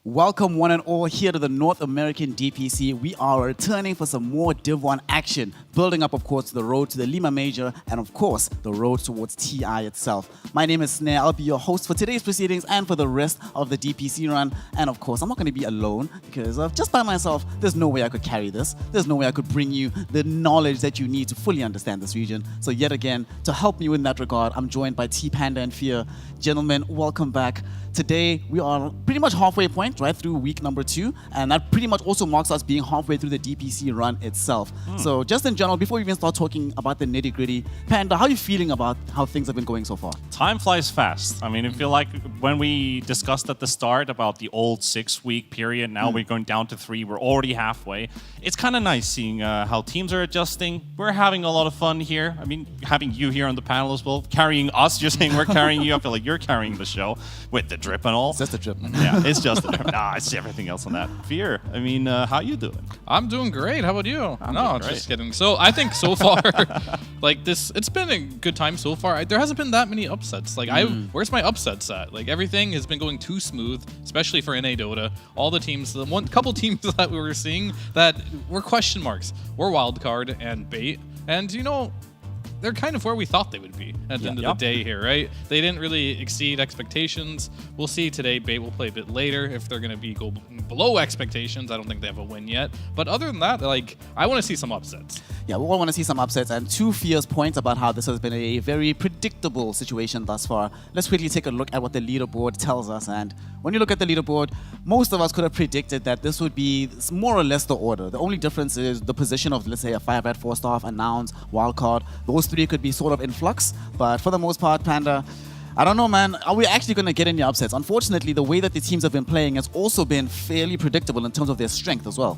Welcome one and all here to the North American DPC. We are returning for some more Div 1 action, building up, of course, the road to the Lima Major and, of course, the road towards TI itself. My name is Snare. I'll be your host for today's proceedings and for the rest of the DPC run. And, of course, I'm not going to be alone because just by myself, there's no way I could carry this. There's no way I could bring you the knowledge that you need to fully understand this region. So yet again, to help me in that regard, I'm joined by T-Panda and Fear. Gentlemen, welcome back. Today, we are pretty much halfway point, right, through week number 2, and that pretty much also marks us being halfway through the DPC run itself. So just in general, before we even start talking about the nitty-gritty, Panda, how are you feeling about how things have been going so far? Time flies fast. I mean, I feel like when we discussed at the start about the old 6-week period, now we're going down to 3, we're already halfway. It's kind of nice seeing how teams are adjusting. We're having a lot of fun here. I mean, having you here on the panel as well, carrying us, you're saying we're carrying you. I feel like you're carrying the show with the drip and all. It's just a drip. Yeah, it's just a drip. Nah, it's everything else on that. Fear, I mean, how you doing? I'm doing great. How about you? I'm doing great. Just kidding. So I think so far, like this, it's been a good time so far. There hasn't been that many upsets. Like, where's my upsets at? Like, everything has been going too smooth, especially for NA Dota. All the teams, the couple teams that we were seeing that were question marks, were Wildcard and Bait, and you know, they're kind of where we thought they would be at the end of the day here, right? They didn't really exceed expectations. We'll see today. Bait will play a bit later if they're going to go below expectations. I don't think they have a win yet. But other than that, like, I want to see some upsets. Yeah, we all want to see some upsets, and to Fear's point about how this has been a very predictable situation thus far, let's quickly take a look at what the leaderboard tells us. And when you look at the leaderboard, most of us could have predicted that this would be more or less the order. The only difference is the position of, let's say, a 5-rat 4-star, a Nouns, Wildcard. Those 3 could be sort of in flux, but for the most part, Panda, I don't know, man. Are we actually going to get any upsets? Unfortunately, the way that the teams have been playing has also been fairly predictable in terms of their strength as well.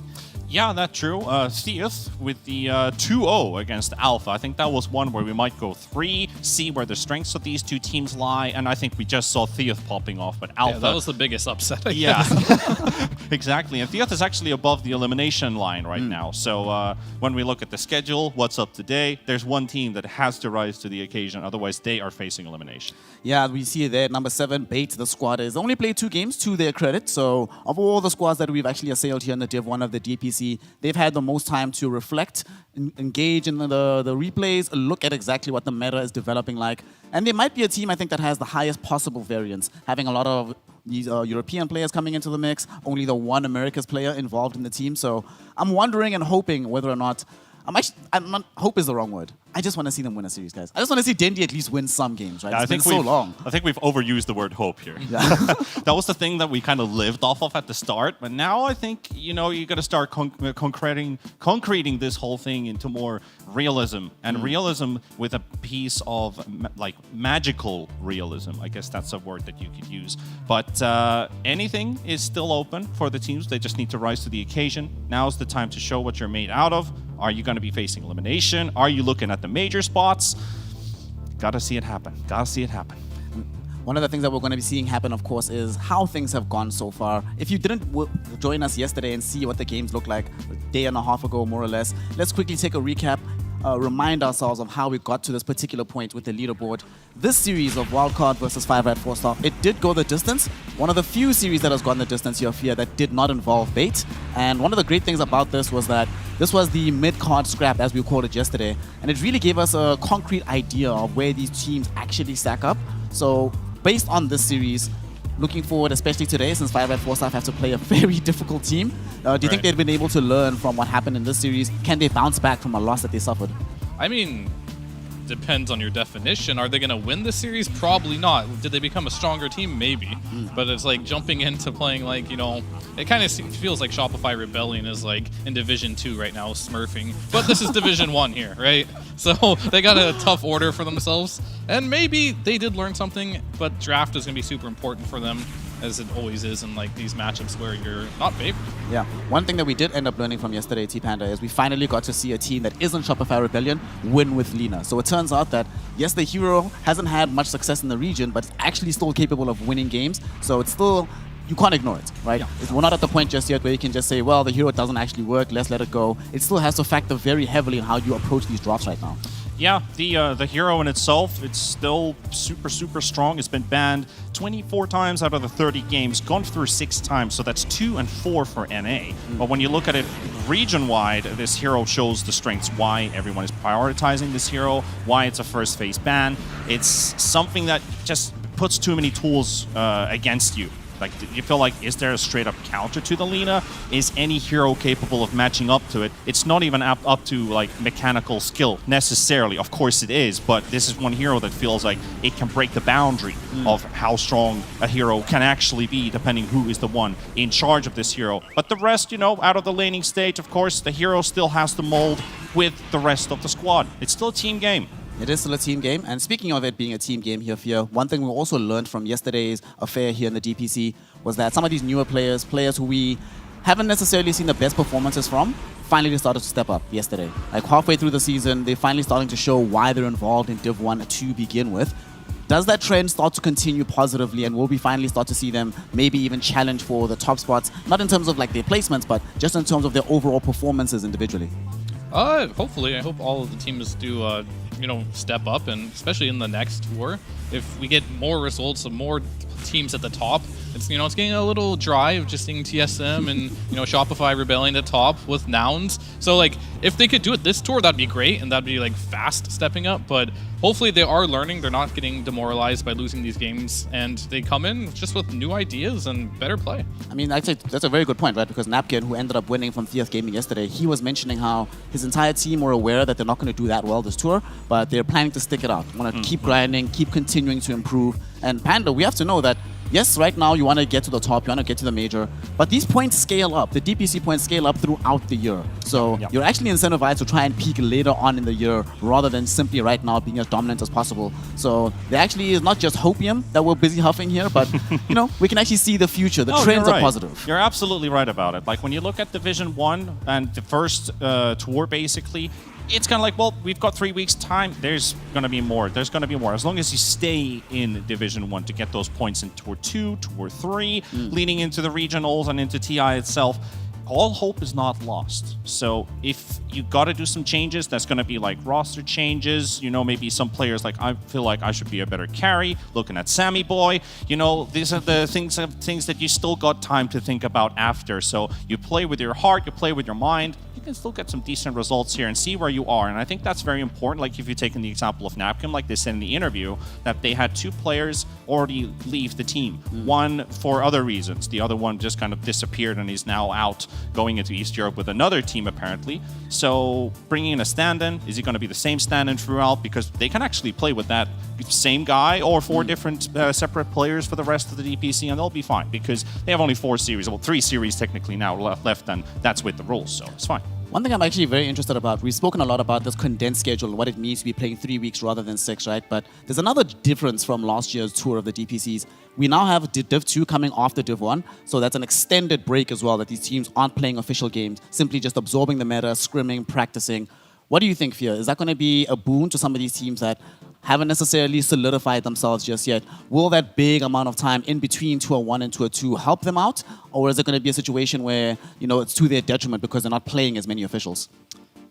Yeah, that's true. Theus with the 2-0 against Alpha. I think that was one where we might go 3, see where the strengths of these two teams lie, and I think we just saw Theus popping off, but Alpha... Yeah, that was the biggest upset, I Yeah, guess. exactly. And Theus is actually above the elimination line right now. So when we look at the schedule, what's up today, there's one team that has to rise to the occasion, otherwise they are facing elimination. Yeah, we see it there. Number 7, Bait, the squad has only played 2 games to their credit. So of all the squads that we've actually assailed here in the Div 1 of the DPC, they've had the most time to reflect, engage in the replays, look at exactly what the meta is developing like. And they might be a team, I think, that has the highest possible variance, having a lot of these European players coming into the mix, only the one Americas player involved in the team. So I'm wondering and hoping whether or not hope is the wrong word. I just want to see them win a series, guys. I just want to see Dendy at least win some games, right? Yeah, It's been so long. I think we've overused the word hope here. Yeah. That was the thing that we kind of lived off of at the start, but now I think, you know, you got to start concreting this whole thing into more realism, and realism with a piece of like magical realism. I guess that's a word that you could use. But anything is still open for the teams. They just need to rise to the occasion. Now's the time to show what you're made out of. Are you going to be facing elimination? Are you looking at the major spots? Gotta see it happen. Gotta see it happen. One of the things that we're going to be seeing happen, of course, is how things have gone so far. If you didn't join us yesterday and see what the games looked like a day and a half ago, more or less, let's quickly take a recap, remind ourselves of how we got to this particular point with the leaderboard. This series of Wildcard versus 5-rat 4-star, it did go the distance. One of the few series that has gone the distance here that did not involve Bait. And one of the great things about this was that this was the mid-card scrap, as we called it yesterday. And it really gave us a concrete idea of where these teams actually stack up. So based on this series, looking forward, especially today, since 5-rat 4-star have to play a very difficult team, do you think they've been able to learn from what happened in this series? Can they bounce back from a loss that they suffered? I mean, depends on your definition. Are they going to win the series? Probably not. Did they become a stronger team? Maybe. But it's like jumping into playing like, you know, it kind of feels like Shopify Rebellion is like in Division 2 right now, smurfing. But this is Division 1 here, right? So they got a tough order for themselves. And maybe they did learn something, but draft is going to be super important for them, as it always is in like these matchups where you're not favored. Yeah. One thing that we did end up learning from yesterday, T-Panda, is we finally got to see a team that isn't Shopify Rebellion win with Lina. So it turns out that, yes, the hero hasn't had much success in the region, but it's actually still capable of winning games. So it's still... You can't ignore it, right? Yeah. We're not at the point just yet where you can just say, well, the hero doesn't actually work, let's let it go. It still has to factor very heavily in how you approach these drafts right now. Yeah, the hero in itself, it's still super strong. It's been banned 24 times out of the 30 games, gone through 6 times, so that's 2 and 4 for NA. But when you look at it region-wide, this hero shows the strengths, why everyone is prioritizing this hero, why it's a first phase ban. It's something that just puts too many tools against you. Like, you feel like, is there a straight-up counter to the Lina? Is any hero capable of matching up to it? It's not even up to, like, mechanical skill, necessarily. Of course it is, but this is one hero that feels like it can break the boundary of how strong a hero can actually be, depending who is the one in charge of this hero. But the rest, you know, out of the laning stage, of course, the hero still has to mold with the rest of the squad. It's still a team game. It is still a team game. And speaking of it being a team game here, Fia, one thing we also learned from yesterday's affair here in the DPC was that some of these newer players who we haven't necessarily seen the best performances from, finally started to step up yesterday. Like halfway through the season, they're finally starting to show why they're involved in Div 1 to begin with. Does that trend start to continue positively, and will we finally start to see them maybe even challenge for the top spots, not in terms of like their placements, but just in terms of their overall performances individually? Hopefully, I hope all of the teams do, step up, and especially in the next tour, if we get more results of more teams at the top. It's it's getting a little dry of just seeing TSM and Shopify Rebellion at top with Nouns. So like if they could do it this tour, that'd be great, and that'd be like fast stepping up. But hopefully they are learning. They're not getting demoralized by losing these games, and they come in just with new ideas and better play. I mean, I'd say that's a very good point, right? Because Napkin, who ended up winning from TF Gaming yesterday, he was mentioning how his entire team were aware that they're not going to do that well this tour, but they're planning to stick it out. Want to keep grinding, keep continuing to improve. And Panda, we have to know that yes, right now you want to get to the top, you want to get to the major, but these points scale up. The DPC points scale up throughout the year. So you're actually incentivized to try and peak later on in the year rather than simply right now being as dominant as possible. So there actually is not just hopium that we're busy huffing here, but we can actually see the future. The trends are positive. You're absolutely right about it. Like when you look at Division 1 and the first tour basically, it's kind of like, well, we've got 3 weeks time. There's going to be more. There's going to be more. As long as you stay in Division 1 to get those points in Tour 2, Tour 3, leading into the regionals and into TI itself, all hope is not lost. So if you got to do some changes, that's going to be like roster changes. Maybe some players like, I feel like I should be a better carry. Looking at Sammy Boy, these are the things that you still got time to think about after. So you play with your heart, you play with your mind. You can still get some decent results here and see where you are. And I think that's very important. Like if you take in the example of Napkin, like they said in the interview, that they had 2 players already leave the team. One for other reasons. The other one just kind of disappeared and is now out going into East Europe with another team apparently. So bringing in a stand-in, is he going to be the same stand-in throughout? Because they can actually play with that same guy or 4 different separate players for the rest of the DPC, and they'll be fine because they have only 4 series, well 3 series technically now left, and that's with the rules, so it's fine. One thing I'm actually very interested about, we've spoken a lot about this condensed schedule and what it means to be playing 3 weeks rather than 6, right? But there's another difference from last year's tour of the DPCs. We now have Div 2 coming after Div 1, so that's an extended break as well, that these teams aren't playing official games, simply just absorbing the meta, scrimming, practicing. What do you think, Fia? Is that going to be a boon to some of these teams that haven't necessarily solidified themselves just yet? Will that big amount of time in between Tour 1 and Tour 2 help them out? Or is it going to be a situation where, it's to their detriment because they're not playing as many officials?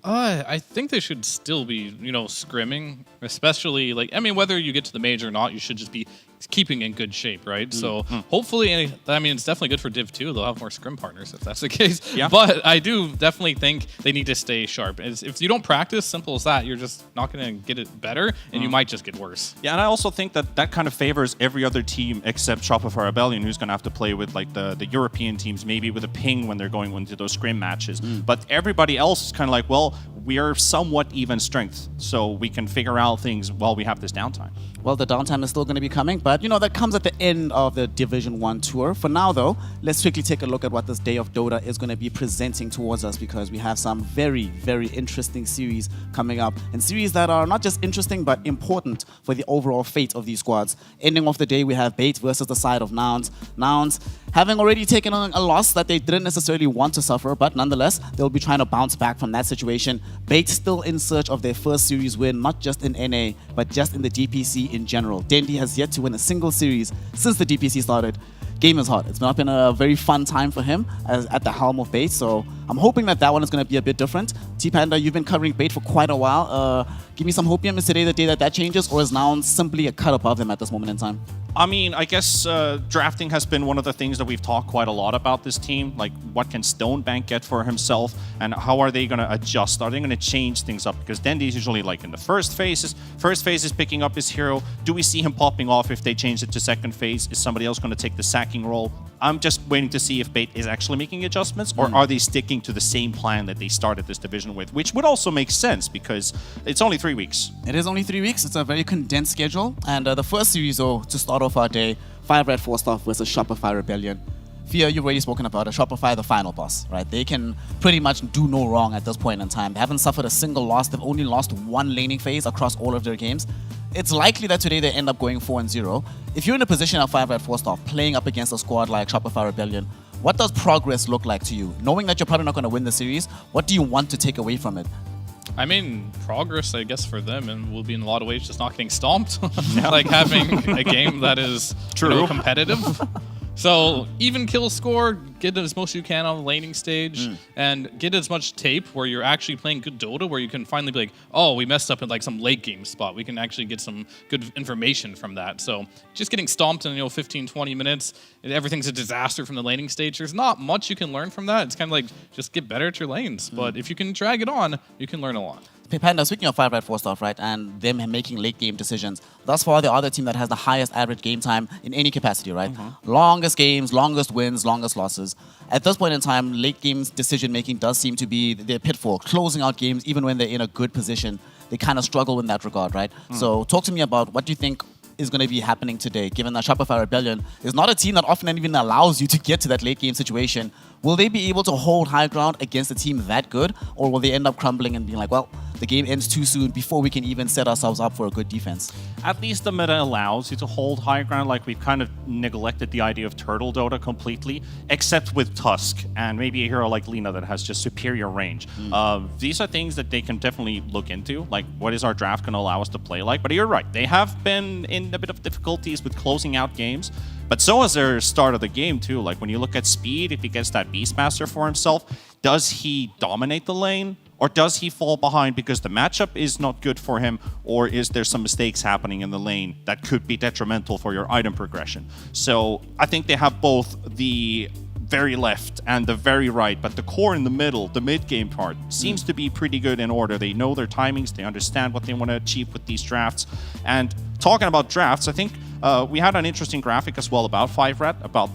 I think they should still be, scrimming, especially whether you get to the major or not, you should just be keeping in good shape, right? So hopefully, it's definitely good for Div 2. They'll have more scrim partners if that's the case. Yeah. But I do definitely think they need to stay sharp. If you don't practice, simple as that, you're just not going to get it better, and you might just get worse. Yeah, and I also think that kind of favors every other team except Shopify Rebellion, who's going to have to play with like the European teams, maybe with a ping when they're going into those scrim matches. But everybody else is kind of like, well, we are somewhat even strength, so we can figure out things while we have this downtime. Well, the downtime is still going to be coming, but that comes at the end of the Division 1 tour. For now, though, let's quickly take a look at what this Day of Dota is going to be presenting towards us, because we have some very, very interesting series coming up, and series that are not just interesting, but important for the overall fate of these squads. Ending off the day, we have Bait versus the side of Nouns. Nouns, having already taken on a loss that they didn't necessarily want to suffer, but nonetheless, they'll be trying to bounce back from that situation. Bait still in search of their first series win, not just in NA, but just in the DPC in general. Dendy has yet to win a single series since the DPC started. Game is hot. It's not been a very fun time for him at the helm of Bait, so I'm hoping that that one is going to be a bit different. T-Panda, you've been covering Bait for quite a while. Give me some hopium. Is today the day that that changes, or is now simply a cut above them at this moment in time? I mean, I guess drafting has been one of the things that we've talked quite a lot about this team. Like, what can Stonebank get for himself, and how are they going to adjust? Are they going to change things up? Because Dendy is usually like in the first phase is picking up his hero. Do we see him popping off if they change it to second phase? Is somebody else going to take the sacking role? I'm just waiting to see if Bait is actually making adjustments, or are they sticking to the same plan that they started this division with, which would also make sense because it's only 3 weeks. It is only 3 weeks. It's a very condensed schedule. And the first series, though, to start off our day, 5 Red 4-star versus Shopify Rebellion. Fia, you've already spoken about it. Shopify, the final boss, right? They can pretty much do no wrong at this point in time. They haven't suffered a single loss. They've only lost one laning phase across all of their games. It's likely that today they end up going 4-0. If you're in a position of 5 Red 4-star playing up against a squad like Shopify Rebellion, what does progress look like to you? Knowing that you're probably not going to win the series, what do you want to take away from it? I mean, progress, I guess, for them, and will be in a lot of ways just not getting stomped. Like having a game that is competitive. So even kill score, get as much as you can on the laning stage, and get as much tape where you're actually playing good Dota, where you can finally be like, oh, we messed up in like some late game spot. We can actually get some good information from that. So just getting stomped in 15, 20 minutes, everything's a disaster from the laning stage. There's not much you can learn from that. It's kind of like just get better at your lanes. But if you can drag it on, you can learn a lot. Panda, speaking of 5 Red 4-star, right, and them making late game decisions, thus far they are the team that has the highest average game time in any capacity, right? Longest games, longest wins, longest losses. At this point in time, late games decision making does seem to be their pitfall. Closing out games, even when they're in a good position, they kind of struggle in that regard, right? So talk to me about what do you think is going to be happening today, given that Shopify Rebellion is not a team that often even allows you to get to that late game situation. Will they be able to hold high ground against a team that good, or will they end up crumbling and being like, well, the game ends too soon before we can even set ourselves up for a good defense? At least the meta allows you to hold high ground. Like, we've kind of neglected the idea of Turtle Dota completely, except with Tusk and maybe a hero like Lina that has just superior range. These are things that they can definitely look into. Like, what is our draft going to allow us to play like? But you're right. They have been in a bit of difficulties with closing out games. But so is their start of the game, too. Like, when you look at Speed, if he gets that Beastmaster for himself, does he dominate the lane? Or does he fall behind because the matchup is not good for him? Or is there some mistakes happening in the lane that could be detrimental for your item progression? So I think they have both the very left and the very right, but the core in the middle, the mid-game part, seems to be pretty good in order. They know their timings, they understand what they want to achieve with these drafts. And talking about drafts, I think we had an interesting graphic as well about 5Red, about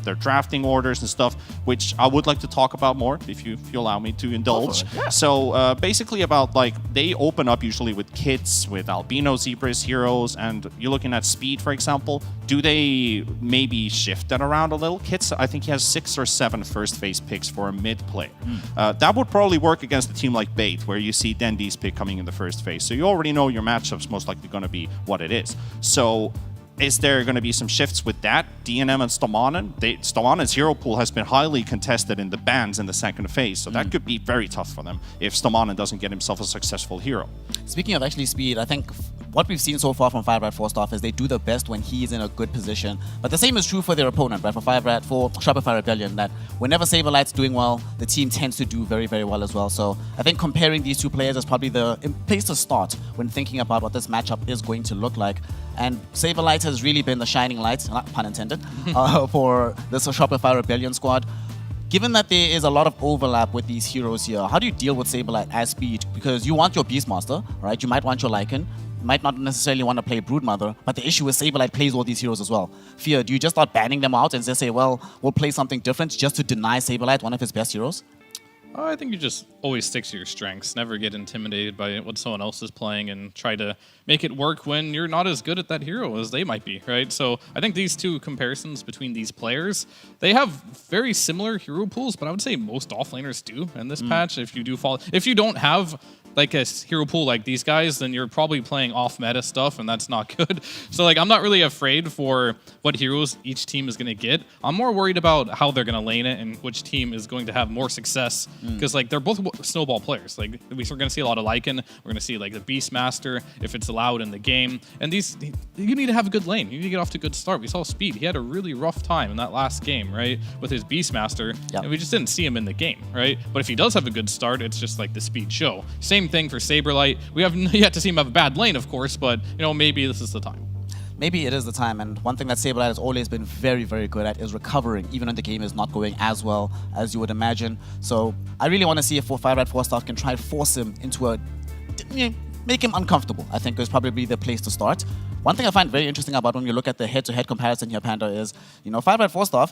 their drafting orders and stuff, which I would like to talk about more if you allow me to indulge. Yeah. So basically about, like, they open up usually with kits, with albino zebras, heroes, and you're looking at Speed, for example. Do they maybe shift that around a little? Kits, I think he has 6 or 7 first phase picks for a mid player. That would probably work against a team like Bait, where you see Dendy's pick coming in the first phase. So you already know your matchup's most likely going to be what it is. So is there going to be some shifts with that? DNM and Stomanen's hero pool has been highly contested in the bans in the second phase, so that could be very tough for them if Stomanen doesn't get himself a successful hero. Speaking of actually Speed, I think what we've seen so far from 5 Red 4-star is they do the best when he's in a good position. But the same is true for their opponent, right? For 5 Red, for Shopify Rebellion, that whenever Saberlight's doing well, the team tends to do very, very well as well. So I think comparing these two players is probably the place to start when thinking about what this matchup is going to look like. And Saberlight has really been the shining light, not pun intended, for this Shopify Rebellion squad. Given that there is a lot of overlap with these heroes here, how do you deal with Saberlight as Speed? Because you want your Beastmaster, right? You might want your Lycan. You might not necessarily want to play Broodmother, but the issue is Saberlight plays all these heroes as well. Fear, do you just start banning them out and just say, well, we'll play something different just to deny Saberlight one of his best heroes? I think you just always stick to your strengths. Never get intimidated by what someone else is playing and try to make it work when you're not as good at that hero as they might be, right? So I think these two comparisons between these players, they have very similar hero pools, but I would say most offlaners do in this patch. If you don't have like a hero pool like these guys, then you're probably playing off-meta stuff, and that's not good. So like I'm not really afraid for what heroes each team is going to get. I'm more worried about how they're going to lane it and which team is going to have more success, because like they're both snowball players. Like we're going to see a lot of Lycan. We're going to see like the Beastmaster if it's allowed in the game. And these, you need to have a good lane. You need to get off to a good start. We saw Speed. He had a really rough time in that last game, right, with his Beastmaster, and we just didn't see him in the game, right? But if he does have a good start, it's just like the Speed show. Same thing for Saberlight. We have yet to see him have a bad lane, of course, but you know, maybe this is the time. Maybe it is the time, and one thing that Saberlight has always been very, very good at is recovering, even when the game is not going as well as you would imagine. So I really want to see if 5red4staff can try to force him into a... make him uncomfortable, I think is probably the place to start. One thing I find very interesting about when you look at the head-to-head comparison here, Panda, is, you know, 5red4staff,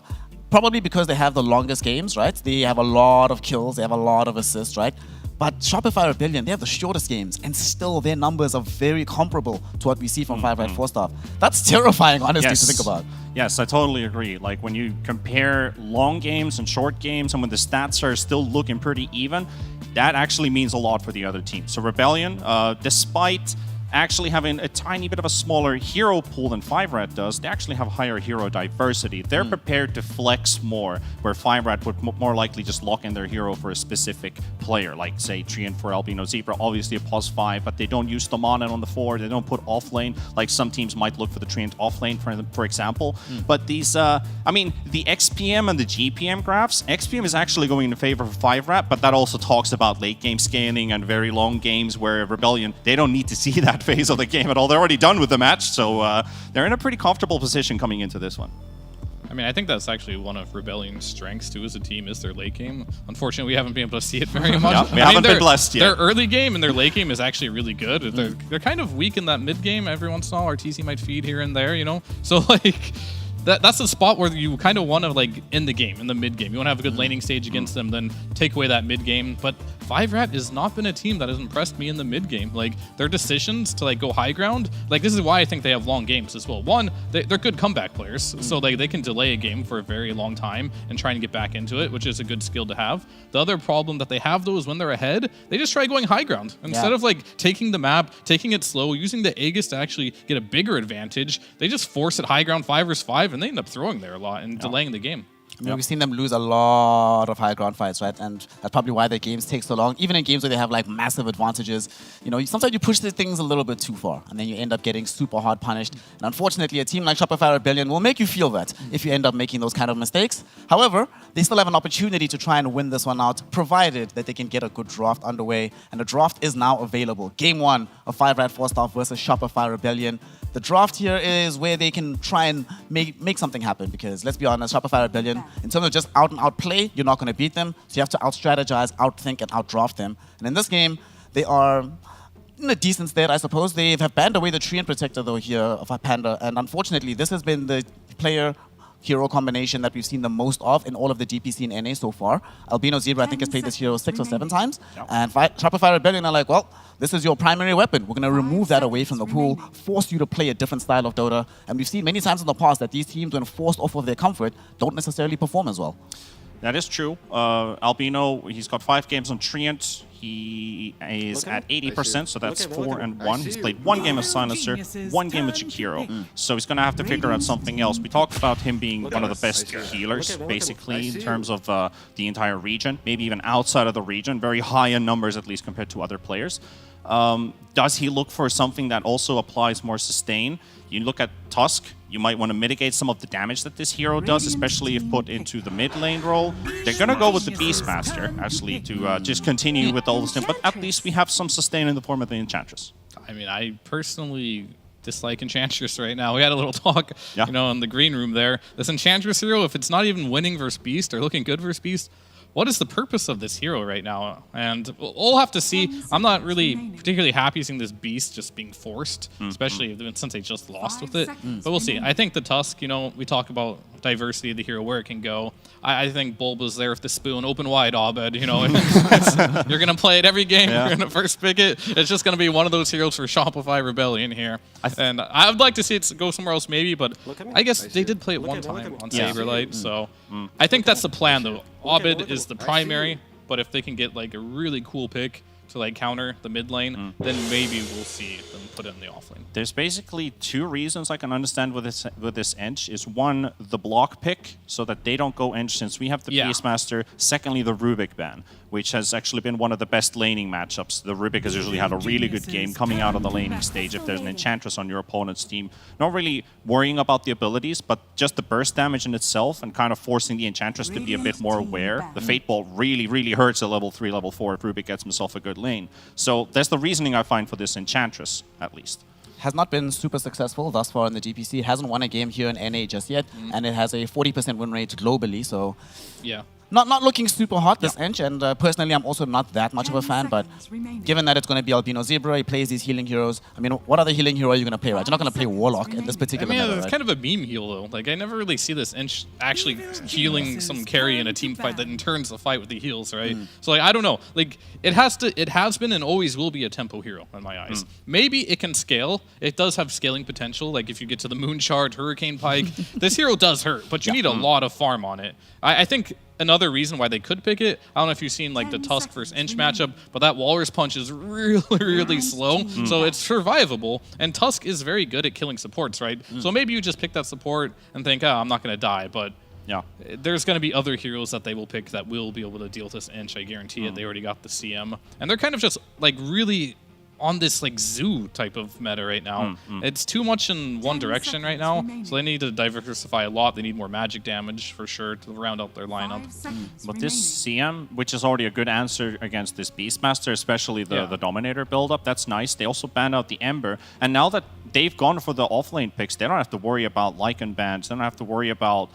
probably because they have the longest games, right? They have a lot of kills, they have a lot of assists, right? But Shopify Rebellion, they have the shortest games, and still their numbers are very comparable to what we see from 5red4staff. That's terrifying, honestly, to think about. Yes, I totally agree. Like when you compare long games and short games, and when the stats are still looking pretty even, that actually means a lot for the other team. So Rebellion, despite actually having a tiny bit of a smaller hero pool than 5red does, they actually have higher hero diversity. They're prepared to flex more, where 5red would more likely just lock in their hero for a specific player, like say Treant for Albino Zebra, obviously a +5, but they don't use the mana on the 4, they don't put off lane, like some teams might look for the Treant off lane, for example. But these, I mean, the XPM and the GPM graphs, XPM is actually going in favor of 5red, but that also talks about late game scaling and very long games where Rebellion, they don't need to see that phase of the game at all. They're already done with the match, so they're in a pretty comfortable position coming into this one. I mean, I think that's actually one of Rebellion's strengths too as a team, is their late game. Unfortunately, we haven't been able to see it very much. We haven't been blessed yet. Their early game and their late game is actually really good. They're kind of weak in that mid game. Every once in a while, RTC might feed here and there, you know? So like... That's the spot where you kind of want to, like, in the game, in the mid game. You want to have a good laning stage against them, then take away that mid game. But 5red has not been a team that has impressed me in the mid game. Like, their decisions to, like, go high ground, like, this is why I think they have long games as well. One, they're good comeback players, so like they can delay a game for a very long time and try and get back into it, which is a good skill to have. The other problem that they have, though, is when they're ahead, they just try going high ground. Instead of, like, taking the map, taking it slow, using the Aegis to actually get a bigger advantage, they just force it high ground 5 versus 5, and they end up throwing there a lot and delaying the game. I mean, we've seen them lose a lot of high ground fights, right? And that's probably why their games take so long. Even in games where they have like massive advantages, you know, sometimes you push the things a little bit too far, and then you end up getting super hard punished. And unfortunately, a team like Shopify Rebellion will make you feel that if you end up making those kind of mistakes. However, they still have an opportunity to try and win this one out, provided that they can get a good draft underway. And the draft is now available. Game 1 of 5red4staff versus Shopify Rebellion. The draft here is where they can try and make something happen, because let's be honest, Shopify Rebellion, in terms of just out and out play, you're not going to beat them. So you have to out strategize, outthink, and outdraft them. And in this game, they are in a decent state, I suppose. They have banned away the Treant Protector, though, here of a Panda. And unfortunately, this has been the player hero combination that we've seen the most of in all of the DPC and NA so far. Albino Zebra, I think, has played this hero 6 or 7 times. And Shopify Rebellion are like, well, this is your primary weapon. We're going to remove that away from the pool, force you to play a different style of Dota. And we've seen many times in the past that these teams, when forced off of their comfort, don't necessarily perform as well. That is true. Albino, he's got 5 games on Treant. He is at 80%, so that's 4-1. He's played 1 game of Silencer, 1 game with Shakiro. So he's going to have to figure out something else. We talked about him being one of the best healers, basically, in terms of the entire region, maybe even outside of the region. Very high in numbers, at least, compared to other players. Does he look for something that also applies more sustain? You look at Tusk, you might want to mitigate some of the damage that this hero does, especially if put into the mid lane role. They're going to go with the Beastmaster, actually, to just continue with all this thing, but at least we have some sustain in the form of the Enchantress. I mean, I personally dislike Enchantress right now. We had a little talk, you know, in the green room there. This Enchantress hero, if it's not even winning versus Beast or looking good versus Beast, what is the purpose of this hero right now? And we'll have to see. I'm not really particularly happy seeing this Beast just being forced, especially since they just lost with it. But we'll see. I think the Tusk, you know, we talk about diversity of the hero, where it can go. I think Bulba's there with the spoon, open wide, Abed, you know. You're going to play it every game. You're going to first pick it. It's just going to be one of those heroes for Shopify Rebellion here. And I would like to see it go somewhere else maybe, but I guess they did play it one time on Saberlight, so I think that's the plan, though. Abed is the primary, but if they can get like a really cool pick to like counter the mid lane, then maybe we'll see them put it in the off lane. There's basically two reasons I can understand with this Ench. Is one, the block pick, so that they don't go Ench since we have the Beastmaster. Secondly, the Rubik ban, which has actually been one of the best laning matchups. The Rubik has usually had a really good game coming out of the laning stage if there's an Enchantress on your opponent's team. Not really worrying about the abilities, but just the burst damage in itself and kind of forcing the Enchantress to be a bit more aware. The Fate Bolt really, really hurts at level 3, level 4 if Rubik gets himself a good lane. So that's the reasoning I find for this Enchantress, at least. Has not been super successful thus far in the DPC. It hasn't won a game here in NA just yet, and it has a 40% win rate globally. So Yeah. not looking super hot, this Ench, and personally, I'm also not that much of a fan, but given that it's going to be Albino Zebra, he plays these healing heroes. I mean, what other healing hero are you going to play, right? You're not going to play Warlock in this particular meta, it's right? kind of a meme heal though. Like I never really see this Ench actually healing some carry in a team fight that in turns the fight with the heals, right? So like I don't know. Like it has been and always will be a tempo hero in my eyes. Maybe it can scale. It does have scaling potential. Like if you get to the Moon Shard, Hurricane Pike, this hero does hurt, but you need a lot of farm on it. I think another reason why they could pick it, I don't know if you've seen like the Tusk versus Ench matchup, but that Walrus Punch is really, really slow, so it's survivable, and Tusk is very good at killing supports, right? So maybe you just pick that support and think, oh, I'm not going to die, but there's going to be other heroes that they will pick that will be able to deal with this Ench, I guarantee it. They already got the CM, and they're kind of just like really on this like zoo type of meta right now. It's too much in one direction right now, so they need to diversify a lot. They need more magic damage for sure to round out their lineup. But this CM, which is already a good answer against this Beastmaster, especially the Dominator build-up, that's nice. They also banned out the Ember, and now that they've gone for the offlane picks, they don't have to worry about Lycan bans, they don't have to worry about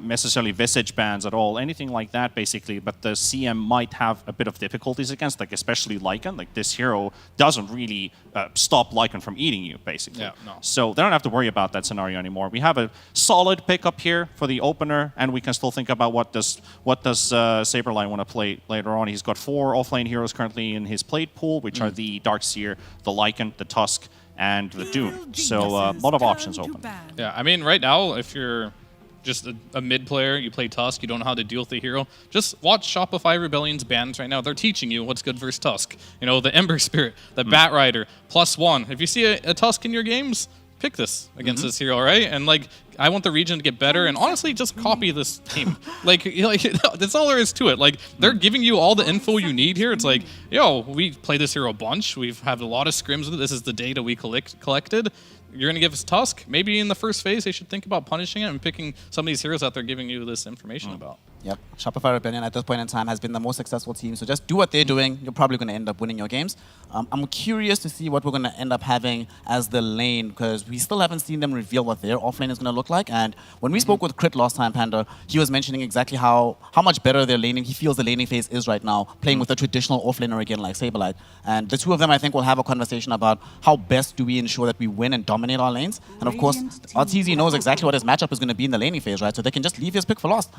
necessarily Visage bans at all, anything like that basically, but the CM might have a bit of difficulties against, like especially Lycan. Like this hero doesn't really stop Lycan from eating you, basically. So they don't have to worry about that scenario anymore. We have a solid pickup here for the opener, and we can still think about what does Saberline want to play later on. He's got 4 offlane heroes currently in his played pool, which are the Darkseer, the Lycan, the Tusk, and the Doom. So a lot of options open. Yeah, I mean, right now, if you're just a mid player, you play Tusk, you don't know how to deal with the hero, just watch Shopify Rebellion's bans right now. They're teaching you what's good versus Tusk. You know, the Ember Spirit, the Bat Rider, +1. If you see a Tusk in your games, pick this against this hero, right? And like, I want the region to get better, and honestly, just copy this team. like that's all there is to it. Like, they're giving you all the info you need here. It's like, yo, we play this hero a bunch. We've had a lot of scrims with it. This is the data we collected. You're going to give us Tusk? Maybe in the first phase, they should think about punishing it and picking some of these heroes that they're giving you this information about. Yep. Shopify Rebellion at this point in time has been the most successful team. So just do what they're doing. You're probably going to end up winning your games. I'm curious to see what we're going to end up having as the lane, because we still haven't seen them reveal what their offlane is going to look like. And when we spoke with Crit last time, Panda, he was mentioning exactly how much better their laning, he feels the laning phase is right now, playing with a traditional offlaner again like Saberlight. And the two of them, I think, will have a conversation about how best do we ensure that we win and dominate our lanes. And of course, RTZ knows exactly what his matchup is going to be in the laning phase, right? So they can just leave his pick for last.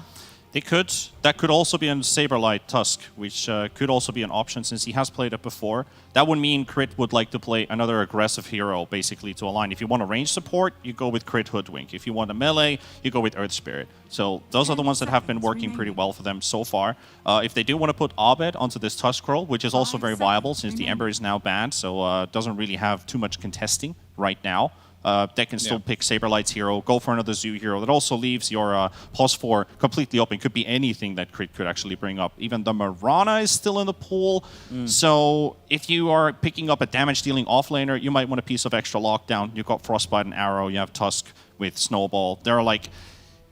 They could. That could also be a Saberlight Tusk, which could also be an option since he has played it before. That would mean Crit would like to play another aggressive hero, basically, to align. If you want a range support, you go with Crit Hoodwink. If you want a melee, you go with Earth Spirit. So those are the ones that have been working pretty well for them so far. If they do want to put Abed onto this Tusk role, which is also very viable since the Ember is now banned, so doesn't really have too much contesting right now. They can still pick Saberlight's hero, go for another Zoo hero. That also leaves your +4 completely open. Could be anything that Crit could actually bring up. Even the Mirana is still in the pool. So if you are picking up a damage-dealing offlaner, you might want a piece of extra lockdown. You've got Frostbite and Arrow. You have Tusk with Snowball. There are like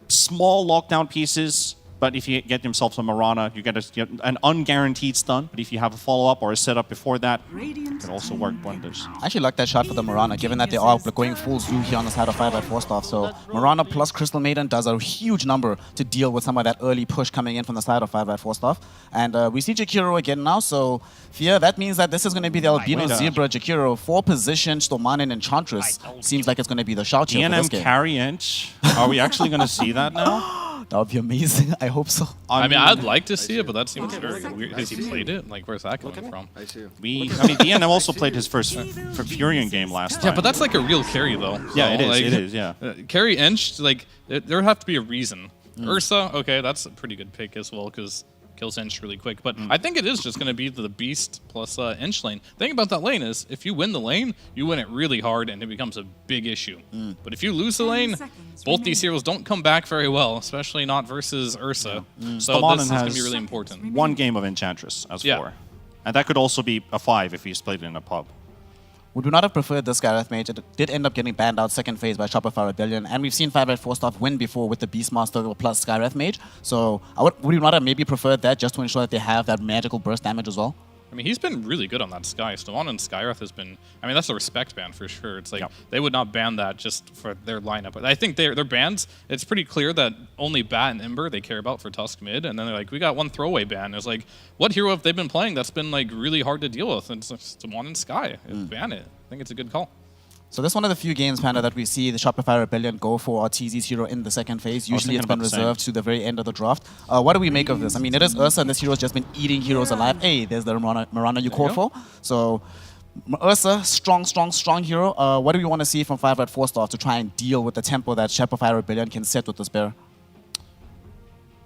small lockdown pieces. But if you get yourself some Mirana, you get an unguaranteed stun. But if you have a follow-up or a setup before that, it can also work wonders. I actually like that shot for the Mirana, given that they are going full Zoo here on the side of 5x4 stuff. So Mirana plus Crystal Maiden does a huge number to deal with some of that early push coming in from the side of 5x4 stuff. And we see Jakiro again now, so Fia, that means that this is going to be the Albino Zebra Jakiro. 4-position Stormanin Enchantress. Seems like it's going to be the shout here for this game. carry Ench. Are we actually going to see that now? That would be amazing. I hope so. I mean, I'd like to see it, but that seems very weird. Has he played it? Like, where's that coming from? I see. DNM also played his first Furion game last time. Yeah, but that's like a real carry, though. Yeah, so, it is, yeah. Carry Ench, like, there would have to be a reason. Ursa, okay, that's a pretty good pick as well, because kills Inch really quick. But I think it is just going to be the Beast plus Inch lane. The thing about that lane is, if you win the lane, you win it really hard, and it becomes a big issue. But if you lose the lane, both these heroes don't come back very well, especially not versus Ursa. So this is going to be really important. One game of Enchantress as 4. And that could also be a 5 if he's played it in a pub. Would we not have preferred this Gareth Mage? It did end up getting banned out second phase by Shopify Rebellion, and we've seen 5 Red 4 Staff win before with the Beastmaster plus Skywrath Mage. So would you not have maybe preferred that just to ensure that they have that magical burst damage as well? I mean, he's been really good on that Sky. Stamon and Skywrath has been... I mean, that's a respect ban for sure. It's like, they would not ban that just for their lineup. But I think their bans, it's pretty clear that only Bat and Ember they care about for Tusk mid. And then they're like, we got one throwaway ban. It's like, what hero have they been playing that's been like really hard to deal with? And it's like, Stamon and Sky. Ban it. I think it's a good call. So this is one of the few games, Panda, that we see the Shopify Rebellion go for TZ's hero in the second phase. Usually it's been reserved to the very end of the draft. What do we make of this? I mean, it is Ursa, and this hero's just been eating heroes alive. Hey, there's the Mirana you called for. So Ursa, strong hero. What do we want to see from 5 Red 4 Staff to try and deal with the tempo that Shopify Rebellion can set with this bear?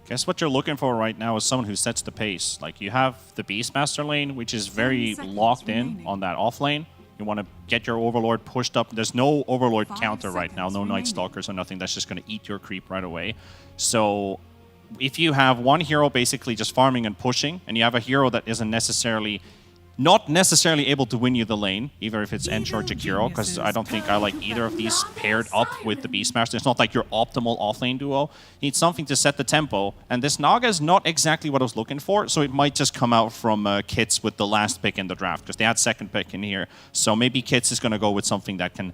Guess what you're looking for right now is someone who sets the pace. Like, you have the Beastmaster lane, which is very locked in on that off lane. You want to get your Overlord pushed up. There's no Overlord counter right now, no Night Stalkers or nothing. That's just going to eat your creep right away. So if you have one hero basically just farming and pushing, and you have a hero that isn't not necessarily able to win you the lane, either if it's Ench or Jakiro, because I don't think I like either of these paired up with the Beastmaster. It's not like your optimal off-lane duo. You need something to set the tempo, and this Naga is not exactly what I was looking for, so it might just come out from Kits with the last pick in the draft, because they had second pick in here. So maybe Kits is going to go with something that can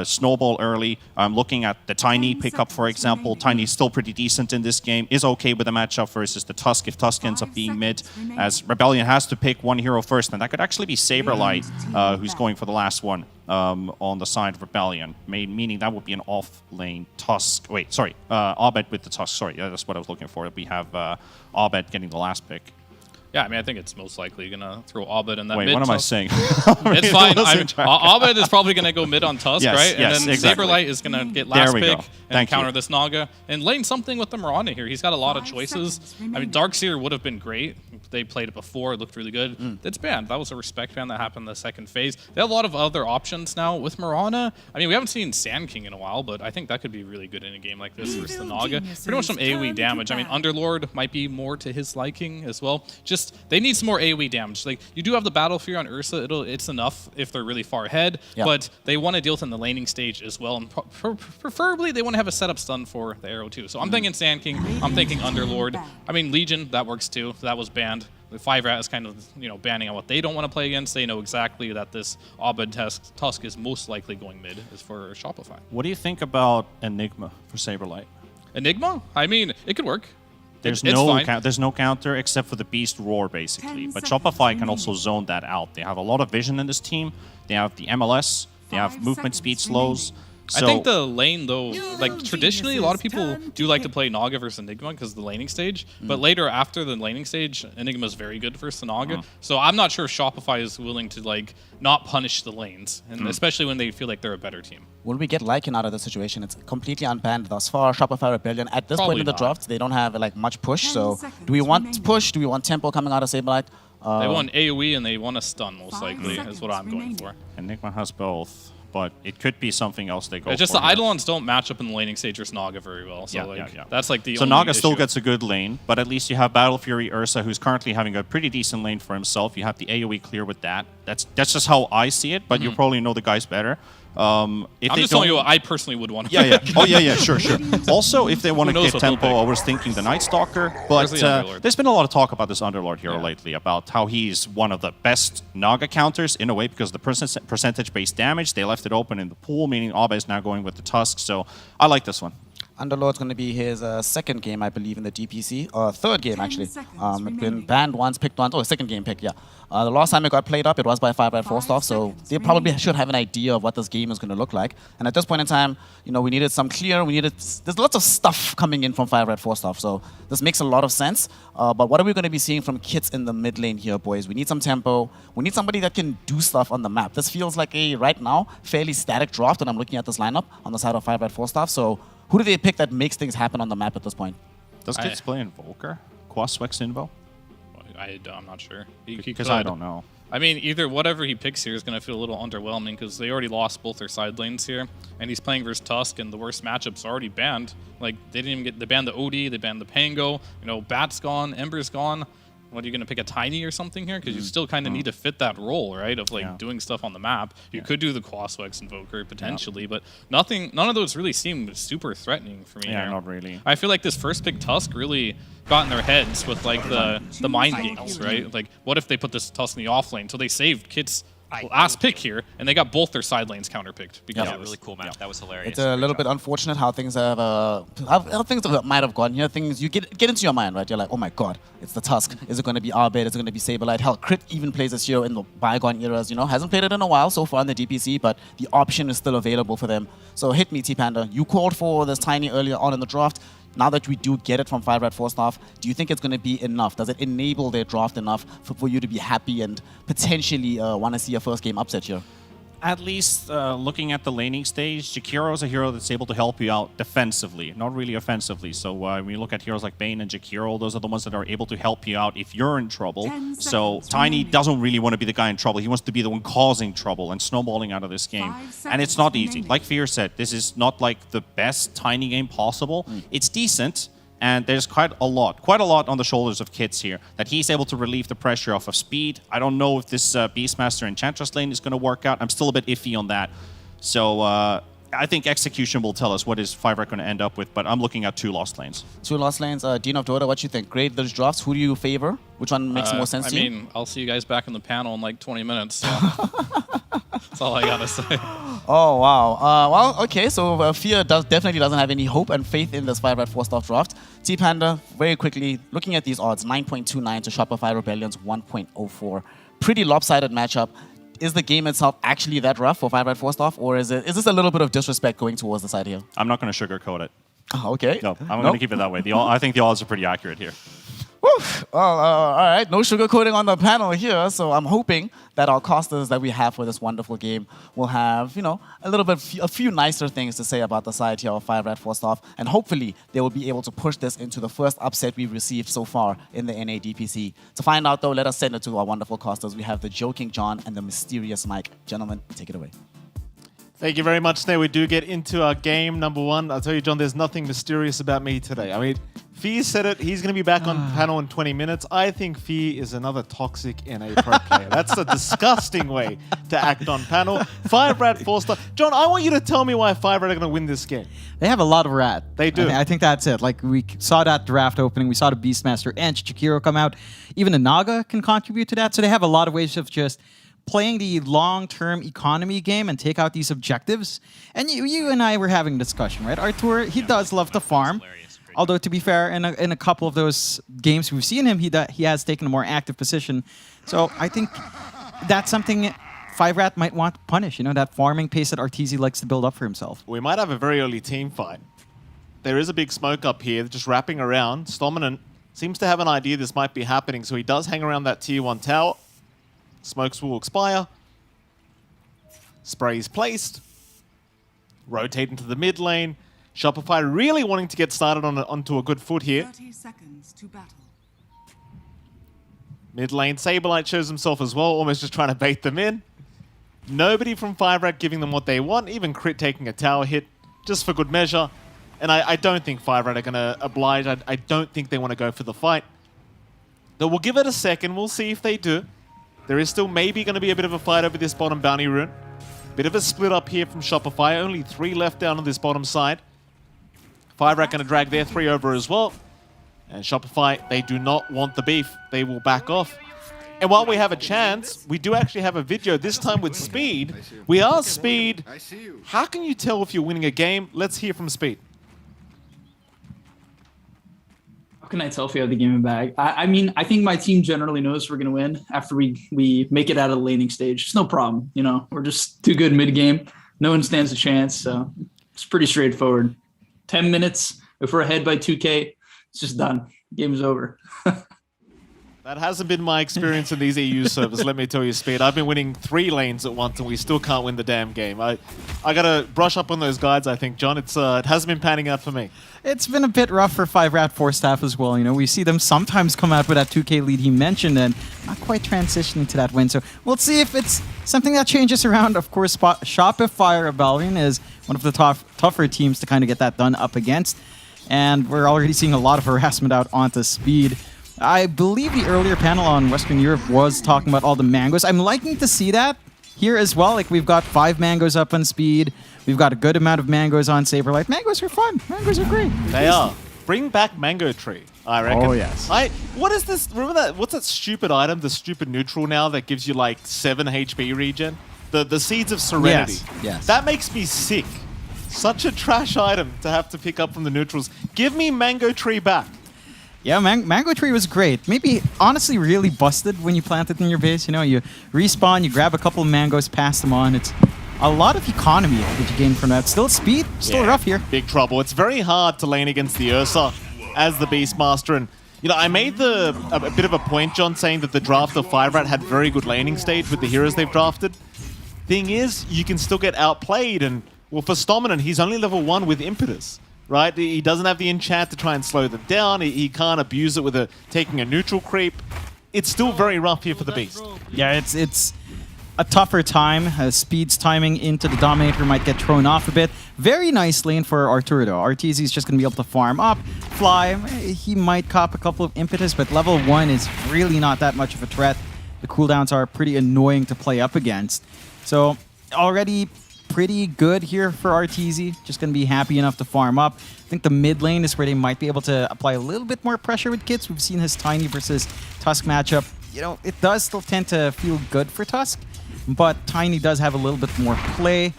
snowball early. I'm looking at the Tiny pickup, for example. Tiny is still pretty decent in this game, is okay with the matchup versus the Tusk, if Tusk ends up being mid, as Rebellion has to pick one hero first, and that could actually be Saberlight, who's going for the last one on the side of Rebellion, meaning that would be an off-lane Tusk. Wait, sorry, Abed with the Tusk. Sorry, that's what I was looking for. We have Abed getting the last pick. Yeah, I mean, I think it's most likely going to throw Abed in that mid. mid. Wait, what am I saying? It's fine. Abed is probably going to go mid on Tusk, right? Yes, and then exactly. Saberlight is going to get last pick and counter you. this Naga. And lane something with the Mirana here. He's got a lot of choices. I mean, Darkseer would have been great. They played it before. It looked really good. It's banned. That was a respect ban that happened in the second phase. They have a lot of other options now with Mirana. I mean, we haven't seen Sand King in a while, but I think that could be really good in a game like this versus the Naga. Pretty much some AoE damage. I mean, Underlord might be more to his liking as well. Just, they need some more AoE damage. Like, you do have the Battle Fury on Ursa. It's enough if they're really far ahead, but they want to deal with it in the laning stage as well. And preferably, they want to have a setup stun for the arrow too. So I'm thinking Sand King. I'm thinking Underlord. I mean, Legion, that works too. That was banned. The 5 Rat is kind of, banning on what they don't want to play against. They know exactly that this Abed Tusk is most likely going mid is for Shopify. What do you think about Enigma for Saberlight? Enigma? I mean, it could work. There's no counter except for the Beast Roar, basically. But Shopify can also zone that out. They have a lot of vision in this team. They have the MLS. They have movement speed slows. So I think the lane, though, like traditionally, a lot of people do like to play Naga versus Enigma because of the laning stage. But later, after the laning stage, Enigma is very good versus the Naga. So I'm not sure if Shopify is willing to like not punish the lanes, and especially when they feel like they're a better team. Will we get Lycan out of the situation? It's completely unbanned thus far. Shopify Rebellion at this point in the draft, they don't have like much push. So do we want push? Do we want tempo coming out of Saberlight? They want AoE and they want a stun, most likely, is what I'm going for. Enigma has both. But it could be something else they go for. Just the Eidolons don't match up in the laning stage versus Naga very well. So that's like the So only Naga issue. still gets a good lane, but at least you have Battle Fury Ursa, who's currently having a pretty decent lane for himself. You have the AoE clear with that. That's just how I see it, but you probably know the guys better. I'm just telling you what I personally would want to play. Oh, yeah, sure. Also, if they want to get tempo, I was thinking the Night Stalker. But there's been a lot of talk about this Underlord hero lately, about how he's one of the best Naga counters in a way because the percentage-based damage, they left it open in the pool, meaning Abed is now going with the Tusk. So I like this one. Underlord's going to be his second game, I believe, in the DPC. Or third game, actually. Been banned once, picked once. Oh, second game pick, yeah. The last time it got played up, it was by 5 Red 4 Staff, so they probably should have an idea of what this game is going to look like. And at this point in time, we needed some clear, there's lots of stuff coming in from 5 Red 4 Staff, so this makes a lot of sense. But what are we going to be seeing from Kits in the mid lane here, boys? We need some tempo. We need somebody that can do stuff on the map. This feels like a, right now, fairly static draft, and I'm looking at this lineup on the side of 5 Red 4 Staff, so who do they pick that makes things happen on the map at this point? Does Kits play Invoker? Quas Vex Invo? I'm not sure. Because I don't know. I mean, either whatever he picks here is going to feel a little underwhelming because they already lost both their side lanes here, and he's playing versus Tusk, and the worst matchups are already banned. Like, they didn't even get, they banned the OD, they banned the Pango, you know, Bat's gone, Ember's gone. What, are you going to pick a Tiny or something here? Because you still kind of need to fit that role, right, of like doing stuff on the map. You could do the Quaswex Invoker potentially, but none of those really seem super threatening for me Yeah, here. not really. I feel like this first pick Tusk really got in their heads with like the mind games, right? Like, what if they put this Tusk in the off lane? So they saved Kit's last pick here, and they got both their side lanes counterpicked because of this. Really cool map. That was hilarious. It's a little bit unfortunate how things have how things might have gone here. Things you get into your mind, right? You're like, oh my god, it's the Tusk. Is it going to be Arbed? Is it going to be Saberlight? Hell, Crit even plays this hero in the bygone eras. You know, hasn't played it in a while so far in the DPC, but the option is still available for them. So hit me, T-Panda. You called for this Tiny earlier on in the draft. Now that we do get it from 5 Red 4 Staff, do you think it's going to be enough? Does it enable their draft enough for you to be happy and potentially want to see a first game upset here? At least looking at the laning stage, Jakiro is a hero that's able to help you out defensively, not really offensively. So when you look at heroes like Bane and Jakiro, those are the ones that are able to help you out if you're in trouble. So Tiny doesn't really want to be the guy in trouble. He wants to be the one causing trouble and snowballing out of this game. And it's not easy. Like Fear said, this is not like the best Tiny game possible. It's decent. And there's quite a lot on the shoulders of Kits here, that he's able to relieve the pressure off of speed. I don't know if this Beastmaster Enchantress lane is going to work out. I'm still a bit iffy on that. So I think execution will tell us what is 5 going to end up with, but I'm looking at 2 lost lanes. 2 lost lanes. Dean of Dota, what you think? Grade those drafts. Who do you favor? Which one makes more sense to you? I mean, I'll see you guys back on the panel in like 20 minutes. So. That's all I got to say. Oh, wow. Well, okay, so Fear definitely doesn't have any hope and faith in this 5 Red 4 Staff draft. T-Panda, very quickly, looking at these odds, 9.29 to Shopify Rebellion's 1.04. Pretty lopsided matchup. Is the game itself actually that rough for 5 Red 4 Staff, or is this a little bit of disrespect going towards the side here? I'm not going to sugarcoat it. Oh, okay. No, I'm going to keep it that way. I think the odds are pretty accurate here. Well, all right, no sugarcoating on the panel here, so I'm hoping that our casters that we have for this wonderful game will have, you know, a few nicer things to say about the side here of 5 Red 4 Staff, and hopefully they will be able to push this into the first upset we've received so far in the NA DPC. To find out, though, let us send it to our wonderful casters. We have the Joking John and the Mysterious Mike. Gentlemen, take it away. Thank you very much. Now we do get into our game number 1. I'll tell you, John, there's nothing mysterious about me today. I mean, Fee said it. He's going to be back on panel in 20 minutes. I think Fee is another toxic NA pro player. That's a disgusting way to act on panel. 5 Rat 4 star. John, I want you to tell me why 5 Rat are going to win this game. They have a lot of rat. They do. I think that's it. Like, we saw that draft opening. We saw the Beastmaster and Chikiro come out. Even the Naga can contribute to that. So they have a lot of ways of just playing the long-term economy game and take out these objectives. And you and I were having a discussion, right? Artur, he does love to farm. Although, to be fair, in a couple of those games we've seen him, he has taken a more active position. So I think that's something 5 Rat might want to punish, you know, that farming pace that Arteezy likes to build up for himself. We might have a very early team fight. There is a big smoke up here, just wrapping around. Stominant seems to have an idea this might be happening, so he does hang around that tier 1 tower. Smokes will expire. Spray is placed. Rotate into the mid lane. Shopify really wanting to get started onto a good foot here. 30 seconds to battle. Mid lane, Saberlight shows himself as well, almost just trying to bait them in. Nobody from 5 Rat giving them what they want, even Crit taking a tower hit, just for good measure. And I don't think 5 Rat are going to oblige. I don't think they want to go for the fight. Though we'll give it a second, we'll see if they do. There is still maybe going to be a bit of a fight over this bottom bounty rune. Bit of a split up here from Shopify, only 3 left down on this bottom side. 5 Rat going to drag their 3 over as well. And Shopify, they do not want the beef. They will back off. And while we have a chance, we do actually have a video, this time with Speed. We are Speed. How can you tell if you're winning a game? Let's hear from Speed. How can I tell if we have the game in bag? I mean, I think my team generally knows we're going to win after we make it out of the laning stage. It's no problem. You know, we're just too good mid-game. No one stands a chance, so it's pretty straightforward. 10 minutes, if we're ahead by 2K, it's just done. Game is over. That hasn't been my experience in these EU servers, let me tell you, Speed. I've been winning 3 lanes at once and we still can't win the damn game. I gotta brush up on those guides, I think, John. It hasn't been panning out for me. It's been a bit rough for 5-Rat 4 staff as well. You know, we see them sometimes come out with that 2K lead he mentioned and not quite transitioning to that win. So we'll see if it's something that changes around. Of course, Shopify Rebellion is one of the tougher teams to kind of get that done up against. And we're already seeing a lot of harassment out onto Speed. I believe the earlier panel on Western Europe was talking about all the mangoes. I'm liking to see that here as well. Like, we've got 5 mangoes up on Speed. We've got a good amount of mangoes on Saberlight. Mangoes are fun. Mangoes are great. They are. Bring back Mango Tree, I reckon. Oh, yes. What is this? Remember that? What's that stupid item, the stupid neutral now that gives you like 7 HP regen? The Seeds of Serenity. Yes. That makes me sick. Such a trash item to have to pick up from the neutrals. Give me Mango Tree back. Yeah, Mango Tree was great. Maybe, honestly, really busted when you plant it in your base. You know, you respawn, you grab a couple of mangoes, pass them on. It's a lot of economy that you gain from that. Still speed, still rough here. Big trouble. It's very hard to lane against the Ursa as the Beastmaster. And, you know, I made a bit of a point, John, saying that the draft of 5-Rat had very good laning stage with the heroes they've drafted. Thing is, you can still get outplayed. And, well, for Stominant, he's only level 1 with Impetus. Right, he doesn't have the enchant to try and slow them down. He can't abuse it with taking a neutral creep. It's still very rough here for the Beast. Yeah, it's a tougher time. Speed's timing into the Dominator might get thrown off a bit. Very nice lane for Arturo, though. RTZ's just going to be able to farm up, fly. He might cop a couple of Impetus, but level 1 is really not that much of a threat. The cooldowns are pretty annoying to play up against. So already pretty good here for RTZ. Just going to be happy enough to farm up. I think the mid lane is where they might be able to apply a little bit more pressure with Kits. We've seen his Tiny versus Tusk matchup. You know, it does still tend to feel good for Tusk, but Tiny does have a little bit more play.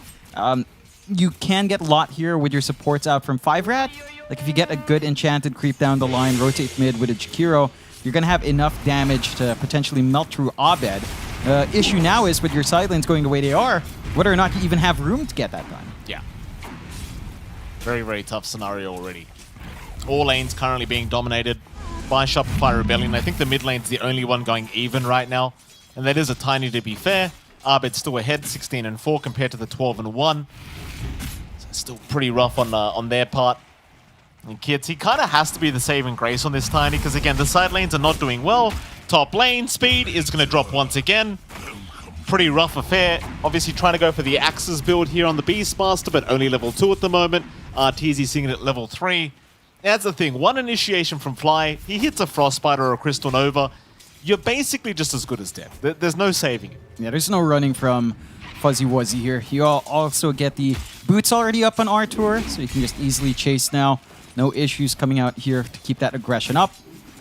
You can get a lot here with your supports out from 5-Rat. Like, if you get a good enchanted creep down the line, rotate mid with a Jakiro, you're going to have enough damage to potentially melt through Abed. Issue now is with your side lanes going the way they are, whether or not you even have room to get that done. Yeah. Very, very tough scenario already. All lanes currently being dominated by Shopify Rebellion. I think the mid lane's the only one going even right now. And that is a Tiny, to be fair. Abed's still ahead, 16-4 compared to the 12-1. So still pretty rough on their part. And Kits, he kind of has to be the saving grace on this Tiny, because again, the side lanes are not doing well. Top lane speed is going to drop once again. Pretty rough affair. Obviously trying to go for the Axes build here on the Beastmaster, but only level 2 at the moment. RTZ seeing it at level 3. That's the thing. One initiation from Fly. He hits a Frostbite or a Crystal Nova. You're basically just as good as dead. There's no saving it. Yeah, there's no running from Fuzzy Wuzzy here. You also get the boots already up on Artur, so you can just easily chase now. No issues coming out here to keep that aggression up.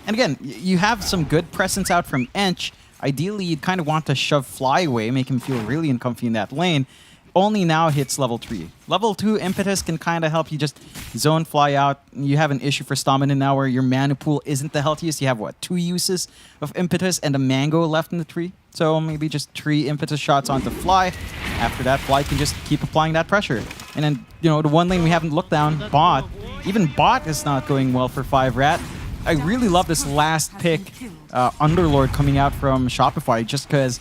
And again, you have some good presence out from Ench. Ideally, you'd kind of want to shove Fly away, make him feel really uncomfy in that lane. Only now hits level 3. Level 2 Impetus can kind of help you just zone Fly out. You have an issue for Stominant now where your mana pool isn't the healthiest. You have, what, 2 uses of Impetus and a Mango left in the tree? So maybe just 3 Impetus shots onto Fly. After that, Fly can just keep applying that pressure. And then, you know, the one lane we haven't looked down, Bot. Even Bot is not going well for 5-Rat. I really love this last pick, Underlord coming out from Shopify, just because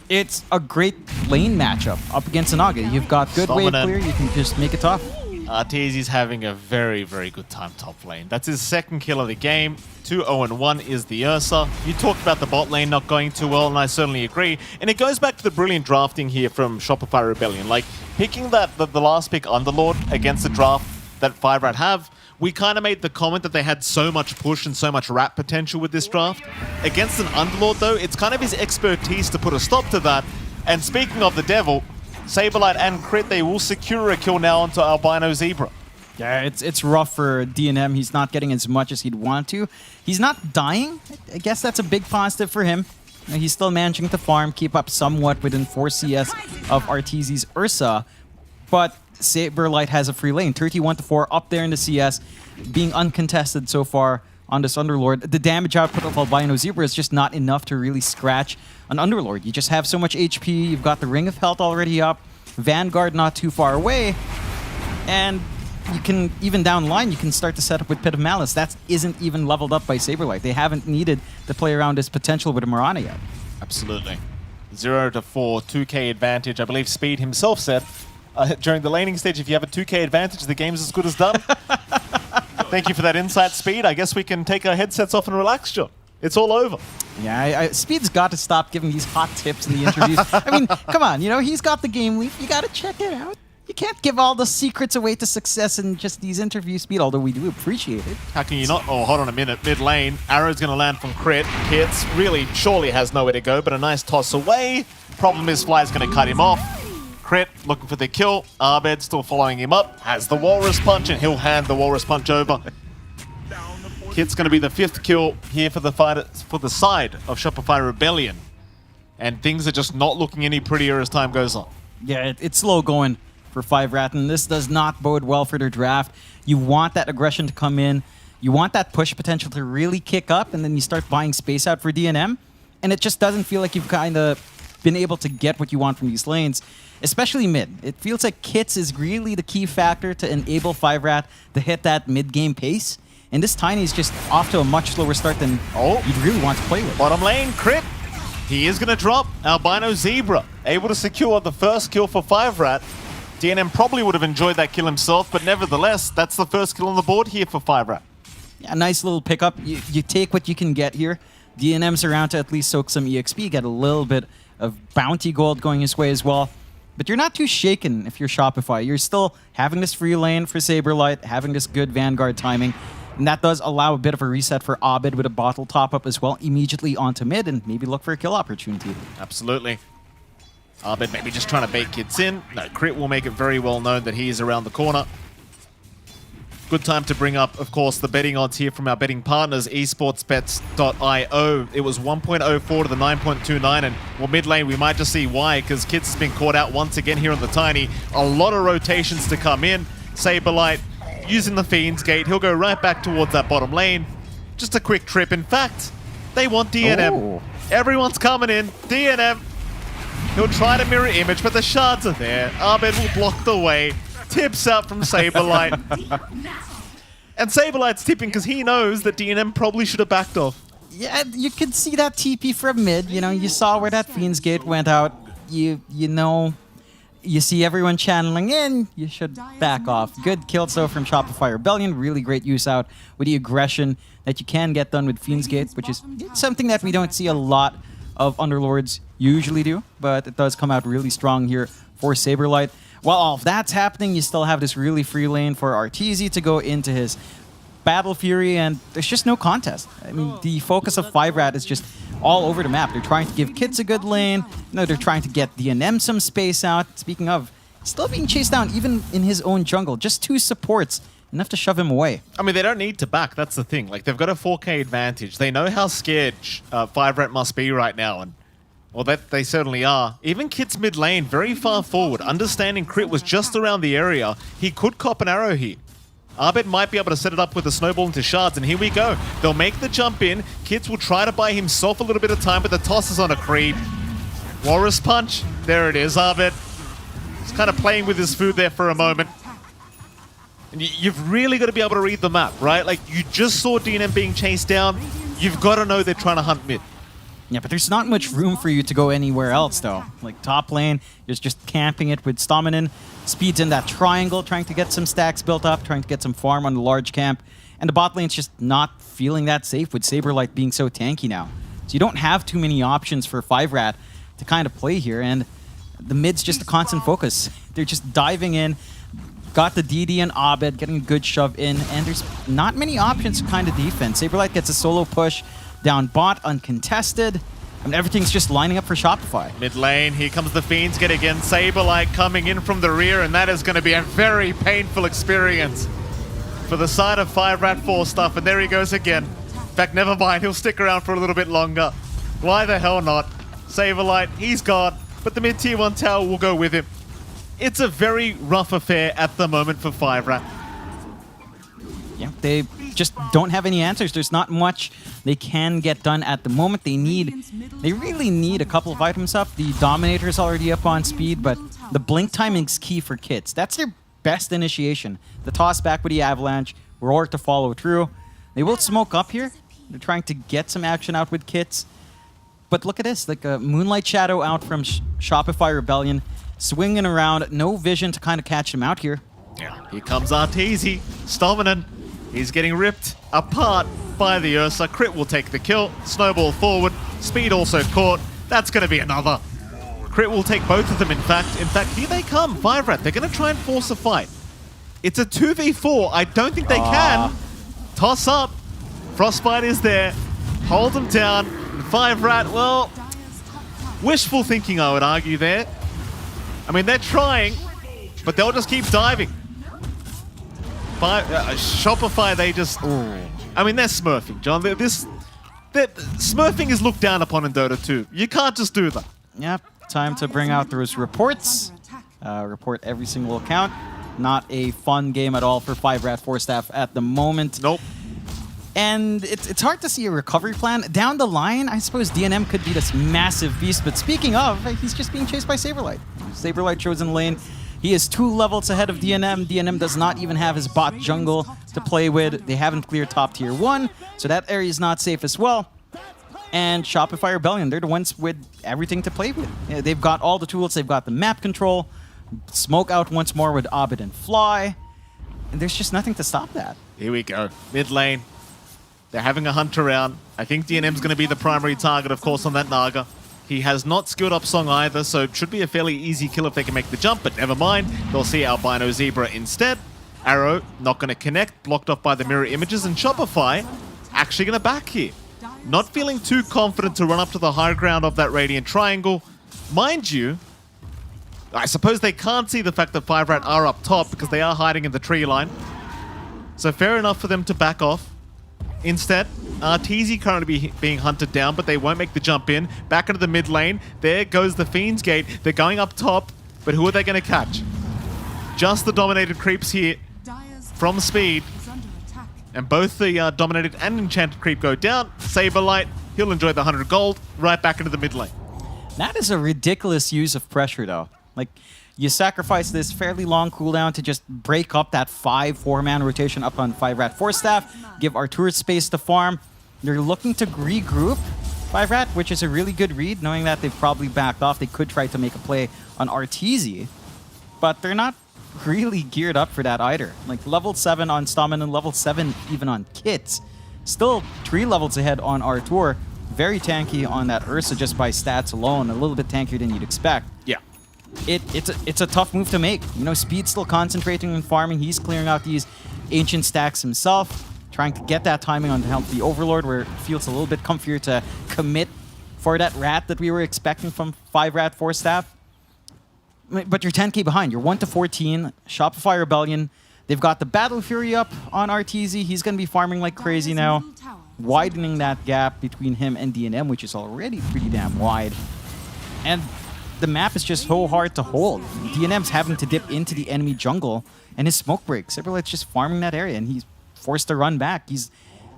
it's a great lane matchup up against Anaga. You've got good wave clear, you can just make it tough. Arteezy's having a very, very good time top lane. That's his second kill of the game. 2-0-1 is the Ursa. You talked about the bot lane not going too well, and I certainly agree. And it goes back to the brilliant drafting here from Shopify Rebellion. Like, picking the last pick Underlord against the draft that 5-Rat have, we kind of made the comment that they had so much push and so much rat potential with this draft. Against an Underlord, though, it's kind of his expertise to put a stop to that. And speaking of the devil, Saberlight and Crit, they will secure a kill now onto Albino Zebra. Yeah, it's rough for DNM. He's not getting as much as he'd want to. He's not dying. I guess that's a big positive for him. He's still managing to farm, keep up somewhat within 4 CS of Arteezy's Ursa. But Saberlight has a free lane, 31-4 up there in the CS, being uncontested so far on this Underlord. The damage output of Albino Zebra is just not enough to really scratch an Underlord. You just have so much HP, you've got the Ring of Health already up, Vanguard not too far away, and you can, even down line, you can start to set up with Pit of Malice. That isn't even leveled up by Saberlight. They haven't needed to play around his potential with Mirana yet. Absolutely. 0 to 4, 2k advantage. I believe Speed himself said during the laning stage, if you have a 2k advantage, the game's as good as done. Thank you for that insight, Speed. I guess we can take our headsets off and relax, John. It's all over. Yeah, Speed's got to stop giving these hot tips in the interviews. I mean, come on, you know, he's got the game lead. You got to check it out. You can't give all the secrets away to success in just these interviews, Speed, although we do appreciate it. How can you not? Oh, hold on a minute. Mid lane. Arrow's going to land from Crit. Kits really surely has nowhere to go, but a nice toss away. Problem is Fly's going to cut him off. Crit looking for the kill. Abed still following him up. Has the Walrus Punch, and he'll hand the Walrus Punch over. Kit's going to be the 5th kill here for the side of Shopify Rebellion. And things are just not looking any prettier as time goes on. Yeah, it's slow going for 5rat, and this does not bode well for their draft. You want that aggression to come in. You want that push potential to really kick up, and then you start buying space out for DNM, and it just doesn't feel like you've kind of been able to get what you want from these lanes, especially mid. It feels like Kits is really the key factor to enable 5rat to hit that mid-game pace. And this Tiny is just off to a much slower start than you'd really want to play with. Bottom lane, Crit. He is going to drop. Albino Zebra able to secure the first kill for 5rat. DNM probably would have enjoyed that kill himself, but nevertheless, that's the first kill on the board here for 5rat. Yeah, nice little pickup. You take what you can get here. DNM's around to at least soak some EXP, get a little bit of bounty gold going his way as well. But you're not too shaken if you're Shopify. You're still having this free lane for Saberlight, having this good Vanguard timing. And that does allow a bit of a reset for Abed with a bottle top-up as well, immediately onto mid, and maybe look for a kill opportunity. Absolutely. Abed maybe just trying to bait Kits in. No, Crit will make it very well known that he is around the corner. Good time to bring up, of course, the betting odds here from our betting partners, esportsbets.io. It was 1.04 to the 9.29, and well, mid lane, we might just see why, because Kits has been caught out once again here on the Tiny. A lot of rotations to come in. Saberlight using the Fiend's Gate. He'll go right back towards that bottom lane. Just a quick trip. In fact, they want DNM. Oh. Everyone's coming in. DNM. He'll try to mirror image, but the shards are there. Abed will block the way. Tips out from Saberlight. And Saberlight's tipping because he knows that DNM probably should have backed off. Yeah, you could see that TP from mid. You know, you saw where that Fiend's Gate went out. You know, you see everyone channeling in. You should back off. Good kill though from Shopify Rebellion. Really great use out with the aggression that you can get done with Fiend's Gate, which is something that we don't see a lot of Underlords usually do, but it does come out really strong here for Saberlight. While all of that's happening, you still have this really free lane for Arteezy to go into his Battle Fury, and there's just no contest. I mean, the focus of 5rat is just all over the map. They're trying to give Kits a good lane. They're trying to get DNM some space out. Speaking of, still being chased down even in his own jungle. Just 2 supports, enough to shove him away. I mean, they don't need to back. That's the thing. Like, they've got a 4K advantage. They know how scared 5rat must be right now, and well, that they certainly are. Even Kits mid lane, very far forward. Understanding Crit was just around the area. He could cop an arrow here. Abed might be able to set it up with a snowball into shards, and here we go. They'll make the jump in. Kits will try to buy himself a little bit of time, but the toss is on a creep. Walrus Punch. There it is, Abed. He's kind of playing with his food there for a moment. And you've really got to be able to read the map, right? Like, you just saw DNM being chased down. You've got to know they're trying to hunt mid. Yeah, but there's not much room for you to go anywhere else, though. Like, top lane, you're just camping it with Stominin. Speed's in that triangle, trying to get some stacks built up, trying to get some farm on the large camp. And the bot lane's just not feeling that safe with Saberlight being so tanky now. So you don't have too many options for 5rat to kind of play here, and the mid's just a constant focus. They're just diving in, got the DD and Abed, getting a good shove in, and there's not many options to kind of defense. Saberlight gets a solo push down bot, uncontested. I mean, everything's just lining up for Shopify. Mid lane, here comes the Fiend's Gate again. Saberlight coming in from the rear, and that is going to be a very painful experience for the side of 5rat 4 stuff. And there he goes again. In fact, never mind, he'll stick around for a little bit longer. Why the hell not? Saberlight, he's gone, but the mid tier 1 tower will go with him. It's a very rough affair at the moment for 5rat. Yeah, they just don't have any answers. There's not much they can get done at the moment. They really need a couple of items up. The Dominator's already up on speed, but the blink timing's key for Kits. That's their best initiation. The toss back with the Avalanche, Roar to follow through. They will smoke up here. They're trying to get some action out with kits. But look at this, like a Moonlight Shadow out from Shopify Rebellion, swinging around, no vision to kind of catch him out here. Yeah, here comes Arteezy. Stominen. He's getting ripped apart by the Ursa. Crit will take the kill. Snowball forward. Speed also caught. That's going to be another. Crit will take both of them, in fact. Here they come. Five-Rat. They're going to try and force a fight. It's a 2v4. I don't think they can. Toss up. Frostbite is there. Hold them down. Five-Rat, well, wishful thinking, I would argue there. I mean, they're trying, but they'll just keep diving. Shopify, they just... I mean, they're smurfing, John. Smurfing is looked down upon in Dota 2. You can't just do that. Yep, time to bring out those reports. Report every single account. Not a fun game at all for Five-Rat Force-Staff at the moment. Nope. And it's hard to see a recovery plan. Down the line, I suppose DNM could be this massive beast. But speaking of, he's just being chased by Saberlight. Saberlight chosen lane. He is 2 levels ahead of DNM. DNM does not even have his bot jungle to play with. They haven't cleared top tier 1, so that area is not safe as well. And Shopify Rebellion, they're the ones with everything to play with. Yeah, they've got all the tools. They've got the map control. Smoke out once more with Abed and Fly. And there's just nothing to stop that. Here we go. Mid lane. They're having a hunt around. I think DNM's going to be the primary target, of course, on that Naga. He has not skilled up Song either, so it should be a fairly easy kill if they can make the jump, but never mind. They'll see Albino Zebra instead. Arrow not going to connect, blocked off by the mirror images, and Shopify actually going to back here. Not feeling too confident to run up to the high ground of that Radiant Triangle. Mind you, I suppose they can't see the fact that Five-Rat are up top because they are hiding in the tree line. So fair enough for them to back off. Instead, Arteezy currently being hunted down, but they won't make the jump in. Back into the mid lane. There goes the Fiend's Gate. They're going up top, but who are they going to catch? Just the dominated creeps here from Speed. And both the dominated and enchanted creep go down. Saberlight, he'll enjoy the 100 gold. Right back into the mid lane. That is a ridiculous use of pressure, though. Like, you sacrifice this fairly long cooldown to just break up that 4-man rotation up on Five-Rat Force-Staff, give Artur space to farm. They're looking to regroup Five-Rat, which is a really good read, knowing that they've probably backed off. They could try to make a play on Arteezy, but they're not really geared up for that either. Like, level 7 on Stommen and level 7 even on Kits. Still 3 levels ahead on Artur. Very tanky on that Ursa just by stats alone, a little bit tankier than you'd expect. Yeah. It's a tough move to make. You know, Speed's still concentrating on farming. He's clearing out these ancient stacks himself, trying to get that timing on to help the Overlord, where it feels a little bit comfier to commit for that rat that we were expecting from Five-Rat Force-Staff. But you're 10k behind. You're 1-14. Shopify Rebellion. They've got the Battle Fury up on Arteezy. He's going to be farming like crazy now, widening that gap between him and DNM, which is already pretty damn wide. And the map is just so hard to hold. DNM's having to dip into the enemy jungle, and his smoke breaks. Saberlight's just farming that area, and he's forced to run back. He's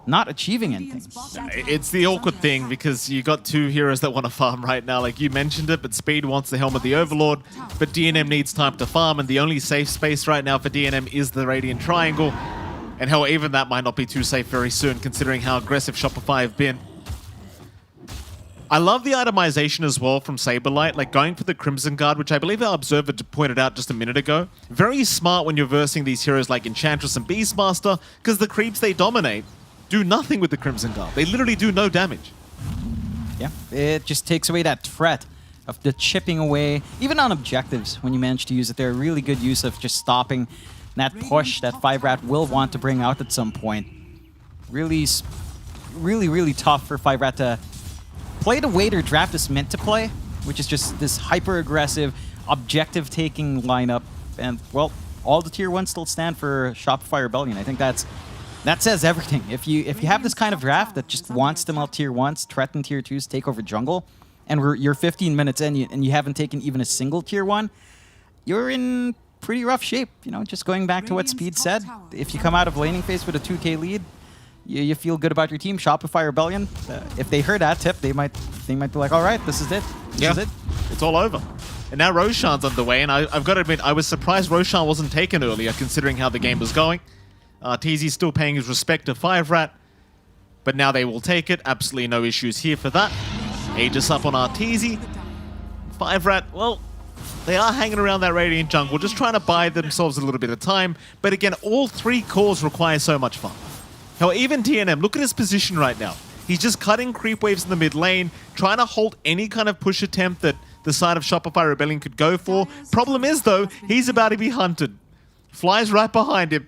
not achieving anything. It's the awkward thing because you got 2 heroes that want to farm right now. Like you mentioned it, but Speed wants the Helm of the Overlord, but DNM needs time to farm, and the only safe space right now for DNM is the Radiant Triangle. And hell, even that might not be too safe very soon, considering how aggressive Shopify have been. I love the itemization as well from Saberlight, like going for the Crimson Guard, which I believe our observer pointed out just a minute ago. Very smart when you're versing these heroes like Enchantress and Beastmaster, because the creeps they dominate do nothing with the Crimson Guard. They literally do no damage. Yeah, it just takes away that threat of the chipping away, even on objectives when you manage to use it. They're a really good use of just stopping that push that Five-Rat will want to bring out at some point. Really, really tough for Five-Rat to play the way their draft is meant to play, which is just this hyper-aggressive, objective-taking lineup. And, well, all the tier 1s still stand for Shopify Rebellion. I think that says everything. If you have this kind of draft that just wants them out tier 1s, threaten tier 2s, take over jungle, and you're 15 minutes in and you haven't taken even a single tier 1, you're in pretty rough shape. You know, just going back to what Speed said, if you come out of laning phase with a 2k lead, you feel good about your team. Shopify Rebellion, if they heard that tip, they might be like, all right, this is it. This is it. It's all over. And now Roshan's underway, and I've got to admit, I was surprised Roshan wasn't taken earlier, considering how the game was going. TZ's still paying his respect to 5rat, but now they will take it. Absolutely no issues here for that. Aegis up on Arteezy. 5rat, well, they are hanging around that Radiant jungle, just trying to buy themselves a little bit of time. But again, all 3 cores require so much fun. Hell, even DNM, look at his position right now. He's just cutting creep waves in the mid lane, trying to hold any kind of push attempt that the side of Shopify Rebellion could go for. Problem is, though, he's about to be hunted. Flies right behind him.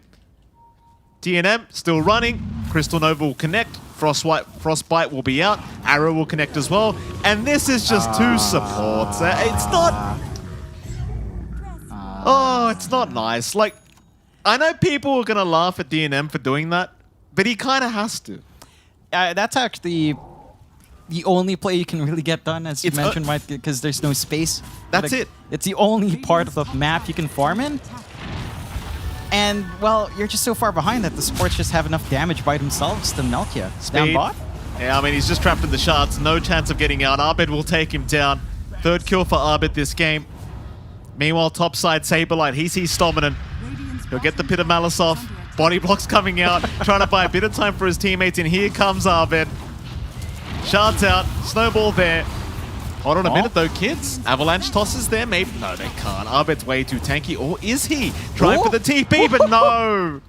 DNM still running. Crystal Nova will connect. Frostbite will be out. Arrow will connect as well. And this is just 2 supports. It's not... Oh, it's not nice. Like, I know people are going to laugh at DNM for doing that, but he kind of has to. That's actually the only play you can really get done, as you mentioned, right? Because there's no space. That's it. It's the only part of the map you can farm in. And, well, you're just so far behind that the supports just have enough damage by themselves to melt you. Down bot? Yeah, I mean, he's just trapped in the shards. No chance of getting out. Arbed will take him down. 3rd kill for Arbed this game. Meanwhile, topside, Saberlight, he sees Stominant. He'll get the Pit of Malice off. Body blocks coming out, trying to buy a bit of time for his teammates, and here comes Arbed. Shards out, Snowball there. Hold on a minute though, kids. Avalanche tosses there, maybe. No, they can't. Arbed's way too tanky, or is he? Trying for the TP, but no!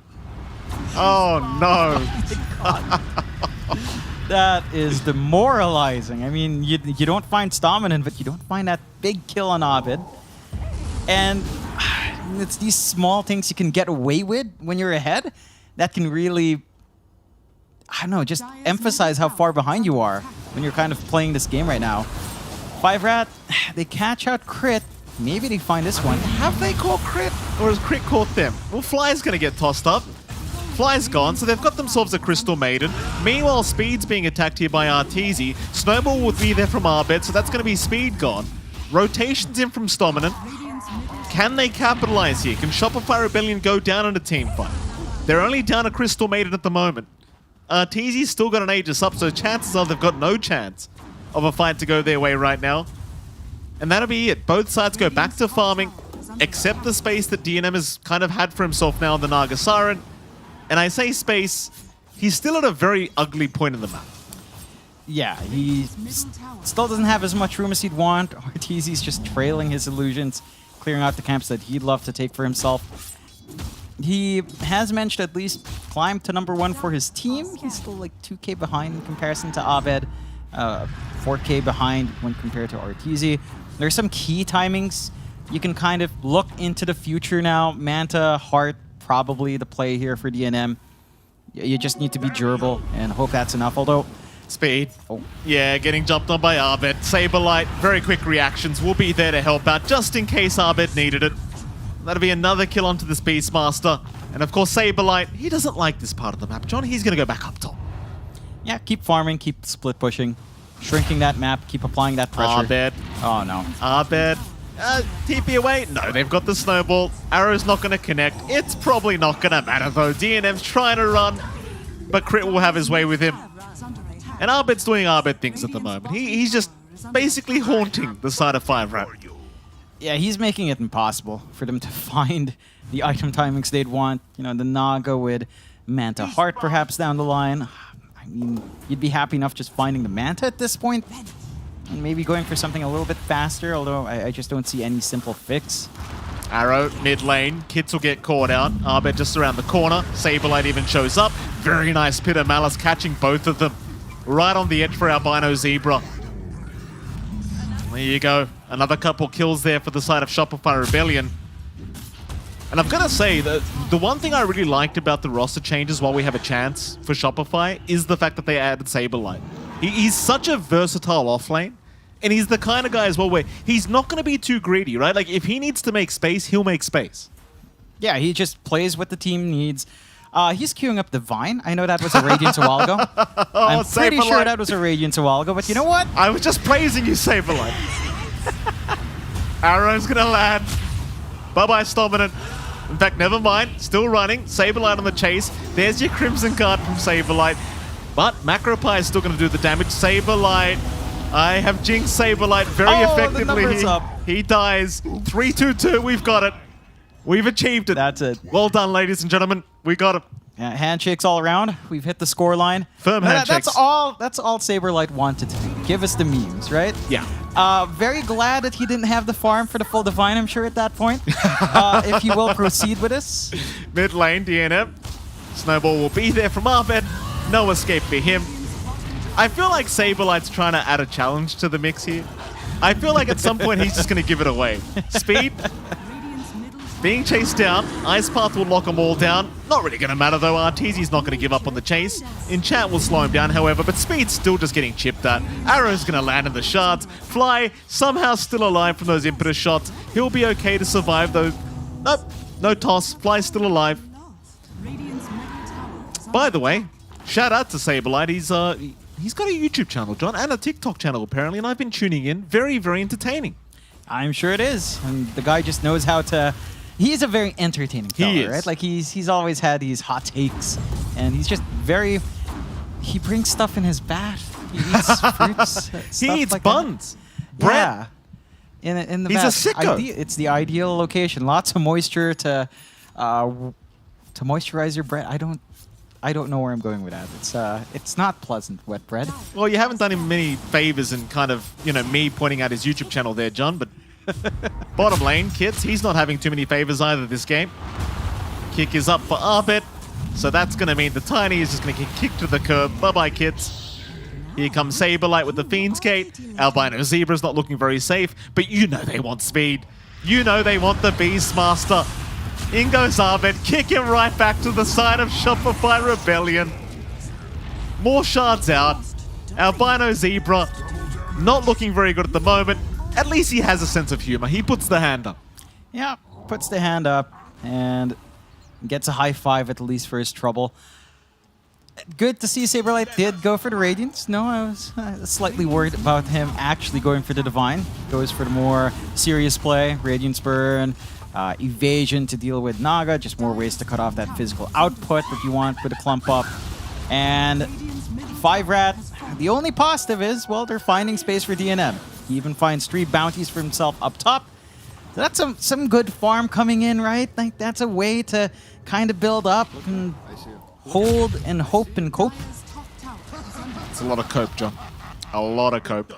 Oh no. That is demoralizing. I mean, you don't find Stominant, but you don't find that big kill on Arbed. And it's these small things you can get away with when you're ahead that can really, I don't know, just emphasize how far behind you are when you're kind of playing this game right now. 5rat, they catch out Crit. Maybe they find this one. Have they caught Crit? Or has Crit caught them? Well, Fly's going to get tossed up. Fly's gone, so they've got themselves a Crystal Maiden. Meanwhile, Speed's being attacked here by Arteezy. Snowball would be there from Arbed, so that's going to be Speed gone. Rotations in from Stominant. Can they capitalize here? Can Shopify Rebellion go down in a team fight? They're only down a Crystal Maiden at the moment. Arteezy's still got an Aegis up, so chances are they've got no chance of a fight to go their way right now. And that'll be it. Both sides go back to farming, except the space that DNM has kind of had for himself now in the Naga Siren. And I say space, he's still at a very ugly point in the map. Yeah, he still doesn't have as much room as he'd want. Arteezy's just trailing his illusions, clearing out the camps that he'd love to take for himself. He has managed to at least climb to #1 for his team. He's still like 2k behind in comparison to Arbed, 4k behind when compared to Arteezy. There's some key timings. You can kind of look into the future now. Manta, Heart, probably the play here for DNM. You just need to be durable and hope that's enough, although... Speed. Oh. Yeah, getting jumped on by Arbed. Saberlight, very quick reactions, will be there to help out just in case Arbed needed it. That'll be another kill onto this Beastmaster. And of course, Saberlight, he doesn't like this part of the map, John. He's going to go back up top. Yeah, keep farming, keep split pushing, shrinking that map, keep applying that pressure. Arbed. Oh, no. Arbed. TP away. No, they've got the Snowball. Arrow's not going to connect. It's probably not going to matter, though. DNM's trying to run, but Crit will have his way with him. And Arbed's doing Arbed things at the moment. He's just basically haunting the side of 5rat. Yeah, he's making it impossible for them to find the item timings they'd want. You know, the Naga with Manta Heart perhaps down the line. I mean, you'd be happy enough just finding the Manta at this point. And maybe going for something a little bit faster, although I just don't see any simple fix. Arrow, mid lane. Kits will get caught out. Arbed just around the corner. Saberlight even shows up. Very nice Pit of Malice catching both of them. Right on the edge for Albino Zebra. There you go. Another couple kills there for the side of Shopify Rebellion. And I've got to say, that the one thing I really liked about the roster changes while we have a chance for Shopify is the fact that they added Saberlight. He's such a versatile offlane. And he's the kind of guy as well where he's not going to be too greedy, right? Like, if he needs to make space, he'll make space. Yeah, he just plays what the team needs. He's queuing up Divine. I know that was a Radiance a while ago. I'm pretty sure that was a Radiance a while ago, but you know what? I was just praising you, Saberlight. Arrow's going to land. Bye-bye, Stominant. In fact, never mind. Still running. Saberlight on the chase. There's your Crimson card from Saberlight. But Macropie is still going to do the damage. Saberlight I have jinxed Saberlight very Oh, the effectively. number's up. He dies. 3-2-2. We've got it. We've achieved it. That's it. Well done, ladies and gentlemen. We got it. Yeah, handshakes all around. We've hit the score line. Firm That's handshakes. all. That's all Saberlight wanted to do. Give us the memes, right? Yeah. Very glad that he didn't have the farm for the full divine. I'm sure at that point. If you will proceed with us. Mid lane, DNM. Snowball will be there from Arbed. No escape for him. I feel like Saberlight's trying to add a challenge to the mix here. I feel like at some point he's just going to give it away. Speed. Being chased down, Ice Path will lock them all down. Not really going to matter though, Arteezy's not going to give up on the chase. Enchant will slow him down, however, but Speed's still just getting chipped at. Arrow's going to land in the shards. Fly, somehow still alive from those impetus shots. He'll be okay to survive though. Nope, no toss. Fly's still alive. By the way, shout out to Saberlight. He's got a YouTube channel, John, and a TikTok channel apparently, and I've been tuning in. Very, very entertaining. I'm sure it is. And the guy just knows how to. He's a very entertaining fella, He is. right? Like he's always had these hot takes, and he's just very. He brings stuff in his bath. He eats fruits. He stuff eats like buns. That. Bread. Yeah. In the He's a bath. sicko. It's the ideal location. Lots of moisture to moisturize your bread. I don't know where I'm going with that. It's not pleasant, wet bread. Well, you haven't done him many favors in kind of, me pointing out his YouTube channel there, John, but bottom lane, Kits, he's not having too many favors either this game. Kick is up for Arbet, so that's going to mean the Tiny is just going to get kicked to the curb. Bye-bye, Kits. Here comes Saberlight with the Fiend's Gate. Albino Zebra's not looking very safe, but you know they want speed. You know they want the Beastmaster. In goes Arbet, kick him right back to the side of Shopify Rebellion. More shards out. Albino Zebra, not looking very good at the moment. At least he has a sense of humor. He puts the hand up. Yeah, puts the hand up and gets a high five at least for his trouble. Good to see Saberlight did go for the Radiance. No, I was slightly worried about him actually going for the Divine. Goes for the more serious play, Radiance Burn, evasion to deal with Naga, just more ways to cut off that physical output that you want with a clump up. And 5-Rat, the only positive is, well, they're finding space for DNM. He even finds 3 bounties for himself up top. So that's some good farm coming in, right? Like that's a way to kind of build up and hold and hope and cope. It's a lot of cope, John. A lot of cope.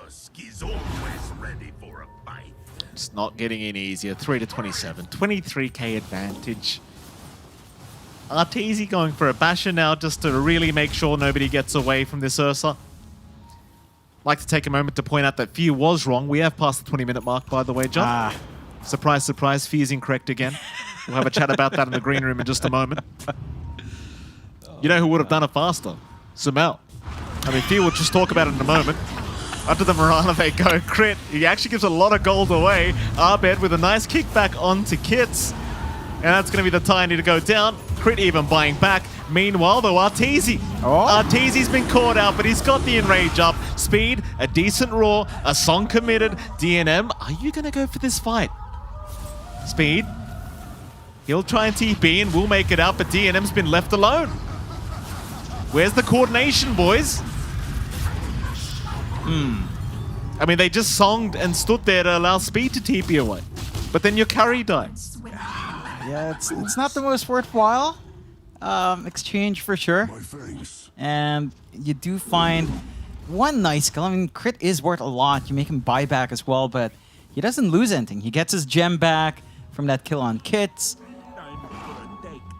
It's not getting any easier. 3-27. 23k advantage. Arteezy going for a basher now just to really make sure nobody gets away from this Ursa. Like to take a moment to point out that Fear was wrong. We have passed the 20-minute mark, by the way, John. Surprise, surprise. Fear's incorrect again. We'll have a chat about that in the green room in just a moment. You know who would have done it faster? Sumail. I mean, Fear will just talk about it in a moment. Under the Mirana they go. Crit. He actually gives a lot of gold away. Arbed with a nice kickback onto Kits. And that's going to be the Tiny to go down. Crit even buying back. Meanwhile, though, Arteezy. Arteezy's been caught out, but he's got the Enrage up. Speed, a decent roar, a song committed. DNM, are you going to go for this fight? Speed. He'll try and TP and we'll make it out, but DNM's been left alone. Where's the coordination, boys? I mean, they just songed and stood there to allow Speed to TP away. But then your carry dies. Yeah, it's not the most worthwhile exchange for sure. And you do find one nice kill. I mean, Crit is worth a lot. You make him buy back as well, but he doesn't lose anything. He gets his gem back from that kill on Kits.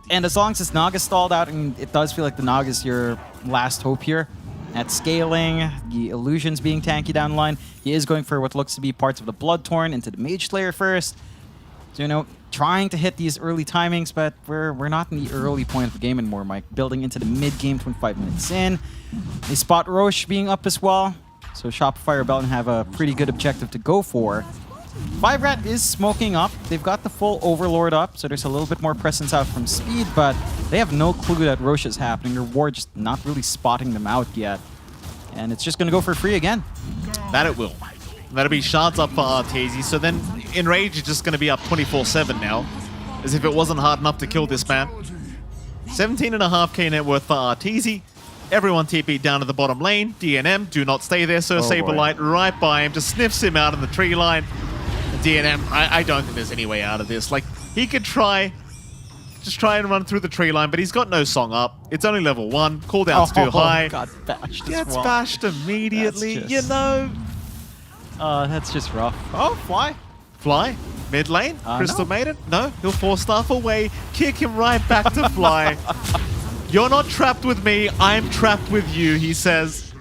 And as long as this Naga stalled out, I mean, it does feel like the Naga is your last hope here. At scaling, the illusions being tanky down the line. He is going for what looks to be parts of the Bloodtorn into the Mage Slayer first. So, trying to hit these early timings, but we're not in the early point of the game anymore, Mike. Building into the mid-game, 25 minutes in. They spot Roche being up as well. So Shopify Rebellion have a pretty good objective to go for. 5-Rat is smoking up. They've got the full Overlord up, so there's a little bit more presence out from Speed, but they have no clue that Roche is happening. Their ward just not really spotting them out yet. And it's just going to go for free again. That it will. That'll be shards up for Arteezy, so then Enrage is just going to be up 24/7 now, as if it wasn't hard enough to kill this man. 17.5k net worth for Arteezy. Everyone TP down to the bottom lane. DNM, do not stay there, Sir Saberlight right by him, just sniffs him out in the tree line. DNM, I don't think there's any way out of this. Like, he could just try and run through the tree line, but he's got no song up. It's only level 1. Cooldown's too high. Got bashed. Gets bashed immediately, That's you just- know. That's just rough. Oh, fly. Fly, mid lane, Crystal no. Maiden. No, he'll force staff away, kick him right back to Fly. You're not trapped with me, I'm trapped with you, he says.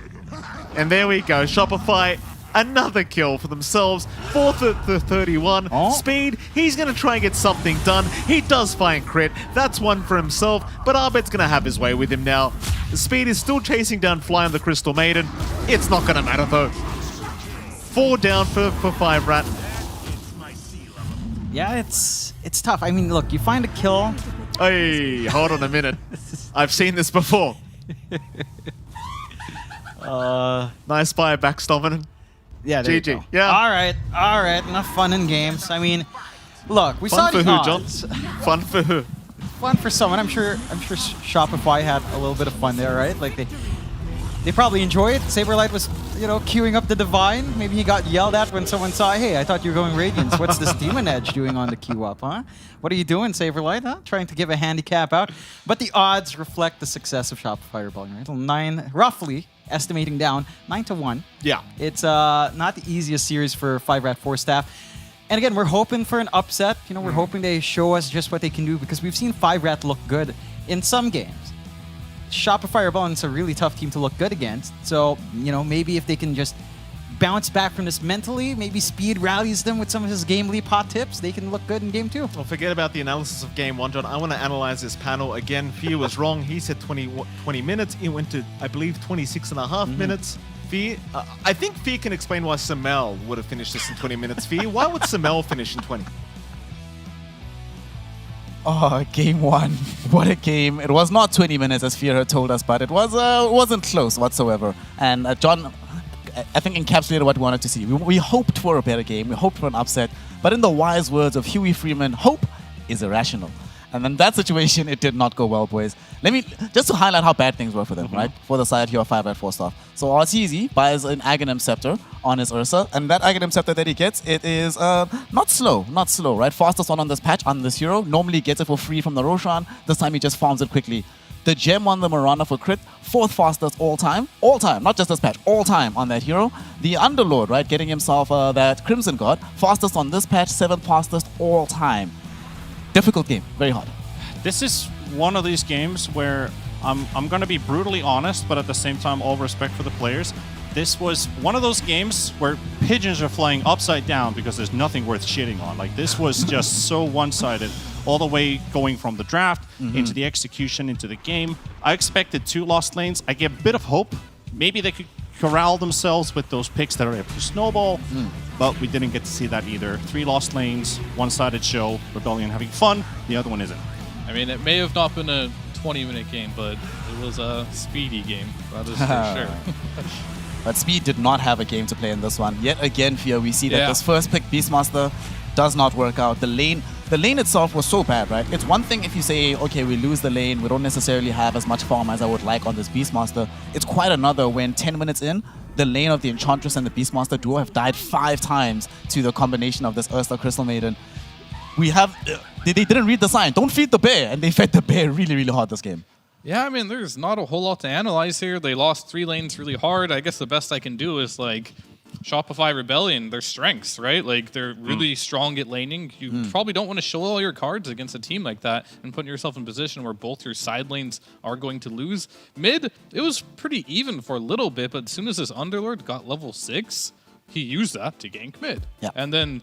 And there we go, Shopify, another kill for themselves. 4th at the 31. Speed, he's going to try and get something done. He does find crit, that's one for himself, but Arbet's going to have his way with him now. Speed is still chasing down Fly on the Crystal Maiden. It's not going to matter though. 4 down for 5 Rat. Yeah, it's tough. I mean, look, you find a kill. Hey, hold on a minute. I've seen this before. Nice buy back, Stomin. Yeah, there you GG. go. Yeah. All right. Enough fun in games. I mean, look, we saw Fun for the who, John? odds. Fun for who? Fun for someone. I'm sure Shopify had a little bit of fun there, right? Like they probably enjoyed. Saberlight was, queuing up the Divine. Maybe he got yelled at when someone saw, hey, I thought you were going Radiance. What's this Demon Edge doing on the queue up, huh? What are you doing, Saberlight, huh? Trying to give a handicap out. But the odds reflect the success of Shopify Rebellion, right? 9, roughly, estimating down, 9-1. Yeah. It's not the easiest series for 5-Rat 4 staff. And again, we're hoping for an upset. We're hoping they show us just what they can do because we've seen 5-Rat look good in some games. Shopify Rebellion's a really tough team to look good against. So, maybe if they can just bounce back from this mentally, maybe Speed rallies them with some of his game leap hot tips, they can look good in game 2. Well, forget about the analysis of game 1, John. I want to analyze this panel. Again, Fear was wrong. He said 20 minutes. It went to, I believe, 26 and a half minutes. Fear, I think Fear can explain why Samel would have finished this in 20 minutes. Fear, why would Samel finish in 20? Oh, game 1. What a game. It was not 20 minutes as Fear had told us, but it wasn't close whatsoever. And John, I think, encapsulated what we wanted to see. We hoped for a better game. We hoped for an upset. But in the wise words of Huey Freeman, hope is irrational. And in that situation, it did not go well, boys. Let me, just to highlight how bad things were for them, right? For the side here of 5 at 4 stuff. So Arteezy buys an Aghanim Scepter on his Ursa, and that Aghanim Scepter that he gets, it is not slow, right? Fastest one on this patch, on this hero. Normally gets it for free from the Roshan. This time he just farms it quickly. The gem on the Mirana for crit, 4th fastest all time, not just this patch, all time on that hero. The Underlord, right, getting himself that Crimson God, fastest on this patch, 7th fastest all time. Difficult game, very hard. This is one of these games where I'm going to be brutally honest, but at the same time, all respect for the players. This was one of those games where pigeons are flying upside down because there's nothing worth shitting on. Like, this was just so one-sided, all the way going from the draft into the execution, into the game. I expected 2 lost lanes. I get a bit of hope. Maybe they could corral themselves with those picks that are able to snowball, but we didn't get to see that either. 3 lost lanes, one-sided show, Rebellion having fun, the other one isn't. I mean, it may have not been a 20-minute game, but it was a speedy game. That is for sure. But Speed did not have a game to play in this one. Yet again, Fear, we see that Yeah. this first pick, Beastmaster, does not work out. The lane itself was so bad, right? It's one thing if you say, okay, we lose the lane, we don't necessarily have as much farm as I would like on this Beastmaster. It's quite another when 10 minutes in, the lane of the Enchantress and the Beastmaster duo have died 5 times to the combination of this Ursa Crystal Maiden. We have... they didn't read the sign. Don't feed the bear. And they fed the bear really, really hard this game. Yeah, I mean, there's not a whole lot to analyze here. They lost 3 lanes really hard. I guess the best I can do is, like, Shopify Rebellion, their strengths, right? Like, they're really strong at laning. You probably don't want to show all your cards against a team like that and put yourself in a position where both your side lanes are going to lose. Mid, it was pretty even for a little bit, but as soon as this Underlord got level 6, he used that to gank mid. Yeah. And then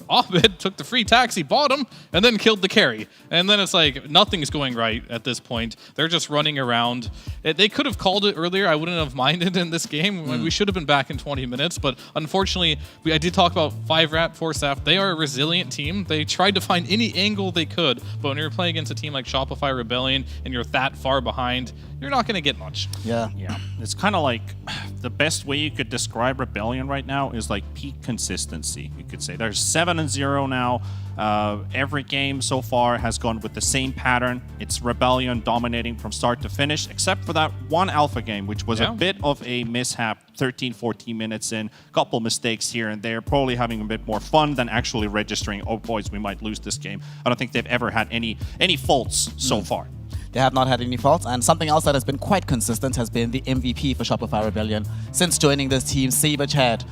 Abed took the free taxi, bought him, and then killed the carry. And then it's like, nothing's going right at this point. They're just running around. They could have called it earlier. I wouldn't have minded in this game. We should have been back in 20 minutes. But unfortunately, I did talk about 5-Rat, 4-Staff. They are a resilient team. They tried to find any angle they could. But when you're playing against a team like Shopify Rebellion and you're that far behind, you're not going to get much. Yeah. Yeah, it's kind of like the best way you could describe Rebellion right now is like peak consistency. You could say there's 7-0 now. Every game so far has gone with the same pattern. It's Rebellion dominating from start to finish, except for that one alpha game, which was a bit of a mishap. 13, 14 minutes in, couple mistakes here and there, probably having a bit more fun than actually registering, oh boys, we might lose this game. I don't think they've ever had any faults so far. They have not had any faults, and something else that has been quite consistent has been the MVP for Shopify Rebellion. Since joining this team, Saber Chad,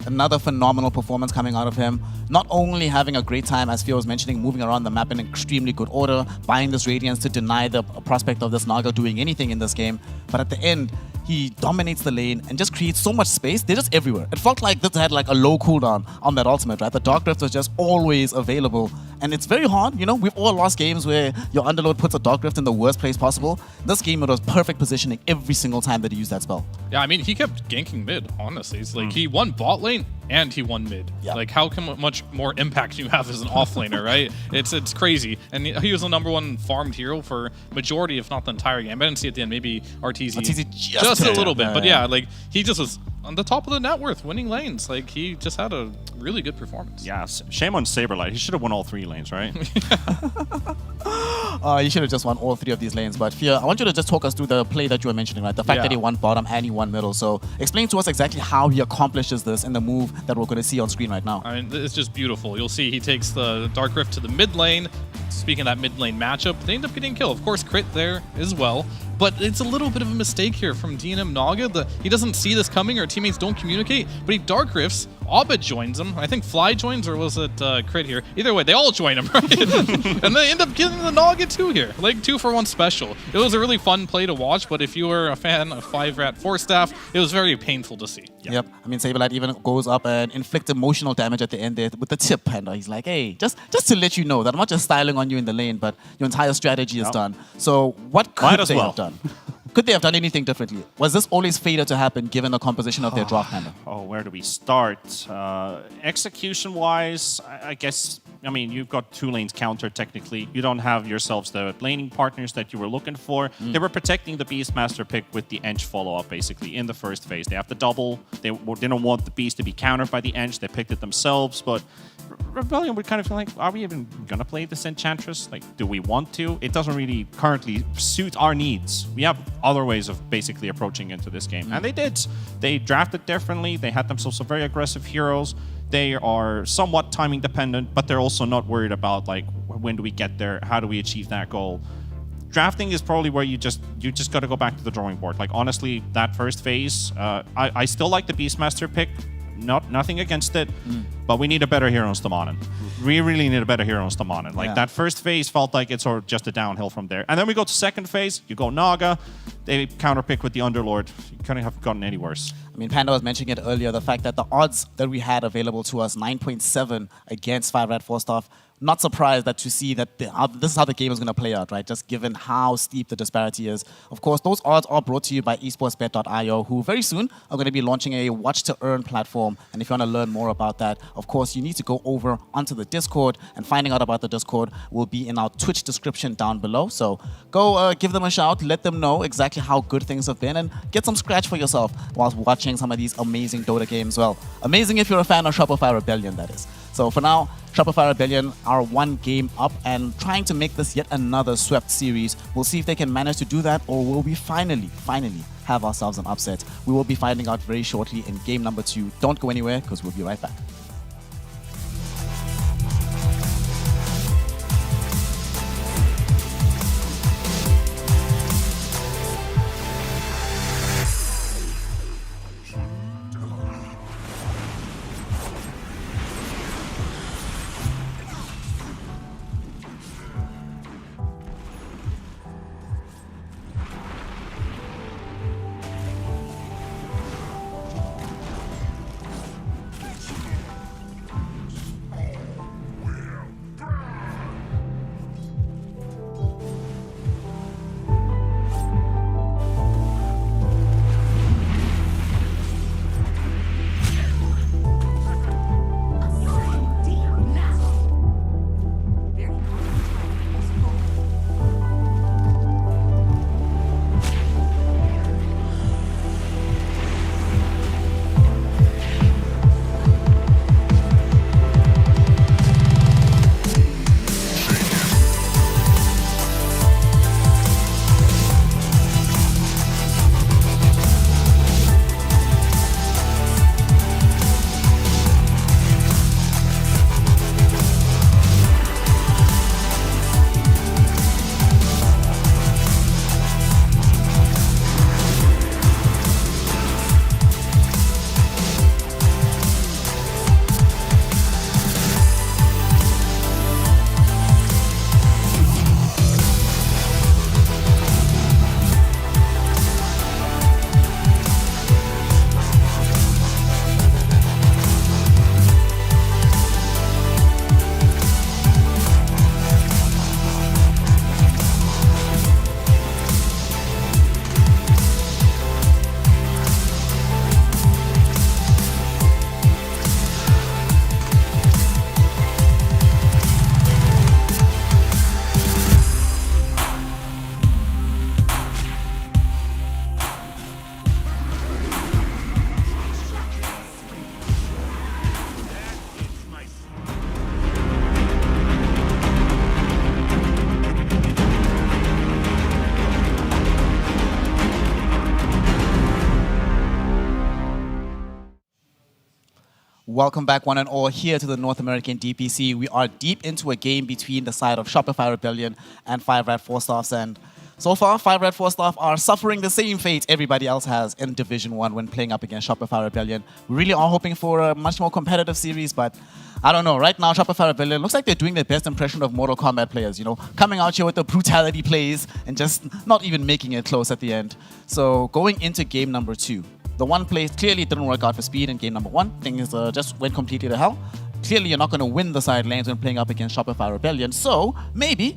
another phenomenal performance coming out of him. Not only having a great time, as Fio was mentioning, moving around the map in extremely good order, buying this Radiance to deny the prospect of this Naga doing anything in this game, but at the end, he dominates the lane and just creates so much space. They're just everywhere. It felt like this had like a low cooldown on that ultimate, right? The Dark Rift was just always available. And it's very hard, you know, we've all lost games where your underlord puts a Dark Rift in the worst place possible. This game, it was perfect positioning every single time that he used that spell. Yeah, I mean, he kept ganking mid, honestly. It's like he won bot lane and he won mid. Yep. Like, how much more impact you have as an offlaner, right? It's crazy. And he was the #1 farmed hero for majority, if not the entire game. I didn't see at the end, maybe RTZ just a little bit. But yeah, like, he just was on the top of the net worth, winning lanes. Like, he just had a really good performance. Yeah, shame on Saberlight. He should have won all 3 lanes, right? You should have just won all 3 of these lanes. But Fia, I want you to just talk us through the play that you were mentioning, right? The fact that he won bottom and he won middle. So explain to us exactly how he accomplishes this in the move that we're going to see on screen right now. I mean, it's just beautiful. You'll see he takes the Dark Rift to the mid lane. Speaking of that mid lane matchup, they end up getting killed. Of course, crit there as well. But it's a little bit of a mistake here from DNM Naga. He doesn't see this coming, or teammates don't communicate, but he Dark Rifts. Abed joins him. I think Fly joins, or was it Crit here? Either way, they all join him, right? And they end up getting the Naga too here. Like 2-for-1 special. It was a really fun play to watch, but if you were a fan of 5-rat 4-staff, it was very painful to see. Yep. I mean, Saberlight even goes up and inflicts emotional damage at the end there with the tip. And he's like, hey, just to let you know that I'm not just styling on you in the lane, but your entire strategy is done. So what could they have done? Could they have done anything differently? Was this always fated to happen given the composition of their draft panel? Oh, where do we start? Execution-wise, I guess, I mean, you've got 2 lanes counter technically. You don't have yourselves the laning partners that you were looking for. They were protecting the Beastmaster pick with the Ench follow-up, basically, in the first phase. They have the double. They didn't want the Beast to be countered by the Ench. They picked it themselves, but Rebellion would kind of feel like, are we even gonna play this Enchantress? Like, do we want to? It doesn't really currently suit our needs. We have other ways of basically approaching into this game. And they did. They drafted differently. They had themselves some very aggressive heroes. They are somewhat timing dependent, but they're also not worried about, like, when do we get there? How do we achieve that goal? Drafting is probably where you just got to go back to the drawing board. Like, honestly, that first phase, I still like the Beastmaster pick. Nothing against it, but we need a better hero in Stamanen. We really need a better hero in Stamanen. Like, that first phase felt like it's sort of just a downhill from there. And then we go to second phase, you go Naga, they counterpick with the Underlord. You couldn't have gotten any worse. I mean, Panda was mentioning it earlier, the fact that the odds that we had available to us, 9.7 against 5-rat 4-staff, not surprised that to see that this is how the game is going to play out, right? Just given how steep the disparity is. Of course, those odds are brought to you by esportsbet.io, who very soon are going to be launching a watch-to-earn platform. And if you want to learn more about that, of course, you need to go over onto the Discord, and finding out about the Discord will be in our Twitch description down below. So go give them a shout, let them know exactly how good things have been, and get some scratch for yourself whilst watching some of these amazing Dota games. Well, amazing if you're a fan of Shopify Rebellion, that is. So for now, Shopify Rebellion are 1 game up and trying to make this yet another swept series. We'll see if they can manage to do that, or will we finally have ourselves an upset. We will be finding out very shortly in game number 2. Don't go anywhere, because we'll be right back. Welcome back, one and all, here to the North American DPC. We are deep into a game between the side of Shopify Rebellion and 5 Red 4 Staffs, and so far, 5 Red 4 Staff are suffering the same fate everybody else has in Division 1 when playing up against Shopify Rebellion. We really are hoping for a much more competitive series, but I don't know. Right now, Shopify Rebellion looks like they're doing their best impression of Mortal Kombat players, you know, coming out here with the brutality plays and just not even making it close at the end. So going into game number 2, the one play clearly didn't work out for Speed in game number 1. Things just went completely to hell. Clearly, you're not going to win the side lanes when playing up against Shopify Rebellion. So maybe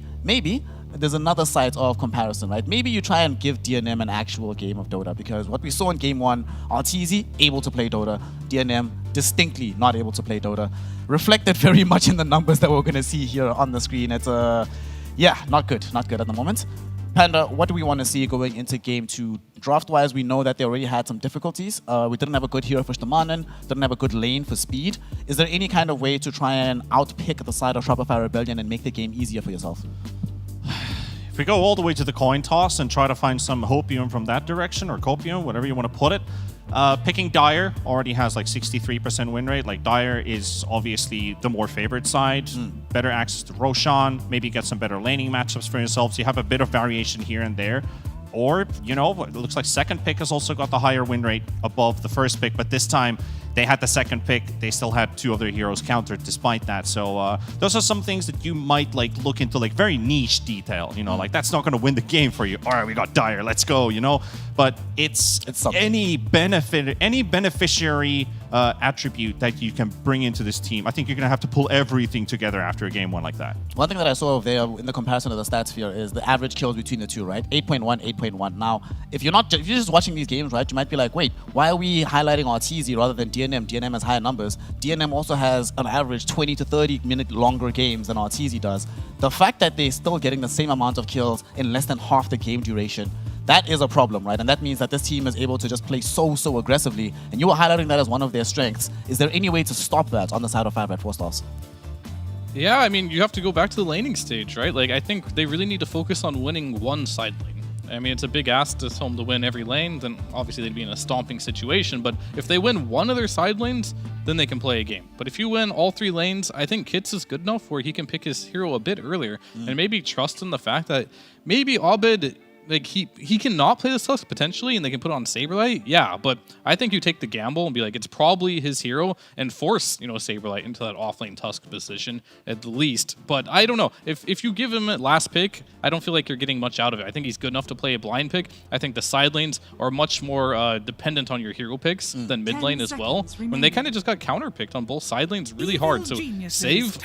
there's another side of comparison, right? Maybe you try and give DNM an actual game of Dota, because what we saw in game 1, RTZ able to play Dota, DNM distinctly not able to play Dota, reflected very much in the numbers that we're going to see here on the screen. It's not good at the moment. Panda, what do we want to see going into game 2? Draft-wise, we know that they already had some difficulties. We didn't have a good hero for Stamanen, didn't have a good lane for Speed. Is there any kind of way to try and outpick the side of Shopify Rebellion and make the game easier for yourself? If we go all the way to the coin toss and try to find some hopium from that direction, or copium, whatever you want to put it, picking Dire already has like 63% win rate. Like, Dire is obviously the more favored side. Better access to Roshan, maybe get some better laning matchups for yourselves. You have a bit of variation here and there. Or, you know, it looks like second pick has also got the higher win rate above the first pick, but this time they had the second pick. They still had 2 of their heroes countered despite that. So those are some things that you might like look into, like very niche detail, you know, like that's not going to win the game for you. All right, we got Dire, let's go, you know. But it's any beneficiary attribute that you can bring into this team. I think you're going to have to pull everything together after a game 1 like that. One thing that I saw over there in the comparison of the stats here is the average kills between the two, right? 8.1, 8.1. Now, if you're just watching these games, right, you might be like, wait, why are we highlighting RTZ rather than DNM? DNM has higher numbers. DNM also has an average 20 to 30 minute longer games than RTZ does. The fact that they're still getting the same amount of kills in less than half the game duration, that is a problem, right? And that means that this team is able to just play so aggressively. And you were highlighting that as one of their strengths. Is there any way to stop that on the side of 5 Red 4 Staffs? Yeah, I mean, you have to go back to the laning stage, right? Like, I think they really need to focus on winning one side lane. I mean, it's a big ask to tell them to win every lane, then obviously they'd be in a stomping situation. But if they win one of their side lanes, then they can play a game. But if you win all 3 lanes, I think Kits is good enough where he can pick his hero a bit earlier and maybe trust in the fact that maybe Abed, like, he cannot play this Tusk potentially, and they can put on Saberlight. Yeah, but I think you take the gamble and be like, it's probably his hero, and force, you know, Saberlight into that offlane Tusk position at the least. But I don't know. If you give him a last pick, I don't feel like you're getting much out of it. I think he's good enough to play a blind pick. I think the side lanes are much more dependent on your hero picks than mid lane as well. When they kind of just got counter picked on both side lanes really hard. So save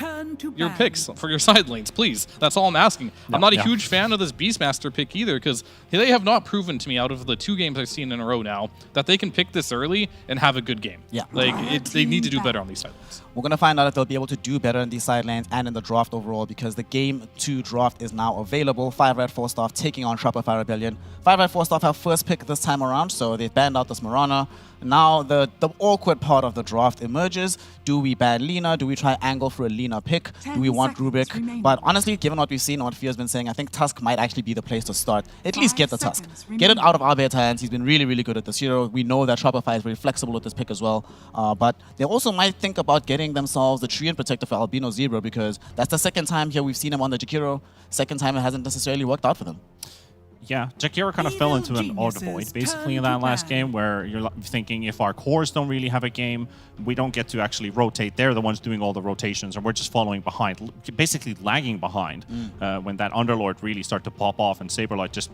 your picks for your side lanes, please. That's all I'm asking. I'm not a huge fan of this Beastmaster pick either, because they have not proven to me out of the 2 games I've seen in a row now that they can pick this early and have a good game. Yeah. Like, they need to do better on these side lanes. We're going to find out if they'll be able to do better in these side lanes and in the draft overall, because the game 2 draft is now available. 5 Red 4 Staff taking on Shopify Rebellion. 5 Red 4 Staff have first pick this time around, so they've banned out this Mirana. Now the awkward part of the draft emerges. Do we ban Lina? Do we try angle for a Lina pick? Do we want Rubik? Remaining. But honestly, given what we've seen and what Fear's been saying, I think Tusk might actually be the place to start. At least get the Tusk. Get it out of Abed's hands. He's been really good at this hero. We know that Shopify is very flexible with this pick as well. But they also might think about getting themselves the Treant Protector for Albino Zebra, because that's the second time here we've seen him on the Jakiro. Second time it hasn't necessarily worked out for them. Yeah, Jakiro kind of fell into an odd void, basically, in that last game, where you're thinking if our cores don't really have a game, we don't get to actually rotate. They're the ones doing all the rotations, and we're just following behind, basically lagging behind when that Underlord really started to pop off, and Saberlight just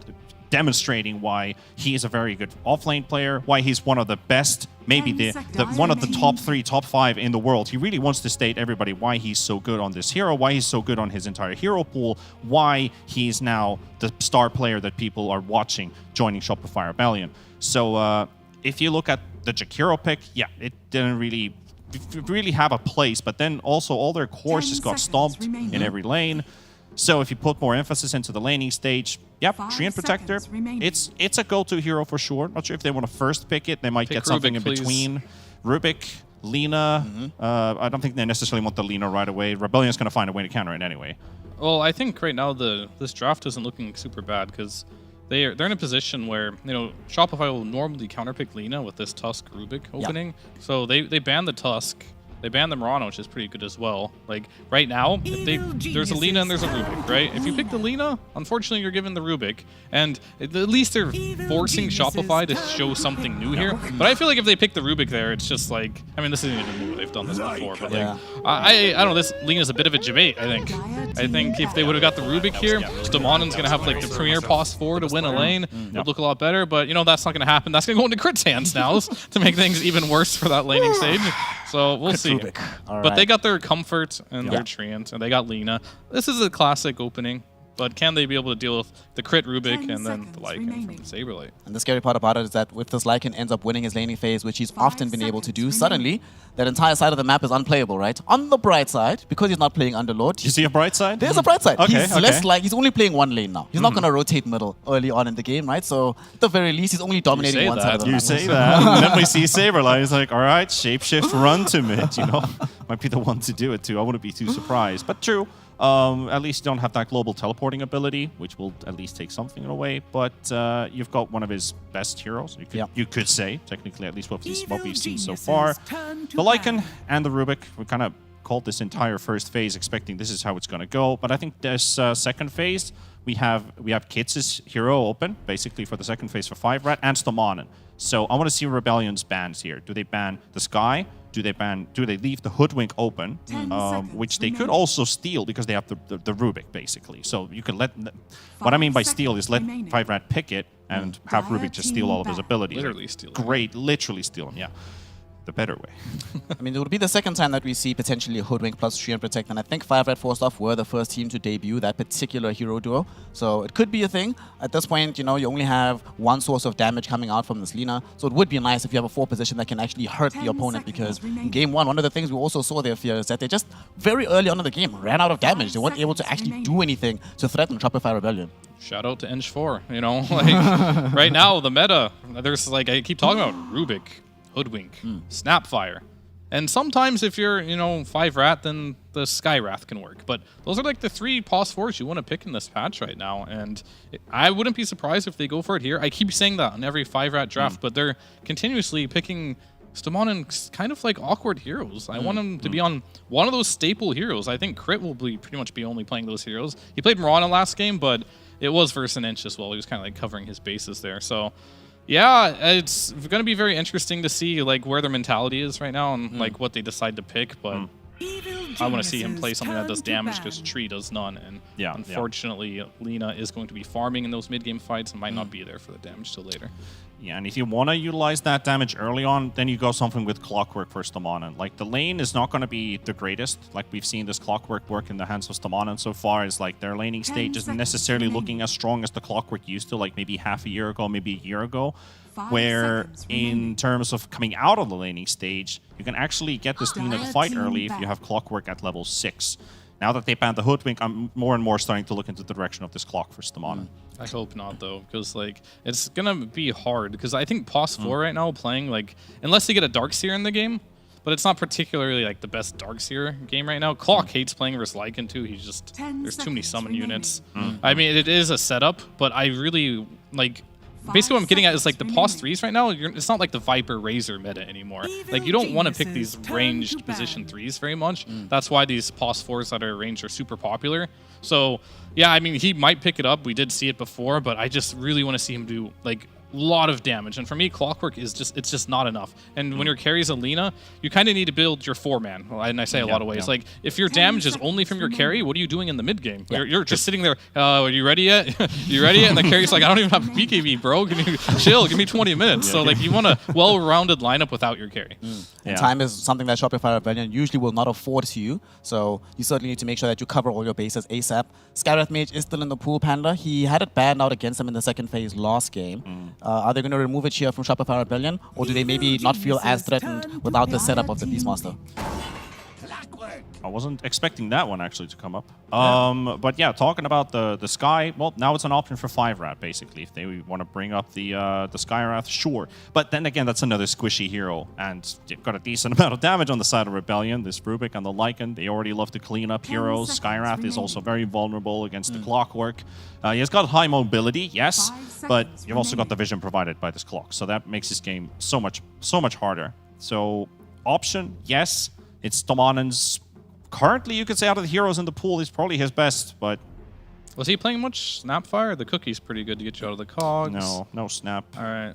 demonstrating why he is a very good offlane player, why he's one of the best, maybe the one of the top 3, top 5 in the world. He really wants to state everybody why he's so good on this hero, why he's so good on his entire hero pool, why he's now the star player that people are watching joining Shopify Rebellion. So if you look at the Jakiro pick, yeah, it didn't really have a place, but then also all their cores just got stomped in every lane. So if you put more emphasis into the laning stage, yep, Treant Protector, it's a go-to hero for sure. Not sure if they want to first pick it. They might get something Rubik, in please. between. Rubik, Lina. I don't think they necessarily want the Lina right away. Rebellion's going to find a way to counter it anyway. Well, I think right now this draft isn't looking super bad, because they're in a position where, you know, Shopify will normally counterpick Lina with this Tusk Rubik opening. So they ban the Tusk. They banned the Mirana, which is pretty good as well. Like, right now, there's a Lina and there's a Rubik, right? If you pick the Lina, unfortunately, you're given the Rubik. And at least they're forcing Shopify to show something new here. But I feel like if they pick the Rubik there, it's just like, I mean, this isn't even new. They've done this before. But, like, I don't know, this Lina's a bit of a debate, I think. I think if they would have got the Rubik here, Stamonen's going to have, like, the premier pos 4 to win a lane. It would look a lot better. But, you know, that's not going to happen. That's going to go into Crit's hands now to make things even worse for that laning stage. So we'll see. But they got their Comfort and their Treant, and they got Lina. This is a classic opening. But can they be able to deal with the crit Rubik and then the Lycan from Saberlight? And the scary part about it is that if this Lycan ends up winning his laning phase, which he's often been able to do, suddenly that entire side of the map is unplayable, right? On the bright side, because he's not playing Underlord. You see a bright side? There's a bright side. Okay, He's less like, he's only playing one lane now. He's not going to rotate middle early on in the game, right? So at the very least, he's only dominating one side of the map. You say that. And then we see Saberlight. He's like, all right, shapeshift, run to mid, you know? Might be the one to do it too. I wouldn't be too surprised. But true. At least you don't have that global teleporting ability, which will at least take something away. But you've got one of his best heroes, you could say, technically, at least what we've seen so far. The Lycan and the Rubik, we kind of called this entire first phase expecting this is how it's going to go. But I think this second phase, we have Kits' hero open, basically for the second phase for 5-Rat, and Stamonen. So I want to see Rebellion's bans here. Do they ban the Sky? Do they leave the Hoodwink open, which they could also steal because they have the Rubik, basically. So you can let... What I mean by steal is let 5-Rat pick it and have Rubik just steal all of his abilities. Literally steal. Great, literally steal him, yeah. The better way. I mean, it would be the second time that we see potentially Hoodwink plus Tree and Protect, and I think 5-Rat Force Off were the first team to debut that particular hero duo. So it could be a thing. At this point, you know, you only have one source of damage coming out from this Lina. So it would be nice if you have a 4 position that can actually hurt the opponent, because in game 1, one of the things we also saw there, Fear, is that they just very early on in the game ran out of damage. They weren't able to actually do anything to threaten Shopify Rebellion. Shout out to Eng 4, you know, like right now the meta, there's like, I keep talking about Rubik, Hoodwink, Snapfire. And sometimes if you're, you know, 5-Rat, then the Skywrath can work. But those are like the 3 pos 4s you want to pick in this patch right now. And I wouldn't be surprised if they go for it here. I keep saying that on every 5-Rat draft, but they're continuously picking Stamonen kind of like awkward heroes. I want him to be on one of those staple heroes. I think Crit will be pretty much be only playing those heroes. He played Mirana last game, but it was versus an Inch as well. He was kind of like covering his bases there. So yeah, it's going to be very interesting to see like where their mentality is right now and like what they decide to pick. But I want to see him play something that does damage because Tree does none. And unfortunately, Lina is going to be farming in those mid-game fights and might not be there for the damage till later. Yeah, and if you want to utilize that damage early on, then you go something with Clockwork for Stamonen. Like, the lane is not going to be the greatest. Like, we've seen this Clockwork work in the hands of Stamonen so far. Is like their laning stage isn't necessarily looking as strong as the Clockwork used to, like maybe half a year ago, maybe a year ago. Where in terms of coming out of the laning stage, you can actually get this Lina to fight early if you have Clockwork at level 6. Now that they banned the Hoodwink, I'm more and more starting to look into the direction of this clock for Stamonen. I hope not, though, because like it's gonna be hard. Because I think POS 4 right now playing like unless they get a Darkseer in the game, but it's not particularly like the best Darkseer game right now. Clock hates playing versus Lycan too. He's just there's too many summon units. I mean, it is a setup, but I really like. Basically, what I'm getting at is like the POS 3s right now, it's not like the Viper Razor meta anymore. Like, you don't want to pick these ranged position 3s very much. That's why these POS 4s that are ranged are super popular. So, yeah, I mean, he might pick it up. We did see it before, but I just really want to see him do, like, a lot of damage. And for me, Clockwork is it's just not enough. And when your carry's a Lina, you kind of need to build your 4-man. And I say a lot of ways. Like, if your damage is only from your carry, what are you doing in the mid game? You're just sitting there, are you ready yet? You ready yet? And the carry's like, I don't even have BKB, bro. Give me chill. Give me 20 minutes. So, like, you want a well-rounded lineup without your carry. And time is something that Shopify Rebellion usually will not afford to you. So you certainly need to make sure that you cover all your bases ASAP. Skywrath Mage is still in the pool, Panda. He had it banned out against him in the second phase last game. Are they going to remove it here from Shopify Rebellion? Or do they maybe not feel as threatened without the setup of the Beastmaster? I wasn't expecting that one actually to come up. But yeah, talking about the Sky, well, now it's an option for 5-Rat, basically. If they want to bring up the Skywrath, sure. But then again, that's another squishy hero. And you've got a decent amount of damage on the side of Rebellion. This Rubik and the Lycan, they already love to clean up heroes. Skywrath is also very vulnerable against the Clockwork. He has got high mobility, yes, but you've also got the vision provided by this clock. So that makes this game so much harder. So option, yes. It's Domanen's, currently you could say out of the heroes in the pool, he's probably his best, but Was he playing much Snapfire? The cookie's pretty good to get you out of the cogs. no snap. All right.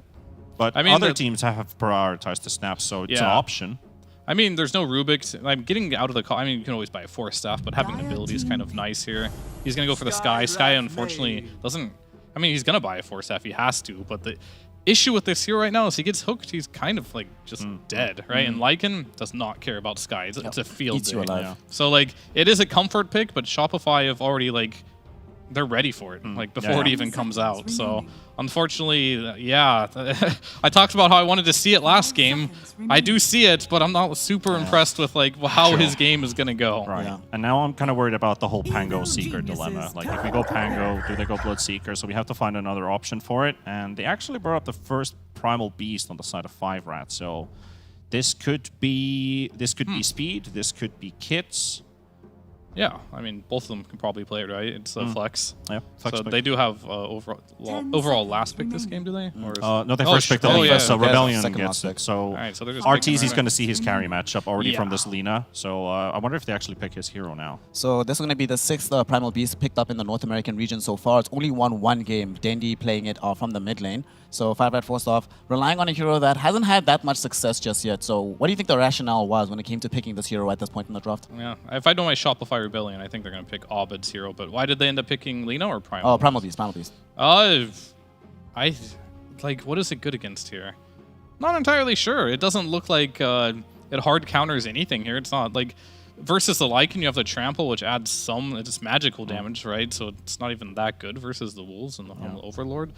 But I mean, other teams have prioritized the snap, so it's an Yeah. option. I mean, there's no Rubik's. I'm getting out of the I mean, you can always buy a Force Staff, but having an ability is kind of nice here. He's going to go for the Sky. Sky, unfortunately, doesn't... I mean, he's going to buy a Force Staff. He has to, but the issue with this hero right now is he gets hooked, he's kind of, like, just dead, right? And Lycan does not care about Sky. It's a field Eats you day. alive. Yeah. So, like, it is a comfort pick, but Shopify have already, like... They're ready for it, like before it even comes out. So, unfortunately, yeah, I talked about how I wanted to see it last game. I do see it, but I'm not super impressed with like how his game is gonna go. Right. Yeah. And now I'm kind of worried about the whole Pango Seeker dilemma. Like, if we go Pango, do they go Blood Seeker? So we have to find another option for it. And they actually brought up the first Primal Beast on the side of 5 Rat. So this could be speed. This could be kits. Yeah, I mean, both of them can probably play it, right? It's a flex. Yeah, flex So pick. they do have overall last pick this game, do they? Or is No, they Oh, first picked the oh, Lina, yeah. so Okay. Rebellion Second gets last it. pick. So All right, so they're just picking RTZ is right. going to see his carry matchup already from Yeah. this Lina. So I wonder if they actually pick his hero now. So this is going to be the 6th Primal Beast picked up in the North American region so far. It's only won 1 game. Dendy playing it from the mid lane. So 5 Rat Force off, relying on a hero that hasn't had that much success just yet. So what do you think the rationale was when it came to picking this hero at this point in the draft? Yeah, if I know my Shopify Rebellion, I think they're going to pick Obid's hero. But why did they end up picking Lina or Primal? Oh, Primal Beast, Primal Beast. I like, what is it good against here? Not entirely sure. It doesn't look like it hard counters anything here. It's not like versus the Lycan, you have the Trample, which adds some, it's magical damage, right? So it's not even that good versus the Wolves and the Overlord.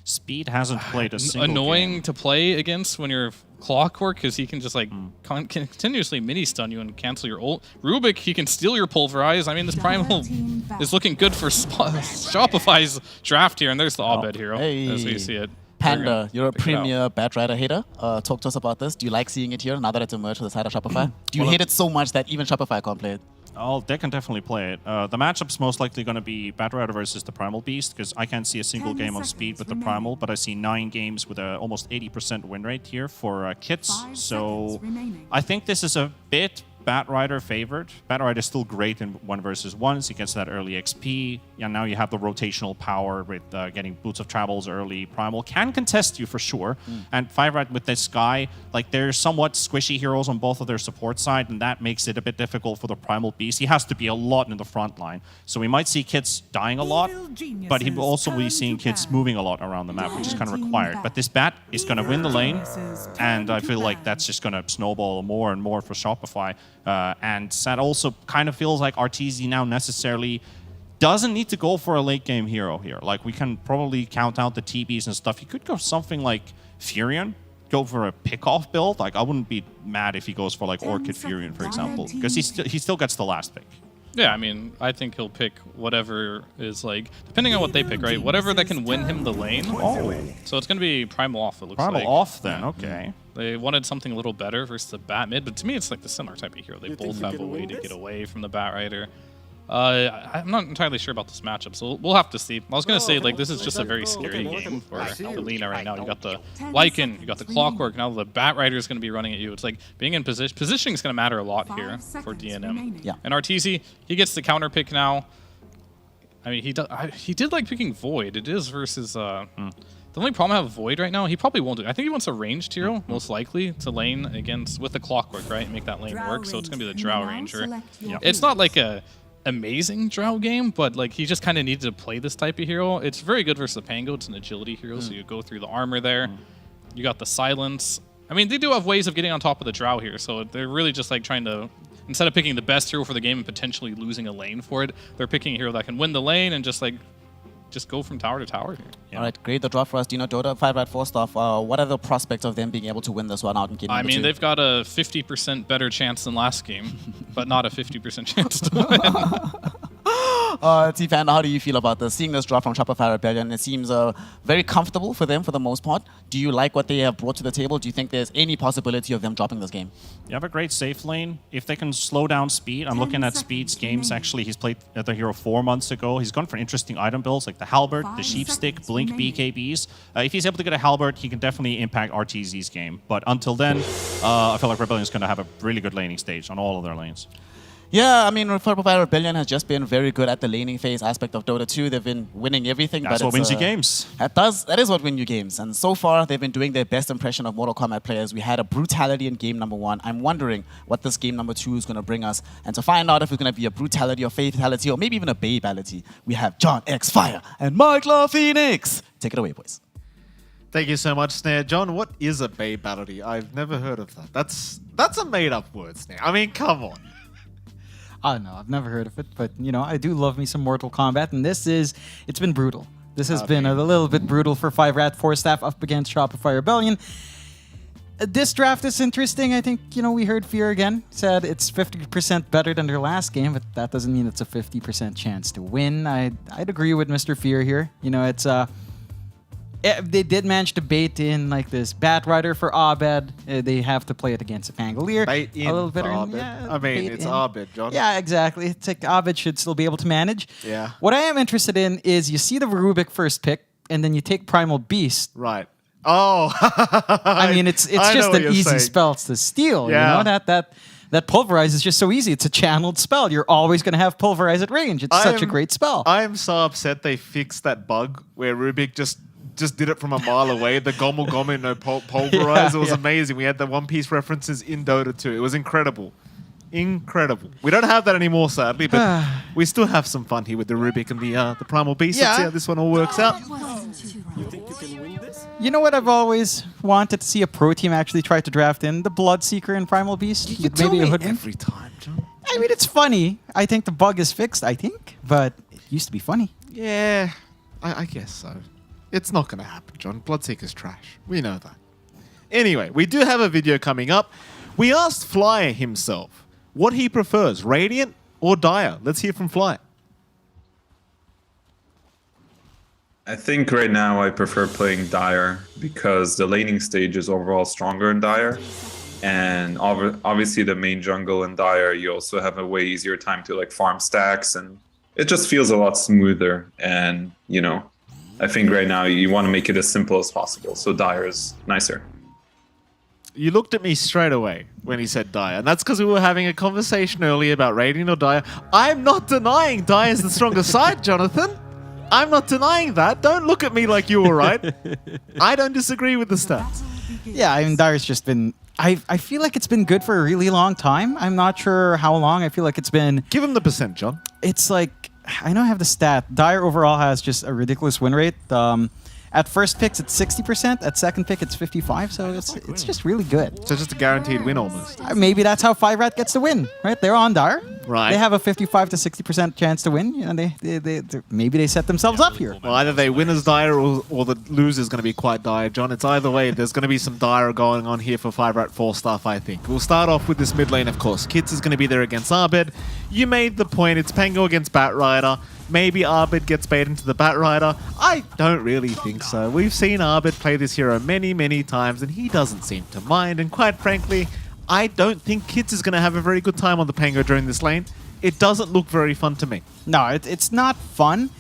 Speed hasn't played a single Annoying game. to play against when you're Clockwork, because he can just like continuously mini stun you and cancel your ult. Rubik, he can steal your Pulverize. I mean, this Primal is looking good for Shopify's draft here, and there's the Obed hero, as we see it. Panda, you're a pick it out. premier Bat Rider hater. Talk to us about this. Do you like seeing it here now that it's emerged to the side of Shopify? Do you hate it so much that even Shopify can't play it? Oh, they can definitely play it. The matchup's most likely going to be Bat Rider versus the Primal Beast, because I can't see a single game on speed with the Primal, but I see 9 games with a almost 80% win rate here for kits. So I think this is a bit Bat Rider favored. Bat Rider is still great in 1 versus 1s. He gets that early XP. Yeah, now you have the rotational power with getting Boots of Travels early. Primal can contest you for sure. And 5 Rat with this guy, like they're somewhat squishy heroes on both of their support side, and that makes it a bit difficult for the Primal Beast. He has to be a lot in the front line. So we might see kits dying a lot, but he will also be seeing kits moving a lot around the map, which is kind of required. But this Bat is going to win the lane, and I feel like that's just going to snowball more and more for Shopify. And that also kind of feels like RTZ now necessarily doesn't need to go for a late game hero here. Like, we can probably count out the TBs and stuff. He could go something like Furion, go for a pick-off build. Like, I wouldn't be mad if he goes for like Orchid Furion, for example, because he still gets the last pick. Yeah, I mean, I think he'll pick whatever is like, depending on what they pick, right? Whatever that can win him the lane. Oh, So it's going to be Primal off, it looks Primal like. off then, okay. They wanted something a little better versus the Bat mid, but to me, it's like the similar type of hero. They both have a way to get away from the Bat Rider. I'm not entirely sure about this matchup, so we'll have to see. I was going to say, like, this is just a very scary game for Lina right now. You got the Lycan, you got the Clockwork, now the Bat Rider is going to be running at you. It's like being in position. Positioning is going to matter a lot here for DNM. Yeah. And RTZ, he gets the counter pick now. I mean, he did like picking Void. It is versus... The only problem I have with Void right now, he probably won't do. I think he wants a ranged hero, most likely, to lane against with the Clockwork, right? And make that lane work. So it's going to be the Drow Ranger. It's not like a amazing Drow game, but like he just kind of needed to play this type of hero. It's very good versus the Pango. It's an agility hero, so you go through the armor there. You got the silence. I mean, they do have ways of getting on top of the Drow here, so they're really just like trying to, instead of picking the best hero for the game and potentially losing a lane for it, they're picking a hero that can win the lane and just go from tower to tower here. Yeah. All right, great. The draft for us. Dino Dota, 5 Rat 4 stuff. What are the prospects of them being able to win this one out in game I number mean, 2? they've got a 50% better chance than last game, but not a 50% chance to win. T-Fan, how do you feel about this? Seeing this drop from Shopify Rebellion, it seems very comfortable for them for the most part. Do you like what they have brought to the table? Do you think there's any possibility of them dropping this game? You have a great safe lane. If they can slow down Speed, I'm looking at Speed's games. Actually, he's played at the Hero 4 months ago. He's gone for interesting item builds like the Halberd, the Sheepstick, Blink BKBs. If he's able to get a Halberd, he can definitely impact RTZ's game. But until then, I feel like Rebellion is going to have a really good laning stage on all of their lanes. Yeah, I mean, Shopify Rebellion has just been very good at the laning phase aspect of Dota 2. They've been winning everything. That's but what wins you games. That is what wins you games. And so far, they've been doing their best impression of Mortal Kombat players. We had a brutality in game number 1. I'm wondering what this game number 2 is going to bring us. And to find out if it's going to be a brutality or fatality or maybe even a babality, we have John X Fire and Mike La Phoenix. Take it away, boys. Thank you so much, Snare. John, what is a babality? I've never heard of that. That's a made-up word, Snare. I mean, come on. I don't know. I've never heard of it, but you know, I do love me some Mortal Kombat, and it's been brutal. This has been a little bit brutal for 5-Rat 4-Staff up against Shopify Rebellion. This draft is interesting. I think, you know, we heard Fear again said it's 50% better than their last game, but that doesn't mean it's a 50% chance to win. I'd agree with Mr. Fear here. You know, it's they did manage to bait in like this Batrider for Abed. They have to play it against a Pangolier. Bait in a little bit. Abed. Yeah, I mean, bait it's in. Abed, John. Yeah, exactly. It's like Abed should still be able to manage. Yeah. What I am interested in is you see the Rubik first pick, and then you take Primal Beast. Right. Oh. I mean, it's just an easy spell to steal. Yeah. You know that Pulverize is just so easy. It's a channeled spell. You're always going to have Pulverize at range. It's such a great spell. I am so upset they fixed that bug where Rubik just did it from a mile away. The Gomu Gomu no Pulverize. It was amazing. We had the One Piece references in Dota 2. It was incredible. Incredible. We don't have that anymore, sadly, but we still have some fun here with the Rubik and the Primal Beast. Yeah. Let's see how this one all works out. You think you can win this? You know what I've always wanted to see a pro team actually try to draft in? The Bloodseeker and Primal Beast. You with tell maybe a me Hoodwink. every time, John. I mean, it's funny. I think the bug is fixed, I think, but it used to be funny. Yeah, I guess so. It's not going to happen, John. Bloodseeker's trash. We know that. Anyway, we do have a video coming up. We asked Flyer himself what he prefers, Radiant or Dire. Let's hear from Flyer. I think right now I prefer playing Dire because the laning stage is overall stronger in Dire. And obviously the main jungle in Dire, you also have a way easier time to like farm stacks, and it just feels a lot smoother. And, you know, I think right now you want to make it as simple as possible. So Dire is nicer. You looked at me straight away when he said Dire, and that's because we were having a conversation earlier about Radiant or Dire. I'm not denying Dire is the stronger side, Jonathan. I'm not denying that. Don't look at me like you were right. I don't disagree with the stats. Yeah, I mean, Dire's just been... I feel like it's been good for a really long time. I'm not sure how long. I feel like it's been... Give him the percent, John. It's like... I know I have the stat. Dire overall has just a ridiculous win rate. At first picks, it's 60%. At second pick, it's 55%. So it's just really good. So just a guaranteed win almost. Maybe that's how 5-Rat gets the win, right? They're on Dire. Right. They have a 55 to 60% chance to win. You know, maybe they set themselves up here. Well, either they win as Dire or the loser's going to be quite dire, John. It's either way. There's going to be some Dire going on here for 5-Rat 4 stuff, I think. We'll start off with this mid lane, of course. Kits is going to be there against Abed. You made the point. It's Pango against Batrider. Maybe Abed gets bait into the Batrider. I don't really think so. We've seen Abed play this hero many, many times, and he doesn't seem to mind. And quite frankly, I don't think Kits is going to have a very good time on the Pango during this lane. It doesn't look very fun to me. No, it's not fun.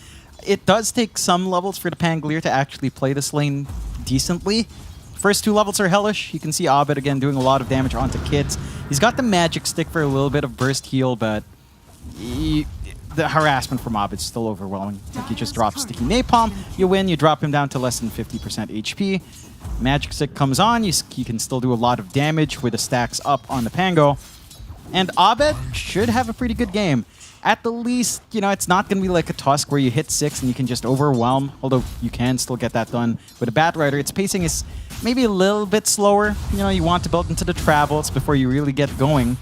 It does take some levels for the Pangolier to actually play this lane decently. First 2 levels are hellish. You can see Abed again doing a lot of damage onto Kits. He's got the magic stick for a little bit of burst heal, but the harassment from Abed is still overwhelming. Like, you just drop Sticky Napalm, you win, you drop him down to less than 50% HP. Magic Stick comes on, you can still do a lot of damage with the stacks up on the Pango. And Abed should have a pretty good game. At the least, you know, it's not going to be like a Tusk where you hit 6 and you can just overwhelm, although you can still get that done. With a Batrider, its pacing is maybe a little bit slower. You know, you want to build into the travels before you really get going.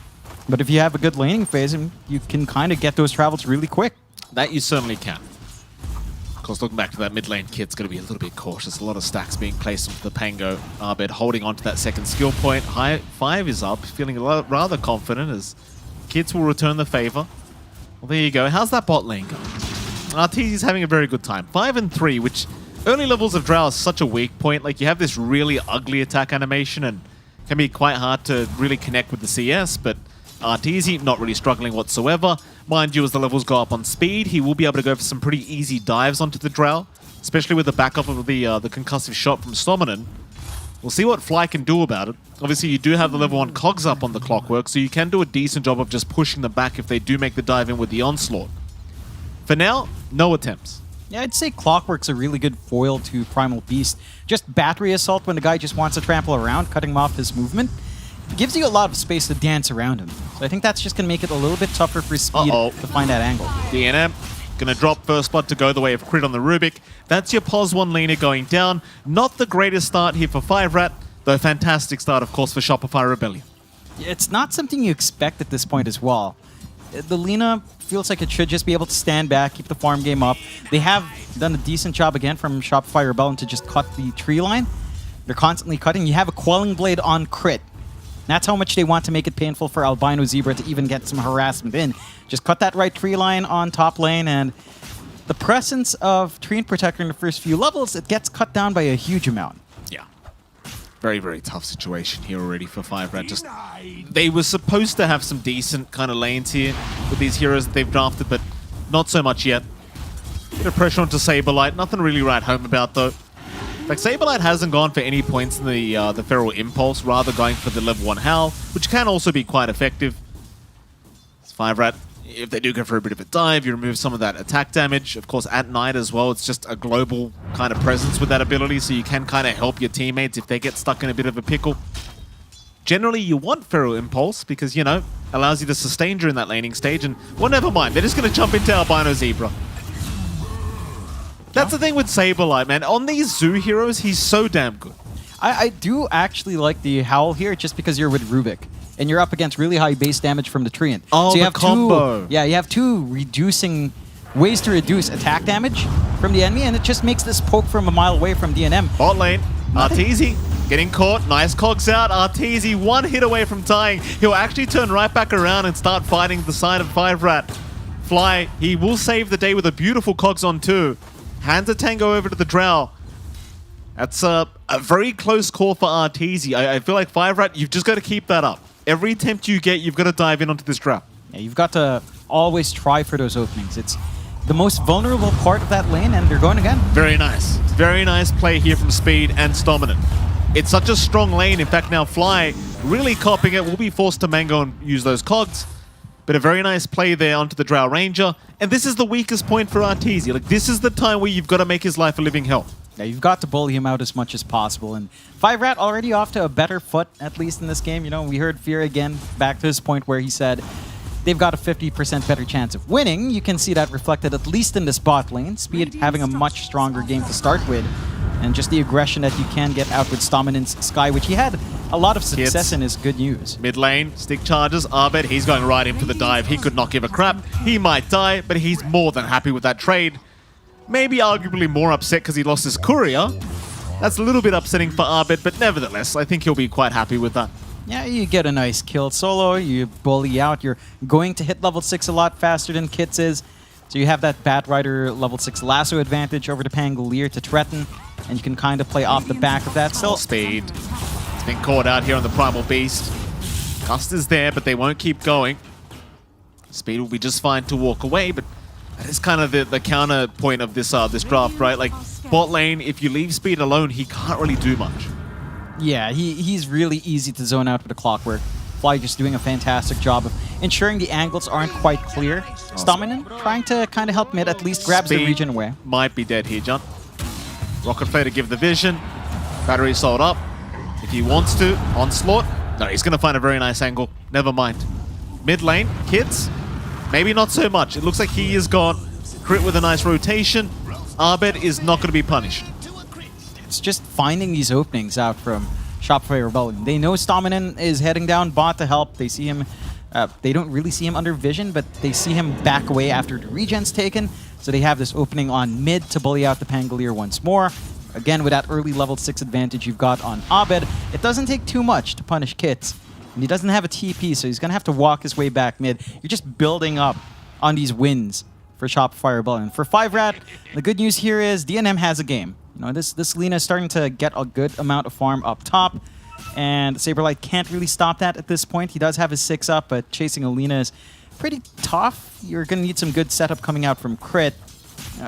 But if you have a good laning phase, you can kind of get those travels really quick. That you certainly can. Of course, looking back to that mid lane, Kit's going to be a little bit cautious. A lot of stacks being placed onto the Pango. Abed holding on to that second skill point. High 5 is up, feeling rather confident as Kits will return the favor. Well, there you go. How's that bot lane going? Arteezy's having a very good time. 5 and 3, which early levels of Drow is such a weak point. Like, you have this really ugly attack animation and can be quite hard to really connect with the CS, but Arteezy not really struggling whatsoever. Mind you, as the levels go up on speed, he will be able to go for some pretty easy dives onto the Drow, especially with the backup of the concussive shot from Stomminen. We'll see what Fly can do about it. Obviously, you do have the level 1 cogs up on the Clockwork, so you can do a decent job of just pushing them back if they do make the dive in with the Onslaught. For now, no attempts. Yeah, I'd say Clockwork's a really good foil to Primal Beast. Just battery assault when the guy just wants to trample around, cutting him off his movement. It gives you a lot of space to dance around him. So I think that's just going to make it a little bit tougher for Speed to find that angle. DNM gonna drop first blood to go the way of Crit on the Rubik. That's your POS 1 laner going down. Not the greatest start here for 5rat, though fantastic start, of course, for Shopify Rebellion. It's not something you expect at this point as well. The Lina feels like it should just be able to stand back, keep the farm game up. They have done a decent job again from Shopify Rebellion to just cut the tree line. They're constantly cutting. You have a Quelling Blade on Crit. That's how much they want to make it painful for Albino Zebra to even get some harassment in. Just cut that right tree line on top lane, and the presence of Treant Protector in the first few levels, it gets cut down by a huge amount. Yeah. Very, very tough situation here already for 5rat. Just they were supposed to have some decent kind of lanes here with these heroes that they've drafted, but not so much yet. Bit of pressure onto Saberlight. Nothing really to write home about, though. Like, Saberlight hasn't gone for any points in the Feral Impulse, rather going for the level 1 Howl, which can also be quite effective. It's 5rat. If they do go for a bit of a dive, you remove some of that attack damage. Of course, at night as well, it's just a global kind of presence with that ability, so you can kind of help your teammates if they get stuck in a bit of a pickle. Generally, you want Feral Impulse because, you know, allows you to sustain during that laning stage, and, well, never mind. They're just going to jump into Albino Zebra. That's the thing with Saberlight, man. On these Zoo heroes, he's so damn good. I do actually like the Howl here just because you're with Rubik. And you're up against really high base damage from the Treant. Oh, so you the have combo. You have two ways to reduce attack damage from the enemy, and it just makes this poke from a mile away from DNM. Bot lane, Arteezy getting caught. Nice cogs out. Arteezy 1 hit away from dying. He'll actually turn right back around and start fighting the side of 5rat. Fly, he will save the day with a beautiful cogs on 2. Hands a tango over to the Drow. That's a very close call for Arteezy. I feel like 5rat, you've just got to keep that up. Every attempt you get, you've got to dive in onto this Drow. Yeah, you've got to always try for those openings. It's the most vulnerable part of that lane, and they're going again. Very nice. Very nice play here from Speed and Stomminen. It's such a strong lane. In fact, now Fly really copying it. Will be forced to mango and use those cogs. But a very nice play there onto the Drow Ranger. And this is the weakest point for Arteezy. Like, this is the time where you've got to make his life a living hell. Yeah, you've got to bully him out as much as possible. And 5rat already off to a better foot, at least in this game. You know, we heard Fear again back to this point where he said they've got a 50% better chance of winning. You can see that reflected at least in this bot lane. Speed having a much stronger game to start with. And just the aggression that you can get out with Stominen's Sky, which he had a lot of success in, is good news. Mid lane, stick charges, Arbed, he's going right in for the dive. He could not give a crap. He might die, but he's more than happy with that trade. Maybe arguably more upset because he lost his courier. That's a little bit upsetting for Arbed, but nevertheless, I think he'll be quite happy with that. Yeah, you get a nice kill solo, you bully out, you're going to hit level 6 a lot faster than Kits is. So you have that Batrider level 6 lasso advantage over the Pangolier to threaten, and you can kind of play off the back of that. Still Speed. It's been caught out here on the Primal Beast. Gust is there, but they won't keep going. Speed will be just fine to walk away, but that is kind of the counterpoint of this draft, right? Like, bot lane, if you leave Speed alone, he can't really do much. Yeah, he's really easy to zone out with the Clockwork. Fly just doing a fantastic job of ensuring the angles aren't quite clear. Stomminen trying to kind of help mid, at least grabs the region away. Might be dead here, John. Rocket Flare to give the vision. Battery sold up. If he wants to, Onslaught. No, he's going to find a very nice angle. Never mind. Mid lane, Kids. Maybe not so much. It looks like he is gone. Crit with a nice rotation. Arbed is not going to be punished. It's just finding these openings out from Shopify Rebellion. They know Stomminen is heading down bot to help. They see him. They don't really see him under vision, but they see him back away after the regen's taken. So they have this opening on mid to bully out the Pangolier once more. Again, with that early level 6 advantage you've got on Abed, it doesn't take too much to punish Kits. And he doesn't have a TP, so he's going to have to walk his way back mid. You're just building up on these wins for Shopify Rebellion. For 5-Rat, the good news here is DNM has a game. You know, this Lina is starting to get a good amount of farm up top, and Saberlight can't really stop that at this point. He does have his 6 up, but chasing Alina is pretty tough. You're going to need some good setup coming out from Crit.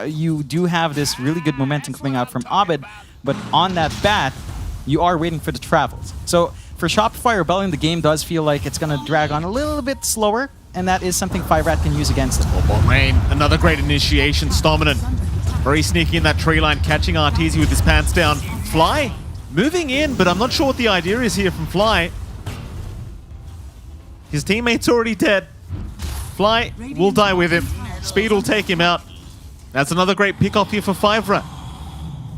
You do have this really good momentum coming out from Abed, but on that bat, you are waiting for the travels. So for Shopify Rebellion, the game does feel like it's going to drag on a little bit slower, and that is something 5-Rat can use against it. Bot lane, another great initiation. Stominant, very sneaky in that tree line, catching Arteezy with his pants down. Fly, moving in, but I'm not sure what the idea is here from Fly. His teammate's already dead. Fly will die with him. Speed will take him out. That's another great pick-off here for 5-Rat.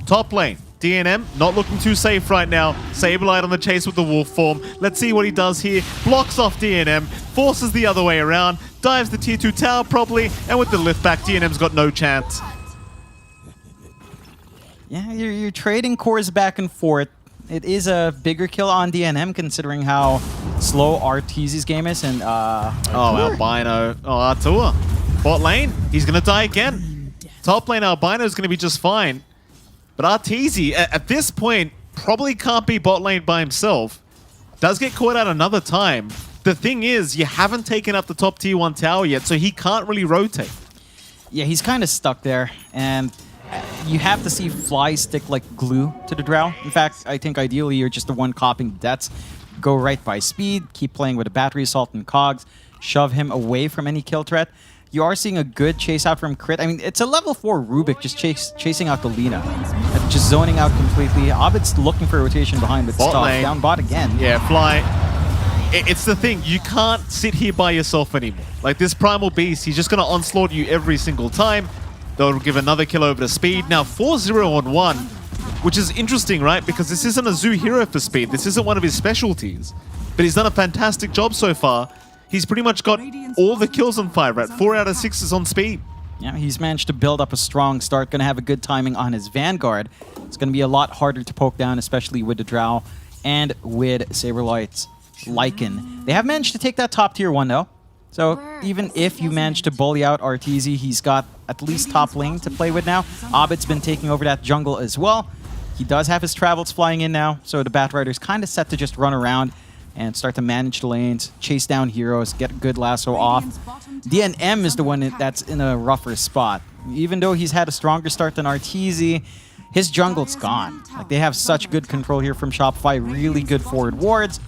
Top lane, DNM not looking too safe right now. Saberlight on the chase with the wolf form. Let's see what he does here. Blocks off DNM, forces the other way around, dives the tier 2 tower probably, and with the lift back, DNM's got no chance. Yeah, you're trading cores back and forth. It is a bigger kill on DNM considering how slow Arteezy's game is. And Albino. Oh, Artua. Bot lane, he's going to die again. Top lane, Albino is going to be just fine. But Arteezy, at this point, probably can't be bot lane by himself. Does get caught out another time. The thing is, you haven't taken up the top tier 1 tower yet, so he can't really rotate. Yeah, he's kind of stuck there. And you have to see Fly stick like glue to the Drow. In fact, I think ideally you're just the one copying the deaths. Go right by speed, keep playing with a battery assault and cogs, shove him away from any kill threat. You are seeing a good chase out from Crit. I mean, it's a level 4 Rubik just chasing out the Lina. Just zoning out completely. Abed's looking for a rotation behind with Bot stuff. lane. Down bot again. Yeah, Fly. It's the thing, you can't sit here by yourself anymore. Like this Primal Beast, he's just going to onslaught you every single time. They'll give another kill over to Speed. Now 4-0 on 1, which is interesting, right? Because this isn't a Zoo hero for Speed. This isn't one of his specialties. But he's done a fantastic job so far. He's pretty much got all the kills on 5-Rat. 4 out of 6 is on Speed. Yeah, he's managed to build up a strong start. Going to have a good timing on his Vanguard. It's going to be a lot harder to poke down, especially with the Drow and with Saberlight's Lycan. They have managed to take that top tier 1, though. So even if you manage to bully out Arteezy, he's got at least top lane to play with now. Abed's been taking over that jungle as well. He does have his travels flying in now, so the Batrider's kind of set to just run around and start to manage the lanes, chase down heroes, get a good lasso off. DNM is the one that's in a rougher spot. Even though he's had a stronger start than Arteezy, his jungle's gone. Like, they have such good control here from Shopify, really good forward wards,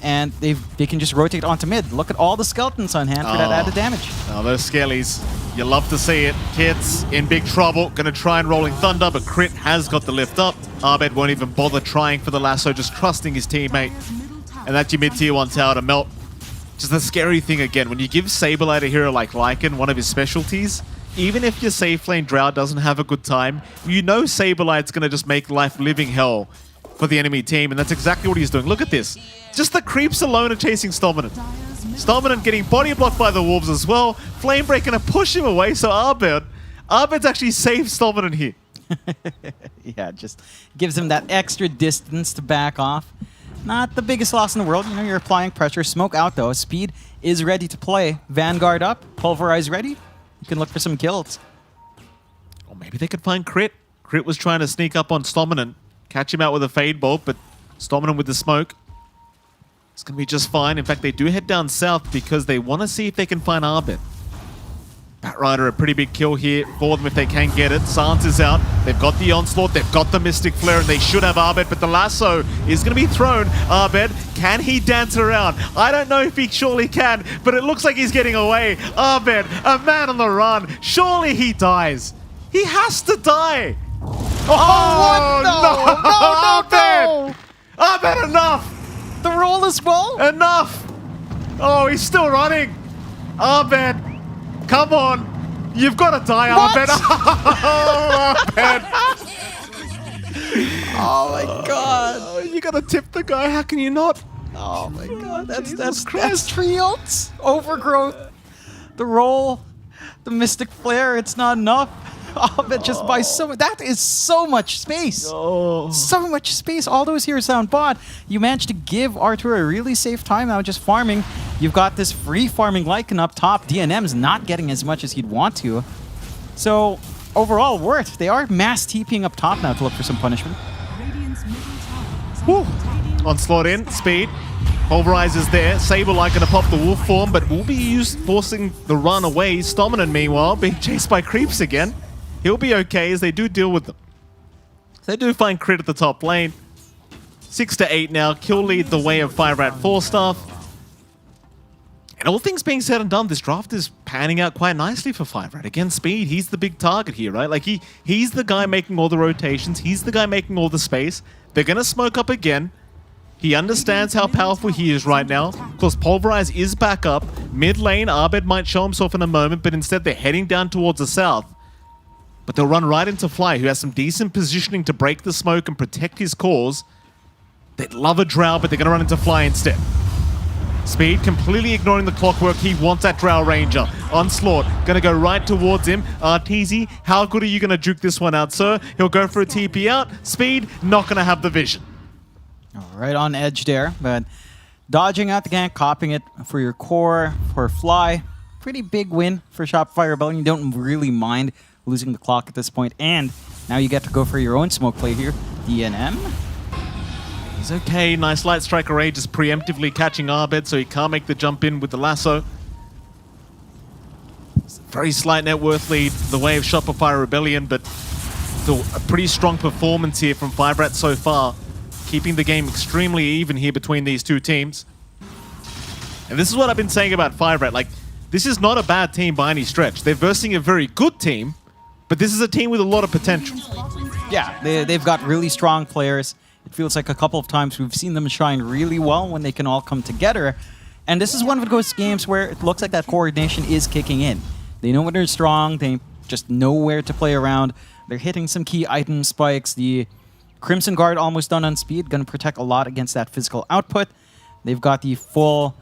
and they can just rotate onto mid. Look at all the skeletons on hand for that added damage. Oh, those skellies. You love to see it. Kids in big trouble. Gonna try and Rolling Thunder, but Crit has got the lift up. Abed won't even bother trying for the lasso, just trusting his teammate. And that's your mid-tier 1 tower to melt. Just the scary thing again, when you give Saberlight a hero like Lycan, one of his specialties, even if your safe lane Drow doesn't have a good time, you know Saberlight's gonna just make life living hell for the enemy team, and that's exactly what he's doing. Look at this. Just the creeps alone are chasing Stominant. Stominant getting body blocked by the wolves as well. Flamebreak gonna push him away, so Abed's actually saved Stominant here. Yeah, just gives him that extra distance to back off. Not the biggest loss in the world. You know, you're applying pressure. Smoke out, though. Speed is ready to play. Vanguard up. Pulverize ready. You can look for some kills. Or maybe they could find Crit. Crit was trying to sneak up on Stominant, catch him out with a Fade Bolt, but Stominant with the smoke. It's going to be just fine. In fact, they do head down south because they want to see if they can find Abed. Batrider, a pretty big kill here for them if they can get it. Sans is out. They've got the Onslaught. They've got the Mystic Flare, and they should have Abed, but the lasso is going to be thrown. Abed, can he dance around? I don't know if he surely can, but it looks like he's getting away. Abed, a man on the run. Surely he dies. He has to die. Oh, no! Abed! Abed, enough! The roll as well? Enough! Oh, he's still running. Abed, come on. You've got to die, Abed. Oh, Abed. Oh my god. Oh, you got to tip the guy. How can you not? Oh my god. That's 3 ults. Overgrowth. The roll. The Mystic Flare. It's not enough. Abed just buys so much. That is so much space. So much space. All those heroes down bot. You managed to give Arthur a really safe time now just farming. You've got this free farming Lycan up top. DNM's not getting as much as he'd want to. So overall, worth. They are mass TPing up top now to look for some punishment. Woo. Onslaught in, speed. Pulverize is there. Saberlight gonna pop the wolf form, but will be forcing the run away. Stominant, meanwhile, being chased by creeps again. He'll be okay as they do deal with them. They do find crit at the top lane. 6 to 8 now. Kill lead the way of 5-Rat 4-Staff. And all things being said and done, this draft is panning out quite nicely for 5-Rat. Again, speed, he's the big target here, right? Like, he's the guy making all the rotations. He's the guy making all the space. They're gonna smoke up again. He understands how powerful he is right now. Of course, Pulverize is back up. Mid lane, Abed might show himself in a moment, but instead they're heading down towards the south. But they'll run right into Fly, who has some decent positioning to break the smoke and protect his cause. They'd love a Drow, but they're going to run into Fly instead. Speed completely ignoring the clockwork. He wants that Drow Ranger. Onslaught going to go right towards him. Arteezy, how good are you going to juke this one out, sir? He'll go for a TP out. Speed, not going to have the vision. Right on edge there, but dodging out the gank, copying it for your core, for Fly. Pretty big win for Shopify Rebellion. You don't really mind losing the clock at this point, and now you get to go for your own smoke play here. DNM. He's okay. Nice light strike array, just preemptively catching Abed so he can't make the jump in with the lasso. It's a very slight net worth lead the way of Shopify Rebellion, but still a pretty strong performance here from 5-Rat so far. Keeping the game extremely even here between these two teams. And this is what I've been saying about 5-Rat. Like, this is not a bad team by any stretch. They're versing a very good team, but this is a team with a lot of potential. Yeah, they've got really strong players. It feels like a couple of times we've seen them shine really well when they can all come together. And this is one of those games where it looks like that coordination is kicking in. They know when they're strong. They just know where to play around. They're hitting some key item spikes. The Crimson Guard almost done on speed, going to protect a lot against that physical output. They've got the full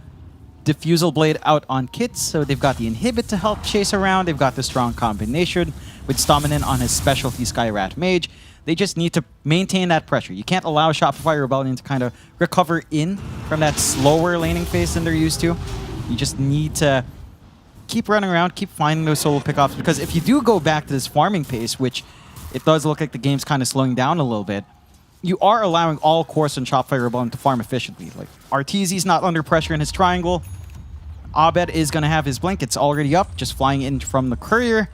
Diffusal Blade out on Kits, so they've got the Inhibit to help chase around. They've got the strong combination with Stominant on his specialty Skyrat Mage. They just need to maintain that pressure. You can't allow Shopify Rebellion to kind of recover in from that slower laning phase than they're used to. You just need to keep running around, keep finding those solo pickoffs, because if you do go back to this farming pace, which it does look like the game's kind of slowing down a little bit, you are allowing all cores on Shopify Rebellion to farm efficiently. Like, Arteezy's not under pressure in his triangle. Abed is going to have his blink. It's already up, just flying in from the courier.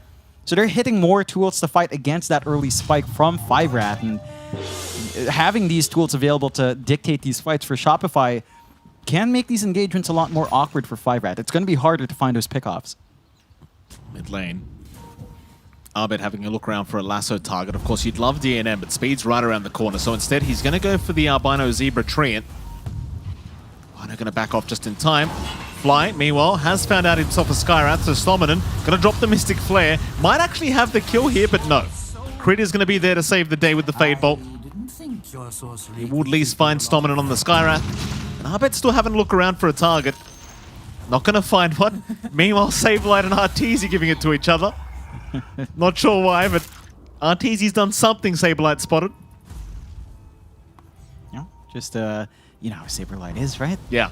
So they're hitting more tools to fight against that early spike from 5-Rat. And having these tools available to dictate these fights for Shopify can make these engagements a lot more awkward for 5-Rat. It's going to be harder to find those pickoffs. Mid lane. Abed having a look around for a lasso target. Of course, you'd love DNM, but speed's right around the corner. So instead, he's going to go for the Albino Zebra Treant. Albino going to back off just in time. Fly, meanwhile, has found out himself a Skyrat, so Stominant going to drop the Mystic Flare. Might actually have the kill here, but no. Crit is going to be there to save the day with the Fade Bolt. He will at least find Stominant on the Skyrat. And Abed's still having a look around for a target. Not going to find one. Meanwhile, Saberlight and Arteezy giving it to each other. Not sure why, but Arteezy's done something Saberlight spotted. Yeah, just, you know how Saberlight is, right? Yeah.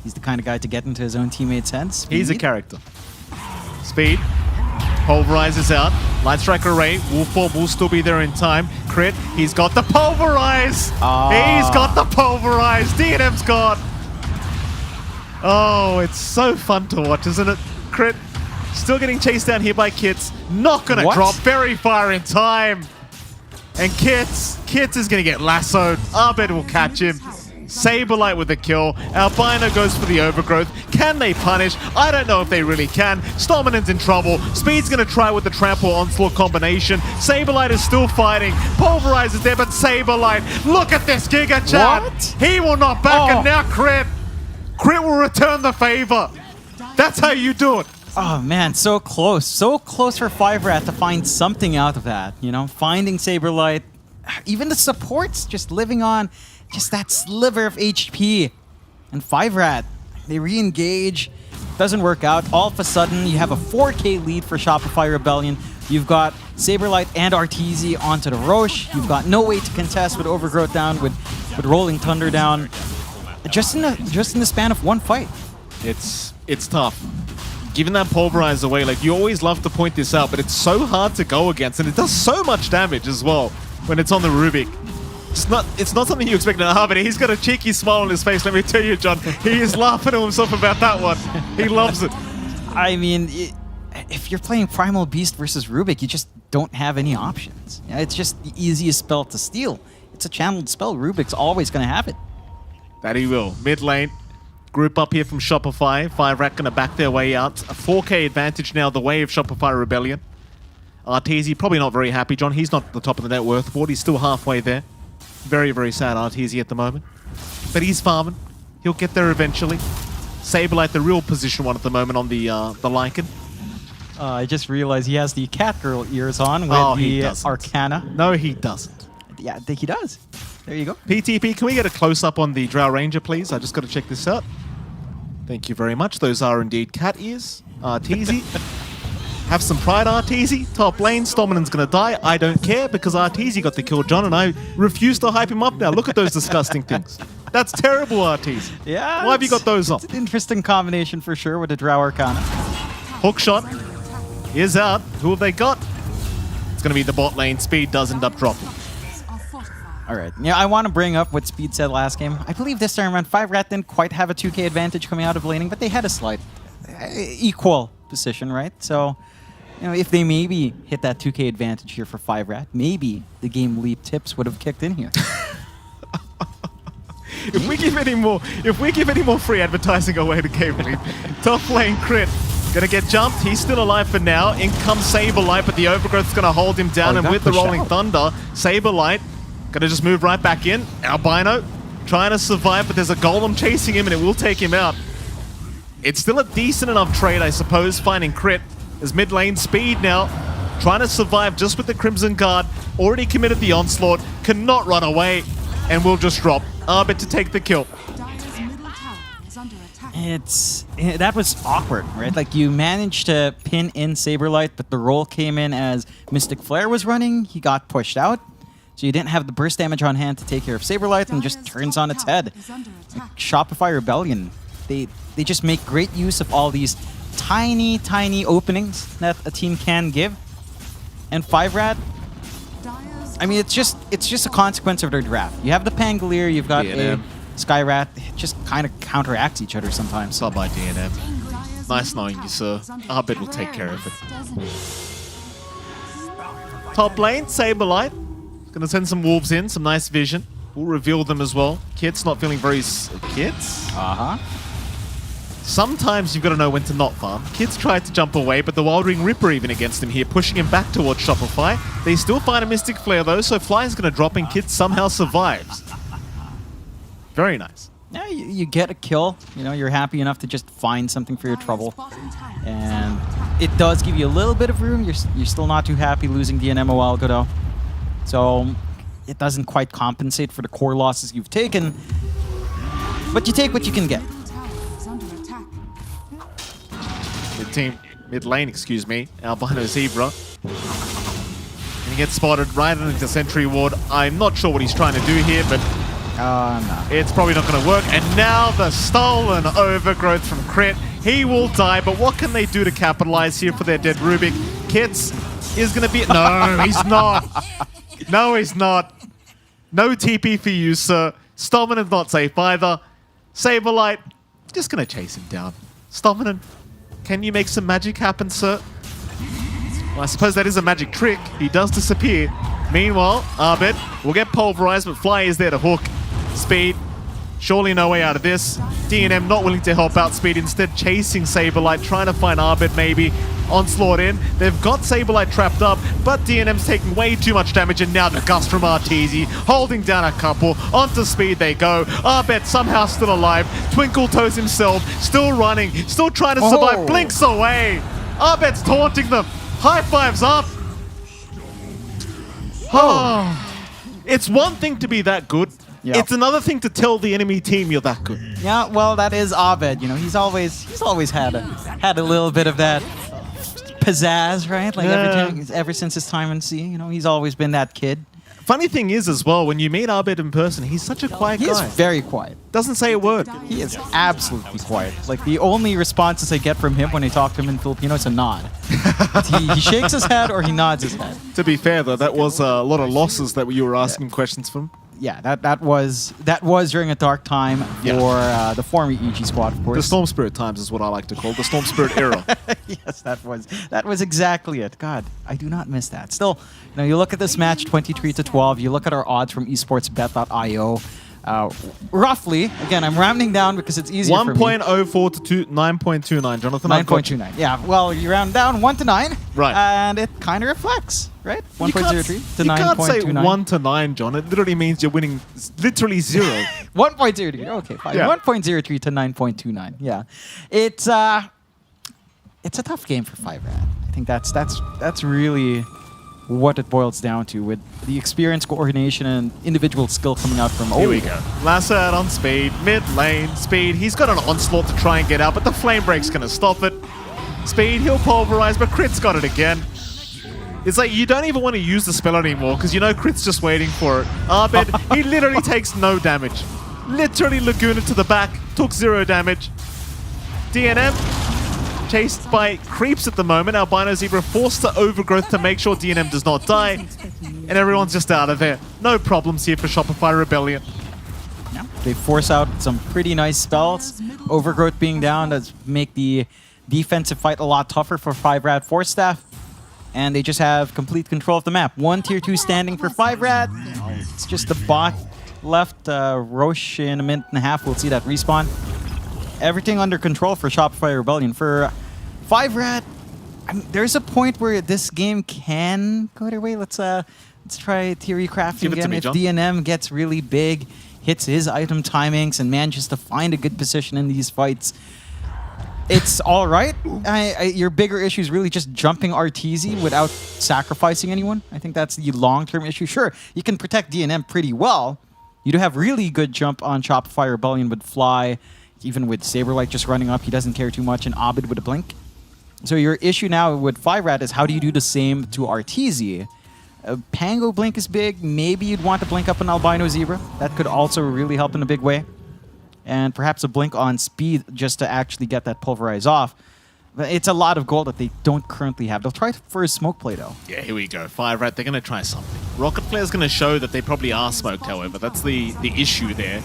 He's the kind of guy to get into his own teammates' heads. He's a character. Speed. Pulverizes out. Light Strike Array. Wolfball will still be there in time. Crit. He's got the Pulverize! He's got the Pulverize! DNM's gone! Oh, it's so fun to watch, isn't it? Crit. Still getting chased down here by Kits. Not going to drop very far in time. And Kits is going to get lassoed. Abed will catch him. Saberlight with the kill. Albino goes for the overgrowth. Can they punish? I don't know if they really can. Stominant's in trouble. Speed's going to try with the trample onslaught combination. Saberlight is still fighting. Pulverize is there, but Saberlight, look at this Giga Chat. What? He will not back, and now Crit. Crit will return the favor. That's how you do it. Oh man, so close for 5-Rat to find something out of that. You know, finding Saberlight, even the supports just living on just that sliver of HP. And 5-Rat, they re-engage, doesn't work out. All of a sudden, you have a 4K lead for Shopify Rebellion. You've got Saberlight and Arteezy onto the Roche. You've got no way to contest with Overgrowth down, with Rolling Thunder down. Just in the span of one fight. It's tough. Giving that Pulverize away, like, you always love to point this out, but it's so hard to go against, and it does so much damage as well when it's on the Rubik. It's not something you expect to have, but he's got a cheeky smile on his face, let me tell you, John. He is laughing to himself about that one. He loves it. I mean, if you're playing Primal Beast versus Rubik, you just don't have any options. Yeah, it's just the easiest spell to steal. It's a channeled spell. Rubik's always going to have it. That he will. Mid lane. Group up here from Shopify. 5-Rat going to back their way out. A 4K advantage now the way of Shopify Rebellion. Arteezy probably not very happy, John. He's not the top of the net worth board. He's still halfway there. Very, very sad Arteezy at the moment. But he's farming. He'll get there eventually. Saberlight, the real position one at the moment on the Lycan. I just realized he has the Catgirl ears on with the Arcana. No, he doesn't. Yeah, I think he does. There you go. PTP, can we get a close-up on the Drow Ranger, please? I just got to check this out. Thank you very much. Those are indeed cat ears. Arteezy. Have some pride, Arteezy. Top lane, Stominan's going to die. I don't care because Arteezy got the kill, John, and I refuse to hype him up now. Look at those disgusting things. That's terrible, Arteezy. Yeah. Why have you got those up? It's an interesting combination for sure with the Drow Arcana. Hook shot is out. Who have they got? It's going to be the bot lane. Speed does end up dropping. All right. Yeah, I want to bring up what Speed said last game. I believe this time around, 5-Rat didn't quite have a 2K advantage coming out of laning, but they had a slight equal position, right? So, you know, if they maybe hit that 2K advantage here for 5-Rat, maybe the game leap tips would have kicked in here. If we give any more free advertising away to Game Leap, top lane crit. Gonna get jumped. He's still alive for now. In comes Saberlight, but the Overgrowth's gonna hold him down, and with the Rolling Thunder, Saberlight gonna just move right back in. Albino trying to survive, but there's a Golem chasing him, and it will take him out. It's still a decent enough trade, I suppose, finding crit. There's mid lane Speed now, trying to survive just with the Crimson Guard. Already committed the onslaught, cannot run away, and will just drop. Arbit to take the kill. That was awkward, right? Like, you managed to pin in Saberlight, but the roll came in as Mystic Flare was running. He got pushed out. So you didn't have the burst damage on hand to take care of Saberlight, and just turns on its head. Like Shopify Rebellion, they just make great use of all these tiny, tiny openings that a team can give. And 5-Rat, I mean, it's just a consequence of their draft. You have the Pangolier, you've got a Skyrat. It just kind of counteracts each other sometimes. Sub by DNM. Nice knowing you, sir. Arbit will take care of it. Top lane, Saberlight. Gonna send some wolves in, some nice vision. We'll reveal them as well. Kit's not feeling very... Kits? Uh-huh. Sometimes you've got to know when to not farm. Kit's tried to jump away, but the Wild Ring Ripper even against him here, pushing him back towards Shopify. They still find a Mystic Flare though, so Fly's gonna drop and Kit somehow survives. Very nice. Yeah, you get a kill. You know, you're happy enough to just find something for your trouble. And it does give you a little bit of room. You're still not too happy losing DNM a while ago though. So it doesn't quite compensate for the core losses you've taken, but you take what you can get. Mid lane, excuse me. Albino Zebra. And he gets spotted right into the Sentry Ward. I'm not sure what he's trying to do here, but no. It's probably not going to work. And now the stolen Overgrowth from Crit. He will die, but what can they do to capitalize here for their dead Rubik? Kits is going to be... No, he's not. No, he's not. No TP for you, sir. Stominan's not safe either. Saberlight, just going to chase him down. Stominan, can you make some magic happen, sir? Well, I suppose that is a magic trick. He does disappear. Meanwhile, Arbit will get pulverized, but Fly is there to hook. Speed, surely no way out of this. DNM not willing to help out Speed, instead chasing Saberlight, trying to find Arbit maybe. Onslaught in. They've got Saberlight trapped up, but DNM's taking way too much damage, and now the gust from Arteezy, holding down a couple. Onto Speed they go. Arbit somehow still alive. Twinkle Toes himself, still running, still trying to survive. Blinks away. Arbit's taunting them. High fives up. It's one thing to be that good. Yep. It's another thing to tell the enemy team you're that good. Yeah, well, that is Abed. You know, he's always had a little bit of that pizzazz, right? Like Yeah. ever since his time in C, you know, he's always been that kid. Funny thing is as well, when you meet Abed in person, he's such a quiet He is guy. very quiet. Doesn't say a word. He is absolutely quiet. Like the only responses I get from him when I talk to him in Filipino is a nod. he shakes his head or he nods his head. To be fair though, that was a lot of losses that you were asking questions from. Yeah, that was during a dark time for the former EG squad, of course. The Storm Spirit times is what I like to call the Storm Spirit era. Yes, that was exactly it. God, I do not miss that. Still, you know, you look at this match, 23-12. You look at our odds from esportsbet.io. Roughly, again, I'm rounding down because it's easier for me. 1.04 to 9.29, Jonathan. 9.29. Yeah, well, you round down 1 to 9. Right. And it kind of reflects, right? 1.03 to You can't say 9.29. 1 to 9, John. It literally means you're winning literally 0. 1.03. Okay, fine. Yeah. 1.03 to 9.29. Yeah. It's a tough game for 5 Rad. I think that's really what it boils down to, with the experience, coordination, and individual skill coming out from Here we go. Lassad on speed, mid lane, speed. He's got an onslaught to try and get out, but the flame break's gonna stop it. Speed, he'll pulverize, but Crit's got it again. It's like you don't even want to use the spell anymore because you know Crit's just waiting for it. Abed, he literally takes no damage. Literally Laguna to the back, took 0 damage. DNM chased by creeps at the moment. Albino Zebra forced to overgrowth to make sure DNM does not die. And everyone's just out of there. No problems here for Shopify Rebellion. They force out some pretty nice spells. Overgrowth being down does make the defensive fight a lot tougher for 5 Rad 4 staff. And they just have complete control of the map. 1 tier 2 standing for 5 Rad. It's just the bot left. Roche in a minute and a half. We'll see that respawn. Everything under control for Shopify Rebellion. For 5 Rad, I mean, there's a point where this game can go their way. Let's try theory crafting Give it to again. me, If John. DNM gets really big, hits his item timings, and manages to find a good position in these fights, it's all right. Your bigger issue is really just jumping RTZ without sacrificing anyone. I think that's the long-term issue. Sure, you can protect DNM pretty well. You do have really good jump on Shopify Rebellion with Fly, even with Saberlight just running up. He doesn't care too much, and Abed with a blink. So your issue now with 5 Rad is how do you do the same to RTZ? Pango blink is big. Maybe you'd want to blink up an Albino Zebra. That could also really help in a big way. And perhaps a blink on speed just to actually get that pulverize off. But it's a lot of gold that they don't currently have. They'll try for a smoke play though. Yeah, here we go. 5 Rat, they're going to try something. Rocket Flare's going to show that they probably are smoked, however. That's the issue there.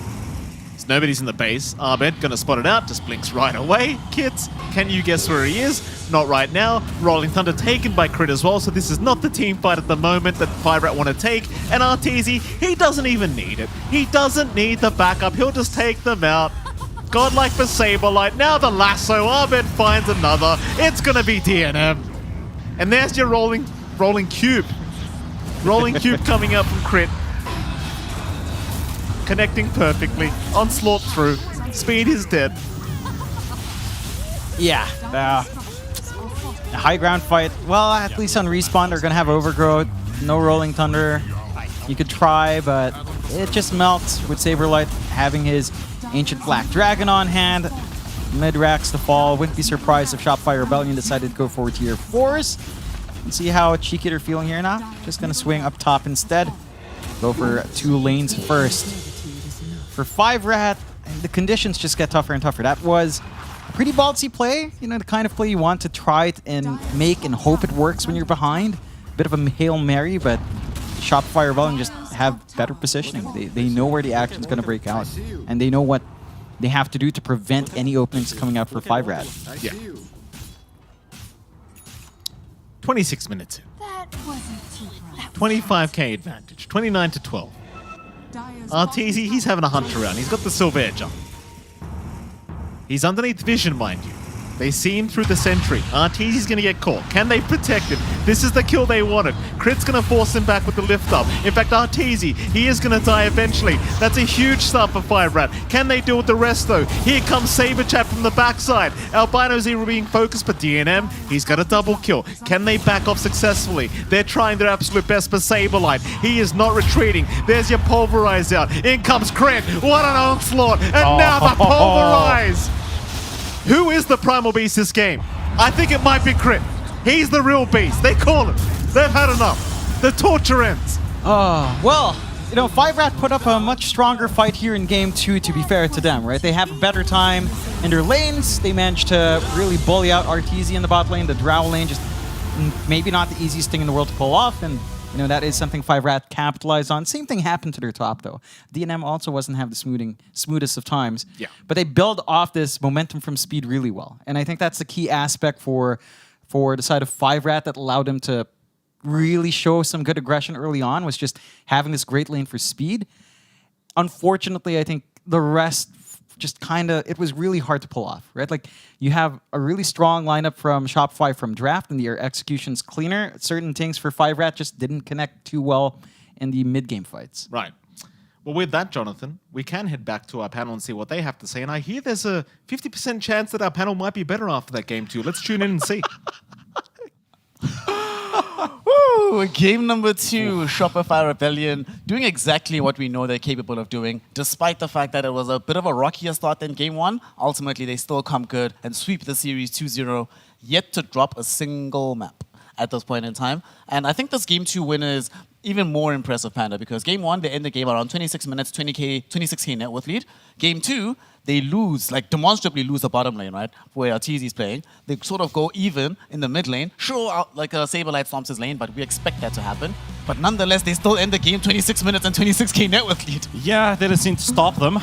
So nobody's in the base. Abed going to spot it out. Just blinks right away. Kits, can you guess where he is? Not right now. Rolling Thunder taken by Crit as well, so this is not the team fight at the moment that 5 Rat want to take. And RTZ, he doesn't even need it. He doesn't need the backup. He'll just take them out. Godlike for Saberlight. Now the lasso. Abed finds another. It's going to be DNM. And there's your rolling cube. Rolling cube coming up from Crit. Connecting perfectly. Onslaught through. Speed is dead. Yeah. A high ground fight. Well, at least on respawn, they're going to have Overgrowth. No Rolling Thunder. You could try, but it just melts with Saberlight having his Ancient Black Dragon on hand. Mid-racks to fall. Wouldn't be surprised if Shopify Rebellion decided to go for tier 4s. And see how cheeky they're feeling here now. Just going to swing up top instead. Go for 2 lanes first. For 5 Rat, the conditions just get tougher and tougher. That was a pretty ballsy play. You know, the kind of play you want to try and make and hope it works when you're behind. Bit of a Hail Mary, but Shopify Rebellion just have better positioning. They know where the action's going to break out. And they know what they have to do to prevent any openings coming out for 5 Rad. Yeah. 26 minutes in. That wasn't too rough. 25k advantage. 29 to 12. RTZ, he's having a hunt around. He's got the silver edge up. He's underneath vision, mind you. They see him through the sentry. RTZ's going to get caught. Can they protect him? This is the kill they wanted. Crit's going to force him back with the lift up. In fact, RTZ, he is going to die eventually. That's a huge start for 5 Rat. Can they deal with the rest, though? Here comes Saber Chat from the backside. Albino Zero being focused, but DNM, he's got a double kill. Can they back off successfully? They're trying their absolute best for Saberlight. He is not retreating. There's your pulverize out. In comes Crit. What an onslaught. And now the pulverize. Who is the Primal Beast this game? I think it might be Crit. He's the real beast. They call him. They've had enough. The torture ends. Well, you know, 5rat put up a much stronger fight here in game 2, to be fair to them, right? They have a better time in their lanes. They managed to really bully out RTZ in the bot lane. The Drow lane just maybe not the easiest thing in the world to pull off, and you know, that is something 5rat capitalized on. Same thing happened to their top, though. DNM also wasn't have the smoothest of times. Yeah. But they build off this momentum from speed really well. And I think that's the key aspect for the side of 5rat that allowed them to really show some good aggression early on, was just having this great lane for speed. Unfortunately, I think the rest just kind of, it was really hard to pull off, right? Like, you have a really strong lineup from Shopify from draft, and your execution's cleaner. Certain things for 5rat just didn't connect too well in the mid-game fights. Right. Well, with that, Jonathan, we can head back to our panel and see what they have to say. And I hear there's a 50% chance that our panel might be better after that game too. Let's tune in and see. Woo! Game number 2, Shopify Rebellion, doing exactly what we know they're capable of doing, despite the fact that it was a bit of a rockier start than game 1. Ultimately, they still come good and sweep the series 2-0, yet to drop a single map at this point in time. And I think this game 2 win is even more impressive, Panda, because game 1, they end the game around 26 minutes, 26k net worth lead. Game 2, they lose, like demonstrably lose the bottom lane, right, where TZ is playing. They sort of go even in the mid lane. Sure, like Saberlight stomps his lane, but we expect that to happen. But nonetheless, they still end the game 26 minutes and 26k net worth lead. Yeah, they didn't seem to stop them.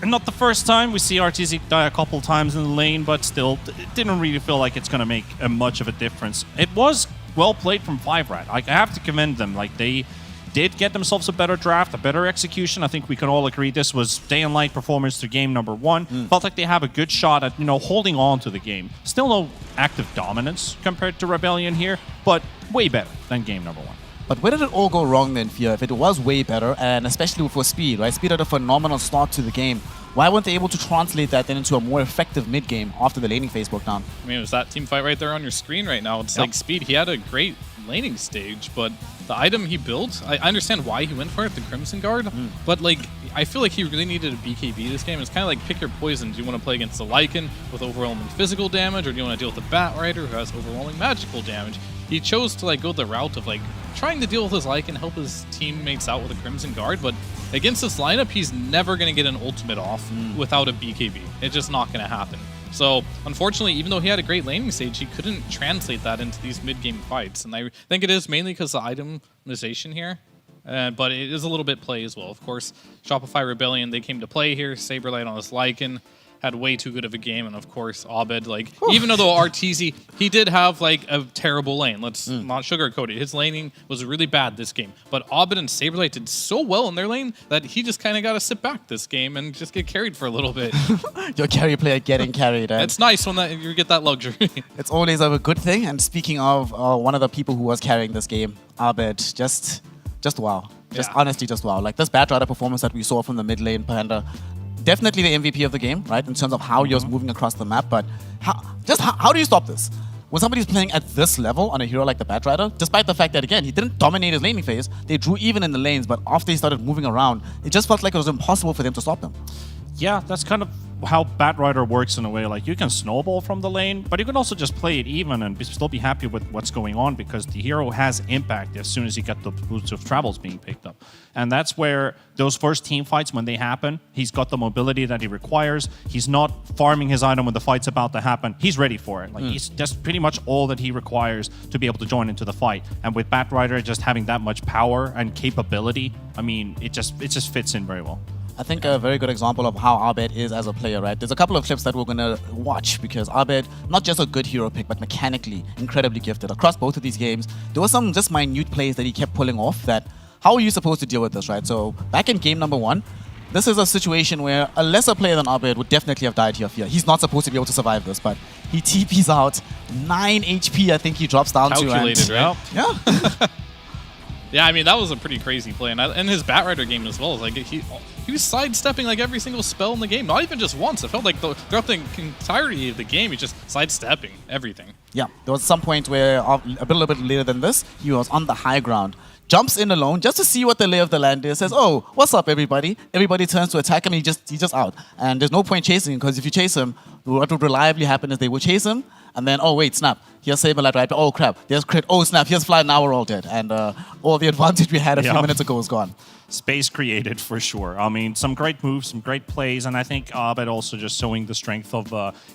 Not the first time. We see RTZ die a couple times in the lane, but still, it didn't really feel like it's going to make much of a difference. It was well played from 5rat. I have to commend them. Like, they did get themselves a better draft, a better execution. I think we can all agree this was day and night performance to game number 1. Felt like they have a good shot at, holding on to the game. Still no active dominance compared to Rebellion here, but way better than game number 1. But where did it all go wrong then, Fia? If it was way better, and especially for Speed, right? Speed had a phenomenal start to the game. Why weren't they able to translate that then into a more effective mid-game after the laning phase broke down? I mean, it was that team fight right there on your screen right now. It's like Speed, he had a great laning stage, but the item he built, I understand why he went for it, the Crimson Guard, but like, I feel like he really needed a BKB this game. It's kind of like pick your poison. Do you want to play against the Lycan with overwhelming physical damage, or do you want to deal with the Bat Rider who has overwhelming magical damage? He chose to like go the route of like trying to deal with his Lycan, help his teammates out with a Crimson Guard, but against this lineup, he's never going to get an ultimate off without a BKB. It's just not going to happen. So, unfortunately, even though he had a great laning stage, he couldn't translate that into these mid-game fights. And I think it is mainly because of the itemization here. But it is a little bit play as well. Of course, Shopify Rebellion, they came to play here. Saberlight on his Lycan had way too good of a game. And of course, Abed, like, even though RTZ, he did have like a terrible lane. Let's not sugarcoat it. His laning was really bad this game. But Abed and Saberlight did so well in their lane that he just kind of got to sit back this game and just get carried for a little bit. Your carry player getting carried. It's nice when you get that luxury. It's always a good thing. And speaking of one of the people who was carrying this game, Abed, just wow. Honestly, just wow. Like this Bat Rider performance that we saw from the mid lane, Panda, definitely the MVP of the game, right? In terms of how you're moving across the map. But how do you stop this? When somebody's playing at this level on a hero like the Bat Rider, despite the fact that, again, he didn't dominate his laning phase, they drew even in the lanes, but after he started moving around, it just felt like it was impossible for them to stop them. Yeah, that's kind of how Bat Rider works in a way. Like, you can snowball from the lane, but you can also just play it even and still be happy with what's going on, because the hero has impact as soon as he got the boots of travels being picked up. And that's where those first team fights, when they happen, he's got the mobility that he requires. He's not farming his item when the fight's about to happen. He's ready for it. Like, that's pretty much all that he requires to be able to join into the fight. And with Bat Rider just having that much power and capability, I mean, it just fits in very well. I think a very good example of how Abed is as a player, right? There's a couple of clips that we're going to watch, because Abed, not just a good hero pick, but mechanically incredibly gifted. Across both of these games, there were some just minute plays that he kept pulling off that, how are you supposed to deal with this, right? So back in game number 1, this is a situation where a lesser player than Abed would definitely have died here. He's not supposed to be able to survive this, but he TPs out 9 HP, I think he drops down Calculated, to. right? Yeah. Yeah, I mean, that was a pretty crazy play. And his Bat Rider game as well. Like, he was sidestepping like every single spell in the game. Not even just once. It felt like throughout the entirety of the game, he's just sidestepping everything. Yeah, there was some point where a little bit later than this, he was on the high ground, jumps in alone just to see what the lay of the land is, says, "Oh, what's up, everybody?" Everybody turns to attack him, he's just out. And there's no point chasing him, because if you chase him, what would reliably happen is they will chase him, and then, oh, wait, snap. Here's Saberlight right, oh, crap. There's crit. Oh, snap. Here's Fly. Now we're all dead. And all the advantage we had a few minutes ago is gone. Space created for sure. I mean, some great moves, some great plays, and I think Abed also just showing the strength of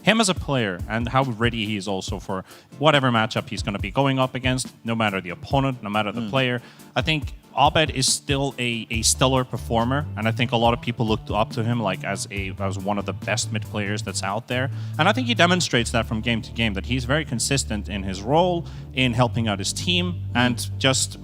him as a player and how ready he is also for whatever matchup he's going to be going up against, no matter the opponent, no matter the player. I think Abed is still a stellar performer, and I think a lot of people looked up to him like as one of the best mid players that's out there. And I think he demonstrates that from game to game, that he's very consistent in his role, in helping out his team, and just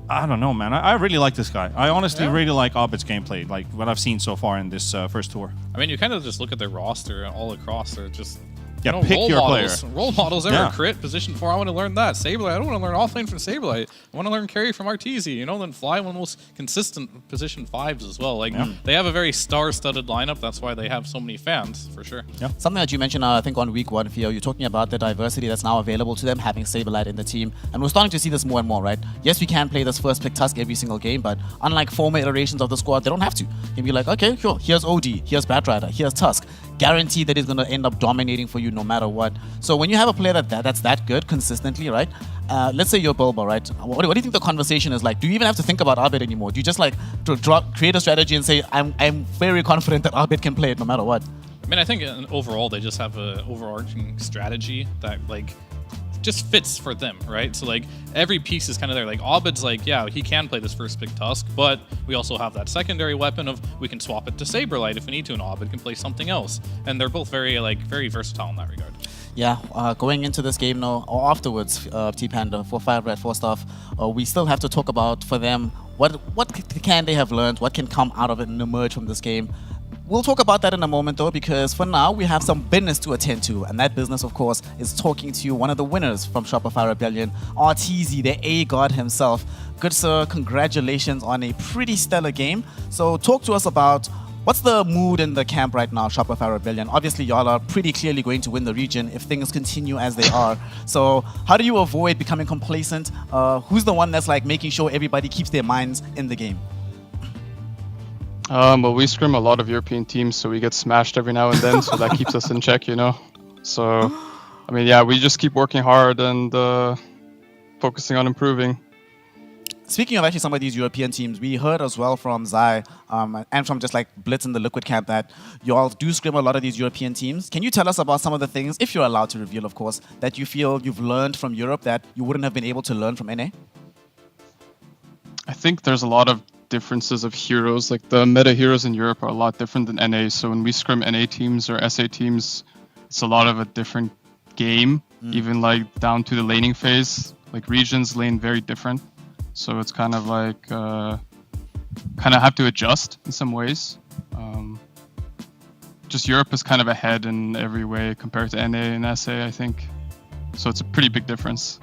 I don't know, man. I really like this guy. I honestly really like Abed's gameplay, like what I've seen so far in this first tour. I mean, you kind of just look at their roster all across. They're just pick role your models. player. Role models ever crit position 4. I want to learn that. Saberlight. I don't want to learn offlane from Saberlight. I want to learn carry from Arteezy. Then Fly, one of the most consistent position 5s as well. Like they have a very star-studded lineup. That's why they have so many fans for sure. Yeah. Something that you mentioned, I think on week 1, Theo, you're talking about the diversity that's now available to them, having Saberlight in the team, and we're starting to see this more and more, right? Yes, we can play this first pick Tusk every single game, but unlike former iterations of the squad, they don't have to. You can be like, okay, sure, here's OD, here's Batrider, here's Tusk. Guaranteed that he's going to end up dominating for you no matter what. So when you have a player that's that good consistently, right? Let's say you're Bilbo, right? What do you think the conversation is like? Do you even have to think about Abed anymore? Do you just like to create a strategy and say, I'm very confident that Abed can play it no matter what? I mean, I think overall they just have an overarching strategy that just fits for them, right? So every piece is kind of there. Like Abed's yeah, he can play this first pick Tusk, but we also have that secondary weapon of we can swap it to Saberlight if we need to, and Abed can play something else. And they're both very versatile in that regard. Yeah, going into this game now, or afterwards, T-Panda, for Fire Red, for stuff, we still have to talk about for them what can they have learned, what can come out of it and emerge from this game. We'll talk about that in a moment, though, because for now, we have some business to attend to. And that business, of course, is talking to you, one of the winners from Shopify Rebellion, Arteezy, the A-God himself. Good sir, congratulations on a pretty stellar game. So talk to us about what's the mood in the camp right now, Shopify Rebellion. Obviously, y'all are pretty clearly going to win the region if things continue as they are. So how do you avoid becoming complacent? Who's the one that's making sure everybody keeps their minds in the game? Well, we scrim a lot of European teams, so we get smashed every now and then, so that keeps us in check, So, I mean, yeah, we just keep working hard and focusing on improving. Speaking of actually some of these European teams, we heard as well from Zai and from just Blitz in the Liquid camp that you all do scrim a lot of these European teams. Can you tell us about some of the things, if you're allowed to reveal, of course, that you feel you've learned from Europe that you wouldn't have been able to learn from NA? I think there's a lot of differences of heroes. The meta heroes in Europe are a lot different than NA. So when we scrim NA teams or SA teams, it's a lot of a different game, even down to the laning phase. Regions lane very different. So it's kind of have to adjust in some ways. Just Europe is kind of ahead in every way compared to NA and SA, I think. So it's a pretty big difference.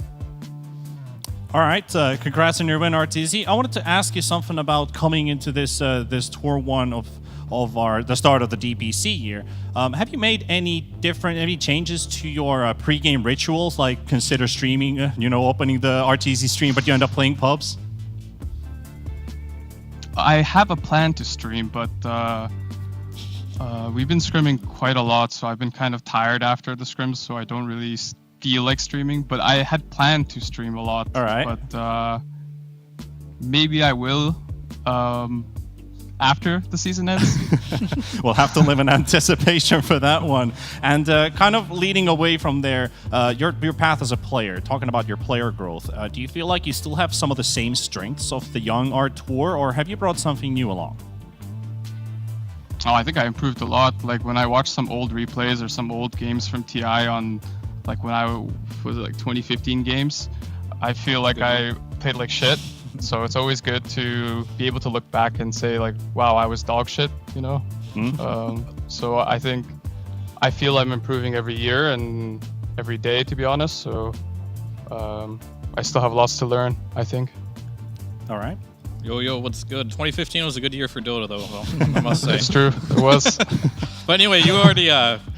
All right, congrats on your win, Arteezy. I wanted to ask you something about coming into this tour 1 of the start of the DPC year. Have you made any changes to your pre-game rituals, like consider streaming, opening the Arteezy stream, but you end up playing pubs? I have a plan to stream, but we've been scrimming quite a lot, so I've been kind of tired after the scrims, so I don't really feel like streaming, but I had planned to stream a lot. All right. But maybe I will after the season ends. We'll have to live in anticipation for that one. And kind of leading away from there, your path as a player, talking about your player growth, do you feel like you still have some of the same strengths of the young Art Tour, or have you brought something new along? Oh, I think I improved a lot. When I watch some old replays or some old games from TI on when I was 2015 games, I feel like I played like shit. So it's always good to be able to look back and say wow, I was dog shit, So I feel I'm improving every year and every day, to be honest. So I still have lots to learn, I think. All right. Yo, what's good? 2015 was a good year for Dota, though, I must say. It's true. It was. But anyway, you already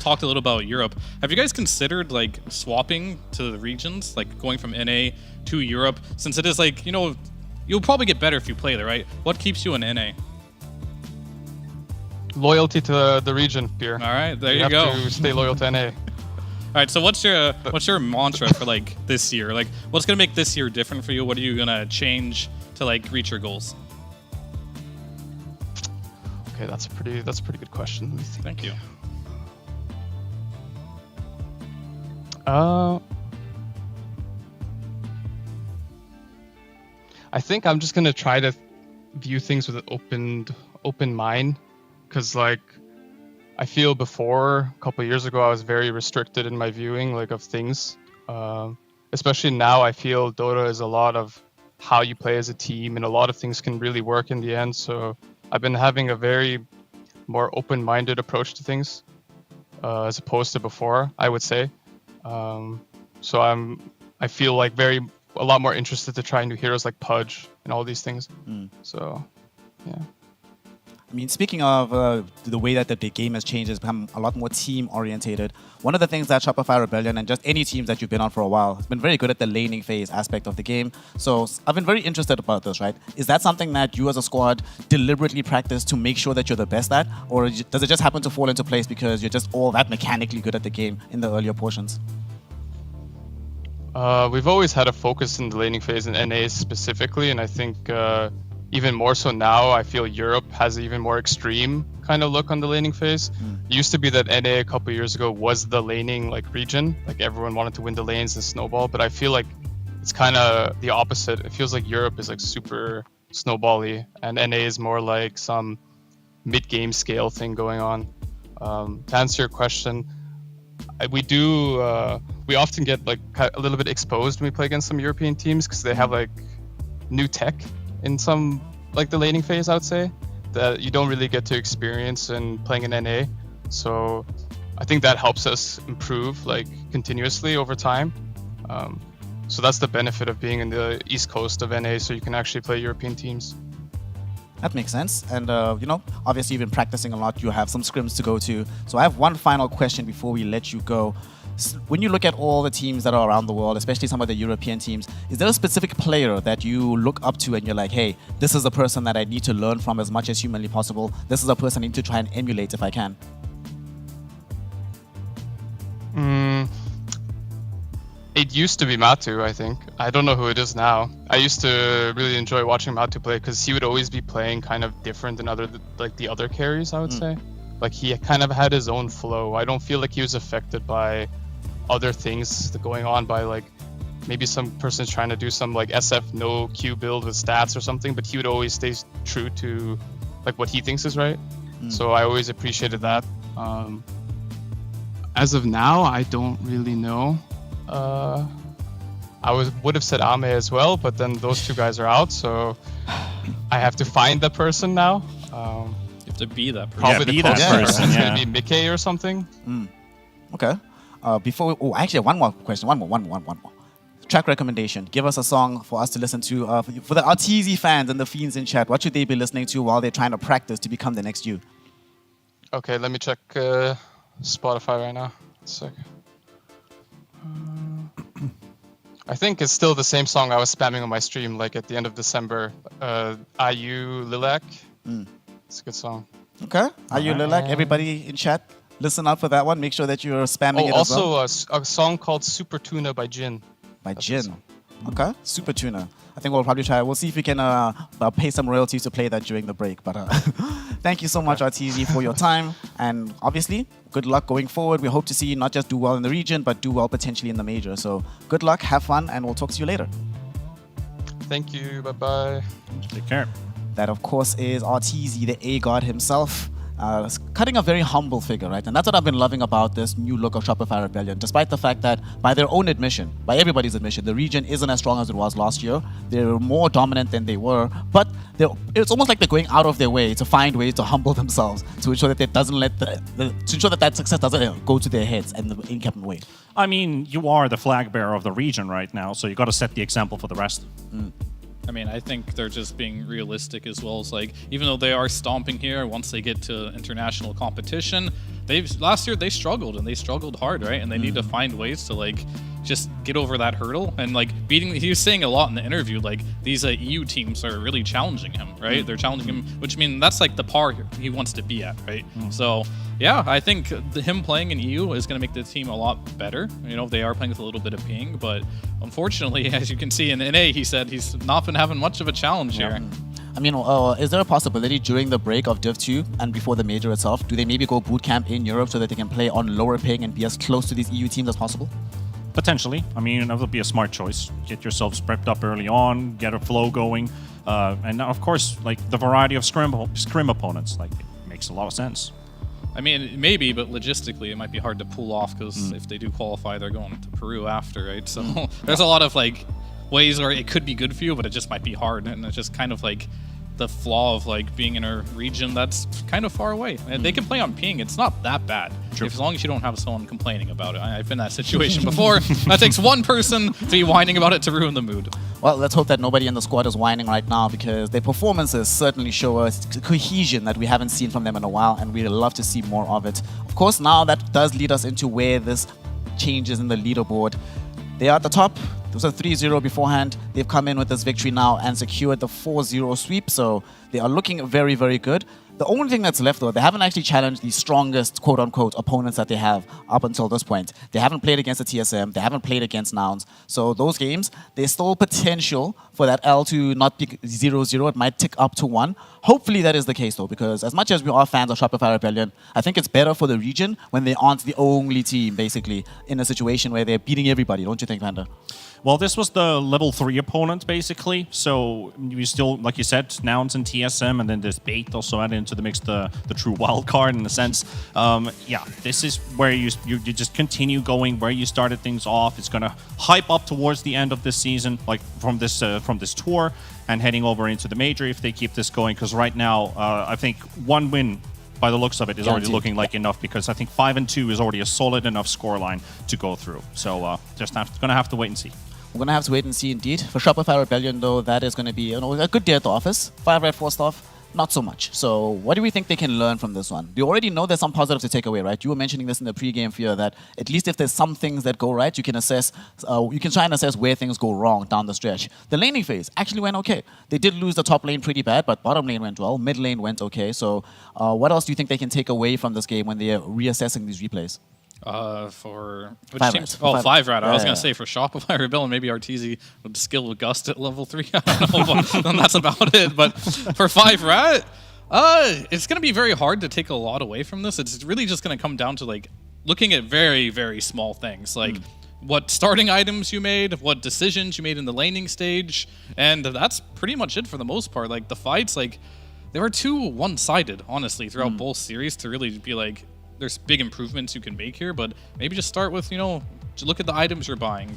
talked a little about Europe. Have you guys considered like swapping to the regions, like going from NA to Europe, since it is like, you'll probably get better if you play there, right? What keeps you in NA? Loyalty to the region, Pierre. All right, there you have go. to stay loyal to NA. All right, so what's your mantra for like this year? Like, what's gonna make this year different for you? What are you gonna change to like reach your goals? Okay, that's a pretty good question. Let me think. Thank you. I think I'm just gonna try to view things with an open mind, because like I feel before a couple of years ago I was very restricted in my viewing like of things. Especially now I feel Dota is a lot of how you play as a team, and a lot of things can really work in the end. So I've been having a very more open-minded approach to things as opposed to before, I would say. So I feel like a lot more interested to try new heroes like Pudge and all these things. So yeah. I mean, speaking of the way that the game has changed, it's become a lot more team-orientated. One of the things that Shopify Rebellion and just any teams that you've been on for a while has been very good at the laning phase aspect of the game. So I've been very interested about this, right? Is that something that you as a squad deliberately practice to make sure that you're the best at? Or does it just happen to fall into place because you're just all that mechanically good at the game in the earlier portions? We've always had a focus in the laning phase in NA specifically, and I think even more so now, I feel Europe has an even more extreme kind of look on the laning phase. It used to be that NA a couple years ago was the laning like region, like everyone wanted to win the lanes and snowball, but I feel like it's kind of the opposite. It feels like Europe is like super snowball-y, and NA is more like some mid-game scale thing going on. To answer your question, we often get like a little bit exposed when we play against some European teams because they have like new tech in some like the laning phase, I would say, that you don't really get to experience in playing in NA. So I think that helps us improve like continuously over time. So that's the benefit of being in the east coast of NA, so you can actually play European teams. That makes sense. And, obviously you've been practicing a lot. You have some scrims to go to. So I have one final question before we let you go. When you look at all the teams that are around the world, especially some of the European teams, is there a specific player that you look up to and you're like, hey, this is a person that I need to learn from as much as humanly possible. This is a person I need to try and emulate if I can? It used to be Matu, I think. I don't know who it is now. I used to really enjoy watching Matu play because he would always be playing kind of different than the other carries, I would say. Like he kind of had his own flow. I don't feel like he was affected by other things going on by like maybe some person's trying to do some like SF no Q build with stats or something, but he would always stay true to like what he thinks is right. So I always appreciated that. As of now, I don't really know. I would have said Ame as well, but then those two guys are out, so I have to find the person now. You have to be that person. Probably be the that closest person, is yeah. going to be Mickey or something. Okay. Actually, one more question. One more. Track recommendation. Give us a song for us to listen to. For the Arteezy fans and the fiends in chat, what should they be listening to while they're trying to practice to become the next you? Okay, let me check Spotify right now. 1 second. I think it's still the same song I was spamming on my stream, like at the end of December. IU Lilac. It's a good song. Okay. Are you Lilac? Everybody in chat, listen up for that one. Make sure that you're spamming it as well. Also a song called Super Tuna by Jin. By Jin. Okay. Super Tuna. I think we'll probably try. We'll see if we can pay some royalties to play that during the break. But thank you so much, Arteezy, for your time. And obviously, good luck going forward. We hope to see you not just do well in the region, but do well potentially in the major. So good luck, have fun, and we'll talk to you later. Thank you. Bye-bye. Take care. That, of course, is Arteezy, the A-God himself. Cutting a very humble figure, right? And that's what I've been loving about this new look of Shopify Rebellion. Despite the fact that, by their own admission, by everybody's admission, the region isn't as strong as it was last year. They're more dominant than they were, but it's almost like they're going out of their way to find ways to humble themselves to ensure that it doesn't let to ensure that success doesn't go to their heads in the incoming way. I mean, you are the flag bearer of the region right now, so you got to set the example for the rest. I mean, I think they're just being realistic as well. As like, even though they are stomping here, once they get to international competition, last year they struggled and they struggled hard, right? And they need to find ways to like just get over that hurdle and like beating. He was saying a lot in the interview, like these EU teams are really challenging him, right? They're challenging him, which means that's like the par he wants to be at, right? So yeah, I think him playing in EU is going to make the team a lot better. You know, they are playing with a little bit of ping, but unfortunately, as you can see in NA, he said he's not been having much of a challenge here. I mean, is there a possibility during the break of Div 2 and before the major itself, do they maybe go boot camp in Europe so that they can play on lower ping and be as close to these EU teams as possible? Potentially. I mean, that would be a smart choice. Get yourselves prepped up early on, get a flow going, and of course, like the variety of scrim opponents, like it makes a lot of sense. I mean, maybe, but logistically, it might be hard to pull off because if they do qualify, they're going to Peru after, right? So there's a lot of like ways where it could be good for you, but it just might be hard, and it's just kind of like the flaw of like being in a region that's kind of far away. And they can play on ping; it's not that bad, as long as you don't have someone complaining about it. I've been in that situation before. That takes one person to be whining about it to ruin the mood. Well, let's hope that nobody in the squad is whining right now because their performances certainly show us cohesion that we haven't seen from them in a while, and we'd love to see more of it. Of course, now that does lead us into where this changes in the leaderboard. They are at the top. It was a 3-0 beforehand. They've come in with this victory now and secured the 4-0 sweep, so they are looking very, very good. The only thing that's left, though, they haven't actually challenged the strongest, quote-unquote, opponents that they have up until this point. They haven't played against the TSM. They haven't played against Nouns. So those games, there's still potential for that L to not be 0-0. It might tick up to 1. Hopefully that is the case, though, because as much as we are fans of Shopify Rebellion, I think it's better for the region when they aren't the only team, basically, in a situation where they're beating everybody. Don't you think, Panda? Well, this was the level 3 opponent, basically. So you still, like you said, Nouns and TSM, and then there's Bait also added into the mix, the true wild card in a sense. Yeah, this is where you just continue going where you started things off. It's going to hype up towards the end of this season, like from this tour, and heading over into the major if they keep this going. Because right now, I think one win, by the looks of it, is already looking like enough, because I think 5-2 is already a solid enough scoreline to go through. So just gonna have to wait and see. We're going to have to wait and see indeed. For Shopify Rebellion, though, that is going to be a good day at the office. 5 red, 4 stuff, not so much. So what do we think they can learn from this one? We already know there's some positives to take away, right? You were mentioning this in the pregame fear that at least if there's some things that go right, you can assess, you can try and assess where things go wrong down the stretch. The laning phase actually went okay. They did lose the top lane pretty bad, but bottom lane went well. Mid lane went okay. So what else do you think they can take away from this game when they're reassessing these replays? For which Five teams? Red. Oh, 5 Red. I was Yeah, going to say for Shopify Rebellion, maybe Arteezy would skill with Gust at level 3. I don't know, but then that's about it. But for 5 Red, it's going to be very hard to take a lot away from this. It's really just going to come down to like looking at very, very small things, like what starting items you made, what decisions you made in the laning stage, and that's pretty much it for the most part. Like the fights, like they were too one-sided, honestly, throughout both series to really be like, there's big improvements you can make here, but maybe just start with, to look at the items you're buying,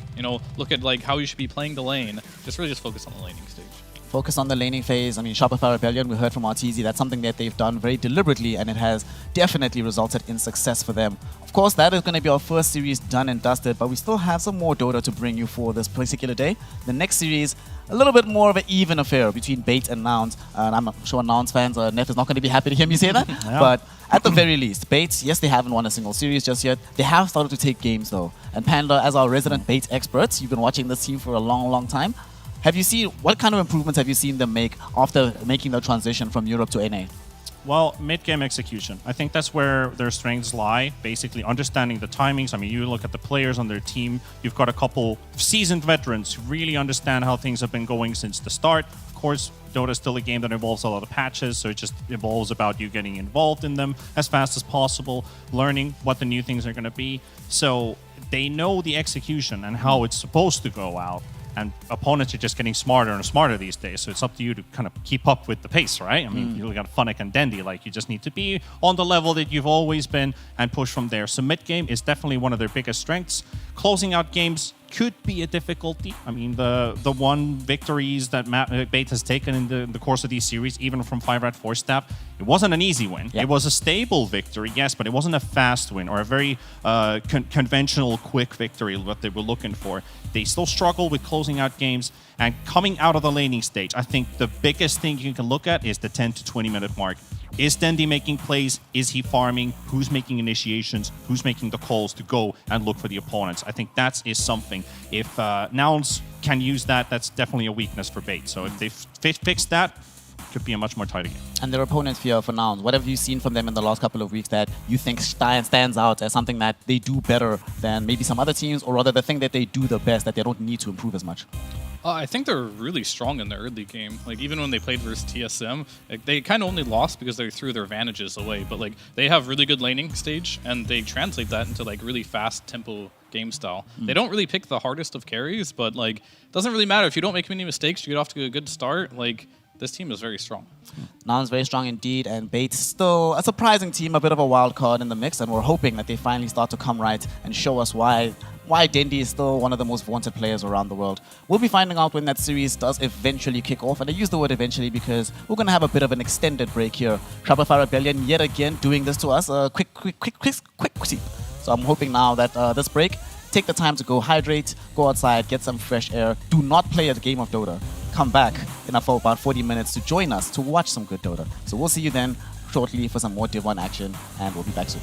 look at like how you should be playing the lane. Just really just focus on the laning stage. Focus on the laning phase. I mean, Shopify Rebellion, we heard from Arteezy, that's something that they've done very deliberately, and it has definitely resulted in success for them. Of course, that is going to be our first series done and dusted, but we still have some more Dota to bring you for this particular day. The next series, a little bit more of an even affair between Bait and Nouns. And I'm sure Nouns fans, Neff is not going to be happy to hear me say that. Yeah. But at the very least, Bait, yes, they haven't won a single series just yet. They have started to take games, though. And Panda, as our resident Bait experts, you've been watching this team for a long, long time. Have you seen, what kind of improvements have you seen them make after making the transition from Europe to NA? Well, mid-game execution. I think that's where their strengths lie, basically understanding the timings. I mean, you look at the players on their team, you've got a couple seasoned veterans who really understand how things have been going since the start. Of course, Dota is still a game that involves a lot of patches, so it just involves about you getting involved in them as fast as possible, learning what the new things are going to be. So they know the execution and how it's supposed to go out. And opponents are just getting smarter and smarter these days, so it's up to you to kind of keep up with the pace, right? I mean, you got Funnick and Dendy, like you just need to be on the level that you've always been and push from there. So mid-game is definitely one of their biggest strengths. Closing out games could be a difficulty. I mean, the one victories that Bate has taken in the course of these series, even from 5-rat 4-staff, it wasn't an easy win. Yep. It was a stable victory, yes, but it wasn't a fast win or a very conventional, quick victory, what they were looking for. They still struggle with closing out games, and coming out of the laning stage, I think the biggest thing you can look at is the 10 to 20 minute mark. Is Dendi making plays? Is he farming? Who's making initiations? Who's making the calls to go and look for the opponents? I think that is something. If Nouns can use that, that's definitely a weakness for Bait. So if they fix that, could be a much more tighter game. And their opponents here for Nouns, what have you seen from them in the last couple of weeks that you think stands out as something that they do better than maybe some other teams, or rather the thing that they do the best that they don't need to improve as much? I think they're really strong in the early game. Like, even when they played versus TSM, like, they kind of only lost because they threw their advantages away. But like, they have really good laning stage, and they translate that into like really fast tempo game style. They don't really pick the hardest of carries, but like, it doesn't really matter if you don't make many mistakes. You get off to a good start. Like, this team is very strong. Nouns very strong indeed, and Bates still a surprising team, a bit of a wild card in the mix, and we're hoping that they finally start to come right and show us why Dendi is still one of the most vaunted players around the world. We'll be finding out when that series does eventually kick off, and I use the word eventually because we're going to have a bit of an extended break here. Shopify Rebellion yet again doing this to us, quick sweep. So I'm hoping now that this break, take the time to go hydrate, go outside, get some fresh air. Do not play a game of Dota. Come back in about 40 minutes to join us to watch some good Dota. So we'll see you then shortly for some more Div 1 action, and we'll be back soon.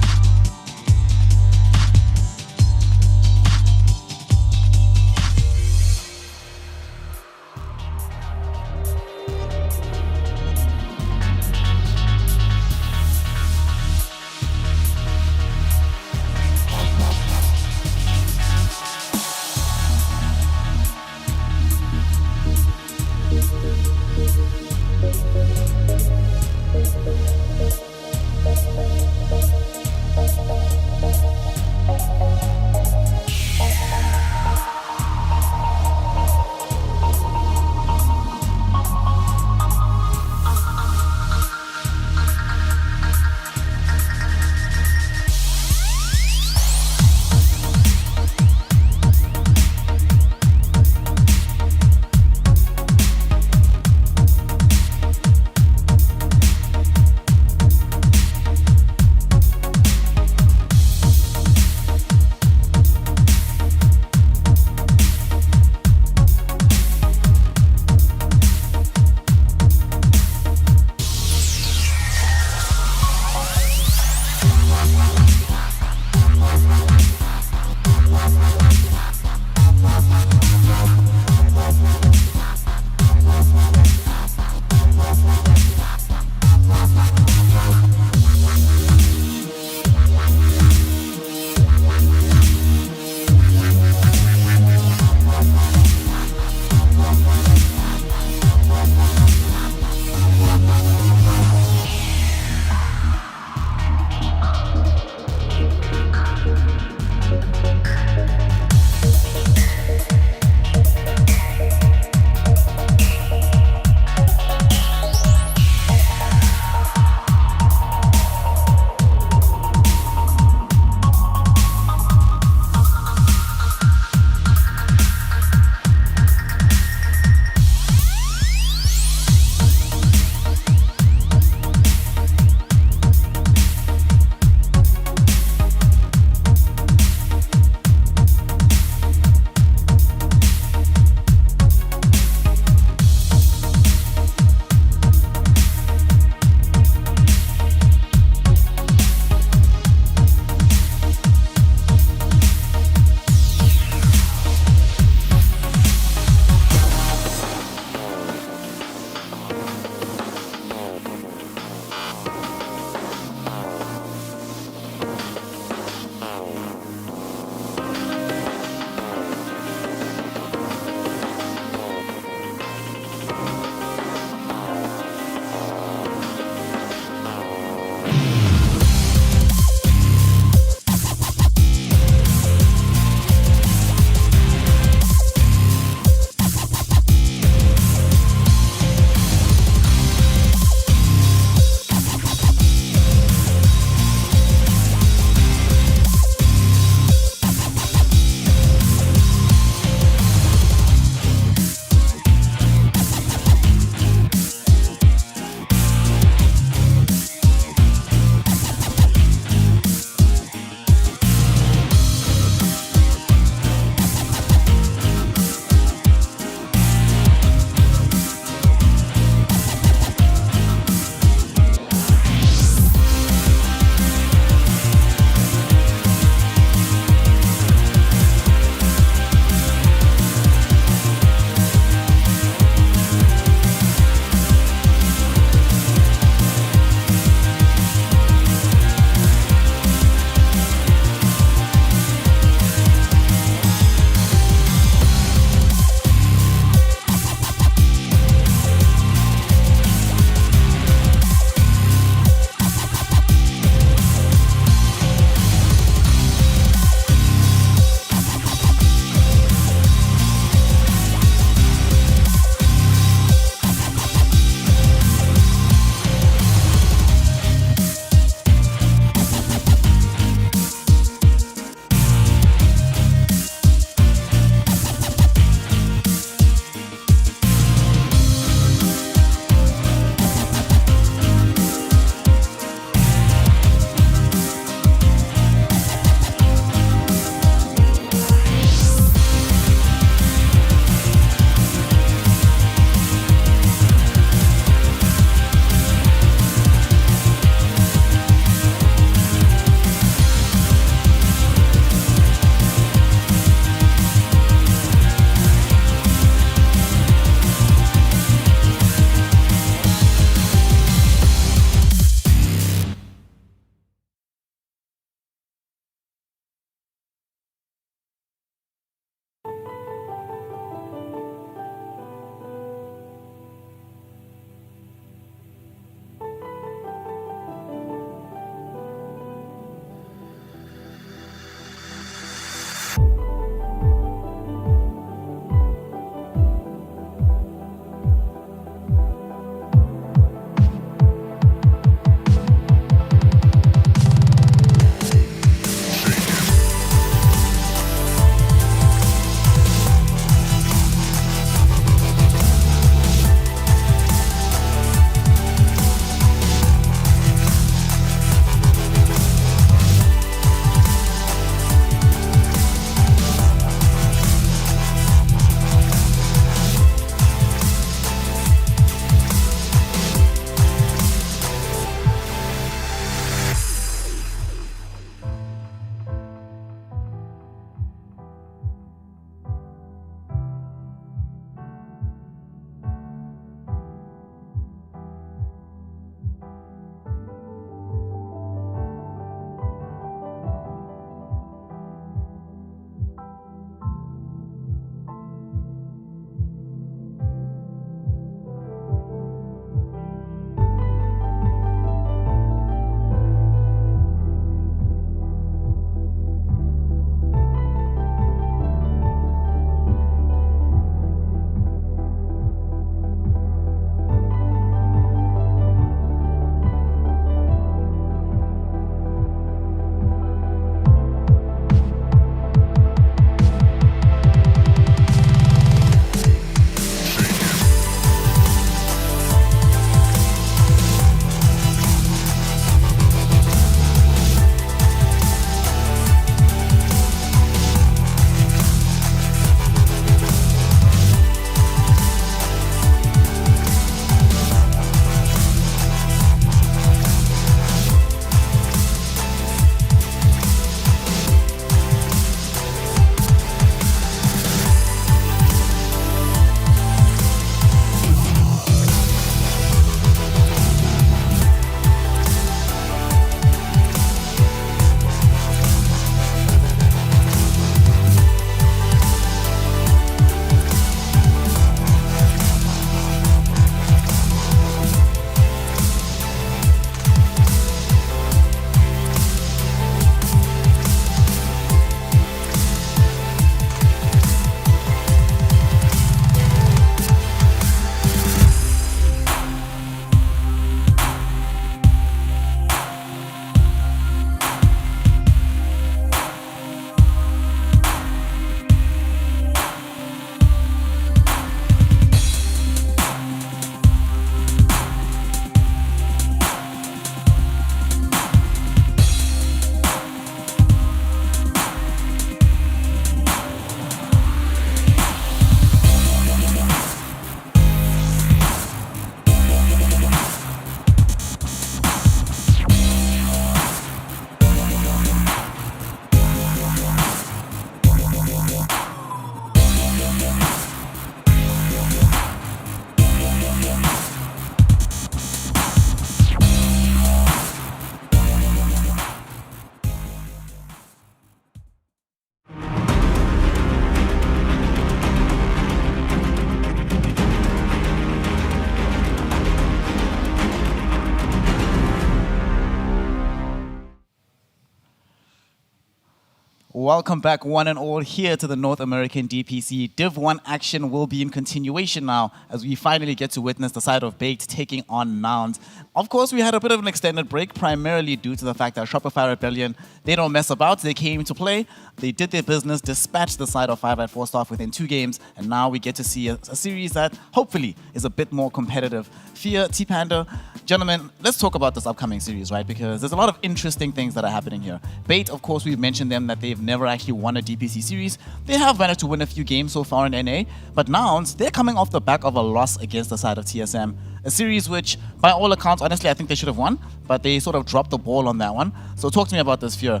Welcome back, one and all, here to the North American DPC. Div 1 action will be in continuation now as we finally get to witness the side of Bait taking on Nouns. Of course, we had a bit of an extended break, primarily due to the fact that Shopify Rebellion, they don't mess about. They came to play, they did their business, dispatched the side of 5 at 4 staff within 2 games, and now we get to see a series that hopefully is a bit more competitive. Fear, T-Panda, gentlemen, let's talk about this upcoming series, right? Because there's a lot of interesting things that are happening here. Bait, of course, we've mentioned them that they've never actually won a DPC series. They have managed to win a few games so far in NA, but Nouns, they're coming off the back of a loss against the side of TSM. A series which, by all accounts, honestly, I think they should have won, but they sort of dropped the ball on that one. So talk to me about this, Fear.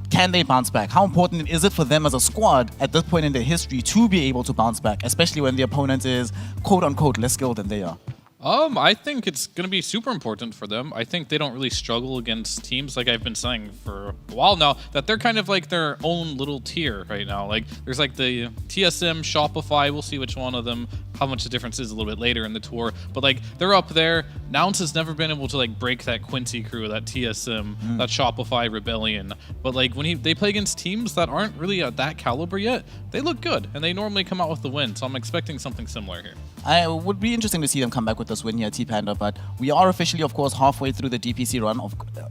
Can they bounce back? How important is it for them as a squad at this point in their history to be able to bounce back, especially when the opponent is quote-unquote less skilled than they are? I think it's going to be super important for them. I think they don't really struggle against teams, like I've been saying for a while now, that they're kind of like their own little tier right now. Like there's like the TSM, Shopify, we'll see which one of them, how much the difference is a little bit later in the tour. But like they're up there. Nouns has never been able to like break that Quincy crew, that TSM, that Shopify Rebellion. But like when they play against teams that aren't really at that caliber yet, they look good and they normally come out with the win. So I'm expecting something similar here. It would be interesting to see them come back with this win here, T-Panda, but we are officially, of course, halfway through the DPC run.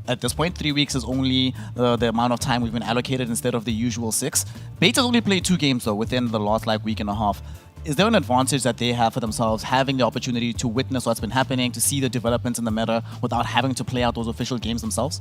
At this point, 3 weeks is only the amount of time we've been allocated instead of the usual 6. Bait has only played 2 games, though, within the last week and a half. Is there an advantage that they have for themselves, having the opportunity to witness what's been happening, to see the developments in the meta without having to play out those official games themselves?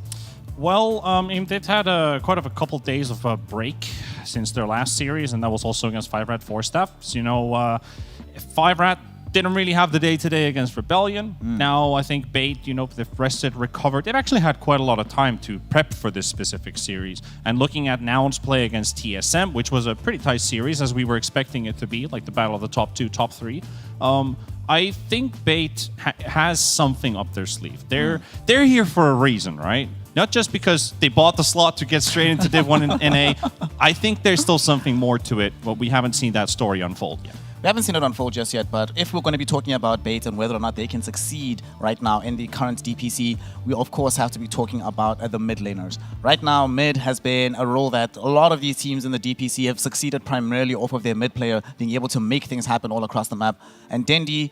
Well, they've had quite a couple days of a break since their last series, and that was also against 5-Rat 4 staff. So, 5-Rat didn't really have the day-to-day against Rebellion. Now, I think Bait, they've rested, recovered. They've actually had quite a lot of time to prep for this specific series. And looking at Nouns play against TSM, which was a pretty tight series, as we were expecting it to be, like the battle of the top 2, top 3, I think Bait has something up their sleeve. They're here for a reason, right? Not just because they bought the slot to get straight into Div 1 in NA. I think there's still something more to it, but we haven't seen that story unfold yet. We haven't seen it unfold just yet, but if we're going to be talking about Bait and whether or not they can succeed right now in the current DPC, we of course have to be talking about the mid laners. Right now, mid has been a role that a lot of these teams in the DPC have succeeded primarily off of their mid player being able to make things happen all across the map. And Dendi,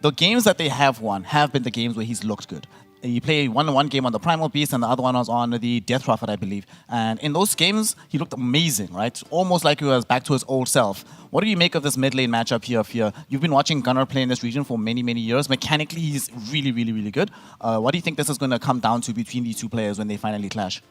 the games that they have won have been the games where he's looked good. He played one game on the Primal Beast and the other one was on the Death Prophet, I believe. And in those games, he looked amazing, right? Almost like he was back to his old self. What do you make of this mid lane matchup here, Fear? You've been watching Gunnar play in this region for many, many years. Mechanically, he's really, really, really good. What do you think this is going to come down to between these two players when they finally clash?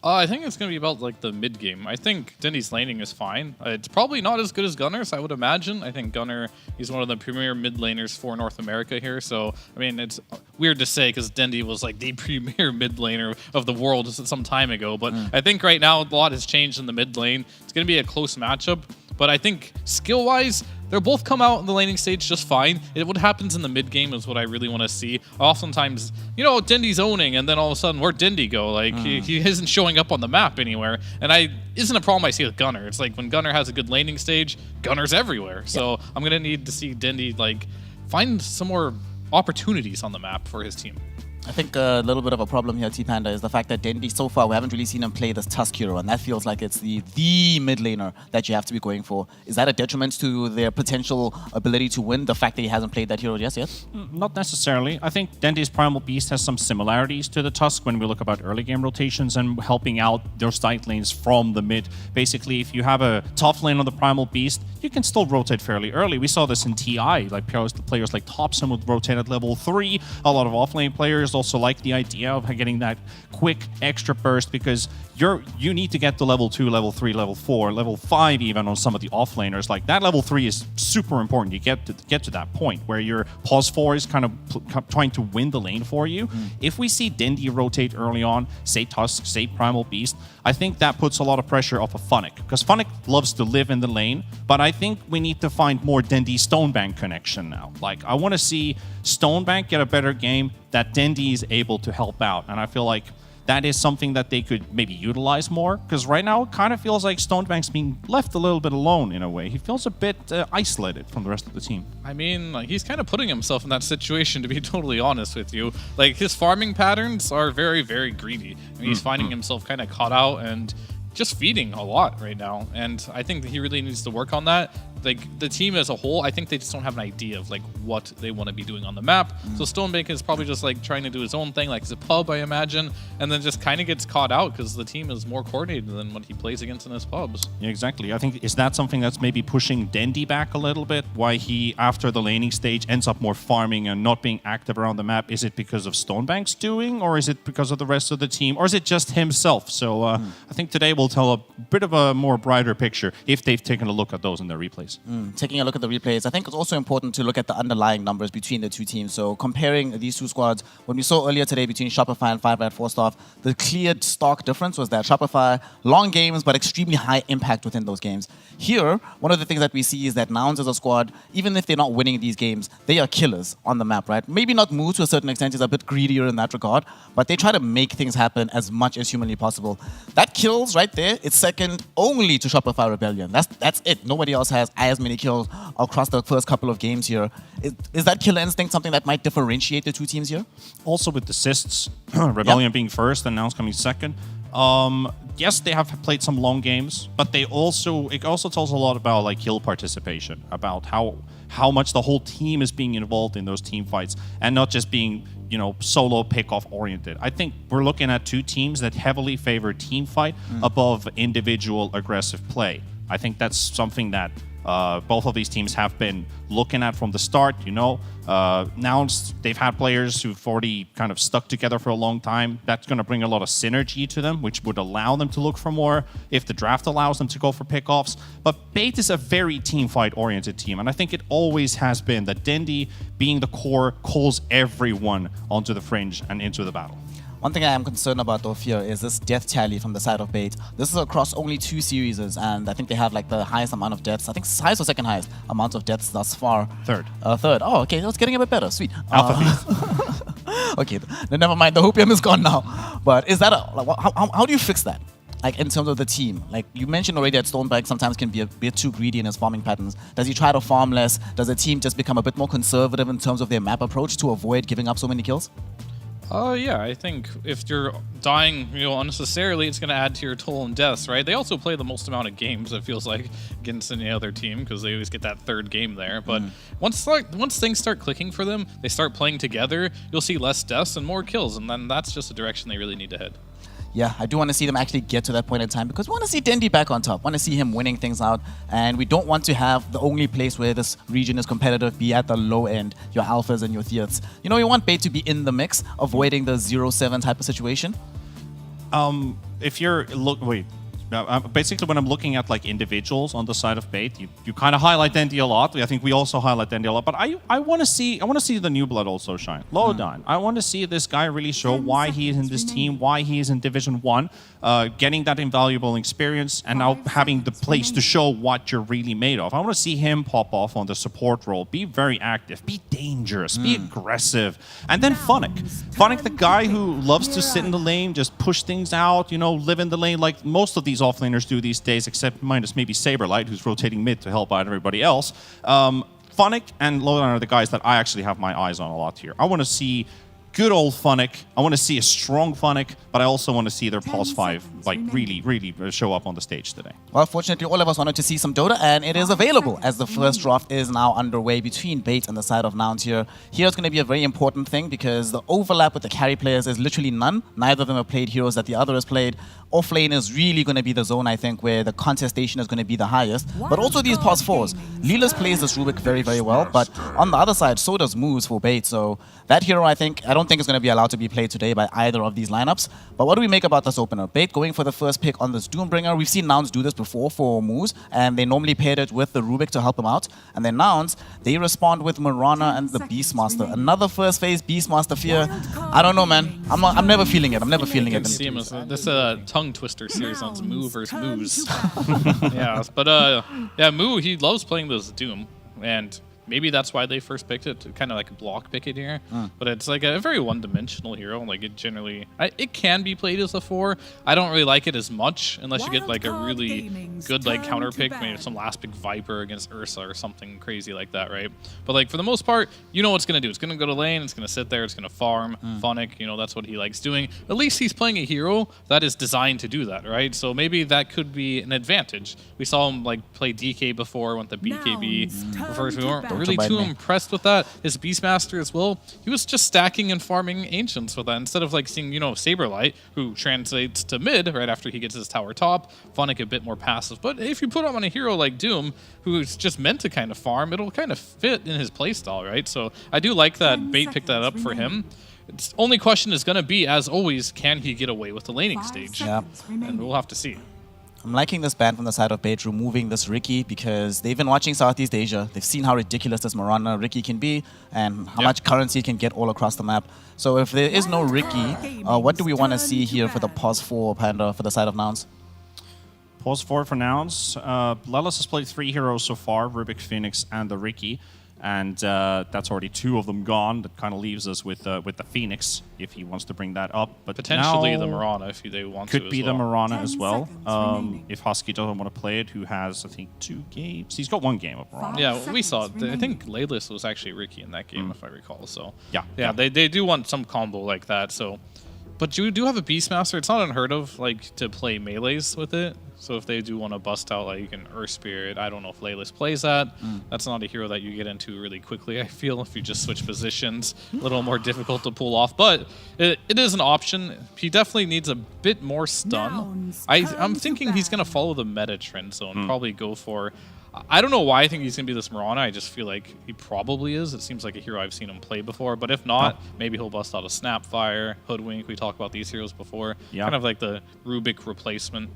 I think it's going to be about like the mid game. I think Dendi's laning is fine. It's probably not as good as Gunner's, I would imagine. I think Gunner, he's one of the premier mid laners for North America here. So, I mean, it's weird to say because Dendi was like the premier mid laner of the world some time ago. But I think right now a lot has changed in the mid lane. It's going to be a close matchup. But I think skill-wise, they'll both come out in the laning stage just fine. What happens in the mid game is what I really want to see. Oftentimes, Dendi's owning, and then all of a sudden, where'd Dendi go? Like, he isn't showing up on the map anywhere. And isn't a problem I see with Gunner. It's like when Gunner has a good laning stage, Gunner's everywhere. So I'm going to need to see Dendi, like, find some more opportunities on the map for his team. I think a little bit of a problem here, T-Panda, is the fact that Dendi, so far, we haven't really seen him play this Tusk hero, and that feels like it's the mid laner that you have to be going for. Is that a detriment to their potential ability to win, the fact that he hasn't played that hero just yet? Not necessarily. I think Dendi's Primal Beast has some similarities to the Tusk when we look about early game rotations and helping out their side lanes from the mid. Basically, if you have a top lane on the Primal Beast, you can still rotate fairly early. We saw this in TI, like players like Thompson would rotate at level 3. A lot of offlane players also like the idea of getting that quick extra burst because you need to get to level 2, level 3, level 4, level 5 even on some of the offlaners. Like that level 3 is super important. You get to that point where your pause 4 is kind of trying to win the lane for you. If we see Dendi rotate early on, say Tusk, say Primal Beast, I think that puts a lot of pressure off of Funnick because Funnick loves to live in the lane, but I think we need to find more Dendi Stonebank connection now. Like I want to see Stonebank get a better game that Dendi is able to help out, and I feel like that is something that they could maybe utilize more because right now it kind of feels like Stonebank's being left a little bit alone in a way. He feels a bit isolated from the rest of the team. I mean, like he's kind of putting himself in that situation, to be totally honest with you. Like his farming patterns are very, very greedy. I mean, he's finding himself kind of caught out, and just feeding a lot right now, and I think that he really needs to work on that. Like the team as a whole, I think they just don't have an idea of like what they want to be doing on the map. So Stonebank is probably just like trying to do his own thing, like it's a pub, I imagine, and then just kind of gets caught out because the team is more coordinated than what he plays against in his pubs. Yeah, exactly. I think is that something that's maybe pushing Dendy back a little bit? Why he, after the laning stage, ends up more farming and not being active around the map? Is it because of Stonebank's doing, or is it because of the rest of the team, or is it just himself? So I think today will tell a bit of a more brighter picture if they've taken a look at those in their replays. Taking a look at the replays, I think it's also important to look at the underlying numbers between the two teams. So comparing these two squads, when we saw earlier today between Shopify and 5 Red 4 Staff, the clear stark difference was that Shopify, long games, but extremely high impact within those games. Here, one of the things that we see is that Nouns as a squad, even if they're not winning these games, they are killers on the map, right? Maybe not Moo to a certain extent, is a bit greedier in that regard, but they try to make things happen as much as humanly possible. That kills right there, it's second only to Shopify Rebellion. That's it. Nobody else has as many kills across the first couple of games here. Is that killer instinct something that might differentiate the two teams here? Also with assists, Rebellion being first and Nouns coming second. Yes, they have played some long games, but it also tells a lot about like kill participation, about how much the whole team is being involved in those team fights and not just being, you know, solo pick-off oriented. I think we're looking at two teams that heavily favor team fight above individual aggressive play. I think that's something that both of these teams have been looking at from the start. You know, now they've had players who've already kind of stuck together for a long time. That's going to bring a lot of synergy to them, which would allow them to look for more if the draft allows them to go for pickoffs. But Bait is a very team fight oriented team, and I think it always has been that Dendy, being the core, calls everyone onto the fringe and into the battle. One thing I am concerned about though here is this death tally from the side of Bait. This is across only 2 series, and I think they have like the highest amount of deaths. I think it's highest or second highest amount of deaths thus far. Third. Third. Oh, okay. It's getting a bit better. Sweet. Alpha Beast. Okay. Then never mind. The Hopium is gone now. But is that how do you fix that? Like in terms of the team, like you mentioned already that Stonebank sometimes can be a bit too greedy in his farming patterns. Does he try to farm less? Does the team just become a bit more conservative in terms of their map approach to avoid giving up so many kills? Yeah, I think if you're dying, you know, unnecessarily, it's going to add to your toll and deaths, right? They also play the most amount of games, it feels like, against any other team because they always get that third game there. But once things start clicking for them, they start playing together, you'll see less deaths and more kills, and then that's just a direction they really need to head. Yeah, I do want to see them actually get to that point in time because we want to see Dendy back on top. Want to see him winning things out, and we don't want to have the only place where this region is competitive be at the low end, your alphas and your theats. You know, you want Bait to be in the mix, avoiding the 0-7 type of situation. If you're basically when I'm looking at like individuals on the side of Bait, you kind of highlight Dendy a lot. I think we also highlight Dendy a lot, but I want to see the new blood also shine. Lowdown. I want to see this guy really show why he is in this team, why he is in Division 1, getting that invaluable experience, and now having the place to show what you're really made of. I want to see him pop off on the support role, be very active, be dangerous, be aggressive, and then Funnick, the guy who loves to sit in the lane, just push things out, you know, live in the lane like most of these offlaners do these days, except minus maybe Saberlight, who's rotating mid to help out everybody else. Funnick and Lowdown are the guys that I actually have my eyes on a lot here. I want to see good old Funnick. I want to see a strong Funnick, but I also want to see their Pulse 5 like really show up on the stage today. Well, fortunately, all of us wanted to see some Dota, and it is available as the first draft is now underway between Bait and the side of Nouns here. Here's going to be a very important thing because the overlap with the carry players is literally none. Neither of them have played heroes that the other has played. Off lane is really going to be the zone, I think, where the contestation is going to be the highest. But also these Pulse 4s. Leela's plays this Rubik very well, but on the other side, so does Moves for Bait. So that hero, I don't think is going to be allowed to be played today by either of these lineups. But what do we make about this opener? Bait going for the first pick on this Doombringer. We've seen Nouns do this before for Moves, and they normally paired it with the Rubik to help him out. And then Nouns, they respond with Mirana and the Beastmaster. Another first phase Beastmaster fear. I don't know, man. I'm never feeling it. I'm never feeling it. See him as this tongue twister series on Moo versus Moose. Yeah, but yeah, Moo, he loves playing this Doom, and maybe that's why they first picked it, to kind of like block pick it here. But it's like a very one-dimensional hero. Like it generally, it can be played as a 4. I don't really like it as much unless you get like a really good like counter pick, maybe some last pick Viper against Ursa or something crazy like that, right? But like for the most part, you know what it's gonna do. It's gonna go to lane. It's gonna sit there. It's gonna farm. Funnick, you know, that's what he likes doing. At least he's playing a hero that is designed to do that, right? So maybe that could be an advantage. We saw him like play DK before, went the BKB. First, we weren't really too impressed with that. His Beastmaster as well, he was just stacking and farming Ancients with that instead of like seeing, you know, Saberlight, who translates to mid right after he gets his tower top. Funnick a bit more passive. But if you put him on a hero like Doom, who's just meant to kind of farm, it'll kind of fit in his playstyle, right? So I do like that Bait picked that up for him. Its only question is going to be, as always, can he get away with the laning stage? Yeah. And we'll have to see. I'm liking this ban from the side of Bait removing this Ricky because they've been watching Southeast Asia. They've seen how ridiculous this Mirana Ricky can be and how much currency it can get all across the map. So if there is no Ricky, what do we want to see here for the pause 4 Panda for the side of Nouns? Pause 4 for Nouns. Lelis has played 3 heroes so far, Rubik, Phoenix, and the Ricky. And that's already 2 of them gone. That kind of leaves us with the Phoenix, if he wants to bring that up. But potentially now the Mirana, if they want to. Could be the Mirana as well. If Husky doesn't want to play it, who has, I think, 2 games. He's got 1 game of Mirana. Yeah, we saw it. I think Laylis was actually Ricky in that game, if I recall. So yeah. They do want some combo like that. So, but you do have a Beastmaster. It's not unheard of, like, to play melees with it. So if they do want to bust out like an Earth Spirit, I don't know if Laylis plays that. That's not a hero that you get into really quickly, I feel, if you just switch positions. A little more difficult to pull off, but it is an option. He definitely needs a bit more stun. I'm thinking he's going to follow the meta trend zone, probably go for... I don't know why I think he's going to be this Mirana. I just feel like he probably is. It seems like a hero I've seen him play before. But if not, maybe he'll bust out a Snapfire, Hoodwink. We talked about these heroes before. Kind of like the Rubik replacement.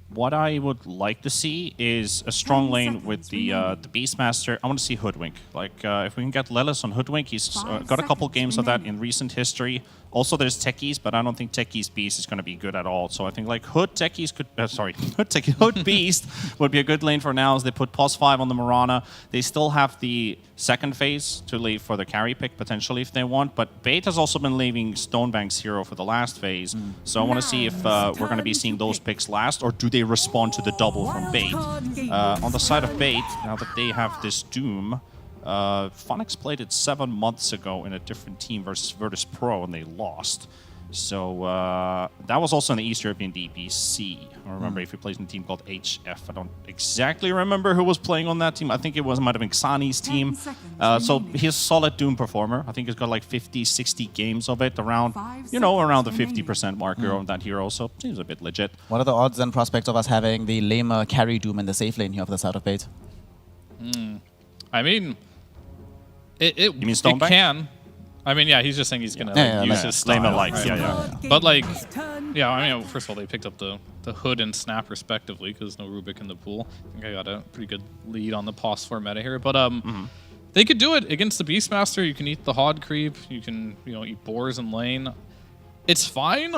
What I would like to see is a strong lane with the Beastmaster. I want to see Hoodwink. Like, if we can get Lelis on Hoodwink, he's got a couple games of that in recent history. Also, there's Techies, but I don't think Techies Beast is going to be good at all. So I think like Hood Techies could, Hood Beast would be a good lane for now as they put pause 5 on the Mirana. They still have the second phase to leave for the carry pick potentially if they want. But Bait has also been leaving Stonebank's hero for the last phase. So I want to see if we're going to be seeing those picks last, or do they respond to the double from Bait? On the side of Bait, now that they have this Doom, Funix played it 7 months ago in a different team versus Virtus Pro, and they lost. So that was also in the East European DPC. I remember if he plays in a team called HF. I don't exactly remember who was playing on that team. I think it might have been Xani's team. So he's a solid Doom performer. I think he's got like 50, 60 games of it, around the 50% marker of that hero. So seems a bit legit. What are the odds and prospects of us having the lamer carry Doom in the safe lane here for the side of Bait? I mean, you mean Stonebank? It can. I mean, yeah, he's just saying he's going to use his style. Right? But like, yeah, I mean, first of all, they picked up the Hood and Snap respectively because no Rubik in the pool. I think I got a pretty good lead on the pause 4 meta here. But they could do it against the Beastmaster. You can eat the Hod creep. You can, eat boars in lane. It's fine.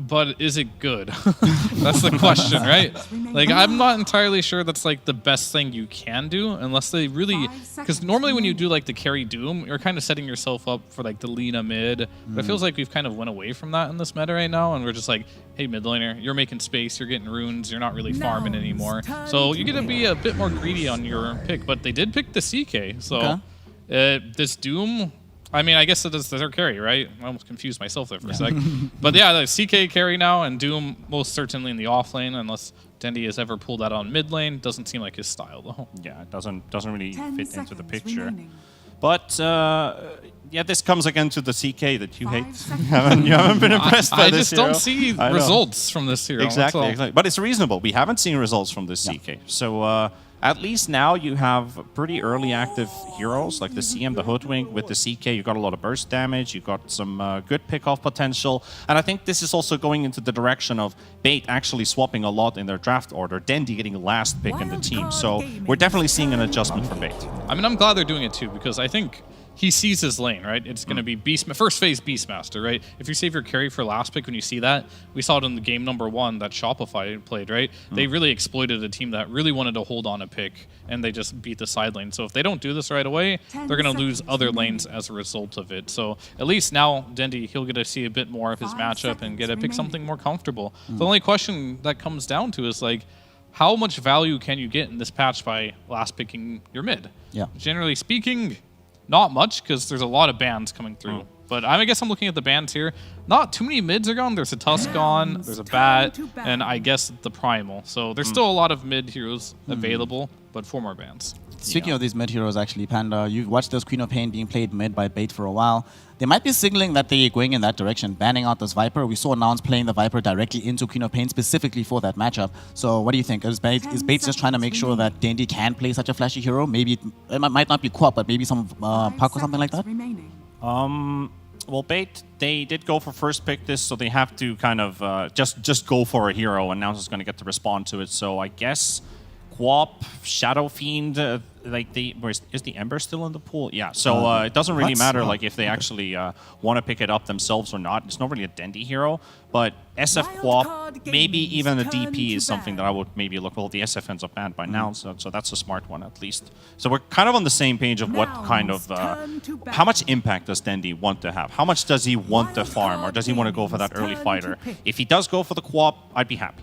But is it good? That's the question, right? Like, I'm not entirely sure that's like the best thing you can do unless they really, because normally when you do like the carry Doom, you're kind of setting yourself up for like the Lina mid. But it feels like we've kind of went away from that in this meta right now, and we're just like, hey, mid laner, you're making space, you're getting runes, you're not really farming anymore. So you're gonna be a bit more greedy on your pick. But they did pick the CK, so this Doom. I mean, I guess it is their carry, right? I almost confused myself there for a sec. But yeah, the CK carry now, and Doom most certainly in the off lane, unless Dendi has ever pulled that on mid lane. Doesn't seem like his style, though. Yeah, it doesn't really fit into the picture. But yeah, this comes again to the CK that you hate. You haven't been impressed by this hero. I just don't see results from this hero. Exactly. But it's reasonable. We haven't seen results from this CK. So at least now you have pretty early active heroes like the CM, the Hoodwink. With the CK, you got a lot of burst damage. You got some good pick-off potential. And I think this is also going into the direction of Bait actually swapping a lot in their draft order. Dendi getting last pick in the team. So we're definitely seeing an adjustment for Bait. I mean, I'm glad they're doing it too, because I think he sees his lane, right? It's going to be first phase Beastmaster, right? If you save your carry for last pick when you see that, we saw it in the game number 1 that Shopify played, right? They really exploited a team that really wanted to hold on a pick, and they just beat the side lane. So if they don't do this right away, they're going to lose other lanes as a result of it. So at least now, Dendy, he'll get to see a bit more of his matchup and get to pick something more comfortable. The only question that comes down to is like, how much value can you get in this patch by last picking your mid? Yeah. Generally speaking, not much, because there's a lot of bans coming through. But I guess I'm looking at the bans here. Not too many mids are gone. There's a Tusk gone, there's a Bat, and I guess the Primal. So there's still a lot of mid heroes available, but 4 more bans. Speaking of these mid heroes, actually, Panda, you've watched this Queen of Pain being played mid by Bait for a while. They might be signaling that they're going in that direction, banning out this Viper. We saw Nouns playing the Viper directly into Queen of Pain specifically for that matchup. So what do you think? Is Bait just trying to make sure that Dandy can play such a flashy hero? Maybe it might not be Quap, but maybe some Puck or something like that? Well, Bait, they did go for first pick this, so they have to kind of just go for a hero, and Nouns is going to get to respond to it. So I guess Quap, Shadow Fiend, is the Ember still in the pool? Yeah, so it doesn't really matter like if they actually want to pick it up themselves or not. It's not really a Dendy hero, but SF Quap, maybe even the DP is something that I would maybe look. Well, the SF ends up banned by now, so that's a smart one at least. So we're kind of on the same page of what kind of, how much impact does Dendy want to have? How much does he want to farm, or does he want to go for that early fighter? If he does go for the Quap, I'd be happy.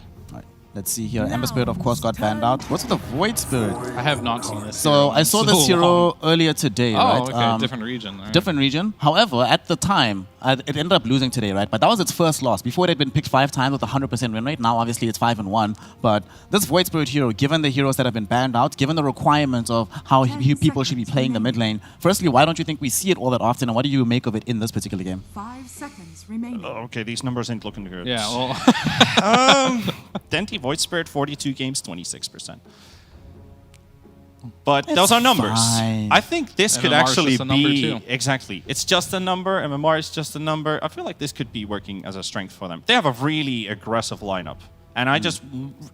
Let's see here. Ember Spirit, of course, got banned out. What's with the Void Spirit? I have not seen this. So I saw this hero earlier today, right? Okay, different region. Right? Different region. However, at the time, it ended up losing today, right? But that was its first loss. Before it had been picked 5 times with a 100% win rate. Now, obviously, it's 5-1. But this Void Spirit hero, given the heroes that have been banned out, given the requirements of how people should be playing the mid lane, firstly, why don't you think we see it all that often? And what do you make of it in this particular game? 5 seconds remaining. Okay, these numbers ain't looking good. Yeah, well... Dendy Void Spirit, 42 games, 26%. But those are numbers. Fine. I think this could MMR is actually just a number be... too. Exactly. It's just a number. MMR is just a number. I feel like this could be working as a strength for them. They have a really aggressive lineup. And I just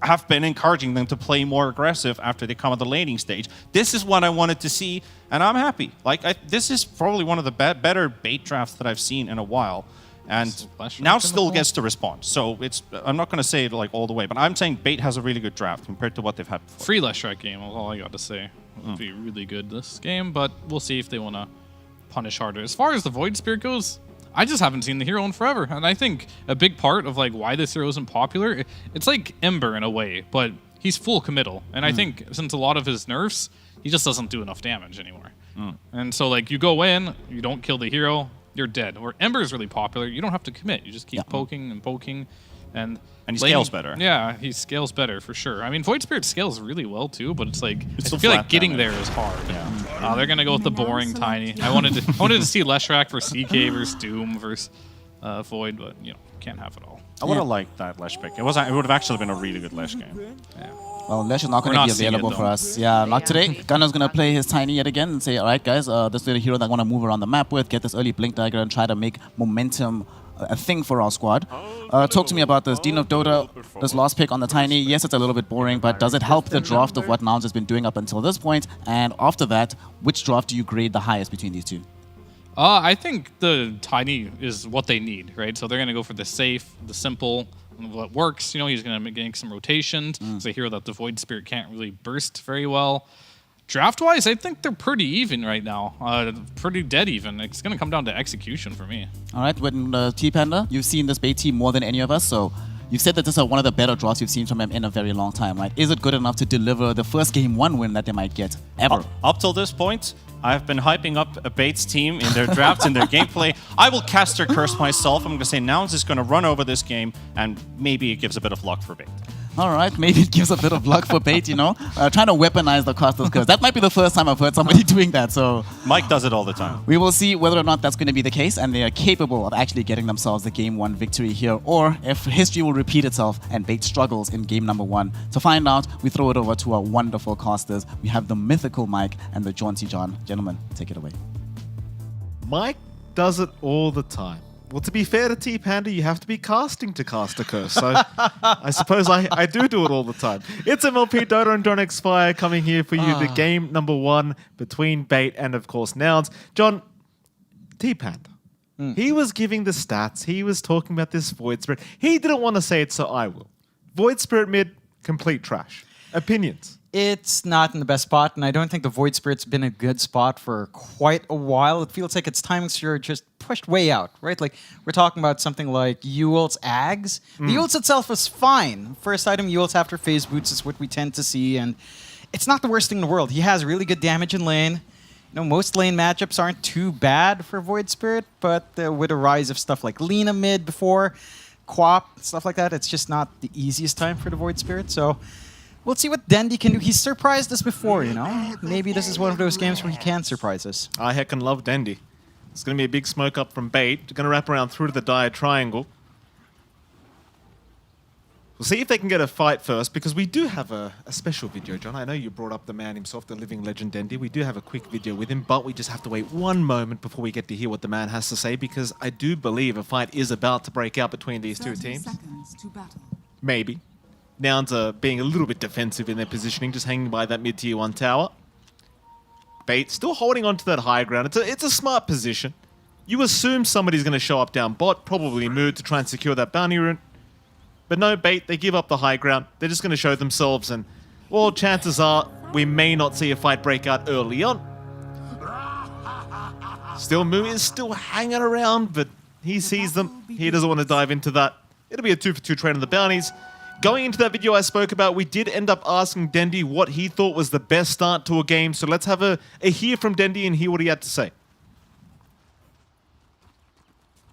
have been encouraging them to play more aggressive after they come at the laning stage. This is what I wanted to see, and I'm happy. This is probably one of the better Bait drafts that I've seen in a while. And now still gets to respond. So I'm not going to say it like all the way, but I'm saying Bait has a really good draft compared to what they've had before. Free Leshrac game, all I got to say. It would be really good this game, but we'll see if they want to punish harder. As far as the Void Spirit goes, I just haven't seen the hero in forever. And I think a big part of like why this hero isn't popular, it's like Ember in a way, but he's full committal. And I think since a lot of his nerfs, he just doesn't do enough damage anymore. And so like you go in, you don't kill the hero, you're dead. Or Ember is really popular. You don't have to commit. You just keep poking and poking. And he scales better. Yeah, he scales better for sure. I mean, Void Spirit scales really well too, but it's like It's I still feel like flat getting damage. there is hard. Yeah. They're gonna go with the boring tiny. I wanted to see Leshrac versus CK versus Doom versus Void, but can't have it all. I would have liked that Lesh pick. It would have actually been a really good Lesh game. Yeah. Well, Lesh is not going to be available for us. Yeah, not today. Gunner's going to play his Tiny yet again and say, all right, guys, this is the hero that I want to move around the map with, get this early Blink Dagger and try to make momentum a thing for our squad. Talk to me about this. Dean of Dota, this last pick on the Tiny. Yes, it's a little bit boring, but does it help the draft of what Nouns has been doing up until this point? And after that, which draft do you grade the highest between these two? I think the Tiny is what they need, right? So they're going to go for the safe, the simple, what works. He's going to make some rotations. It's a hero that the Void Spirit can't really burst very well. Draft-wise, I think they're pretty even right now. Pretty dead even. It's going to come down to execution for me. All right, when T-Panda, you've seen this Bait team more than any of us, so you've said that this is one of the better draws you've seen from them in a very long time, right? Is it good enough to deliver the first game 1 win that they might get, ever? Up till this point, I've been hyping up a Bates team in their drafts, in their gameplay. I will cast their curse myself. I'm going to say Nouns is going to run over this game, and maybe it gives a bit of luck for Bait. All right, maybe it gives a bit of luck for Bait, trying to weaponize the Costa's curse. That might be the first time I've heard somebody doing that, so... Mike does it all the time. We will see whether or not that's going to be the case, and they are capable of actually getting themselves the Game 1 victory here, or if history will repeat itself and Bait struggles in Game number 1. To find out, we throw it over to our wonderful casters. We have the mythical Mike and the jaunty John. Gentlemen, take it away. Mike does it all the time. Well, to be fair to T-Panda, you have to be casting to cast a curse. So I suppose I do it all the time. It's MLP Dota and John X Fire coming here for you. The game number 1 between Bait and, of course, Nouns. John, T-Panda. He was giving the stats. He was talking about this Void Spirit. He didn't want to say it, so I will. Void Spirit mid, complete trash. Opinions? It's not in the best spot, and I don't think the Void Spirit's been a good spot for quite a while. It feels like its timings are just pushed way out, right? Like, we're talking about something like Yule's Ags. The Yule's itself is fine. First item Yule's after phase boots is what we tend to see, and it's not the worst thing in the world. He has really good damage in lane. You know, most lane matchups aren't too bad for Void Spirit, but with a rise of stuff like Lina mid before, Quap, stuff like that, it's just not the easiest time for the Void Spirit, so we'll see what Dendi can do. He's surprised us before, you know? Maybe this is one of those games where he can surprise us. I heckin' love Dendi. It's going to be a big smoke up from Bait. Going to wrap around through to the Dire Triangle. We'll see if they can get a fight first, because we do have a special video, John. I know you brought up the man himself, the living legend Dendi. We do have a quick video with him, but we just have to wait one moment before we get to hear what the man has to say, because I do believe a fight is about to break out between these two teams. Maybe. Nouns are being a little bit defensive in their positioning, just hanging by that mid-tier 1 tower. Bait still holding on to that high ground. It's a smart position. You assume somebody's going to show up down bot, probably Mood, to try and secure that bounty rune. But no, Bait, they give up the high ground. They're just going to show themselves, and, well, chances are we may not see a fight break out early on. Still, Moo is still hanging around, but he sees them. He doesn't want to dive into that. It'll be a 2-for-2 trade on the bounties. Going into that video I spoke about, we did end up asking Dendi what he thought was the best start to a game, so let's have a hear from Dendi and hear what he had to say.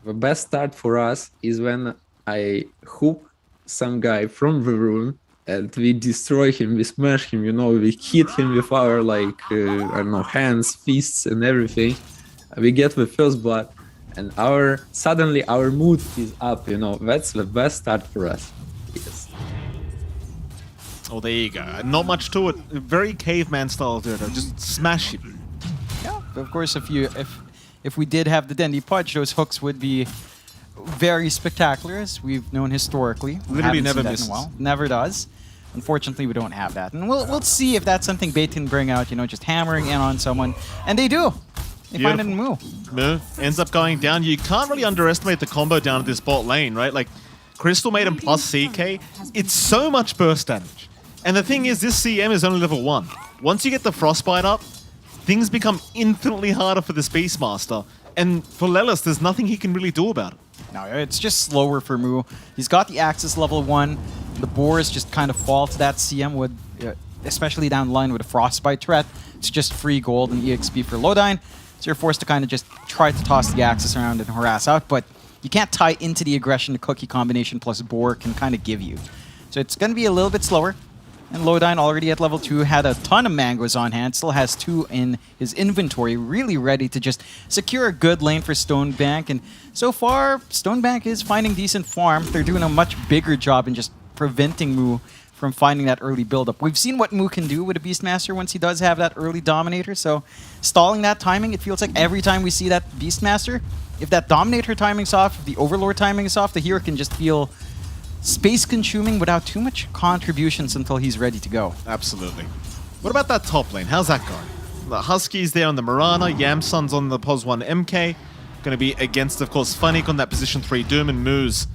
The best start for us is when I hook some guy from the rune and we destroy him, we smash him, you know, we hit him with our, like, I don't know, hands, fists and everything. We get the first blood and suddenly our mood is up, you know. That's the best start for us. Yes. Oh, there you go. Not much to it. Very caveman style, dude. Just smash him. Yeah, of course, if we did have the Dendi Pudge, those hooks would be very spectacular, as we've known historically. Literally Haven't never seen that in misses. a while. Never does. Unfortunately, we don't have that. And we'll see if that's something Bait can bring out, you know, just hammering in on someone. And they do. They find it in Moo. Moo ends up going down. You can't really underestimate the combo down at this bot lane, right? Like, Crystal made him plus CK. It's so much burst damage. And the thing is, this CM is only level 1. Once you get the Frostbite up, things become infinitely harder for this Beastmaster. And for Lelis, there's nothing he can really do about it. No, it's just slower for Moo. He's got the Axis level 1. The boars just kind of fall to that CM with, especially down the line with a Frostbite threat. It's just free gold and EXP for Lodine. So you're forced to kind of just try to toss the Axis around and harass out, but you can't tie into the aggression the Cookie combination plus boar can kind of give you. So it's going to be a little bit slower. And Lodine already at level 2 had a ton of mangoes on hand, still has 2 in his inventory, really ready to just secure a good lane for Stonebank. And so far, Stonebank is finding decent farm. They're doing a much bigger job in just preventing Moo from finding that early buildup. We've seen what Moo can do with a Beastmaster once he does have that early Dominator, so stalling that timing, it feels like every time we see that Beastmaster, if that Dominator timing's off, if the Overlord timing is off, the hero can just feel space-consuming without too much contributions until he's ready to go. Absolutely. What about that top lane? How's that going? The Huskies there on the Mirana, Yamsun's on the POS 1 MK. Going to be against, of course, Funnick on that position 3 Doom, and Moose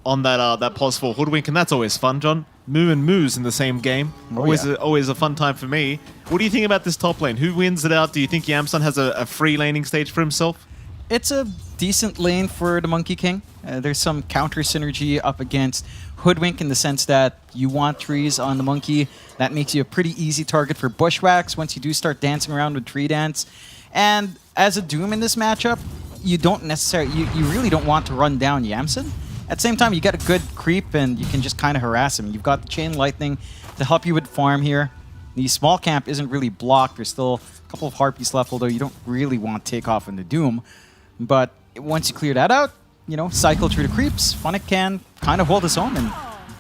on that POS 4 Hoodwink, and that's always fun, John. Moo and Moose in the same game. Always a fun time for me. What do you think about this top lane? Who wins it out? Do you think Yamsun has a free laning stage for himself? It's a decent lane for the Monkey King. There's some counter synergy up against Hoodwink in the sense that you want trees on the Monkey. That makes you a pretty easy target for Bushwhacks once you do start dancing around with Tree Dance. And as a Doom in this matchup, you don't necessarily, you really don't want to run down Yamsun. At the same time, you get a good creep and you can just kind of harass him. You've got the Chain Lightning to help you with farm here. The small camp isn't really blocked. There's still a couple of Harpies left, although you don't really want to take off in the Doom. But once you clear that out, you know, cycle through the creeps, Funnick can kind of hold his own and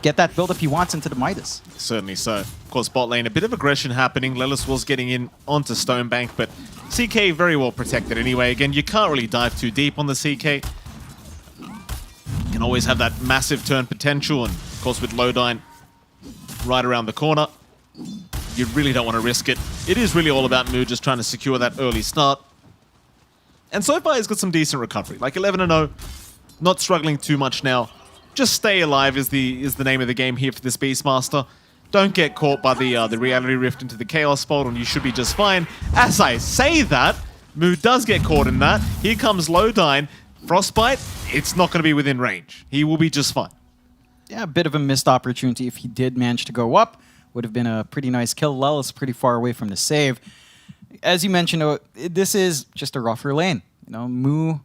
get that build if he wants into the Midas. Certainly so. Of course, bot lane, a bit of aggression happening. Lelis was getting in onto Stonebank, but CK very well protected anyway. Again, you can't really dive too deep on the CK. You can always have that massive turn potential, and of course with Lodine right around the corner, you really don't want to risk it. It is really all about Moo just trying to secure that early start. And so far, he's got some decent recovery. Like 11-0, not struggling too much now. Just stay alive is the name of the game here for this Beastmaster. Don't get caught by the reality rift into the Chaos Bolt, and you should be just fine. As I say that, Moo does get caught in that. Here comes Lodine. Frostbite, it's not going to be within range. He will be just fine. Yeah, a bit of a missed opportunity if he did manage to go up. Would have been a pretty nice kill. Lelis pretty far away from the save. As you mentioned, this is just a rougher lane. You know, Moo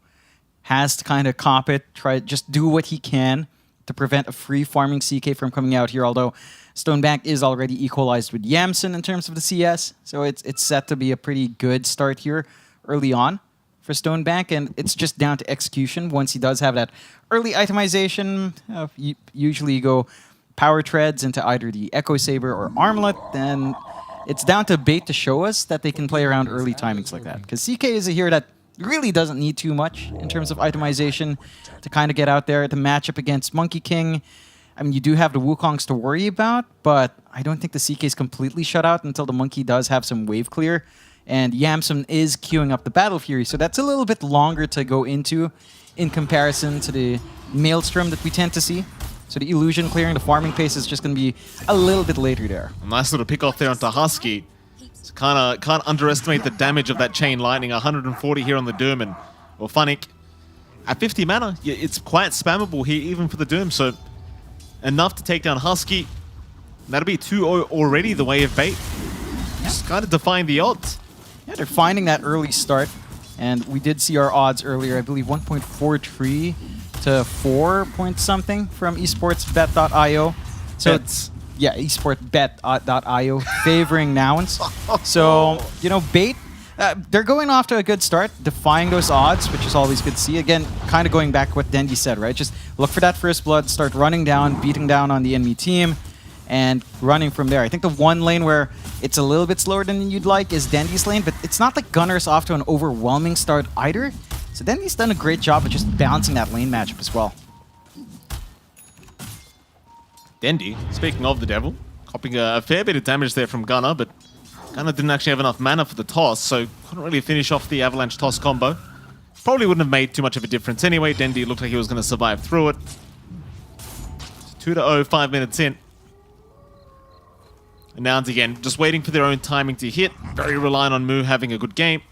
has to kind of cop it, just do what he can to prevent a free farming CK from coming out here, although Stonebank is already equalized with Yamsen in terms of the CS, so it's set to be a pretty good start here early on for Stonebank, and it's just down to execution. Once he does have that early itemization, usually you go power treads into either the Echo Saber or Armlet, then it's down to Bait to show us that they can play around early timings like that. Because CK is a hero that really doesn't need too much in terms of itemization to kind of get out there. The matchup against Monkey King, I mean, you do have the Wukongs to worry about, but I don't think the CK is completely shut out until the Monkey does have some wave clear. And Yamsen is queuing up the Battle Fury, so that's a little bit longer to go into in comparison to the Maelstrom that we tend to see. So the illusion clearing, the farming pace is just going to be a little bit later there. Nice little pick off there onto Husky. So can't underestimate the damage of that Chain Lightning. 140 here on the Doom, and well, Funnick at 50 mana, it's quite spammable here even for the Doom. So enough to take down Husky. That'll be 2-0 already the way of Bait. Just kind of defying the odds. Yeah, they're finding that early start, and we did see our odds earlier. I believe 1.43 to 4 point something from esportsbet.io. So it's, yeah, esportbet.io favoring Nouns. So, you know, Bait, they're going off to a good start, defying those odds, which is always good to see. Again, kind of going back to what Dendy said, right? Just look for that first blood, start running down, beating down on the enemy team, and running from there. I think the one lane where it's a little bit slower than you'd like is Dendy's lane, but it's not like Gunner's off to an overwhelming start either. So Dendy's done a great job of just balancing that lane matchup as well. Dendy, speaking of the devil, copping a fair bit of damage there from Gunner, but Gunner didn't actually have enough mana for the toss, so couldn't really finish off the Avalanche toss combo. Probably wouldn't have made too much of a difference anyway. Dendy looked like he was going to survive through it. 2-0, 5 minutes in. And now again, just waiting for their own timing to hit. Very reliant on Moo having a good game.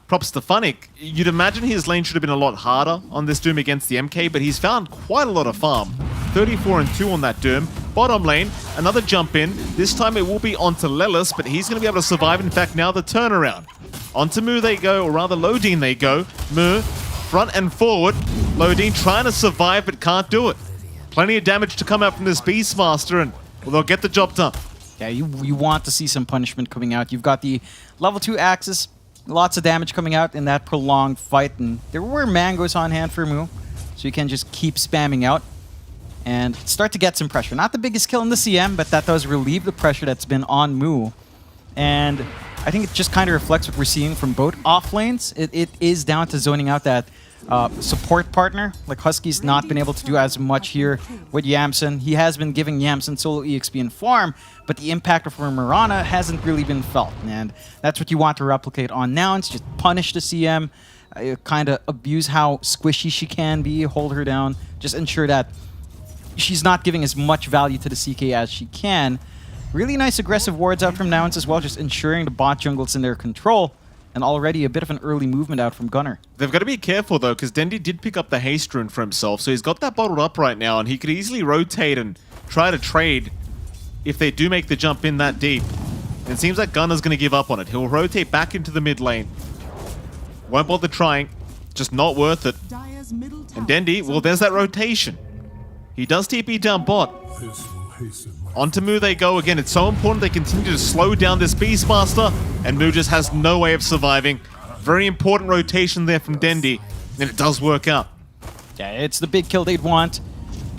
Props to Funnick. You'd imagine his lane should have been a lot harder on this Doom against the MK, but he's found quite a lot of farm. 34 and 2 on that Doom. Bottom lane, another jump in. This time it will be onto Lelis, but he's going to be able to survive. In fact, now the turnaround. Onto Moo they go, or rather Lodine they go. Moo, front and forward. Lodine trying to survive, but can't do it. Plenty of damage to come out from this Beastmaster, and well, they'll get the job done. Yeah, you want to see some punishment coming out. You've got the level 2 Axis, lots of damage coming out in that prolonged fight, and there were mangoes on hand for Moo, so you can just keep spamming out and start to get some pressure. Not the biggest kill in the CM, but that does relieve the pressure that's been on Moo. And I think it just kind of reflects what we're seeing from both off lanes. It is down to zoning out that support partner. Like Husky's not been able to do as much here with Yamsen. He has been giving Yamsen solo EXP and farm, but the impact of Mirana hasn't really been felt. And that's what you want to replicate on Nouns. Just punish the CM, kind of abuse how squishy she can be, hold her down, just ensure that she's not giving as much value to the CK as she can. Really nice aggressive wards out from Nouns as well, just ensuring the bot jungle's in their control. And already a bit of an early movement out from Gunner. They've got to be careful, though, because Dendy did pick up the haste rune for himself, so he's got that bottled up right now, and he could easily rotate and try to trade if they do make the jump in that deep. And it seems like Gunner's going to give up on it. He'll rotate back into the mid lane. Won't bother trying. Just not worth it. And Dendy, well, there's that rotation. He does TP down bot. Onto Moo they go again. It's so important they continue to slow down this Beastmaster, and Moo just has no way of surviving. Very important rotation there from Dendy, and it does work out. Yeah, it's the big kill they'd want,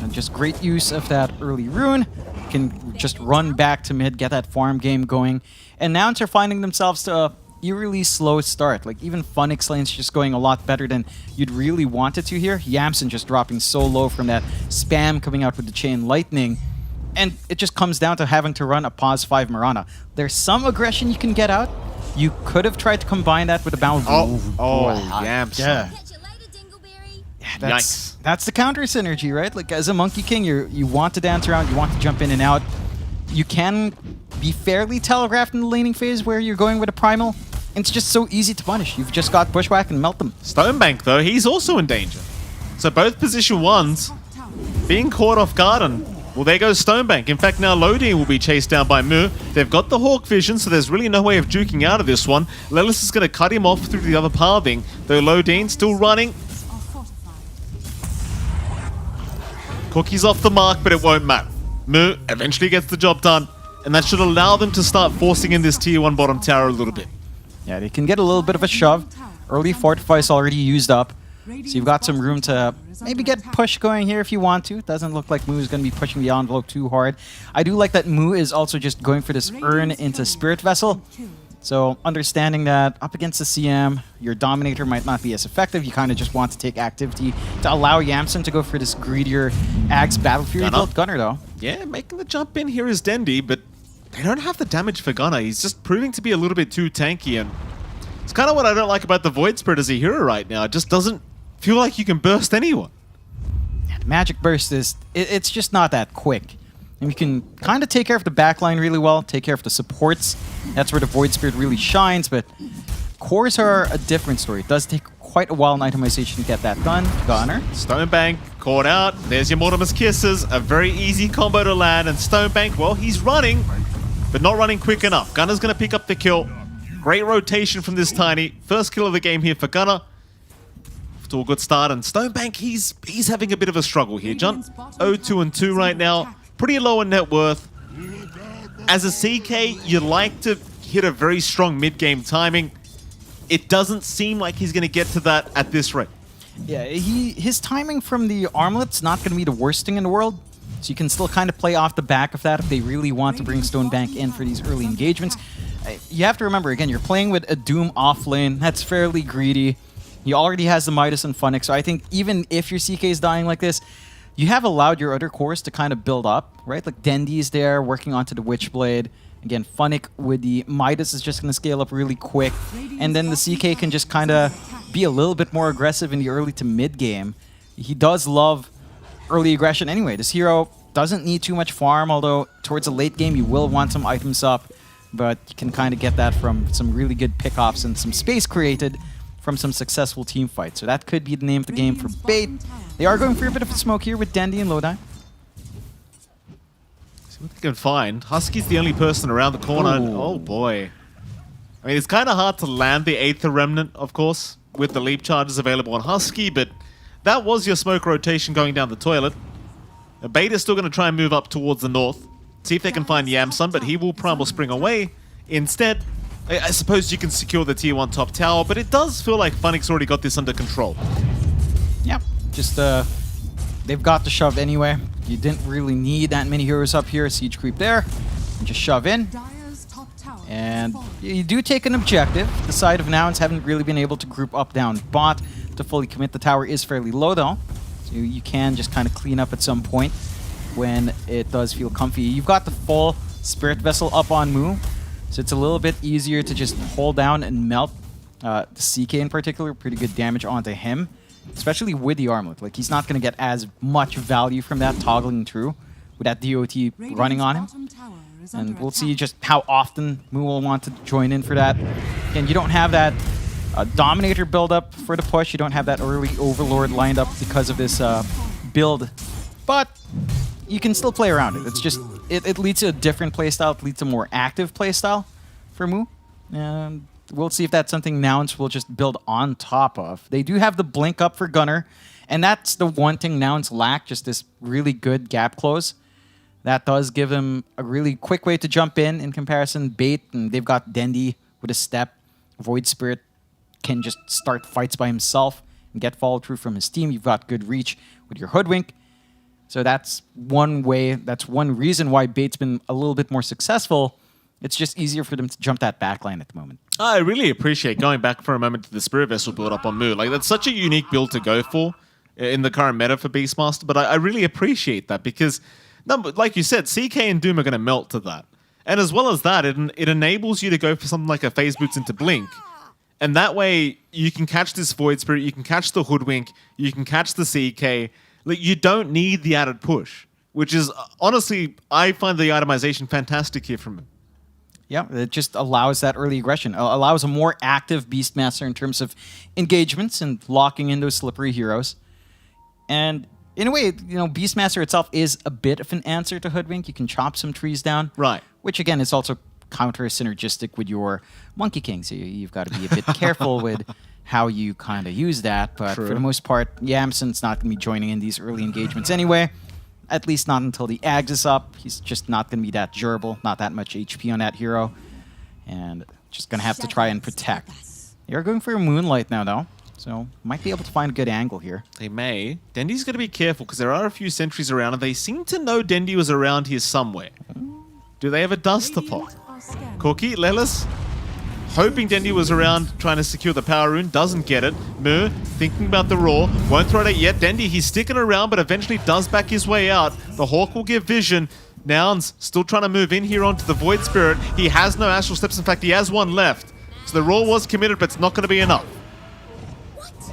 and just great use of that early rune. Can just run back to mid, get that farm game going, and Nouns are finding themselves to a eerily slow start. Like even Funnick's lane's just going a lot better than you'd really want it to here. Yamsen just dropping so low from that spam coming out with the Chain Lightning. And it just comes down to having to run a pause 5 Mirana. There's some aggression you can get out, You could have tried to combine that with a bound. Yams. Yeah. That's the counter synergy, right? Like as a Monkey King, you want to dance around, you want to jump in and out. You can be fairly telegraphed in the laning phase where you're going with a primal. It's just so easy to punish. You've just got Bushwhack and melt them. Stonebank, though, he's also in danger. So both position 1s being caught off guard, and well, there goes Stonebank. In fact, now Lodi will be chased down by Mu. They've got the Hawk Vision, so there's really no way of juking out of this one. Lelis is going to cut him off through the other pathing, though Lodine still running. Cookie's off the mark, but it won't matter. Mu eventually gets the job done, and that should allow them to start forcing in this tier 1 bottom tower a little bit. Yeah, they can get a little bit of a shove. Early Fortify is already used up, so you've got some room to maybe get push going here if you want to. It doesn't look like Mu is going to be pushing the envelope too hard. I do like that Mu is also just going for this Urn into Spirit Vessel. So understanding that up against the CM, your Dominator might not be as effective. You kind of just want to take activity to allow Yamsen to go for this greedier Axe Battle Fury build. Gunner, though. Yeah, making the jump in here is Dendi, but they don't have the damage for Gunner. He's just proving to be a little bit too tanky, and it's kind of what I don't like about the Void Spirit as a hero right now. It just doesn't feel like you can burst anyone. Yeah, Magic Burst is... It's just not that quick. And you can kind of take care of the backline really well, take care of the supports. That's where the Void Spirit really shines, but cores are a different story. It does take quite a while in itemization to get that done. Gunner. Stonebank caught out. There's your Mortimer's Kisses. A very easy combo to land, and Stonebank, well, he's running, but not running quick enough. Gunner's going to pick up the kill. Great rotation from this Tiny. First kill of the game here for Gunner. To a good start, and Stonebank, he's having a bit of a struggle here, John. 0-2-2 right now. Pretty low in net worth. As a CK, you like to hit a very strong mid-game timing. It doesn't seem like he's going to get to that at this rate. Yeah, his timing from the armlet's not going to be the worst thing in the world. So you can still kind of play off the back of that if they really want to bring Stonebank in for these early engagements. You have to remember, again, you're playing with a Doom off lane. That's fairly greedy. He already has the Midas and Funnick, so I think even if your CK is dying like this, you have allowed your other cores to kind of build up, right? Like Dendi's there, working onto the Witchblade. Again, Funnick with the Midas is just going to scale up really quick. And then the CK can just kind of be a little bit more aggressive in the early to mid game. He does love early aggression anyway. This hero doesn't need too much farm, although towards the late game you will want some items up. But you can kind of get that from some really good pickoffs and some space created from some successful team fights. So that could be the name of the game for Bait. They are going for a bit of a smoke here with Dendi and Lodi. See what they can find. Husky's the only person around the corner. Ooh. Oh boy. I mean, it's kind of hard to land the Aether Remnant, of course, with the leap charges available on Husky, but that was your smoke rotation going down the toilet. Bait is still going to try and move up towards the north. See if they can find Yamsun, but he will Primal Spring away. Instead, I suppose you can secure the tier 1 top tower, but it does feel like Funnick's already got this under control. Yeah, just they've got the shove anyway. You didn't really need that many heroes up here. Siege creep there, and just shove in. And you do take an objective. The side of Nouns haven't really been able to group up down bot to fully commit. The tower is fairly low though, so you can just kind of clean up at some point when it does feel comfy. You've got the full Spirit Vessel up on Mu, so it's a little bit easier to just hold down and melt the CK in particular. Pretty good damage onto him, especially with the armlet. Like, he's not going to get as much value from that toggling through with that DOT running on him. And we'll see just how often Mu will want to join in for that. And you don't have that Dominator build-up for the push. You don't have that early Overlord lined up because of this build. But you can still play around it. It's just, it leads to a different playstyle. It leads to a more active playstyle for Mu. And we'll see if that's something Nouns will just build on top of. They do have the blink up for Gunner. And that's the one thing Nouns lack, just this really good gap close. That does give him a really quick way to jump in comparison. Bait, and they've got Dendi with a step. Void Spirit can just start fights by himself and get follow through from his team. You've got good reach with your Hoodwink. So that's one way, that's one reason why Bait's been a little bit more successful. It's just easier for them to jump that backline at the moment. I really appreciate going back for a moment to the Spirit Vessel build up on Mu. Like, that's such a unique build to go for in the current meta for Beastmaster, but I really appreciate that because, like you said, CK and Doom are going to melt to that. And as well as that, it enables you to go for something like a phase boots into Blink. And that way, you can catch this Void Spirit, you can catch the Hoodwink, you can catch the CK. Like, you don't need the added push, which is, honestly, I find the itemization fantastic here from him. Yeah, it just allows that early aggression, allows a more active Beastmaster in terms of engagements and locking in those slippery heroes. And in a way, you know, Beastmaster itself is a bit of an answer to Hoodwink. You can chop some trees down. Right. Which, again, is also counter-synergistic with your Monkey King, so you've got to be a bit careful with how you kind of use that. But for the most part, Yamsen's not going to be joining in these early engagements anyway. At least not until the Ags is up. He's just not going to be that durable, not that much HP on that hero. And just going to have to try and protect. They're going for a Moonlight now, though. So might be able to find a good angle here. They may. Dendy's got to be careful because there are a few sentries around and they seem to know Dendy was around here somewhere. Do they have a dust to pop? Cookie, Lelis, hoping Dendy was around trying to secure the power rune, doesn't get it. Mu, thinking about the roar, won't throw it out yet. Dendy, he's sticking around, but eventually does back his way out. The Hawk will give vision. Nouns still trying to move in here onto the Void Spirit. He has no Astral Steps. In fact, he has one left. So the roar was committed, but it's not going to be enough.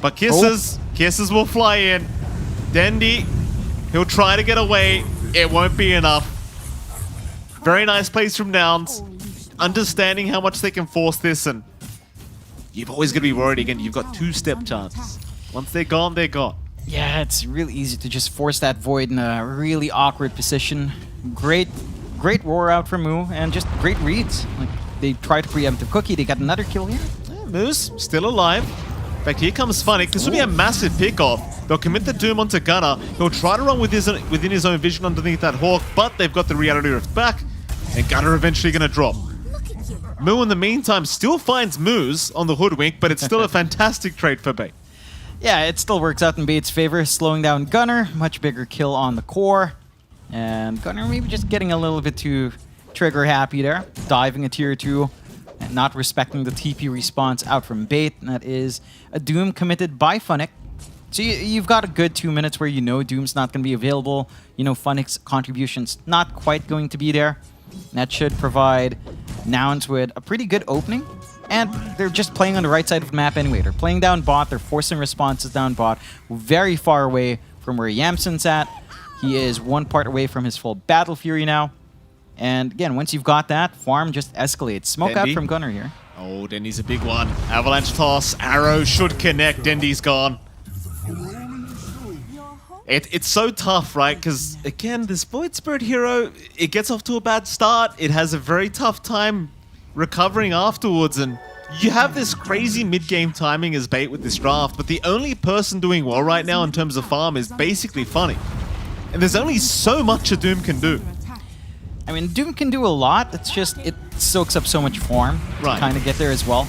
But Kisses will fly in. Dendy, he'll try to get away. It won't be enough. Very nice plays from Nouns. Understanding how much they can force this, and you've always got to be worried again. You've got two-step chances. Once they're gone, they're gone. Yeah, it's really easy to just force that Void in a really awkward position. Great roar out from Mu, and just great reads. Like, they tried to preempt the Cookie, they got another kill here. Yeah, Mu's still alive. In fact, here comes Funnick. This will be a massive pick-off. They'll commit the Doom onto Gunner. He'll try to run within his own vision underneath that Hawk, but they've got the Reality Rift back, and Gunner eventually going to drop. Mu, in the meantime, still finds Moose on the Hoodwink, but it's still a fantastic trade for Bait. Yeah, it still works out in Bait's favor, slowing down Gunner. Much bigger kill on the core. And Gunner maybe just getting a little bit too trigger happy there. Diving a tier 2 and not respecting the TP response out from Bait. And that is a Doom committed by Funnick. So you've got a good 2 minutes where you know Doom's not going to be available. You know Funnick's contribution's not quite going to be there. That should provide Nouns with a pretty good opening. And they're just playing on the right side of the map anyway. They're playing down bot, they're forcing responses down bot, very far away from where Yamsen's at. He is one part away from his full Battle Fury now. And again, once you've got that, farm just escalates. Smoke out from Gunner here. Oh, Dendy's a big one. Avalanche toss, arrow should connect, Dendy's gone. It's so tough, right? Because, again, this Void Spirit hero, it gets off to a bad start. It has a very tough time recovering afterwards, and you have this crazy mid-game timing as Bait with this draft, but the only person doing well right now in terms of farm is basically Funny. And there's only so much a Doom can do. I mean, Doom can do a lot. It's just, it soaks up so much farm to kind of get there as well.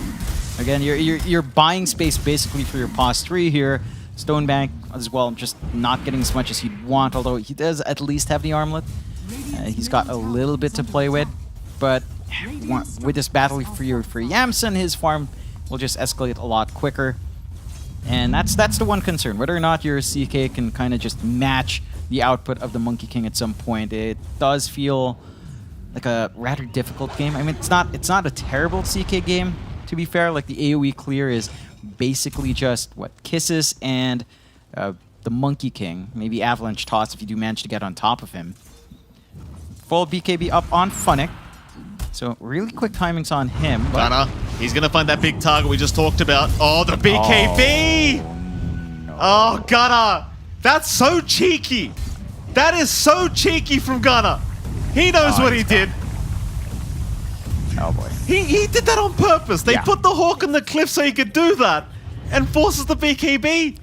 Again, you're buying space basically for your pos 3 here. Stonebank as well, just not getting as much as he'd want, although he does at least have the armlet. He's got a little bit to play with, but with this battle for Yamsen, his farm will just escalate a lot quicker. And that's the one concern, whether or not your CK can kind of just match the output of the Monkey King at some point. It does feel like a rather difficult game. I mean, it's not a terrible CK game, to be fair. Like, the AoE clear is basically just, what, Kisses and the Monkey King. Maybe Avalanche Toss if you do manage to get on top of him. Full BKB up on Funnick. So really quick timings on him. Gunner, he's going to find that big target we just talked about. Oh, the BKB! Oh, Gunner! That's so cheeky! That is so cheeky from Gunner! He knows what he did. Oh boy. He did that on purpose. They put the Hawk on the cliff so he could do that. And forces the BKB.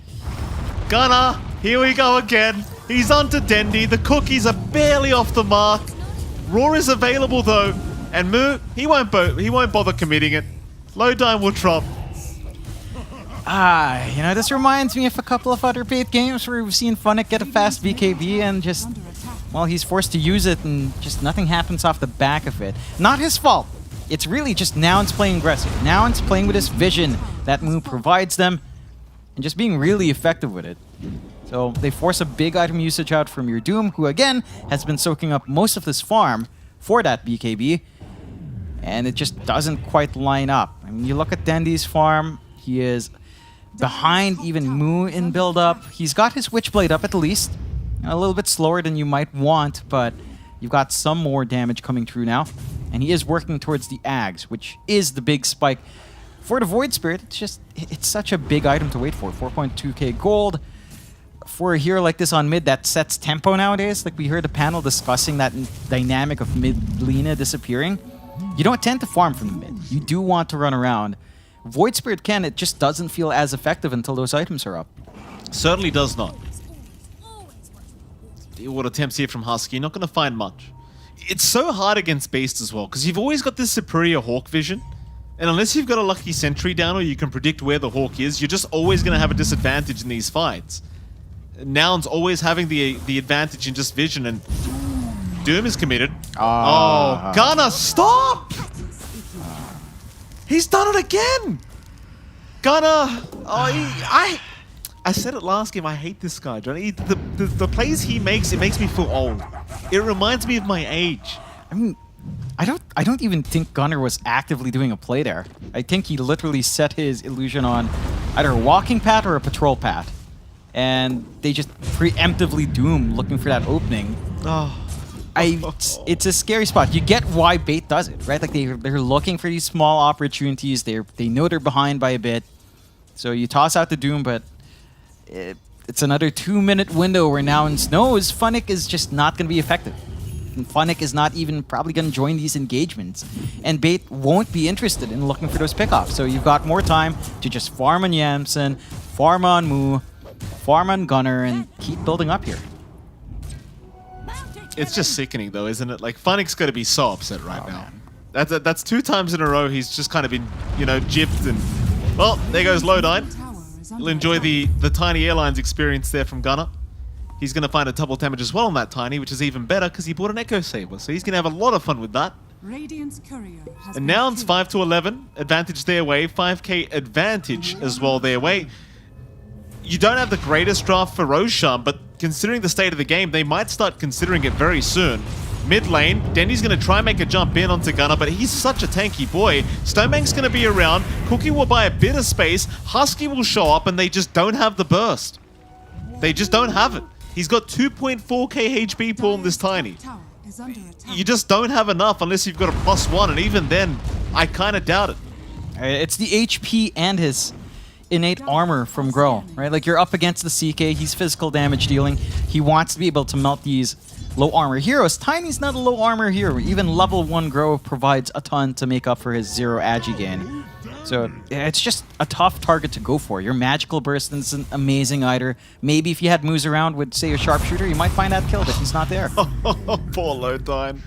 Gunner, here we go again. He's onto Dendy. The cookies are barely off the mark. Roar is available though. And Mu, he won't bother committing it. Low dime will drop. You know, this reminds me of a couple of other Bait games where we've seen Funnick get a fast BKB and just, well, he's forced to use it and just nothing happens off the back of it. Not his fault. It's really just Nouns playing aggressive. Nouns playing with this vision that Mu provides them and just being really effective with it. So they force a big item usage out from your Doom, who again has been soaking up most of this farm for that BKB. And it just doesn't quite line up. I mean, you look at Dendy's farm, he is behind even Moo in build-up. He's got his Witchblade up at least. A little bit slower than you might want, but you've got some more damage coming through now. And he is working towards the Ags, which is the big spike. For the Void Spirit, it's such a big item to wait for. 4.2k gold. For a hero like this on mid that sets tempo nowadays, like we heard the panel discussing that dynamic of mid Lina disappearing, you don't tend to farm from the mid. You do want to run around. Void Spirit can, it just doesn't feel as effective until those items are up. Certainly does not. What attempts here from Husky, you're not going to find much. It's so hard against Beast as well, because you've always got this superior Hawk vision. And unless you've got a lucky sentry down or you can predict where the Hawk is, you're just always going to have a disadvantage in these fights. Noun's always having the advantage in just vision, and Doom is committed. Oh, Gunner, stop! He's done it again! Gunner, I said it last game, I hate this guy, Johnny. The plays he makes, it makes me feel old. It reminds me of my age. I mean, I don't even think Gunner was actively doing a play there. I think he literally set his illusion on either a walking path or a patrol path. And they just preemptively Doom looking for that opening. It's a scary spot. You get why Bait does it, right? Like they're looking for these small opportunities. They know they're behind by a bit. So you toss out the Doom, but it's another 2-minute window where now in Snows, Funnick is just not going to be effective. And Funnick is not even probably going to join these engagements. And Bait won't be interested in looking for those pickoffs. So you've got more time to just farm on Yamsen, farm on Moo, farm on Gunner, and keep building up here. It's just sickening though, isn't it? Like, Funnick's got to be so upset right now. Man. That's 2 times in a row he's just kind of been, gypped and... Well, there goes Lowdine. He'll enjoy the Tiny Airlines experience there from Gunner. He's going to find a double damage as well on that Tiny, which is even better because he bought an Echo Saber. So he's going to have a lot of fun with that. And now it's 5-11. Advantage their way. 5k advantage as well their way. You don't have the greatest draft for Roshan, but considering the state of the game, they might start considering it very soon. Mid lane, Dendy's going to try and make a jump in onto Gunner, but he's such a tanky boy. Stonebank's going to be around. Cookie will buy a bit of space. Husky will show up, and they just don't have the burst. They just don't have it. He's got 2.4k HP pool in this Tiny. You just don't have enough unless you've got a +1, and even then, I kind of doubt it. It's the HP and his innate armor from Grow, right? Like, you're up against the CK, he's physical damage dealing. He wants to be able to melt these low armor heroes. Tiny's not a low armor hero. Even level 1 Grow provides a ton to make up for his 0 agi gain. So it's just a tough target to go for. Your magical burst is an amazing item. Maybe if you had Moose around with, say, a sharpshooter, you might find that kill, but he's not there. Poor Lowdine.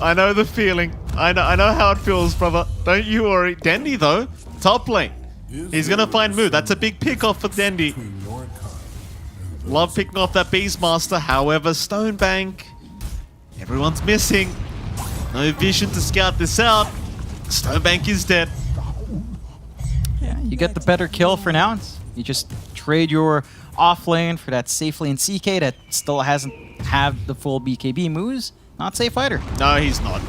I know the feeling. I know how it feels, brother. Don't you worry. Dendy, though, top lane. He's going to find Moo. That's a big pick-off for Dendy. Love picking off that Beastmaster. However, Stonebank, everyone's missing. No vision to scout this out. Stonebank is dead. Yeah, you get the better kill for now. You just trade your off lane for that safe lane CK that still hasn't had the full BKB moves. Not safe fighter. No, he's not.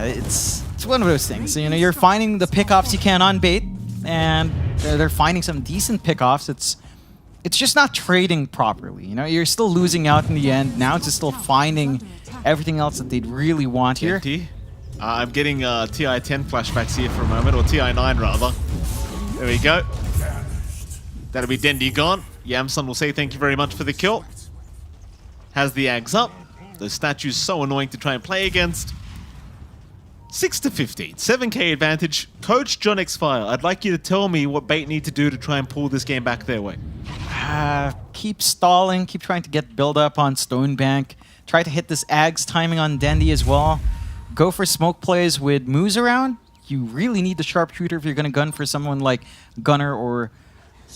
It's one of those things. You know, you're finding the pickoffs you can on Bait, and they're finding some decent pickoffs. It's just not trading properly. You know, you're still losing out in the end. Now it's just still finding everything else that they'd really want here. I'm getting TI-10 flashbacks here for a moment, or TI-9 rather. There we go. That'll be Dendy gone. Yamsun will say thank you very much for the kill. Has the Ags up. Those statues so annoying to try and play against. 6-15, 7k advantage. Coach John Xfire, I'd like you to tell me what Bait need to do to try and pull this game back their way. Keep stalling, keep trying to get build up on Stonebank. Try to hit this Ags timing on Dendy as well. Go for smoke plays with Moose around. You really need the sharpshooter if you're going to gun for someone like Gunner, or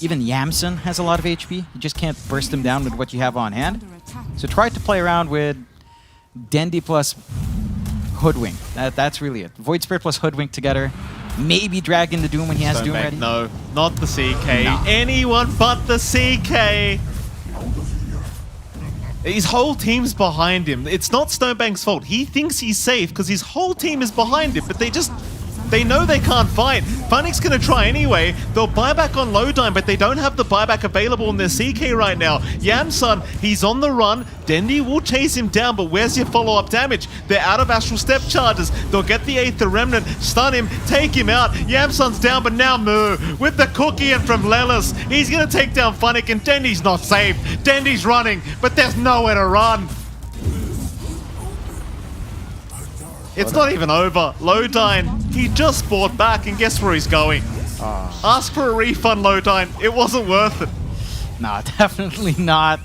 even Yamsun has a lot of HP. You just can't burst him down with what you have on hand. So try to play around with Dendy plus Hoodwink. That's really it. Void Spirit plus Hoodwink together. Maybe drag in the Doom when he has Doom ready. No, not the CK. No. Anyone but the CK. His whole team's behind him. It's not Stonebank's fault. He thinks he's safe because his whole team is behind him, but they know they can't fight. Funny's gonna try anyway. They'll buy back on Lowdime, but they don't have the buyback available in their CK right now. Yamsun, he's on the run. Dendi will chase him down, but where's your follow-up damage? They're out of Astral Step charges. They'll get the Aether Remnant, stun him, take him out. Yamsun's down, but now Moo with the cookie and from Lelis. He's gonna take down Funnick, and Dendi's not safe. Dendi's running, but there's nowhere to run. It's not even over. Lowdine, he just bought back, and guess where he's going? Ask for a refund, Lowdine. It wasn't worth it. Nah, definitely not.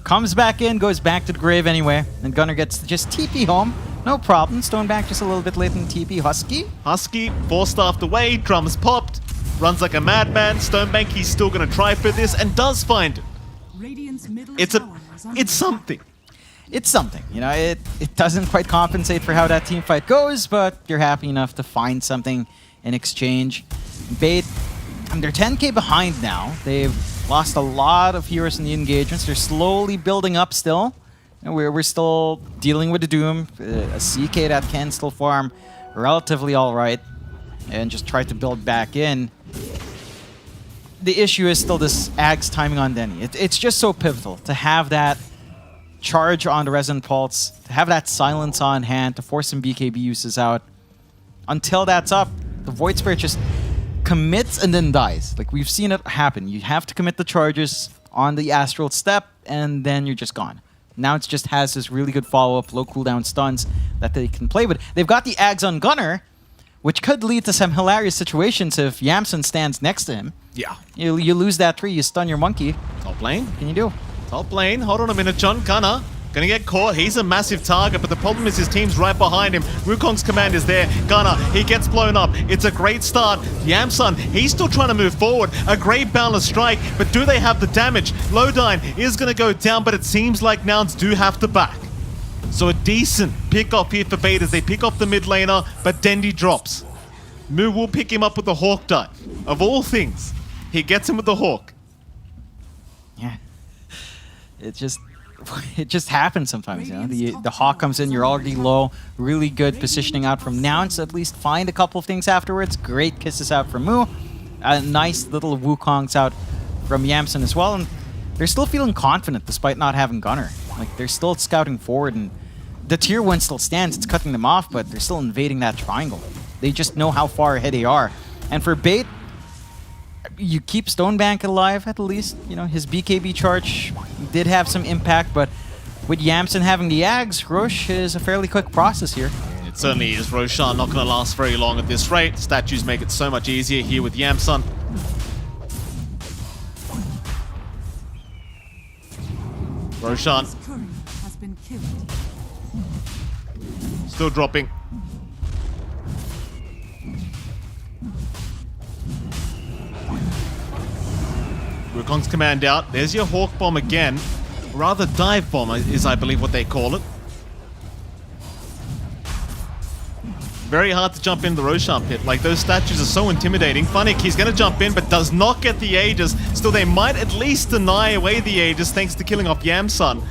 Comes back in, goes back to the grave anyway, and Gunnar gets to just TP home. No problem. Stoneback just a little bit late in TP. Husky, 4-staffed away, drums popped, runs like a madman. Stonebank, he's still gonna try for this, and does find it. It's something. It's something, you know, it doesn't quite compensate for how that team fight goes, but you're happy enough to find something in exchange. Bait, they're 10k behind now. They've lost a lot of heroes in the engagements. They're slowly building up still. And we're still dealing with the Doom. A CK that can still farm relatively alright and just try to build back in. The issue is still this Ag's timing on Denny. It's just so pivotal to have that charge on the Resonant Pulse, to have that silence on hand, to force some BKB uses out. Until that's up, the Void Spirit just commits and then dies. Like, we've seen it happen. You have to commit the charges on the Astral Step, and then you're just gone. Now it just has this really good follow-up, low cooldown stuns that they can play with. They've got the Ags on Gunnar, which could lead to some hilarious situations if Yamsun stands next to him. Yeah. You lose that tree, you stun your monkey. Top lane. What can you do? Top lane, hold on a minute, John. Gunnar gonna get caught. He's a massive target, but the problem is his team's right behind him. Wukong's command is there. Gunnar, he gets blown up. It's a great start. Yamsun, he's still trying to move forward. A great boundless strike, but do they have the damage? Lowdine is gonna go down, but it seems like Nouns do have to back. So a decent pick off here for Bait as they pick off the mid laner, but Dendi drops. Moo will pick him up with the Hawk dive. Of all things, he gets him with the Hawk. Yeah. It just happens sometimes, you know. The Hawk comes in, you're already low. Really good positioning out from Nouns, at least find a couple of things afterwards. Great kisses out from Moo. A nice little Wukongs out from Yamsun as well. And they're still feeling confident despite not having Gunnar. Like, they're still scouting forward, and the tier 1 still stands. It's cutting them off, but they're still invading that triangle. They just know how far ahead they are. And for Bait, you keep Stonebank alive at least. You know, his BKB charge did have some impact, but with Yamsun having the Ags, Roche is a fairly quick process here. It certainly is. Roshan not going to last very long at this rate. Statues make it so much easier here with Yamsun. Roshan still dropping. Wukong's command out. There's your Hawk Bomb again. Rather Dive Bomb is, I believe, what they call it. Very hard to jump in the Roshan pit. Like, those statues are so intimidating. Funnick, he's going to jump in, but does not get the Aegis. Still, they might at least deny away the Aegis thanks to killing off Yamsun.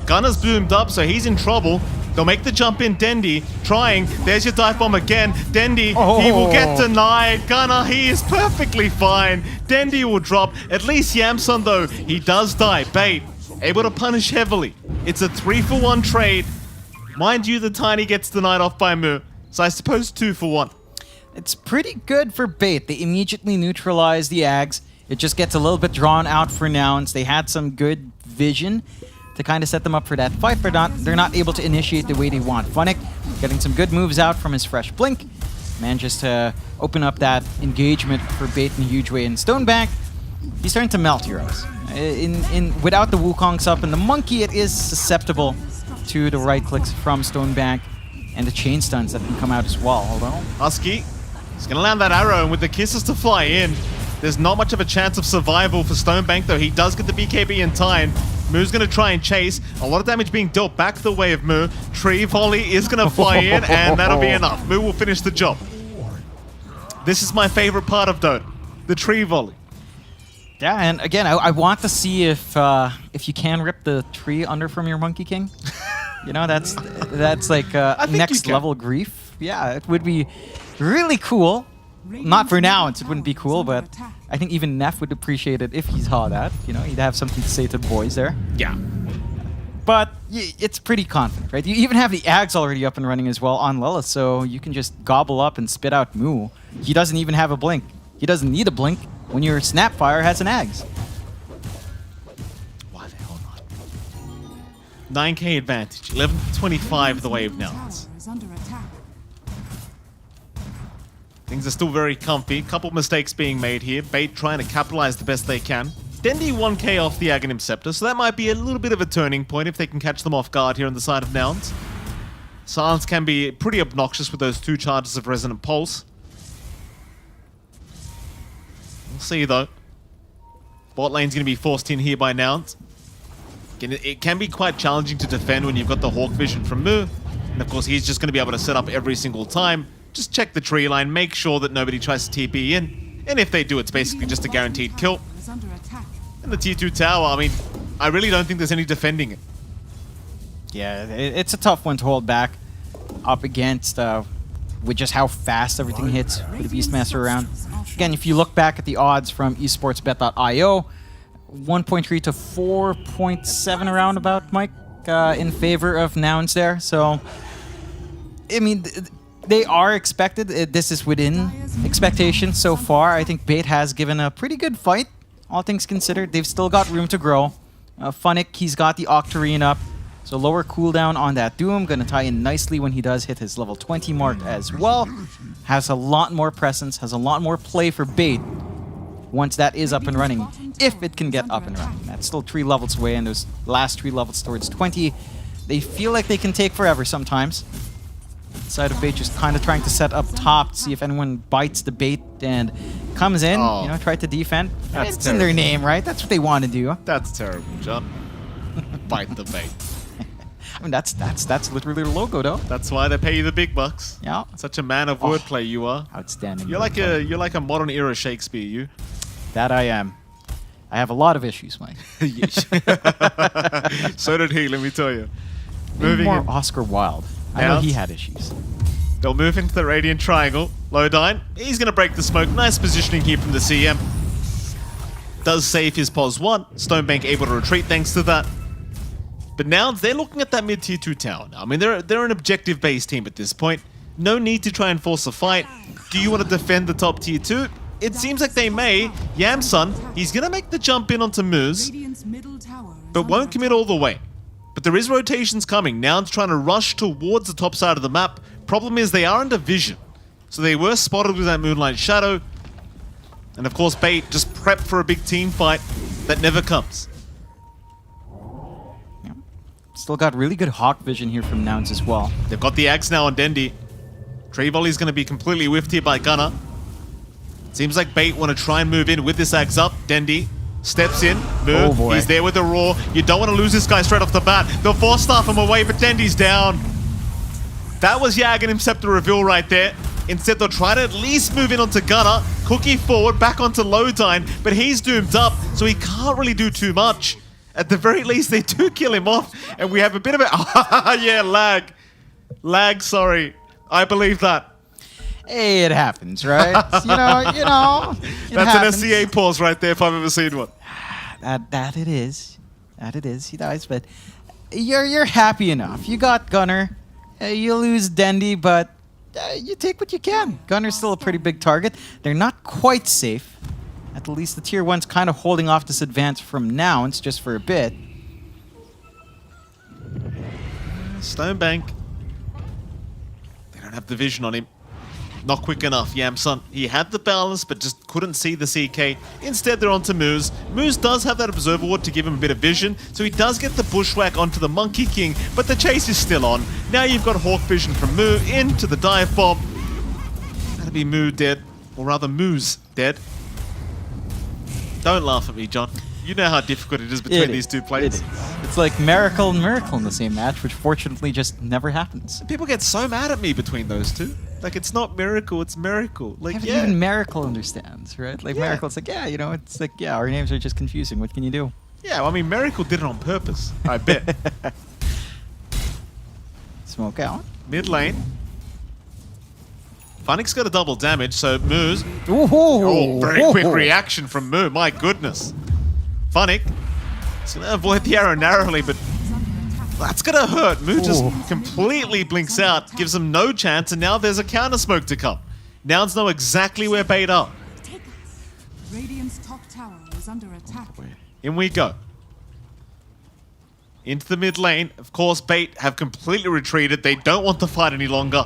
Gunnar's boomed up, so he's in trouble. They'll make the jump in. Dendi trying. There's your dive bomb again. Dendi, he will get denied. Gunnar, he is perfectly fine. Dendi will drop. At least Yamsun, though, he does die. Bait, able to punish heavily. It's a 3-for-1 trade. Mind you, the Tiny gets denied off by Moo. So I suppose 2-for-1. It's pretty good for Bait. They immediately neutralize the Ags. It just gets a little bit drawn out for Nouns. They had some good vision to kind of set them up for that fight, but they're not able to initiate the way they want. Funnick getting some good moves out from his fresh blink. Manages to open up that engagement for Bait in a huge way. And Stonebank, he's starting to melt heroes. Without the Wukongs up and the monkey, it is susceptible to the right clicks from Stonebank and the chain stuns that can come out as well. Hold on. Husky, he's going to land that arrow, and with the kisses to fly in, there's not much of a chance of survival for Stonebank, though he does get the BKB in time. Moo's going to try and chase. A lot of damage being dealt back the way of Moo. Tree Volley is going to fly in, and that'll be enough. Moo will finish the job. This is my favorite part of Dota, the Tree Volley. Yeah, and again, I want to see if you can rip the tree under from your Monkey King. You know, that's like think you next can. level grief. Yeah, it would be really cool. Not for now, it wouldn't be cool, but I think even Neff would appreciate it if he saw that. You know, he'd have something to say to the boys there. Yeah. But it's pretty confident, right? You even have the Ags already up and running as well on Lilith, so you can just gobble up and spit out Moo. He doesn't even have a blink. He doesn't need a blink when your Snapfire has an Ags. Why the hell not? 9k advantage. 11-25 the wave now. Things are still very comfy. Couple mistakes being made here. Bait trying to capitalize the best they can. Dendi 1k off the Aghanim Scepter, so that might be a little bit of a turning point if they can catch them off guard here on the side of Nouns. Silence can be pretty obnoxious with those 2 charges of Resonant Pulse. We'll see though. Bot lane's going to be forced in here by Nouns. Again, it can be quite challenging to defend when you've got the Hawk Vision from Mu. And of course he's just going to be able to set up every single time. Just check the tree line, make sure that nobody tries to TP in. And if they do, it's basically just a guaranteed kill. And the tier 2 tower, I mean, I really don't think there's any defending it. Yeah, it's a tough one to hold back up against with just how fast everything hits with the Beastmaster around. Again, if you look back at the odds from esportsbet.io, 1.3 to 4.7 around about, Mike, in favor of Nouns there. So, I mean, they are expected. This is within expectations so far. I think Bait has given a pretty good fight, all things considered. They've still got room to grow. Funnick, he's got the Octarine up. So lower cooldown on that Doom. Going to tie in nicely when he does hit his level 20 mark as well. Has a lot more presence, has a lot more play for Bait once that is up and running, if it can get up and running. That's still 3 levels away, and those last 3 levels towards 20, they feel like they can take forever sometimes. Side of Bait just kind of trying to set up top to see if anyone bites the bait and comes in, you know, try to defend. That's it's in their name, right? That's what they want to do. That's terrible, John. Bite the bait. I mean, that's literally their logo, though. That's why they pay you the big bucks. Yeah. Such a man of wordplay you are. Outstanding. You're like a modern era Shakespeare, you. That I am. I have a lot of issues, Mike. So did he, let me tell you. Maybe more in. Oscar Wilde. I know he had issues. They'll move into the Radiant Triangle. Lodine, he's going to break the smoke. Nice positioning here from the CM. Does save his pos 1. Stonebank able to retreat thanks to that. But now they're looking at that mid tier 2 tower. I mean, they're an objective-based team at this point. No need to try and force a fight. Do you want to defend the top tier 2? It seems like they may. Yamsun, he's going to make the jump in onto Moose, but won't commit all the way. But there is rotations coming. Now it's trying to rush towards the top side of the map. Problem is they are under vision. So they were spotted with that Moonlight Shadow. And of course, Bait just prepped for a big team fight that never comes. Yeah. Still got really good Hawk vision here from Nouns as well. They've got the Axe now on Dendi. Tree Volley's going to be completely whiffed here by Gunner. Seems like Bait want to try and move in with this Axe up. Dendi steps in. Move. Oh boy. He's there with the Roar. You don't want to lose this guy straight off the bat. They'll force staff him away, but Dendi's down. That was Aghanim Scepter reveal right there. Instead, they'll try to at least move in onto Gunner. Cookie forward, back onto Lodine, but he's doomed up, so he can't really do too much. At the very least, they do kill him off, and we have a bit of a... yeah, lag. Lag, sorry. I believe that. Hey, it happens, right? you know. That's happens. An SCA pause right there if I've ever seen one. That it is. That it is. He dies, but you're happy enough. You got Gunner. You lose Dendi, but you take what you can. Gunner's still a pretty big target. They're not quite safe. At least the tier 1's kind of holding off this advance from Nouns just for a bit. Stonebank. They don't have the vision on him. Not quick enough, Yamsun. He had the balance, but just couldn't see the CK. Instead, they're onto Moose. Moose does have that Observer Ward to give him a bit of vision, so he does get the Bushwhack onto the Monkey King, but the chase is still on. Now you've got Hawk Vision from Moo into the Dive Bomb. That'd be Moo dead, or rather Moo's dead. Don't laugh at me, John. You know how difficult it is between these two players. It's like miracle and miracle in the same match, which fortunately just never happens. People get so mad at me between those two. Like, it's not Miracle, it's Miracle. Like, Yeah, but even Miracle understands, right? Like, Miracle's like, yeah, you know, it's like, yeah, our names are just confusing. What can you do? Yeah, well, I mean, Miracle did it on purpose, I bet. Smoke out. Mid lane. Funnick's got a double damage, so Moo's... Ooh, Oh, very quick reaction from Moo, my goodness. Funnick is going to avoid the arrow narrowly, but that's going to hurt. Moo just completely blinks out, gives him no chance, and now there's a counter smoke to come. Nouns know exactly where Bait are. Radiant's top tower is under attack. In we go. Into the mid lane. Of course, Bait have completely retreated. They don't want to fight any longer.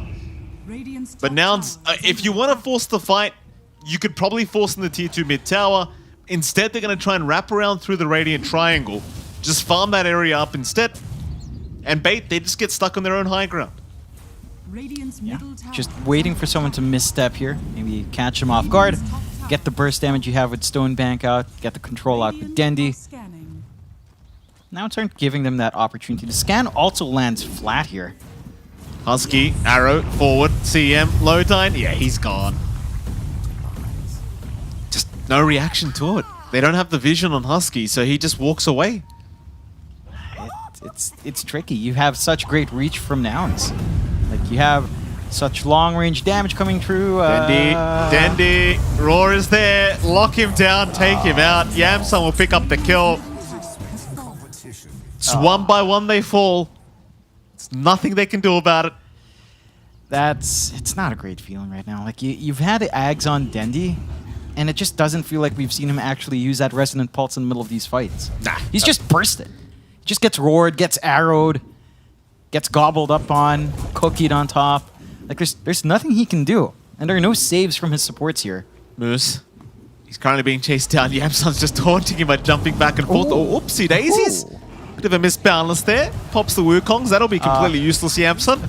Radiant's But Nouns, if you want to force the fight, you could probably force in the tier 2 mid tower. Instead, they're going to try and wrap around through the Radiant Triangle. Just farm that area up instead. And Bait, they just get stuck on their own high ground. Radiant's middle tower. Just waiting for someone to misstep here. Maybe catch him off guard. Get the burst damage you have with Stone Bank out. Get the control out with Dendi. Now it's aren't giving them that opportunity. The scan also lands flat here. Husky, arrow, forward, CM, Lowtine. Yeah, he's gone. Just no reaction to it. They don't have the vision on Husky, so he just walks away. It's tricky. You have such great reach from Nouns. Like, you have such long-range damage coming through. Dendi, Roar is there. Lock him down, take him out. Yamsun will pick up the kill. It's one by one they fall. There's nothing they can do about it. It's not a great feeling right now. Like, you've had the Ags on Dendi, and it just doesn't feel like we've seen him actually use that Resonant Pulse in the middle of these fights. Nah. He's just bursted. Just gets roared, gets arrowed, gets gobbled up on, cookied on top. Like, there's nothing he can do. And there are no saves from his supports here. Moose. He's currently being chased down. Yamsun's just taunting him by jumping back and forth. Oh, oopsie daisies. Bit of a misbalance there. Pops the Wukongs. That'll be completely useless, Yamsun.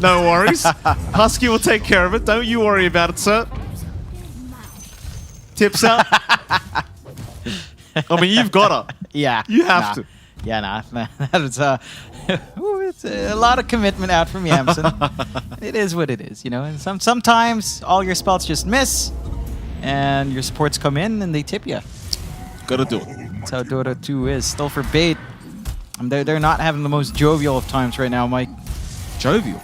No worries. Husky will take care of it. Don't you worry about it, sir. Tips out. I mean, you've got to. Yeah. You have to. Yeah, nah. That was, it's a lot of commitment out from Yamsun. It is what it is, you know. And sometimes all your spells just miss, and your supports come in and they tip you. Gotta do it. That's how Dota 2 is. Still for Bait. They're not having the most jovial of times right now, Mike. Jovial?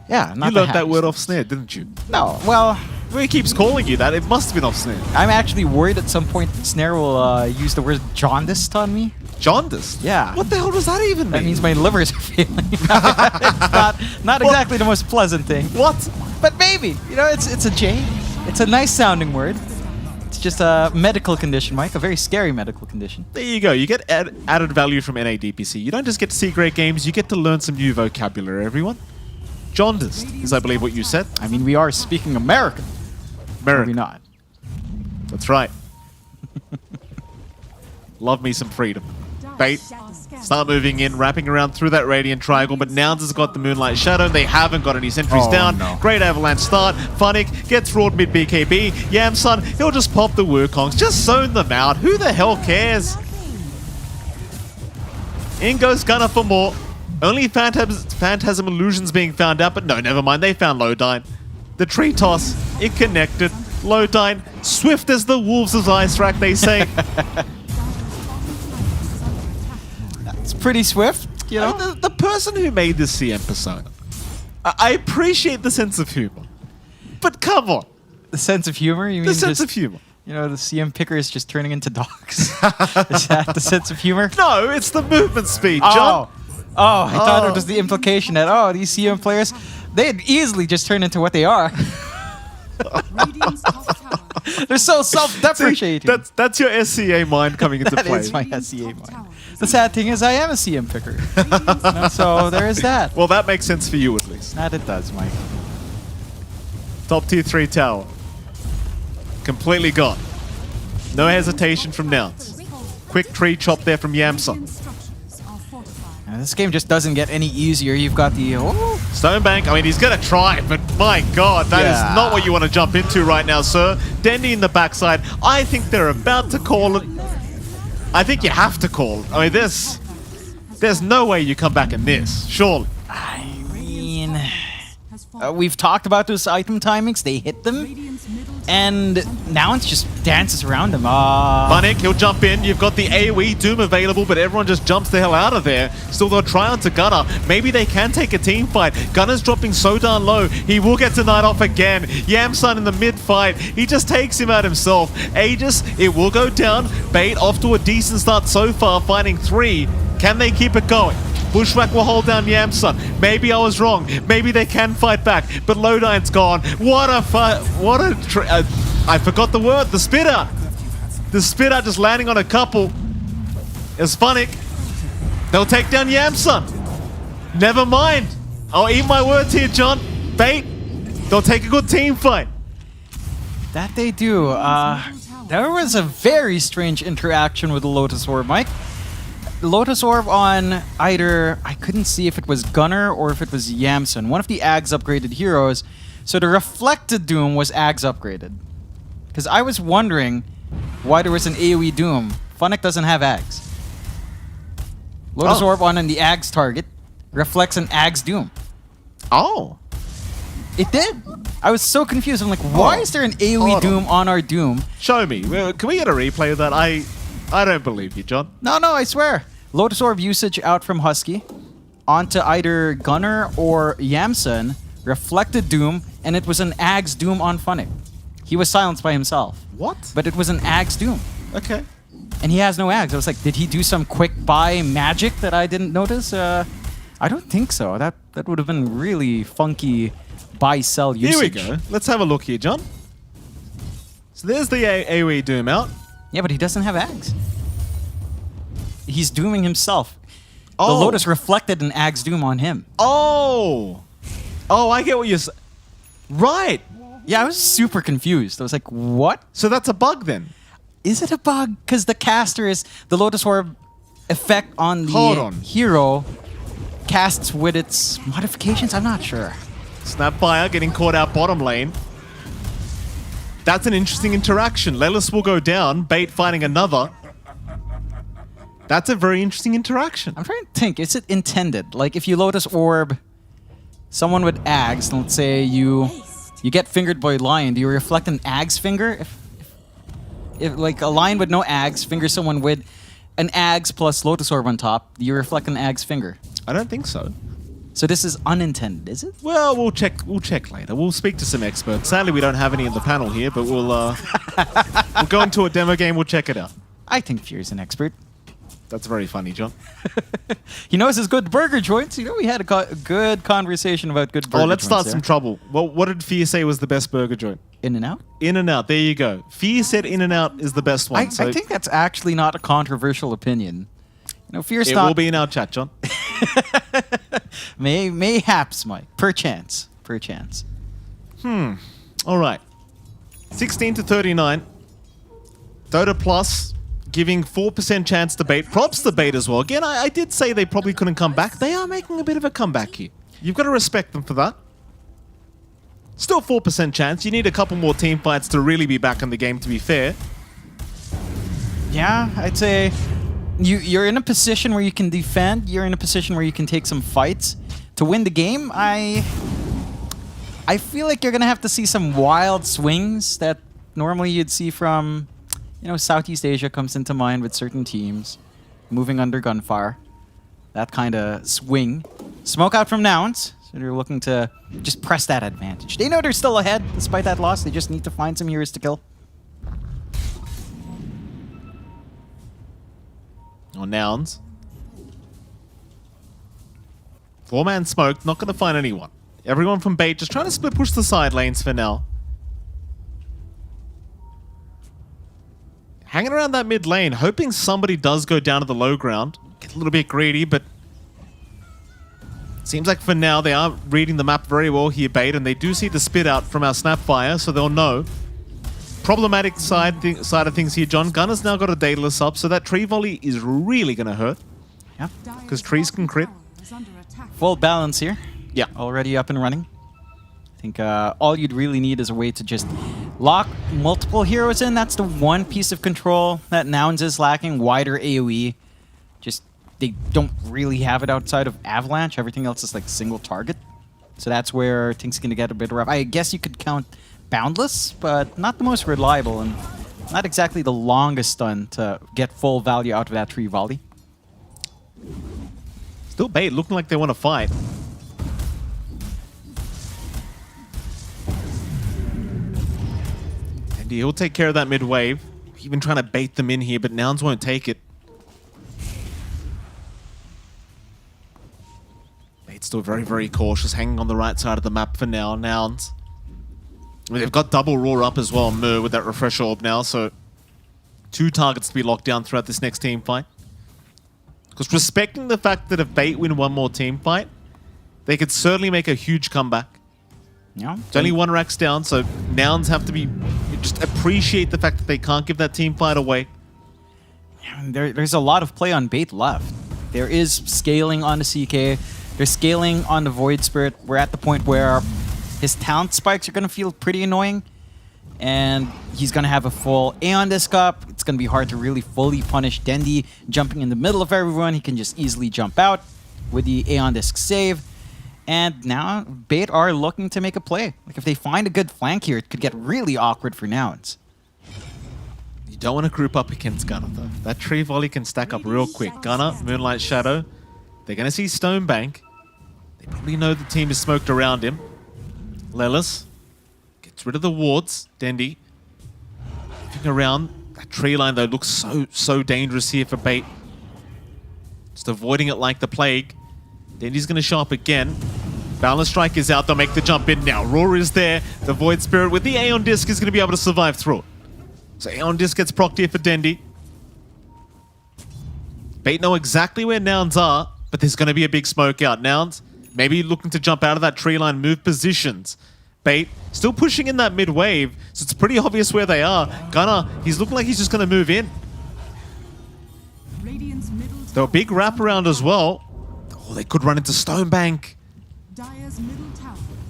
Yeah, not You learned that happiest. word off Snare, didn't you? No, well, He keeps calling you that. It must have been off Snare. I'm actually worried at some point that Snare will use the word jaundiced on me. Jaundiced? Yeah. What the hell does that even mean? That means my liver's failing. It's not exactly the most pleasant thing. What? But maybe. You know, it's a J. It's a nice sounding word. It's just a medical condition, Mike. A very scary medical condition. There you go. You get added value from NA DPC. You don't just get to see great games, you get to learn some new vocabulary, everyone. Jaundiced is, I believe, what you said. I mean, we are speaking American. Are we not? That's right. Love me some freedom. Bait. Start moving in, wrapping around through that Radiant Triangle, but Nouns has got the Moonlight Shadow. They haven't got any sentries down. No. Great Avalanche start. Funnick gets roared mid BKB. Yamsun, he'll just pop the Wukongs. Just zone them out. Who the hell cares? In goes Gunner for more. Only Phantasm Illusions being found out, but no, never mind. They found Lowdine. The tree toss, it connected. Lowdine, swift as the wolves of Ice Rack, they say. It's pretty swift, you know? The person who made this CM persona, I appreciate the sense of humor, but come on. The sense of humor? You mean The sense just, of humor. You know, the CM picker is just turning into dogs. Is that the sense of humor? No, it's the movement speed, John. I thought it was the implication that, these CM players, they'd easily just turn into what they are. They're so self-deprecating. That's your SCA mind coming into That play. is my SCA mind. The sad thing is I am a CM picker. So there is that. Well, that makes sense for you at least. That it does, Mike. Top tier 3 tower. Completely gone. No hesitation from Nouns. Quick tree chop there from Yamsun. And this game just doesn't get any easier. You've got the... Stonebank, I mean, he's going to try, but my god, that is not what you want to jump into right now, sir. Dendi in the backside. I think they're about to call it. I think you have to call it. I mean, there's no way you come back in this, surely. I mean... We've talked about those item timings. They hit them. And now it just dances around them. Bunnick, he'll jump in. You've got the AoE Doom available, but everyone just jumps the hell out of there. Still, they'll try onto Gunner. Maybe they can take a team fight. Gunner's dropping so darn low. He will get denied off again. Yamsun in the mid-fight. He just takes him out himself. Aegis, it will go down. Bait off to a decent start so far, finding 3. Can they keep it going? Bushwhack will hold down Yamsun. Maybe I was wrong. Maybe they can fight back. But Lodine's gone. What a I forgot the word. The spit out. The spit out just landing on a couple. It's Funnick. They'll take down Yamsun. Never mind. I'll eat my words here, John. Bait. They'll take a good team fight. That they do. There was a very strange interaction with the Lotus Orb, Mike. Lotus Orb on either, I couldn't see if it was Gunner or if it was Yamsun, one of the Ags upgraded heroes. So the Reflected Doom was Ags upgraded. Because I was wondering why there was an AoE Doom. Funnick doesn't have Ags. Lotus Orb on the Ags target reflects an Ags Doom. Oh. It did. I was so confused. I'm like, why is there an AoE Doom on our Doom? Show me. Can we get a replay of that? I don't believe you, John. No, I swear. Lotus Orb usage out from Husky onto either Gunner or Yamsun, reflected Doom, and it was an Ags Doom on Funnick. He was silenced by himself. What? But it was an Ags Doom. Okay. And he has no Ags. I was like, did he do some quick buy magic that I didn't notice? I don't think so. That would have been really funky buy-sell usage. Here we go. Let's have a look here, John. So there's the AoE Doom out. Yeah, but he doesn't have Ags. He's dooming himself. The Lotus reflected an Ags Doom on him. Oh, I get what you're saying. Right. Yeah, I was super confused. I was like, what? So that's a bug then? Is it a bug? Because the caster is... The Lotus Orb effect on the hero casts with its modifications? I'm not sure. Snapfire getting caught out bottom lane. That's an interesting interaction. Lelis will go down, Bait finding another. That's a very interesting interaction. I'm trying to think, is it intended? Like if you Lotus Orb someone with Ags, let's say you get fingered by Lion, do you reflect an Ags finger? If like a Lion with no Ags fingers someone with an Ags plus Lotus Orb on top, do you reflect an Ags finger? I don't think so. So this is unintended, is it? Well, we'll check later. We'll speak to some experts. Sadly, we don't have any in the panel here, but we'll go into a demo game, we'll check it out. I think Fury's an expert. That's very funny, John. He knows his good burger joints. You know, we had a good conversation about good burger joints. Oh, let's start some trouble. Well, what did Fear say was the best burger joint? In-N-Out? In-N-Out, there you go. Fear said In-N-Out is the best one. I think that's actually not a controversial opinion. You know, Fear's it not... will be in our chat, John. Mayhaps, Mike. Perchance. All right. 16 to 39. Dota Plus giving 4% chance to Bait. Props to Bait as well. Again, I did say they probably couldn't come back. They are making a bit of a comeback here. You've got to respect them for that. Still 4% chance. You need a couple more team fights to really be back in the game, to be fair. Yeah, I'd say... You're in a position where you can defend. You're in a position where you can take some fights. To win the game, I feel like you're going to have to see some wild swings that normally you'd see from, you know, Southeast Asia comes into mind with certain teams. Moving under gunfire. That kind of swing. Smoke out from Nouns. So they're looking to just press that advantage. They know they're still ahead despite that loss. They just need to find some heroes to kill. Or Nouns. 4-man smoke, not going to find anyone. Everyone from Bait just trying to split push the side lanes for now. Hanging around that mid lane, hoping somebody does go down to the low ground. Get a little bit greedy, but seems like for now they are reading the map very well here, Bait, and they do see the spit out from our Snapfire, so they'll know. Problematic side of things here, John. Gunner's now got a Daedalus up, so that tree volley is really going to hurt. Yep. Because trees can crit. Full balance here. Yeah. Already up and running. I think all you'd really need is a way to just lock multiple heroes in. That's the one piece of control that Nouns is lacking. Wider AoE. Just, they don't really have it outside of Avalanche. Everything else is like single target. So that's where things are going to get a bit rough. I guess you could count Boundless, but not the most reliable and not exactly the longest stun to get full value out of that tree volley. Still Bait looking like they want to fight. And he'll take care of that mid wave. Even trying to bait them in here, but Nouns won't take it. Bait's still very, very cautious, hanging on the right side of the map for now. Nouns. I mean, they've got double roar up as well, Mu, with that refresh orb now, so 2 targets to be locked down throughout this next team fight. Because respecting the fact that if Bait win one more team fight, they could certainly make a huge comeback. Yeah. It's only 1 racks down, so Nouns have to be just appreciate the fact that they can't give that team fight away. There's a lot of play on Bait left. There is scaling on the CK. There's scaling on the Void Spirit. We're at the point where his talent spikes are going to feel pretty annoying. And he's going to have a full Aeon Disc up. It's going to be hard to really fully punish Dendi jumping in the middle of everyone. He can just easily jump out with the Aeon Disc save. And now Bait are looking to make a play. Like if they find a good flank here, it could get really awkward for Nouns. You don't want to group up against Gunner though. That tree volley can stack up real quick. Gunner, Moonlight Shadow. They're going to see Stonebank. They probably know the team is smoked around him. Lelis gets rid of the wards. Dendi moving around. That tree line though looks so dangerous here for Bait. Just avoiding it like the plague. Dendi's going to show up again. Balance Strike is out. They'll make the jump in now. Roar is there. The Void Spirit with the Aeon Disc is going to be able to survive through it. So Aeon Disc gets procced here for Dendi. Bait know exactly where Nouns are, but there's going to be a big smoke out. Nouns maybe looking to jump out of that tree line, move positions. Bait still pushing in that mid wave, so it's pretty obvious where they are. Gunner, he's looking like he's just going to move in. Though a big wraparound as well. Oh, they could run into Stonebank.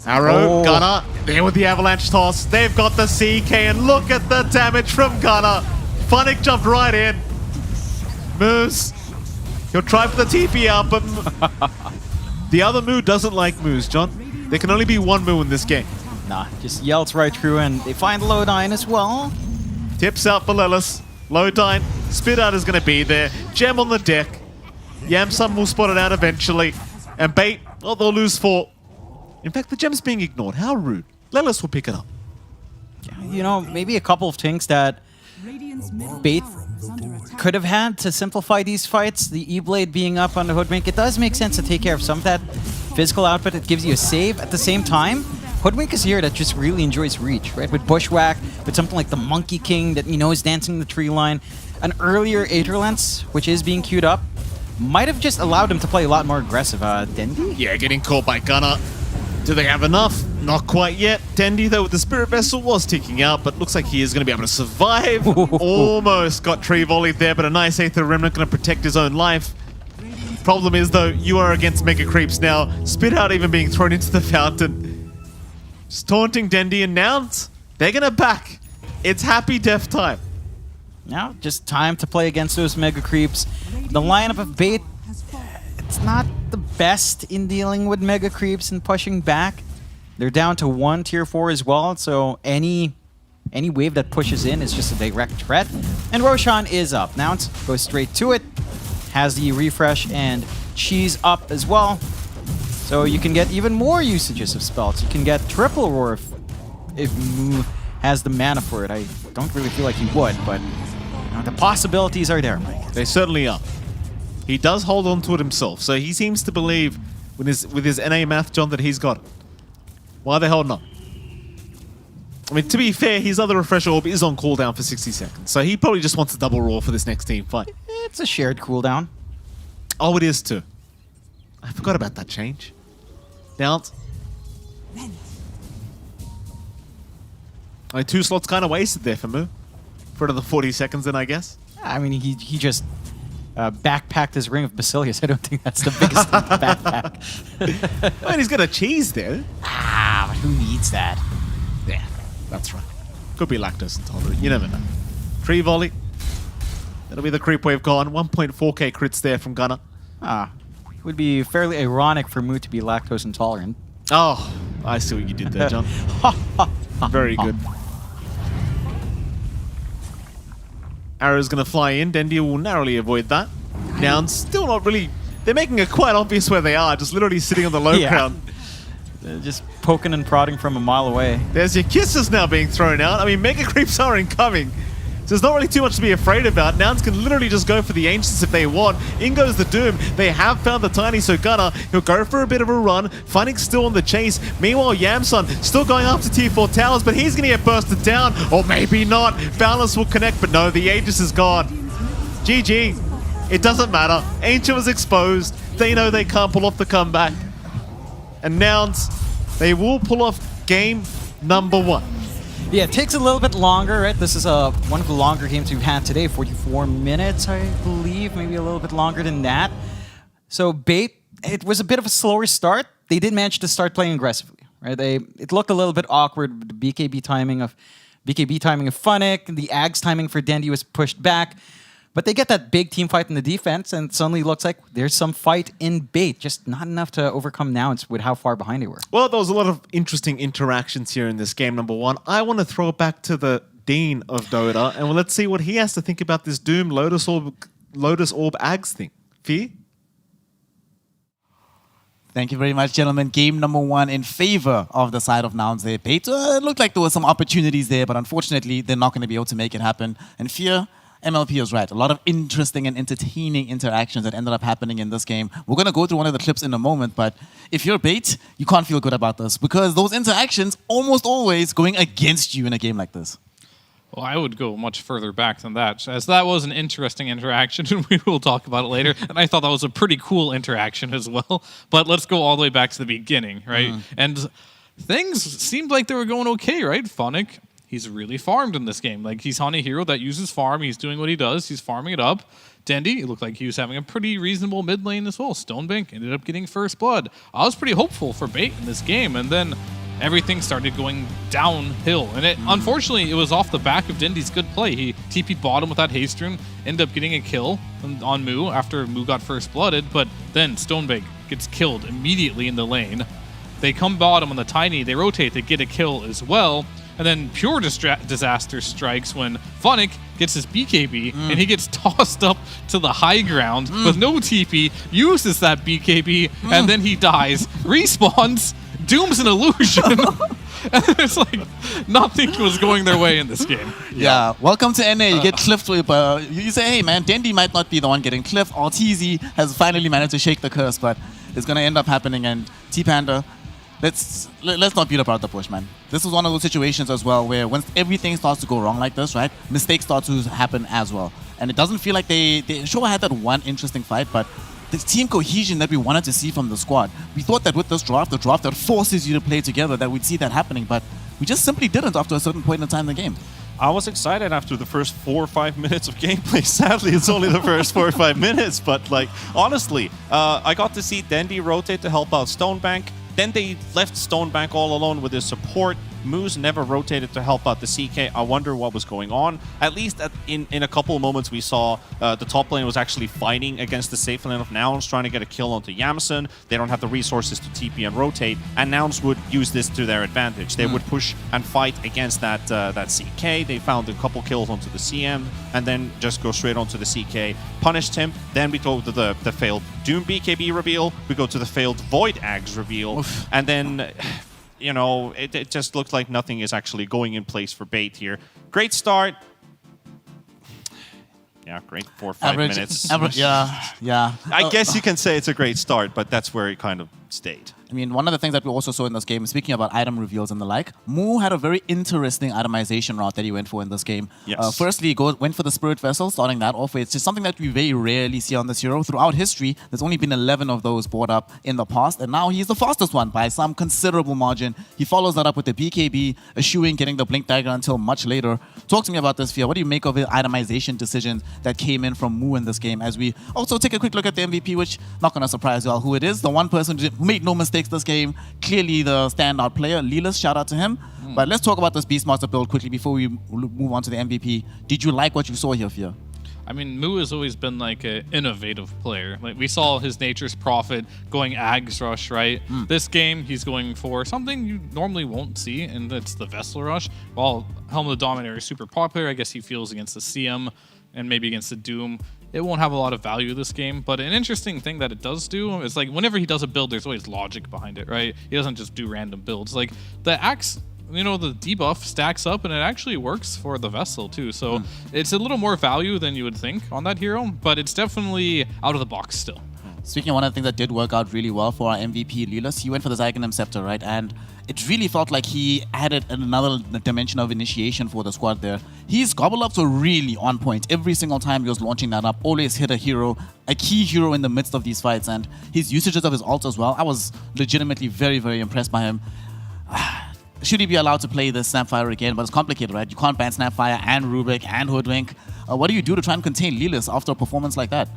Arrow, Gunner, there with the avalanche toss. They've got the CK, and look at the damage from Gunner. Funnick jumped right in. Moose, he'll try for the TP out, but the other Moo doesn't like Moos, John. There can only be one Moo in this game. Nah, just yells right through, and they find Lodine as well. Tips out for Lelis. Lodine, Spit Out is going to be there. Gem on the deck. Yamsum will spot it out eventually. And Bait, well, they'll lose 4. In fact, the gem's being ignored. How rude. Lelis will pick it up. You know, maybe a couple of things that Bait could have had to simplify these fights. The E-Blade being up on the Hoodwink, it does make sense to take care of some of that physical output. It gives you a save. At the same time, Hoodwink is here that just really enjoys reach, right? With Bushwhack, with something like the Monkey King that, you know, is dancing the tree line. An earlier Aether Lens, which is being queued up, might have just allowed him to play a lot more aggressive. Dendi? Yeah, getting caught by Gunner. Do they have enough? Not quite yet. Dendi, though, with the Spirit Vessel was ticking out, but looks like he is going to be able to survive. Almost got tree volleyed there, but a nice Aether Remnant going to protect his own life. Problem is, though, you are against Mega Creeps now. Spit Out even being thrown into the fountain. Just taunting Dendi and Nouns. They're going to back. It's happy death time. Now, just time to play against those Mega Creeps. The lineup of Bait, it's not the best in dealing with Mega Creeps and pushing back. They're down to 1 tier 4 as well, so any wave that pushes in is just a direct threat. And Roshan is up. Now it goes straight to it. Has the refresh and cheese up as well. So you can get even more usages of spells. You can get triple roar if Mu has the mana for it. I don't really feel like he would, but you know, the possibilities are there, Mike. They certainly are. He does hold on to it himself, so he seems to believe with his NA math, John, that he's got it. Why are they holding on? I mean, to be fair, his other refresh orb is on cooldown for 60 seconds, so he probably just wants a double roar for this next team fight. It's a shared cooldown. Oh, it is too. I forgot about that change. Bounce. Only 2 slots kind of wasted there for Mu. For another 40 seconds then, I guess. I mean, he just backpacked his Ring of Basilius. I don't think that's the biggest backpack. I mean, he's got a cheese there. But who needs that? Yeah, that's right. Could be lactose intolerant. You never know. Tree volley. That'll be the creep wave gone. 1.4k crits there from Gunner. It would be fairly ironic for Mu to be lactose intolerant. Oh, I see what you did there, John. Very good. Arrow's going to fly in. Dendy will narrowly avoid that. Noun's still not really... They're making it quite obvious where they are, just literally sitting on the low ground. They're just poking and prodding from a mile away. There's your kisses now being thrown out. I mean, Mega Creeps are incoming. So there's not really too much to be afraid about. Nouns can literally just go for the Ancients if they want. In goes the Doom. They have found the Tiny, so Gunner, he'll go for a bit of a run. Funnick's still on the chase. Meanwhile, Yamsun still going after Tier 4 towers, but he's going to get bursted down. Or maybe not. Balance will connect, but no, the Aegis is gone. GG. It doesn't matter. Ancient was exposed. They know they can't pull off the comeback. And Nouns, they will pull off game number 1. Yeah, it takes a little bit longer, right? This is one of the longer games we've had today, 44 minutes, I believe, maybe a little bit longer than that. So Bait, it was a bit of a slower start. They did manage to start playing aggressively, right? It looked a little bit awkward with the BKB timing of Funnick, the Ags timing for Dendy was pushed back. But they get that big team fight in the defense, and it suddenly looks like there's some fight in Bait, just not enough to overcome Nouns with how far behind they were. Well, there was a lot of interesting interactions here in this game, number 1. I want to throw it back to the Dean of Dota, and let's see what he has to think about this Doom Lotus Orb Ags thing. Fear? Thank you very much, gentlemen. Game number 1 in favor of the side of Nouns there. Bait, it looked like there were some opportunities there, but unfortunately, they're not going to be able to make it happen. And Fear, MLP is right. A lot of interesting and entertaining interactions that ended up happening in this game. We're going to go through one of the clips in a moment, but if you're Bait, you can't feel good about this because those interactions almost always going against you in a game like this. Well, I would go much further back than that, as that was an interesting interaction, and we will talk about it later. And I thought that was a pretty cool interaction as well. But let's go all the way back to the beginning, right? And things seemed like they were going okay, right? Funnick, he's really farmed in this game. Like, he's on a hero that uses farm. He's doing what he does. He's farming it up. Dendy, it looked like he was having a pretty reasonable mid lane as well. Stonebank ended up getting first blood. I was pretty hopeful for Bait in this game, and then everything started going downhill. And unfortunately, it was off the back of Dendy's good play. He TP'd bottom with that haste rune, ended up getting a kill on Moo after Moo got first blooded, but then Stonebank gets killed immediately in the lane. They come bottom on the Tiny, they rotate, they get a kill as well. And then pure disaster strikes when Funnick gets his BKB and he gets tossed up to the high ground with no TP, uses that BKB, and then he dies, respawns, dooms an illusion. And it's like nothing was going their way in this game. Yeah, welcome to NA. You get cliffed with, you say, hey man, Dendy might not be the one getting cliffed. RTZ has finally managed to shake the curse, but it's going to end up happening. And T-Panda, let's not beat about the bush, man. This is one of those situations as well where once everything starts to go wrong like this, right, mistakes start to happen as well. And it doesn't feel like they sure had that one interesting fight, but the team cohesion that we wanted to see from the squad, we thought that with this draft, the draft that forces you to play together, that we'd see that happening, but we just simply didn't after a certain point in time in the game. I was excited after the first 4 or 5 minutes of gameplay. Sadly, it's only the first 4 or 5 minutes, but like honestly, I got to see Dendy rotate to help out Stonebank. Then they left Stonebank all alone with his support. Moose never rotated to help out the CK. I wonder what was going on. At least in a couple of moments we saw the top lane was actually fighting against the safe lane of Nouns, trying to get a kill onto Yamsun. They don't have the resources to TP and rotate, and Nouns would use this to their advantage. They would push and fight against that CK. They found a couple kills onto the CM, and then just go straight onto the CK, punished him. Then we go to the failed Doom BKB reveal. We go to the failed Void Ags reveal, and then you know, it just looks like nothing is actually going in place for Bait here. Great start. Yeah, great 4 or 5 minutes. Yeah. I guess you can say it's a great start, but that's where it kind of stayed. I mean, one of the things that we also saw in this game, speaking about item reveals and the like, Moo had a very interesting itemization route that he went for in this game. Yes. Firstly, he went for the Spirit Vessel, starting that off. It's just something that we very rarely see on this hero. Throughout history, there's only been 11 of those brought up in the past, and now he's the fastest one by some considerable margin. He follows that up with the BKB, eschewing getting the Blink Dagger until much later. Talk to me about this, Fia. What do you make of the itemization decisions that came in from Moo in this game, as we also take a quick look at the MVP, which, not going to surprise you all who it is, the one person who made no mistakes this game, clearly the standout player, Leelus, shout out to him. But let's talk about this Beastmaster build quickly before we move on to the MVP. Did you like what you saw here, Fia? I mean, Mu has always been like an innovative player. Like we saw his Nature's Prophet going Ags Rush, right? This game, he's going for something you normally won't see, and that's the Vessel Rush. While Helm of the Dominator is super popular, I guess he feels against the CM and maybe against the Doom. It won't have a lot of value this game, but an interesting thing that it does do is like whenever he does a build, there's always logic behind it, right? He doesn't just do random builds. Like the Axe, you know, the debuff stacks up and it actually works for the Vessel too. So it's a little more value than you would think on that hero, but it's definitely out of the box still. Speaking of one of the things that did work out really well for our MVP, Lilas, he went for the Zygonem Scepter, right? And it really felt like he added another dimension of initiation for the squad there. His gobble ups were really on point. Every single time he was launching that up, always hit a hero, a key hero in the midst of these fights. And his usages of his ult as well, I was legitimately very, very impressed by him. Should he be allowed to play this Snapfire again? But it's complicated, right? You can't ban Snapfire and Rubik and Hoodwink. What do you do to try and contain Lilas after a performance like that?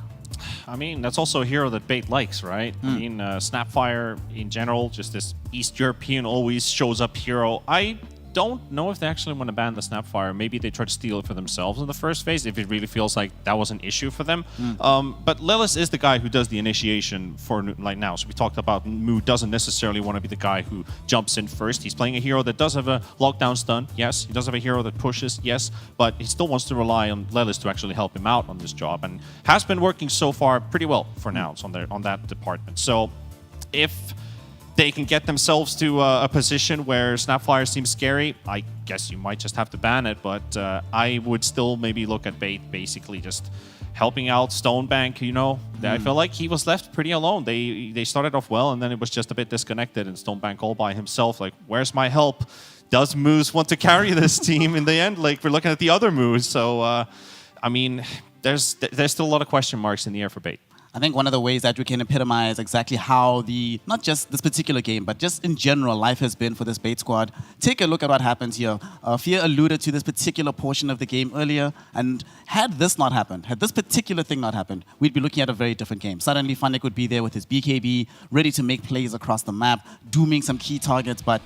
I mean, that's also a hero that Bait likes, right? I mean, Snapfire in general, just this East European always shows up hero. I don't know if they actually want to ban the Snapfire. Maybe they try to steal it for themselves in the first phase if it really feels like that was an issue for them. But Lilas is the guy who does the initiation for like now. So we talked about Mu doesn't necessarily want to be the guy who jumps in first. He's playing a hero that does have a lockdown stun, yes. He does have a hero that pushes, yes. But he still wants to rely on Lilas to actually help him out on this job, and has been working so far pretty well for now on that department. So if they can get themselves to a position where Snapfire seems scary, I guess you might just have to ban it, but I would still maybe look at Bait basically just helping out Stonebank, you know. I feel like he was left pretty alone. They started off well, and then it was just a bit disconnected, and Stonebank all by himself, like, where's my help? Does Moose want to carry this team in the end? Like, we're looking at the other Moose, so, I mean, there's still a lot of question marks in the air for Bait. I think one of the ways that we can epitomize exactly how not just this particular game, but just in general, life has been for this Bait squad. Take a look at what happens here. Fear alluded to this particular portion of the game earlier, and had this not happened, had this particular thing not happened, we'd be looking at a very different game. Suddenly, Funnick would be there with his BKB, ready to make plays across the map, dooming some key targets, but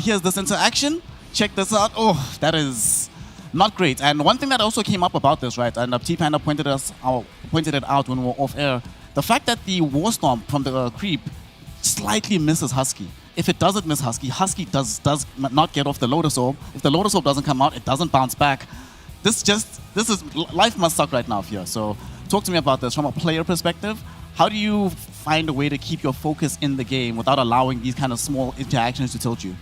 here's this interaction. Check this out. Oh, that is not great. And one thing that also came up about this, right, and T-Panda pointed it out when we were off air, the fact that the Warstorm from the creep slightly misses Husky. If it doesn't miss Husky, Husky does not get off the Lotus Orb. If the Lotus Orb doesn't come out, it doesn't bounce back. Life must suck right now here. So talk to me about this from a player perspective. How do you find a way to keep your focus in the game without allowing these kind of small interactions to tilt you?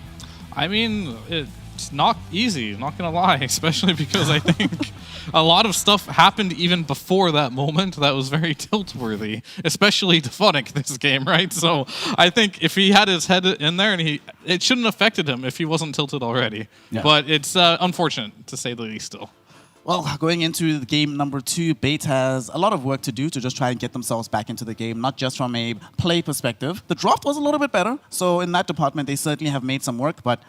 I mean, it's not easy, not gonna lie, especially because I think a lot of stuff happened even before that moment that was very tilt-worthy, especially to Funnick this game, right? So I think if he had his head in there, and it shouldn't have affected him if he wasn't tilted already. Yeah. But it's unfortunate, to say the least, still. Well, going into the game number 2, Bait has a lot of work to do to just try and get themselves back into the game, not just from a play perspective. The draft was a little bit better, so in that department, they certainly have made some work, but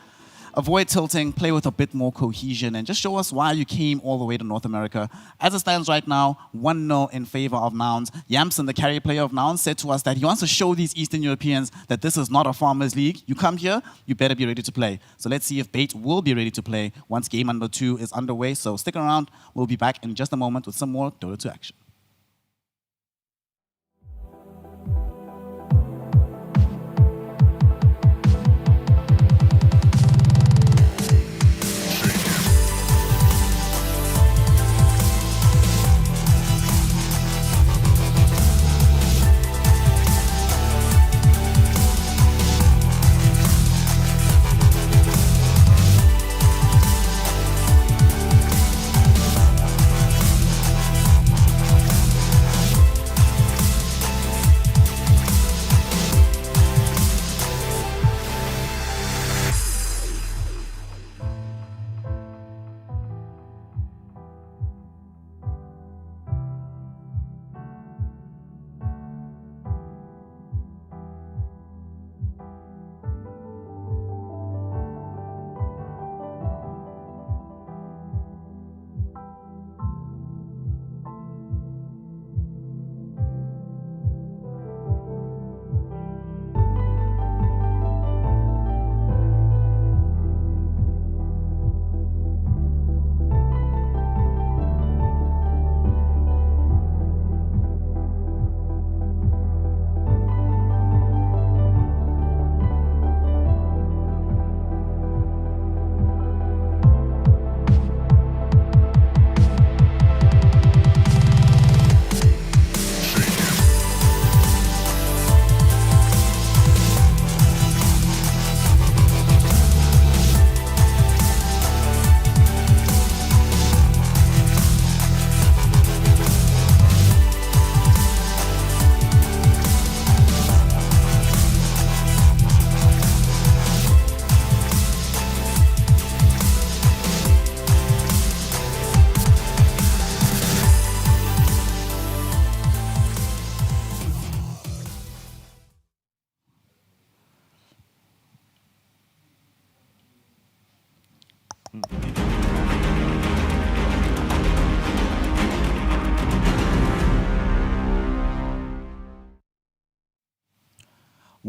avoid tilting, play with a bit more cohesion, and just show us why you came all the way to North America. As it stands right now, 1-0 in favor of Nouns. Yamson, the carry player of Nouns, said to us that he wants to show these Eastern Europeans that this is not a farmers league. You come here, you better be ready to play. So let's see if Bait will be ready to play once game number 2 is underway. So stick around. We'll be back in just a moment with some more Dota 2 action.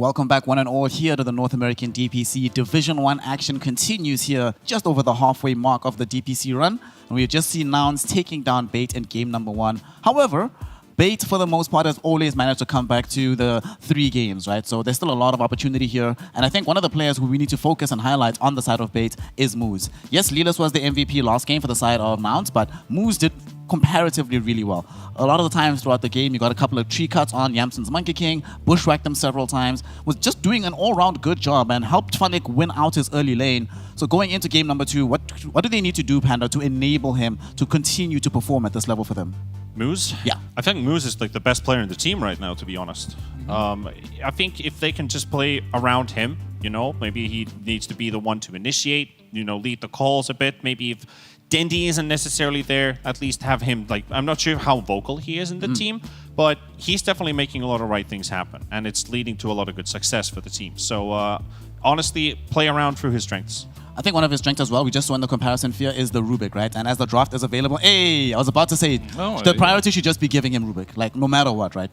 Welcome back, one and all, here to the North American DPC. Division 1 action continues here just over the halfway mark of the DPC run. And we've just seen Nouns taking down Bait in game number 1. However, Bait, for the most part, has always managed to come back to the 3 games, right? So there's still a lot of opportunity here. And I think one of the players who we need to focus and highlight on the side of Bait is Moose. Yes, Lilas was the MVP last game for the side of Nouns, but Moose did comparatively really well. A lot of the times throughout the game, you got a couple of tree cuts on Yamson's Monkey King, bushwhacked him several times, was just doing an all-round good job and helped Funnick win out his early lane. So going into game number 2, what do they need to do, Panda, to enable him to continue to perform at this level for them? Moose? Yeah. I think Moose is like the best player in the team right now, to be honest. I think if they can just play around him, you know, maybe he needs to be the one to initiate, you know, lead the calls a bit. Maybe if Dendy isn't necessarily there, at least have him, like, I'm not sure how vocal he is in the team, but he's definitely making a lot of right things happen, and it's leading to a lot of good success for the team. So, honestly, play around through his strengths. I think one of his strengths as well, we just saw in the comparison here, is the Rubik, right? And as the draft is available, I was about to say, the priority should just be giving him Rubik, like, no matter what, right?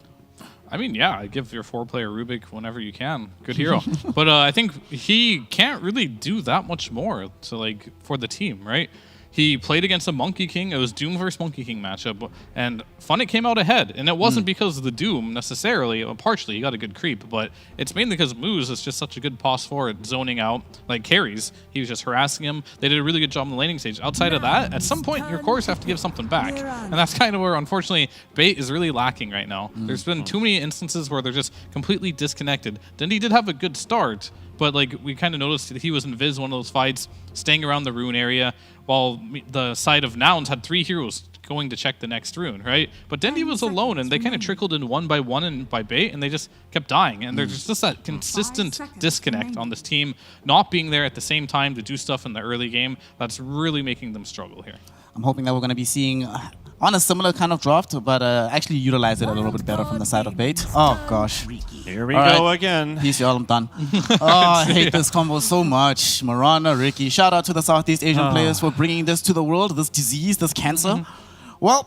I mean, yeah, give your 4-player Rubik whenever you can. Good hero. But I think he can't really do that much more to, like, for the team, right? He played against a Monkey King. It was Doom versus Monkey King matchup, and Funnick came out ahead. And it wasn't because of the Doom necessarily. Well, partially, he got a good creep, but it's mainly because Moose is just such a good pos forward, zoning out, like carries. He was just harassing him. They did a really good job on the laning stage. Outside of that, at some point, your cores have to give something back. And that's kind of where, unfortunately, Bait is really lacking right now. There's been too many instances where they're just completely disconnected. Dendy did have a good start, but like we kind of noticed that he was in Viz one of those fights, staying around the rune area, while the side of Nouns had 3 heroes going to check the next rune, right? But Dendy was alone, and they kind of trickled in one by one and by Bait, and they just kept dying. And there's just that consistent disconnect on this team, not being there at the same time to do stuff in the early game. That's really making them struggle here. I'm hoping that we're going to be seeing on a similar kind of draft, but actually utilize it a little bit better from the side of Bait. Oh, gosh. Here we go again. Peace, y'all. I'm done. I hate this combo so much. Marana, Ricky. Shout out to the Southeast Asian players for bringing this to the world, this disease, this cancer. Well,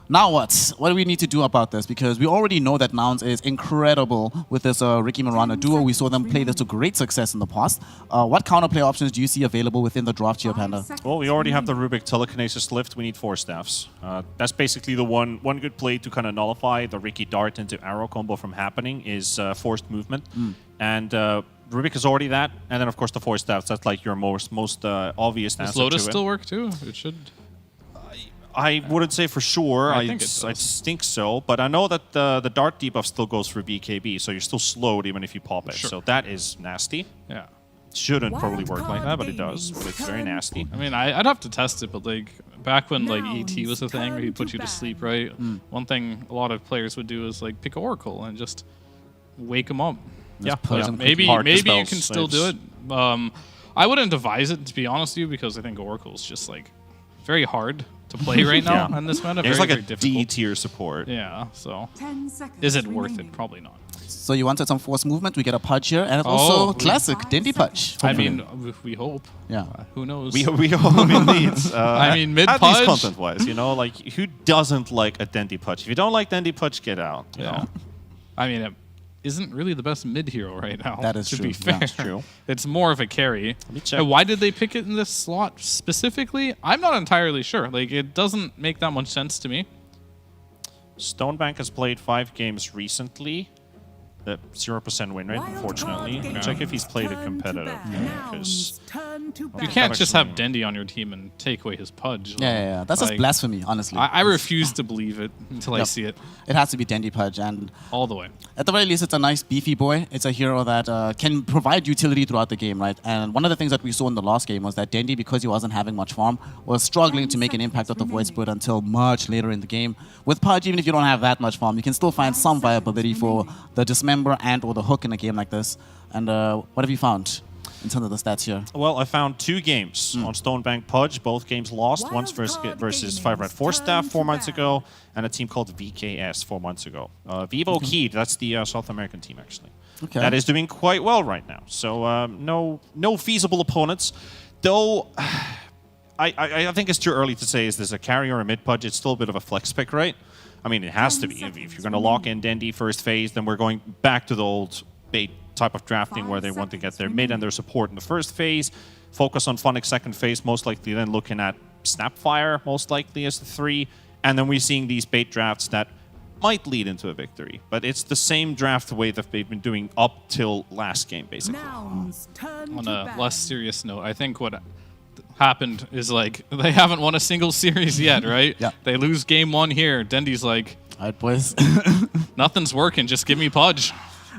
now what? What do we need to do about this? Because we already know that Nouns is incredible with this Ricky Marana duo. We saw them play this to great success in the past. What counterplay options do you see available within the draft here, Panda? Well, we already have the Rubik Telekinesis Lift. We need 4 staffs. That's basically the one good play to kind of nullify the Ricky Dart into Arrow combo from happening is forced movement. And Rubik is already that. And then, of course, the 4 staffs. That's like your most obvious answer to it. Does Lotus still work, too? It should. I wouldn't say for sure. I think so, but I know that the Dart debuff still goes for BKB, so you're still slowed even if you pop it. Sure. So that is nasty. Yeah. Shouldn't probably work like that, but it does. But it's very nasty. I mean, I'd have to test it, but like back when like ET was a thing where he'd put you to sleep, right? One thing a lot of players would do is like pick Oracle and just wake him up. Maybe you can still do it. I wouldn't advise it, to be honest with you, because I think Oracle is just like very hard to play right now on this meta. It's like a difficult. D tier support. Yeah, so is it worth it? Probably not. So you wanted some force movement. We get a Pudge here, and also classic Dendy Pudge. I mean, we hope. Yeah. Who knows? We hope indeed. I mean, mid At Pudge. least content-wise, you know, like who doesn't like a Dendy Pudge? If you don't like Dendy Pudge, get out. You know? I mean, it isn't really the best mid hero right now. That is to true. be fair. Yeah, it's true. It's more of a carry. Let me check. And why did they pick it in this slot specifically? I'm not entirely sure. Like, it doesn't make that much sense to me. Stonebank has played 5 games recently. The 0% win rate, unfortunately. Check if he's played it competitive. Because you can't just have Dendy on your team and take away his Pudge. Yeah. That's just blasphemy, honestly. I refuse to believe it until I see it. It has to be Dendy Pudge, and all the way. At the very least, it's a nice beefy boy. It's a hero that can provide utility throughout the game, right? And one of the things that we saw in the last game was that Dendy, because he wasn't having much farm, was struggling to make an impact with the Void Split until much later in the game. With Pudge, even if you don't have that much farm, you can still find some viability for the Dismember and or the hook in a game like this. And what have you found in terms of the stats here? Well, I found 2 games on Stonebank Pudge. Both games lost. Once versus 5 Red 4 Staff 4 months ago, and a team called VKS 4 months ago. Vivo Keyed, that's the South American team, actually. Okay. That is doing quite well right now. So no feasible opponents. Though, I think it's too early to say, is this a carry or a mid Pudge? It's still a bit of a flex pick, right? I mean, it has to be. If you're going to lock in Dendy first phase, then we're going back to the old bait type of drafting where they want to get their mid and their support in the first phase, focus on Funix second phase, most likely then looking at Snapfire, most likely as the 3, and then we're seeing these bait drafts that might lead into a victory. But it's the same draft way that they've been doing up till last game, basically. On a less serious note, I think what happened is like they haven't won a single series yet, right? Yeah. They lose game 1 here. Dendy's like, All right, boys. nothing's working. Just give me Pudge.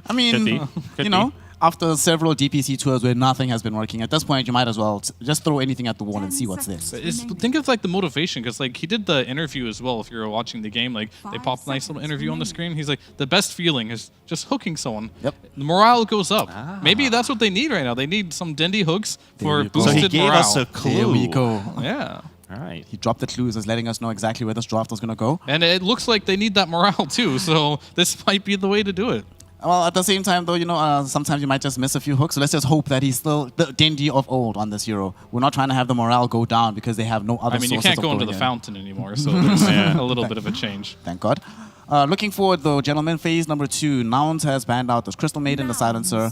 I mean, Could be. Could you know, be. after several DPC tours where nothing has been working, at this point you might as well just throw anything at the wall and see what's there. Think of like the motivation, because like he did the interview as well. If you're watching the game, like they popped a nice little interview on the screen. He's like, the best feeling is just hooking someone. Yep. The morale goes up. Maybe that's what they need right now. They need some Dendy hooks for you go. boosted So he gave morale. us a clue. There we go. Yeah. All right. He dropped the clues, is letting us know exactly where this draft was going to go. And it looks like they need that morale too. So this might be the way to do it. Well, at the same time, though, you know, sometimes you might just miss a few hooks. So let's just hope that he's still the Dendy of old on this hero. We're not trying to have the morale go down because they have no other I mean, you sources can't of go into going the in. fountain anymore, so there's a little bit of a change. Thank God. Looking forward, though, gentlemen, phase number 2. Nouns has banned out the Crystal Maiden, the Silencer,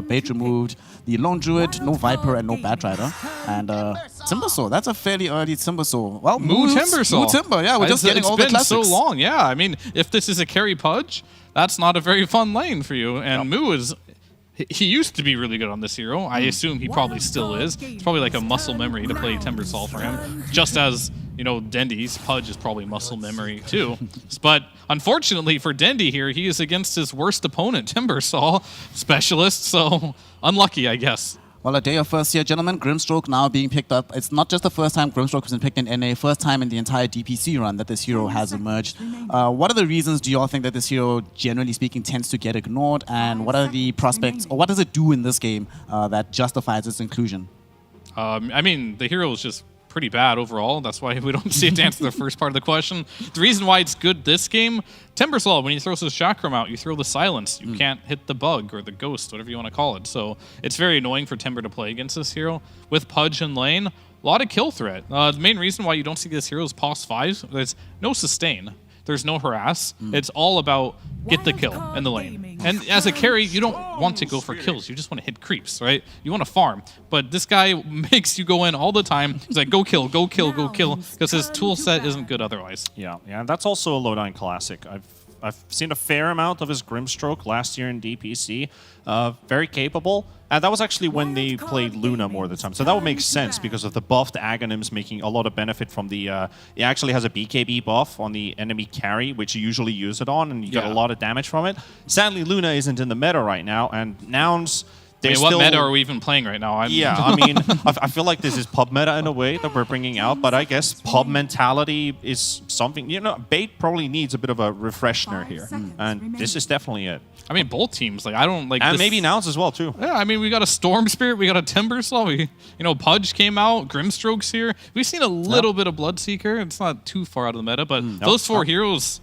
Bait removed, the Lone Druid, no Viper, and no Batrider. And Timbersaw, that's a fairly early Timbersaw. Well, Moo Timbersaw. Moo Timber, yeah, we're just getting all the classics. It's been so long, yeah. I mean, if this is a carry Pudge, that's not a very fun lane for you. And Moo is... He used to be really good on this hero. I assume he probably still is. It's probably like a muscle memory to play Timbersaw for him. Just as, you know, Dendy's Pudge is probably muscle memory too. But unfortunately for Dendy here, he is against his worst opponent, Timbersaw Specialist. So unlucky, I guess. Well, a day of first here, gentlemen. Grimstroke now being picked up. It's not just the first time Grimstroke has been picked in NA, first time in the entire DPC run that this hero has emerged. What are the reasons do you all think that this hero, generally speaking, tends to get ignored? And what are the prospects, or what does it do in this game that justifies its inclusion? I mean, the hero is just pretty bad overall. That's why we don't see it to answer the first part of the question. The reason why it's good this game, Timbersaw, when he throws his Chakram out, you throw the Silence. You can't hit the Bug or the Ghost, whatever you want to call it. So it's very annoying for Timber to play against this hero. With Pudge and lane, a lot of kill threat. The main reason why you don't see this hero's POS 5s, there's no sustain. There's no harass. It's all about get the kill in the lane. And as a carry, you don't want to go for kills. You just want to hit creeps, right? You want to farm. But this guy makes you go in all the time. He's like, go kill, go kill, go kill, because his tool set isn't good otherwise. Yeah, and that's also a Lowdown classic. I've seen a fair amount of his Grimstroke last year in DPC. Very capable. And that was actually when they played Luna more of the time. So that would make sense because of the buffed Aghanims making a lot of benefit from the... it actually has a BKB buff on the enemy carry, which you usually use it on, and you get a lot of damage from it. Sadly, Luna isn't in the meta right now, and Nouns... I mean, what meta are we even playing right now? Yeah, I mean, I feel like this is pub meta in a way that we're bringing out, but I guess pub mentality is something, you know, Bait probably needs a bit of a refreshener here, and this is definitely it. I mean, both teams, like, I don't like And this. maybe Nouns as well, too. Yeah, I mean, we got a Storm Spirit, we got a Timbersaw, Pudge came out, Grimstroke's here. We've seen a little bit of Bloodseeker. It's not too far out of the meta, but those 4 heroes,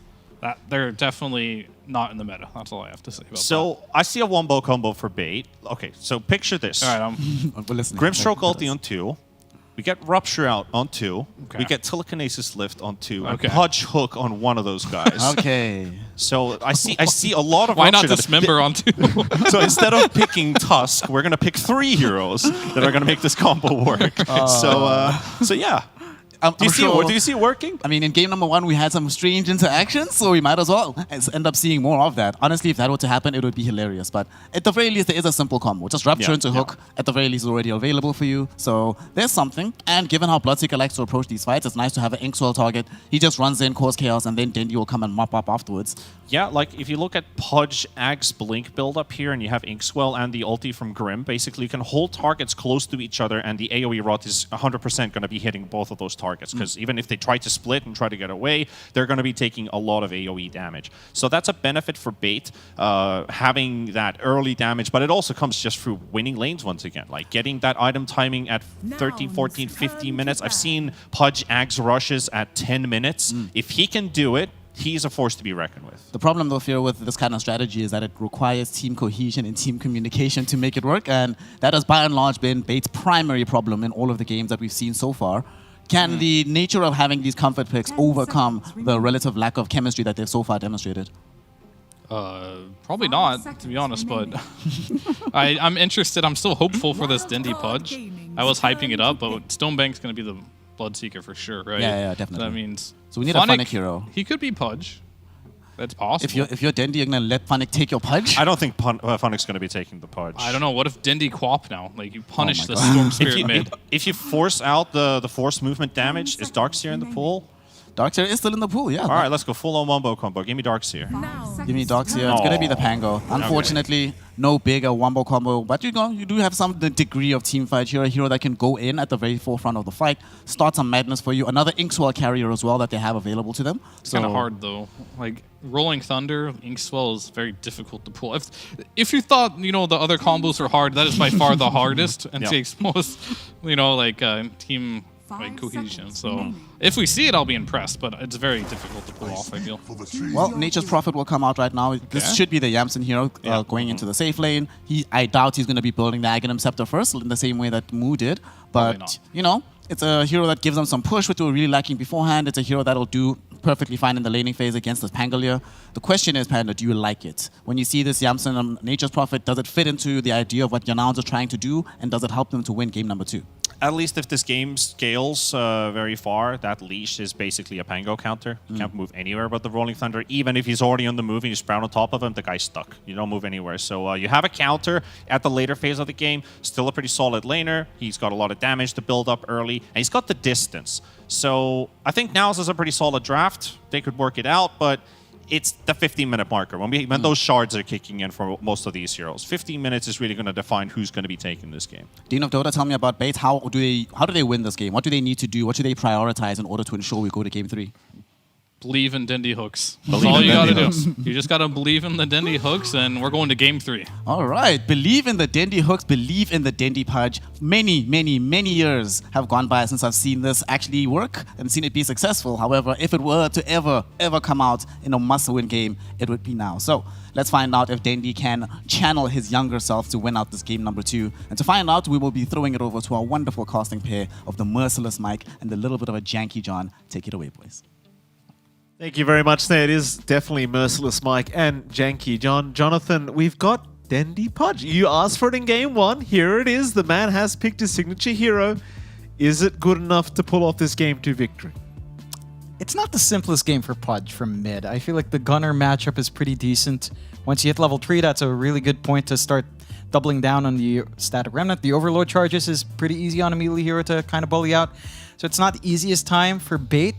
they're definitely not in the meta. That's all I have to say about that. So I see a wombo combo for Bait. Okay, so picture this. All right, We're listening. Grimstroke ulti on 2. We get Rupture out on 2. Okay. We get Telekinesis Lift on 2. Okay. And Pudge Hook on one of those guys. Okay. So I see a lot of Why not Rupture Dismember on 2? So instead of picking Tusk, we're gonna pick 3 heroes that are gonna make this combo work. So yeah. Do you see it working? I mean, in game number 1, we had some strange interactions, so we might as well end up seeing more of that. Honestly, if that were to happen, it would be hilarious. But at the very least, there is a simple combo. Just Rupture into Hook, at the very least, is already available for you. So there's something. And given how Bloodseeker likes to approach these fights, it's nice to have an Inkswell target. He just runs in, cause chaos, and then Dendy will come and mop up afterwards. Yeah, like if you look at Pudge, Axe, Blink build up here, and you have Inkswell and the ulti from Grim, basically you can hold targets close to each other, and the AoE rot is 100% going to be hitting both of those targets, because even if they try to split and try to get away, they're going to be taking a lot of AoE damage. So that's a benefit for Bait, having that early damage, but it also comes just through winning lanes once again, like getting that item timing at 13, 14, 15 minutes. I've seen Pudge Axe rushes at 10 minutes. If he can do it, he's a force to be reckoned with. The problem, though, Fear, with this kind of strategy is that it requires team cohesion and team communication to make it work, and that has by and large been Bait's primary problem in all of the games that we've seen so far. Can the nature of having these comfort picks overcome the relative lack of chemistry that they've so far demonstrated? Probably not, to be honest, but I'm interested. I'm still hopeful for this Dindy Pudge. I was hyping it up, but Stonebank's going to be the Bloodseeker for sure, right? Yeah, definitely. That means so we need a Funnick hero. He could be Pudge. That's possible. If you're Dindy, you're going to let Funnick take your Pudge? I don't think Funnick's going to be taking the Pudge. I don't know. What if Dindy Quap now? Like, you punish the Storm Spirit mid. If you force out the force movement damage, is Darkseer in the pool? Darkseer is still in the pool, yeah. All right, let's go full-on wombo combo. Give me Darkseer. Give me Darkseer. It's going to be the Pango. Unfortunately, no bigger wombo combo, but you do have some degree of team fight here. A hero that can go in at the very forefront of the fight, start some madness for you. Another Inkswell carrier as well that they have available to them. It's kind of hard, though. Like, Rolling Thunder, Inkswell is very difficult to pull. If you thought, the other combos were hard, that is by far the hardest and takes most, team cohesion. So if we see it, I'll be impressed, but it's very difficult to pull off, I feel. Well, Nature's Prophet will come out right now. This should be the Yamsen hero going into the safe lane. I doubt he's going to be building the Aghanim Scepter first in the same way that Moo did. But, it's a hero that gives them some push, which we were really lacking beforehand. It's a hero that'll do perfectly fine in the laning phase against this Pangolier. The question is, Panda, do you like it? When you see this Yamsen Nature's Prophet, does it fit into the idea of what Yanauns are trying to do, and does it help them to win game number 2? At least if this game scales very far, that leash is basically a Pango counter. You can't move anywhere but the Rolling Thunder. Even if he's already on the move and you sprout on top of him, the guy's stuck. You don't move anywhere. So you have a counter at the later phase of the game. Still a pretty solid laner. He's got a lot of damage to build up early, and he's got the distance. So I think Now's is a pretty solid draft. They could work it out, but it's the 15-minute marker. When those shards are kicking in for most of these heroes, 15 minutes is really going to define who's going to be taking this game. Dean of Dota, tell me about Bait. How do they win this game? What do they need to do? What should they prioritize in order to ensure we go to game 3? Believe in Dindy hooks. That's all you gotta do. You just gotta believe in the Dindy hooks, and we're going to game 3. All right. Believe in the Dindy hooks. Believe in the Dindy Pudge. Many years have gone by since I've seen this actually work and seen it be successful. However, if it were to ever come out in a must-win game, it would be now. So let's find out if Dindy can channel his younger self to win out this game number 2. And to find out, we will be throwing it over to our wonderful casting pair of the Merciless Mike and the little bit of a janky John. Take it away, boys. Thank you very much, there. It is definitely Merciless Mike and Janky John. Jonathan, we've got Dindy Pudge. You asked for it in game 1. Here it is. The man has picked his signature hero. Is it good enough to pull off this game to victory? It's not the simplest game for Pudge from mid. I feel like the Gunner matchup is pretty decent. Once you hit level 3, that's a really good point to start doubling down on the Static Remnant. The Overload charges is pretty easy on a melee hero to kind of bully out. So it's not the easiest time for Bait.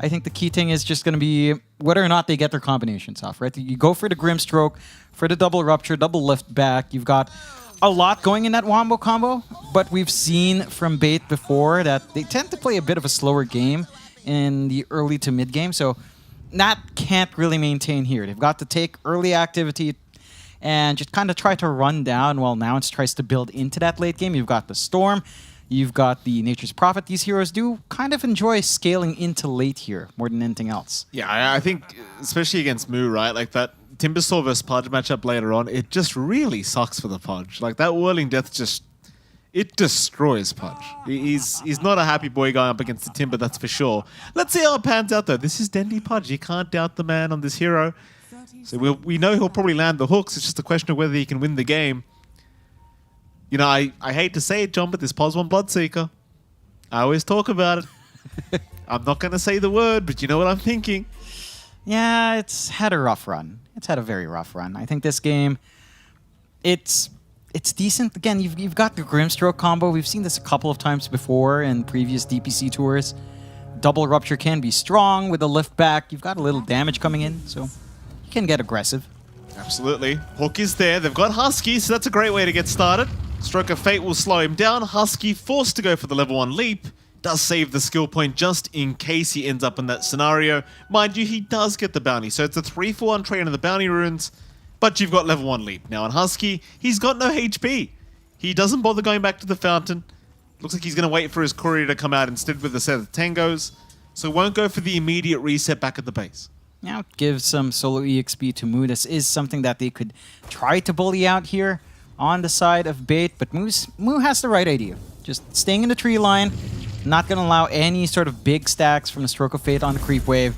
I think the key thing is just going to be whether or not they get their combinations off, right? You go for the Grimstroke, for the double rupture, double lift back. You've got a lot going in that wombo combo, but we've seen from Bait before that they tend to play a bit of a slower game in the early to mid game, so that can't really maintain here. They've got to take early activity and just kind of try to run down while Nouns tries to build into that late game. You've got the Storm. You've got the Nature's Prophet. These heroes do kind of enjoy scaling into late here more than anything else. Yeah, I think, especially against Moo, right? Like that Timbersaw versus Pudge matchup later on, it just really sucks for the Pudge. Like that Whirling Death it destroys Pudge. He's not a happy boy going up against the Timber, that's for sure. Let's see how it pans out, though. This is Dindy Pudge. You can't doubt the man on this hero. So we know he'll probably land the hooks. It's just a question of whether he can win the game. I hate to say it, John, but this Pos 1 Bloodseeker, I always talk about it. I'm not going to say the word, but you know what I'm thinking. Yeah, it's had a rough run. It's had a very rough run. I think this game, it's decent. Again, you've got the Grimstroke combo. We've seen this a couple of times before in previous DPC tours. Double Rupture can be strong with a lift back. You've got a little damage coming in, so you can get aggressive. Absolutely. Hook is there. They've got Husky, so that's a great way to get started. Stroke of Fate will slow him down. Husky forced to go for the level 1 leap. Does save the skill point just in case he ends up in that scenario. Mind you, he does get the bounty. So it's a 3-for-1 trade on the bounty runes, but you've got level 1 leap. Now on Husky, he's got no HP. He doesn't bother going back to the fountain. Looks like he's going to wait for his courier to come out instead with a set of tangos. So won't go for the immediate reset back at the base. Now give some solo EXP to Moo. This is something that they could try to bully out here on the side of Bait, but Moo has the right idea. Just staying in the tree line, not going to allow any sort of big stacks from the Stroke of Fate on the creep wave,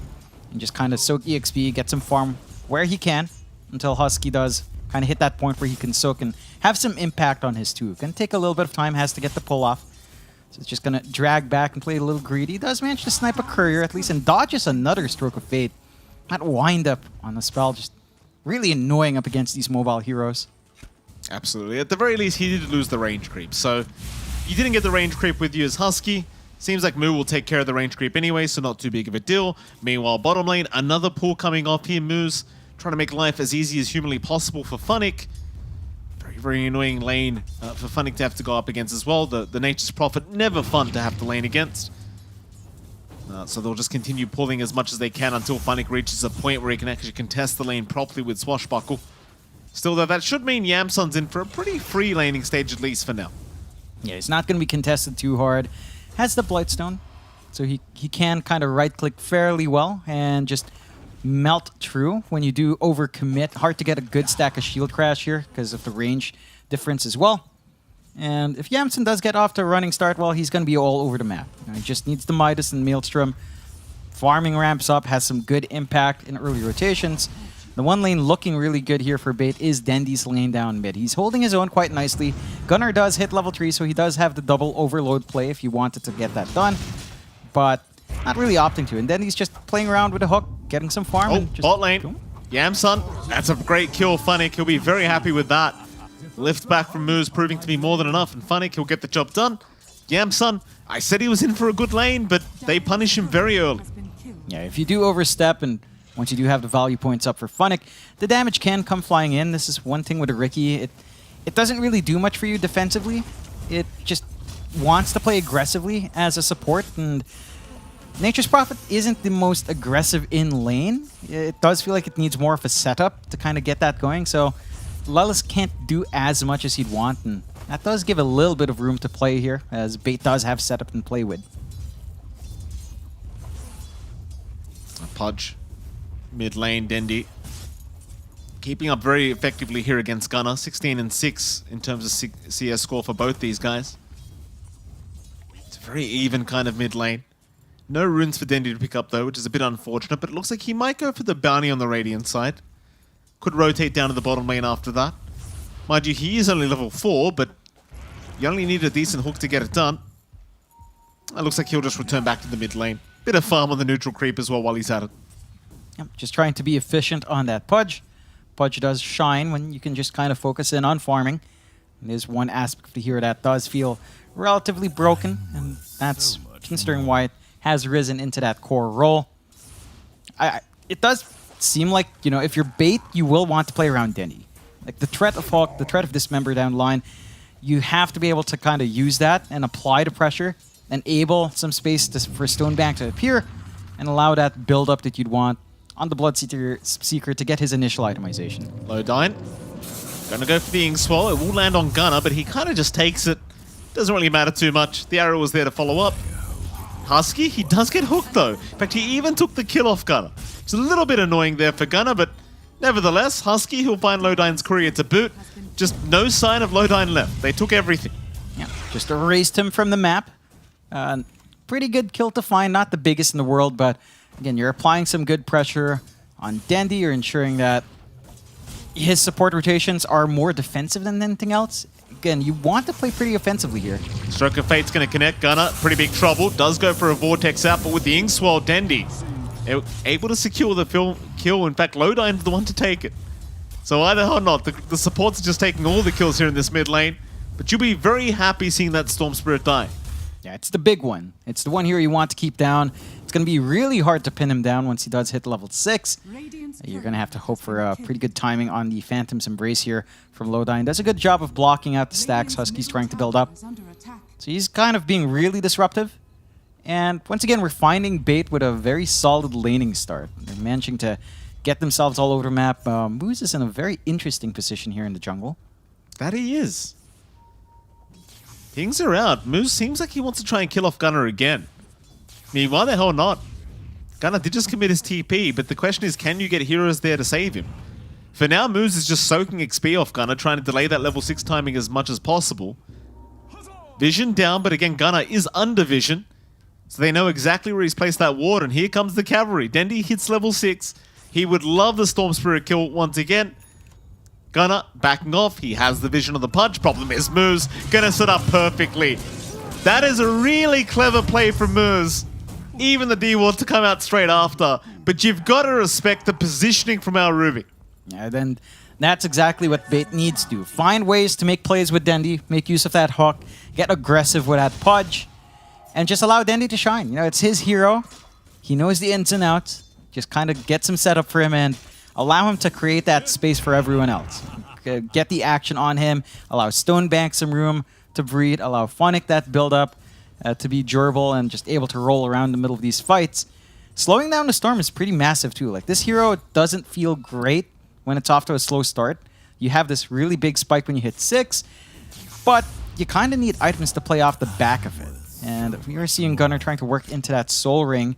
and just kind of soak EXP, get some farm where he can. until Husky does kind of hit that point where he can soak and have some impact on his 2. Can take a little bit of time, has to get the pull off. So it's just going to drag back and play a little greedy. Does manage to snipe a courier at least and dodges another stroke of fate. That wind up on the spell just really annoying up against these mobile heroes. Absolutely. At the very least, he did lose the range creep. So you didn't get the range creep with you as Husky. Seems like Moo will take care of the range creep anyway, so not too big of a deal. Meanwhile, bottom lane, another pull coming off here. Moo's trying to make life as easy as humanly possible for Funnick. Very, very annoying lane for Funnick to have to go up against as well. The Nature's Prophet, never fun to have to lane against. So they'll just continue pulling as much as they can until Funnick reaches a point where he can actually contest the lane properly with Swashbuckle. Still, though, that should mean Yamsun's in for a pretty free laning stage, at least for now. Yeah, he's not going to be contested too hard. Has the Blightstone, so he can kind of right-click fairly well and just melt through when you do overcommit. Hard to get a good stack of Shield Crash here because of the range difference as well. And if Yamsun does get off to a running start, well, he's going to be all over the map. You know, he just needs the Midas and Maelstrom. Farming ramps up, has some good impact in early rotations. The one lane looking really good here for Bait is Dendy's lane down mid. He's holding his own quite nicely. Gunnar does hit level 3, so he does have the double overload play if you wanted to get that done. But not really opting to. And Dendy's just playing around with the hook, getting some farm. Oh, and just bot lane. Yamsun, that's a great kill, Funnick. He'll be very happy with that. Lift back from Moose proving to be more than enough, and Funnick, he'll get the job done. Yamsun, I said he was in for a good lane, but they punish him very early. Yeah, if you do overstep and once you do have the value points up for Funnick, the damage can come flying in. This is one thing with a Riki. It doesn't really do much for you defensively. It just wants to play aggressively as a support, and Nature's Prophet isn't the most aggressive in lane. It does feel like it needs more of a setup to kind of get that going, so Lelis can't do as much as he'd want, and that does give a little bit of room to play here, as Bait does have setup and play with. Pudge. Mid lane, Dendy. Keeping up very effectively here against Gunnar. 16 and 6 in terms of CS score for both these guys. It's a very even kind of mid lane. No runes for Dendy to pick up though, which is a bit unfortunate, but it looks like he might go for the bounty on the Radiant side. Could rotate down to the bottom lane after that. Mind you, he is only level 4, but you only need a decent hook to get it done. It looks like he'll just return back to the mid lane. Bit of farm on the neutral creep as well while he's at it. Yep, just trying to be efficient on that Pudge. Pudge does shine when you can just kind of focus in on farming. And there's one aspect of the hero that does feel relatively broken, and that's considering why it has risen into that core role. It does seem like, you know, if you're Bait, you will want to play around Denny. Like the threat of Hawk, the threat of Dismember down the line, you have to be able to kind of use that and apply the pressure, enable some space for Stonebank to appear, and allow that build-up that you'd want on the Bloodseeker to get his initial itemization. Lodine. Gonna go for the Ink Swell. It will land on Gunnar, but he kind of just takes it. Doesn't really matter too much. The arrow was there to follow up. Husky, he does get hooked though. In fact, he even took the kill off Gunnar. It's a little bit annoying there for Gunnar, but nevertheless, Husky, he'll find Lodine's courier to boot. Just no sign of Lodine left. They took everything. Yeah, just erased him from the map. Pretty good kill to find. Not the biggest in the world, but again, you're applying some good pressure on Dendy. You're ensuring that his support rotations are more defensive than anything else. Again, you want to play pretty offensively here. Stroke of Fate's going to connect. Gunnar, pretty big trouble. Does go for a Vortex out, but with the Ink Swell, Dendy able to secure the kill. In fact, Lodine's the one to take it. So either or not, the supports are just taking all the kills here in this mid lane. But you'll be very happy seeing that Storm Spirit die. Yeah, it's the big one. It's the one here you want to keep down. It's going to be really hard to pin him down once he does hit level 6. You're going to have to hope for pretty good timing on the Phantom's Embrace here from Lodine. Does a good job of blocking out the stacks Husky's trying to build up. So he's kind of being really disruptive. And once again, we're finding Bait with a very solid laning start. They're managing to get themselves all over the map. Moose is in a very interesting position here in the jungle. That he is. Things are out. Moose seems like he wants to try and kill off Gunnar again. I mean, why the hell not? Gunnar did just commit his TP, but the question is, can you get heroes there to save him? For now, Moose is just soaking XP off Gunnar, trying to delay that level 6 timing as much as possible. Vision down, but again, Gunnar is under vision. So they know exactly where he's placed that ward, and here comes the cavalry. Dendy hits level 6. He would love the Storm Spirit kill once again. Gunner backing off. He has the vision of the punch. Problem is Moose gonna set up perfectly. That is a really clever play from Moose. Even the D wants to come out straight after. But you've got to respect the positioning from our Ruby. Yeah, then that's exactly what Bait needs to do. Find ways to make plays with Dendi, make use of that hook, get aggressive with that Pudge, and just allow Dendi to shine. You know, it's his hero. He knows the ins and outs. Just kind of get some setup for him and allow him to create that space for everyone else. Get the action on him, allow Stonebank some room to breathe, allow Phonic that build-up to be durable and just able to roll around the middle of these fights. Slowing down the Storm is pretty massive too. Like, this hero doesn't feel great when it's off to a slow start. You have this really big spike when you hit 6, but you kind of need items to play off the back of it. And we are seeing Gunner trying to work into that Soul Ring.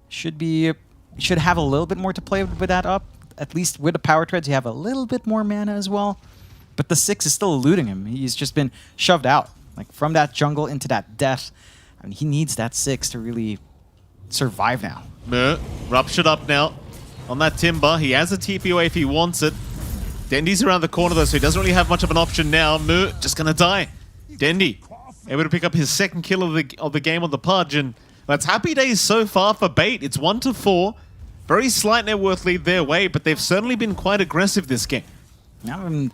Should have a little bit more to play with that up. At least with the Power Treads, you have a little bit more mana as well. But the 6 is still eluding him. He's just been shoved out. Like, from that jungle into that death. I mean, he needs that 6 to really survive now. Ruptured up now on that Timber. He has a TP away if he wants it. Dendi's around the corner though, so he doesn't really have much of an option now. Mu just gonna die. Dendi able to pick up his second kill of the game on the Pudge, and that's happy days so far for Bait. It's 1-4. Very slight net worth lead their way, but they've certainly been quite aggressive this game. I mean,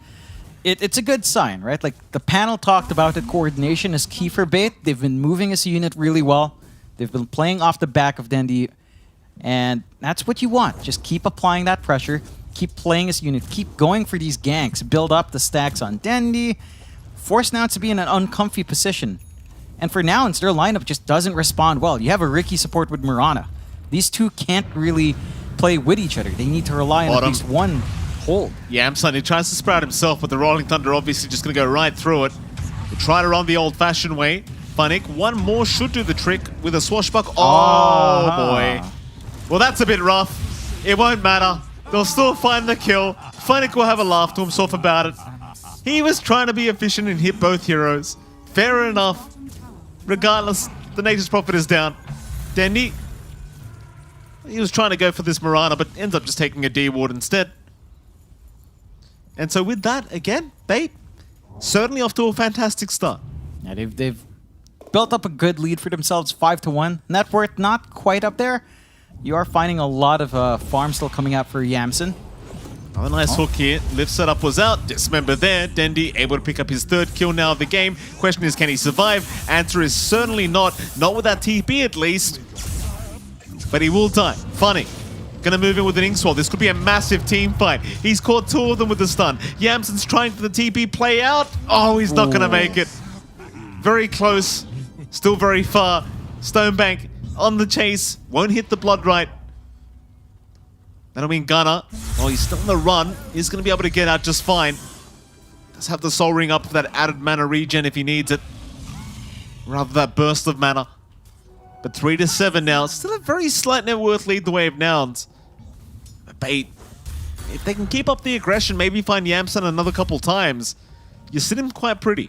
it's a good sign, right? Like, the panel talked about that coordination is key for Bait. They've been moving as a unit really well. They've been playing off the back of Dendi, and that's what you want. Just keep applying that pressure, keep playing as a unit, keep going for these ganks, build up the stacks on Dendi, force Nouns to be in an uncomfy position. And for Nouns, their lineup just doesn't respond well. You have a Ricky support with Mirana. These two can't really play with each other. They need to rely on at least one hold. Yamsun, he tries to sprout himself, but the Rolling Thunder obviously just going to go right through it. We'll try to run the old-fashioned way. Phonic, one more should do the trick with a swashbuck. Oh, boy. Well, that's a bit rough. It won't matter. They'll still find the kill. Phonic will have a laugh to himself about it. He was trying to be efficient and hit both heroes. Fair enough. Regardless, the Nature's Prophet is down. Dendi, he was trying to go for this Mirana, but ends up just taking a D-Ward instead. And so with that, again, Bait, certainly off to a fantastic start. Yeah, they've built up a good lead for themselves, 5-1. Net worth not quite up there. You are finding a lot of farm still coming out for Yamsun. Oh, nice hook here. Lift setup was out. Dismember there. Dendi able to pick up his third kill now of the game. Question is, can he survive? Answer is certainly not. Not with that TP at least. But he will die. Funny. Gonna move in with an Inkswell. This could be a massive team fight. He's caught 2 of them with the stun. Yamsun's trying for the TP play out. Oh, he's not gonna make it. Very close. Still very far. Stonebank on the chase. Won't hit the blood right. That'll mean Gunner, well, he's still on the run. He's going to be able to get out just fine. Does have the Soul Ring up for that added mana regen if he needs it. Rather that burst of mana. But 3-7 now. Still a very slight net worth lead the way of Nouns. Bait, if they can keep up the aggression, maybe find Yamsun another couple times, you sit him quite pretty.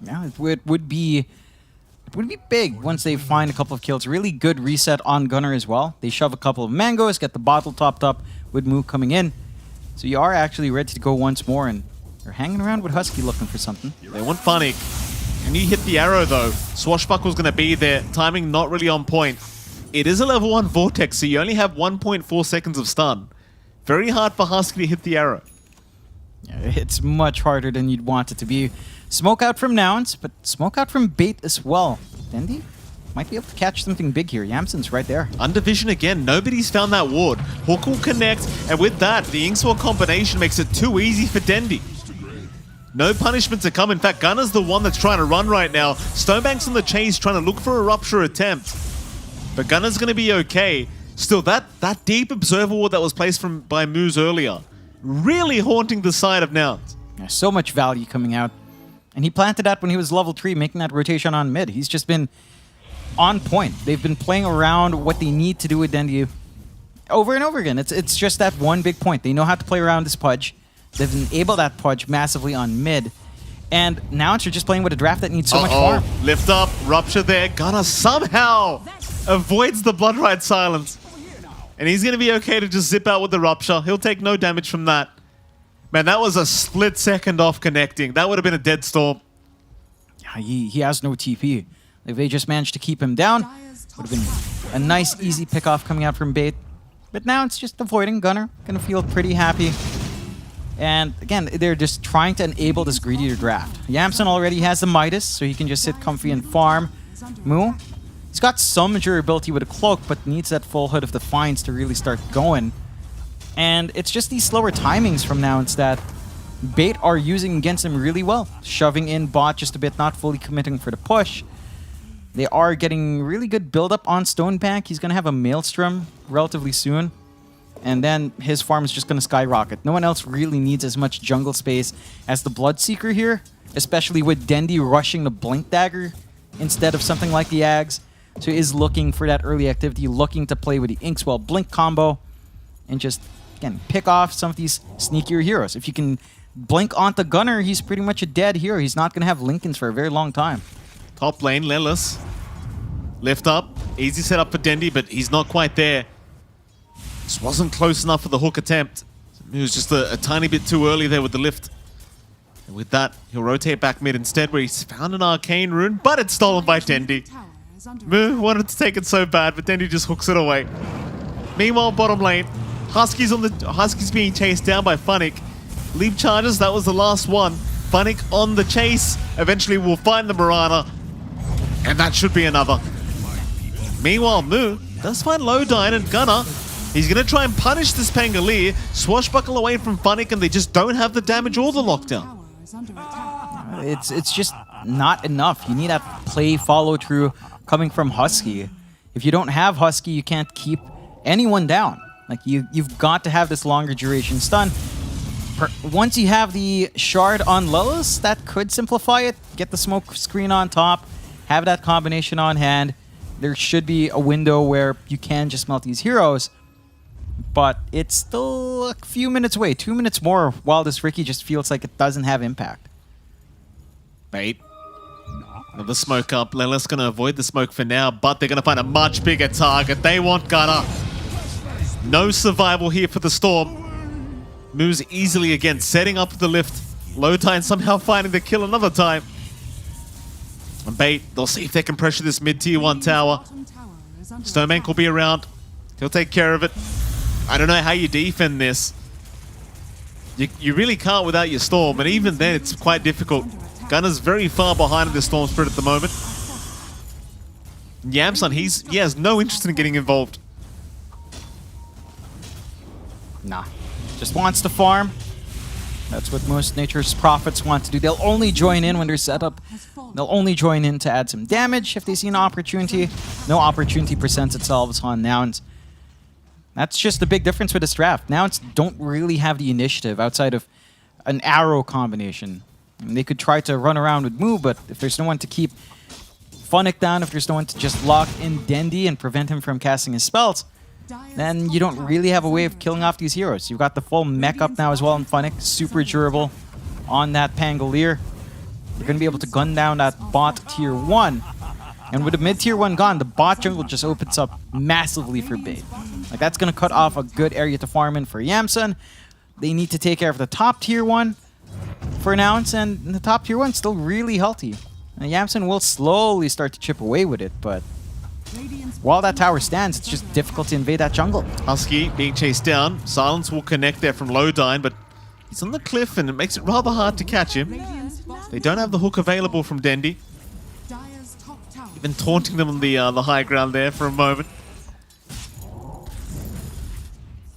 Yeah, it would be big once they find a couple of kills. Really good reset on Gunner as well. They shove a couple of mangoes, get the bottle topped up with Moo coming in. So you are actually ready to go once more, and they're hanging around with Husky looking for something. They want Phonic. And you hit the arrow though. Swashbuckle's going to be there. Timing not really on point. It is a level 1 Vortex, so you only have 1.4 seconds of stun. Very hard for Husky to hit the arrow. Yeah, it's much harder than you'd want it to be. Smoke out from Nouns, but smoke out from Bait as well. Dendi might be able to catch something big here. Yamsun's right there. Under vision again. Nobody's found that ward. Hook will connect, and with that, the Inkswell combination makes it too easy for Dendi. No punishment to come. In fact, Gunner's the one that's trying to run right now. Stonebank's on the chase trying to look for a rupture attempt. But Gunner's going to be okay. Still, that deep observer ward that was placed by Moose earlier, really haunting the side of Nouns. Yeah, so much value coming out. And he planted that when he was level 3, making that rotation on mid. He's just been on point. They've been playing around what they need to do with Dendi over and over again. It's just that one big point. They know how to play around this Pudge. They've enabled that Pudge massively on mid. And now you're just playing with a draft that needs so much farm. Lift up, rupture there. Gunner somehow avoids the Blood Rite silence. And he's going to be okay to just zip out with the rupture. He'll take no damage from that. Man, that was a split second off connecting. That would have been a dead storm. Yeah, he has no TP. If they just managed to keep him down, would have been a nice, easy pick-off coming out from Bait. But now it's just avoiding Gunnar. Gonna feel pretty happy. And again, they're just trying to enable this greedier draft. Yamson already has the Midas, so he can just sit comfy and farm. Moo, he's got some durability with a cloak, but needs that full Hood of Defiance to really start going. And it's just these slower timings from now that Bait are using against him really well. Shoving in bot just a bit, not fully committing for the push. They are getting really good build-up on Stonebank. He's going to have a Maelstrom relatively soon. And then his farm is just going to skyrocket. No one else really needs as much jungle space as the Bloodseeker here, especially with Dendi rushing the Blink Dagger instead of something like the Ags. So he is looking for that early activity, looking to play with the Inkswell Blink combo and just, again, pick off some of these sneakier heroes. If you can blink onto Gunnar, he's pretty much a dead hero. He's not going to have Lincolns for a very long time. Top lane, Lelis. Lift up. Easy setup for Dendi, but he's not quite there. Just wasn't close enough for the hook attempt. He was just a tiny bit too early there with the lift. And with that, he'll rotate back mid instead, where he's found an arcane rune, but it's stolen by Dendi. Moo wanted to take it so bad, but Dendi just hooks it away. Meanwhile, bottom lane, Husky's being chased down by Funnick. Leap charges, that was the last one. Funnick on the chase. Eventually we'll find the Mirana. And that should be another. Meanwhile, Moo does find Lowdyne and Gunnar. He's going to try and punish this Pangolier, swashbuckle away from Funnick, and they just don't have the damage or the lockdown. It's just not enough. You need that play follow-through coming from Husky. If you don't have Husky, you can't keep anyone down. Like, you've got to have this longer duration stun. Once you have the shard on Lelis, that could simplify it. Get the smoke screen on top, have that combination on hand. There should be a window where you can just melt these heroes. But it's still a few minutes away. 2 minutes more while this Riki just feels like it doesn't have impact. Bait. Another smoke up. Lelis going to avoid the smoke for now, but they're going to find a much bigger target. They want Gunnar. No survival here for the Storm. Moves easily again, setting up the lift. Lowdyne somehow finding the kill another time. And Bait, they'll see if they can pressure this mid-tier 1 tower. Stonebank will be around. He'll take care of it. I don't know how you defend this. You really can't without your Storm, and even then it's quite difficult. Gunnar's very far behind in the Storm Spirit at the moment. Yamson, he has no interest in getting involved. Nah. Just wants to farm. That's what most Nature's Prophets want to do. They'll only join in when they're set up. They'll only join in to add some damage if they see an opportunity. No opportunity presents itself on Nouns. That's just the big difference with this draft. Nouns don't really have the initiative outside of an arrow combination. I mean, they could try to run around with Moo, but if there's no one to keep Funnick down, if there's no one to just lock in Dendi and prevent him from casting his spells, then you don't really have a way of killing off these heroes. You've got the full mech up now as well in Funnick, super durable on that Pangolier. You're going to be able to gun down that bot tier 1. And with the mid tier 1 gone, the bot jungle just opens up massively for Bait. Like, that's going to cut off a good area to farm in for Yamson. They need to take care of the top tier 1 for Nouns, and the top tier 1's still really healthy. And Yamson will slowly start to chip away with it, but while that tower stands, it's just difficult to invade that jungle. Husky being chased down. Silence will connect there from Lowdyne, but he's on the cliff and it makes it rather hard to catch him. They don't have the hook available from Dendi. Even taunting them on the high ground there for a moment.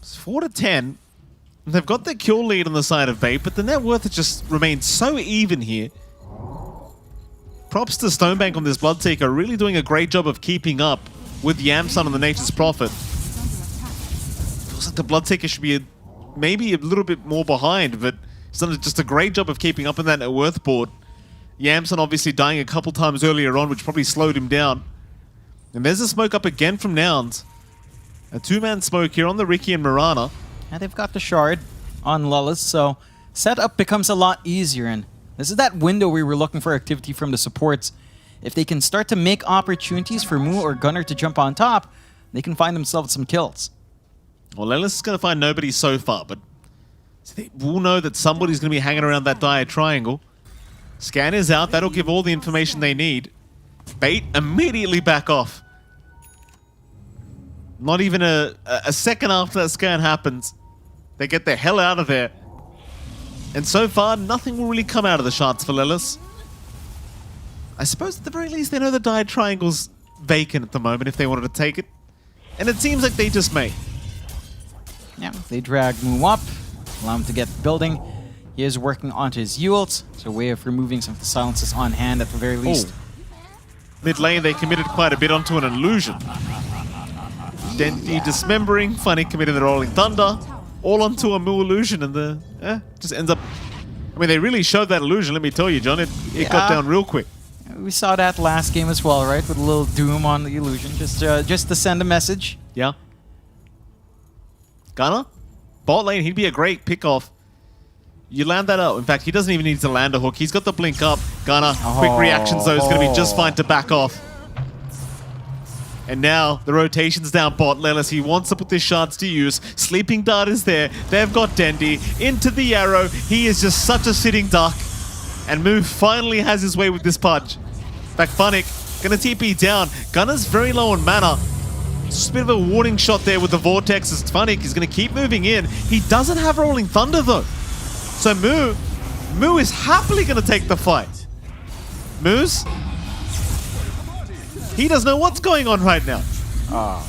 It's 4-10. They've got their kill lead on the side of Bait, but the net worth has just remained so even here. Props to Stonebank on this Bloodseeker, really doing a great job of keeping up with Yamson on the Nature's Prophet. Feels like the Bloodseeker should be maybe a little bit more behind, but he's done just a great job of keeping up in that net worth board. Yamson obviously dying a couple times earlier on, which probably slowed him down. And there's a smoke up again from Nouns. A 2-man smoke here on the Riki and Mirana. And they've got the shard on Lelis, so setup becomes a lot easier. And this is that window we were looking for activity from the supports. If they can start to make opportunities for Moo or Gunnar to jump on top, they can find themselves some kills. Well, Lelis is going to find nobody so far, but So they will know that somebody's going to be hanging around that dire triangle. Scan is out. That'll give all the information they need. Bait immediately back off. Not even a second after that scan happens, they get the hell out of there. And so far, nothing will really come out of the shots for Lilith. I suppose at the very least they know the dire triangle's vacant at the moment if they wanted to take it. And it seems like they just may. Yeah, they drag Moo up, allow him to get building. He is working onto his Yules, so a way of removing some of the silences on hand at the very least. Mid lane, they committed quite a bit onto an illusion. Dendy dismembering, Funny committing the Rolling Thunder, all onto a Moo illusion, and the just ends up. I mean, they really showed that illusion. Let me tell you, John, it got down real quick. We saw that last game as well, right? With a little doom on the illusion, just to send a message. Yeah. Gunner, bot lane, he'd be a great pick-off. You land that out. In fact, he doesn't even need to land a hook. He's got the blink up. Gunner, quick reactions though, is going to be just fine to back off. And now the rotation's down bot. Lelis, he wants to put this shards to use. Sleeping Dart is there. They've got Dendy into the arrow. He is just such a sitting duck. And Moo finally has his way with this pudge. In fact, Funnick gonna TP down. Gunner's very low on mana. Just a bit of a warning shot there with the Vortex as Funnick is gonna keep moving in. He doesn't have Rolling Thunder though. So Moo is happily gonna take the fight. Moose? He doesn't know what's going on right now. Oh,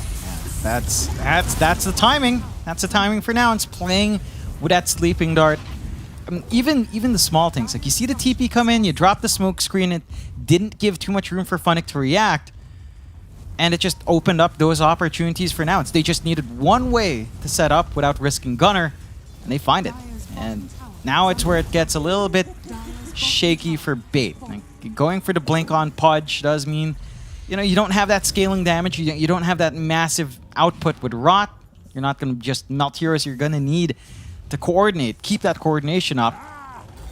man. That's the timing. That's the timing for now. It's playing with that Sleeping Dart. I mean, even the small things, like you see the TP come in, you drop the smoke screen, it didn't give too much room for Funnick to react, and it just opened up those opportunities for now. They just needed one way to set up without risking Gunner, and they find it. And now it's where it gets a little bit shaky for Bait. Like, going for the blink on Pudge does mean, you know, you don't have that scaling damage, you don't have that massive output with Rot. You're not going to just melt heroes, you're going to need to coordinate, keep that coordination up.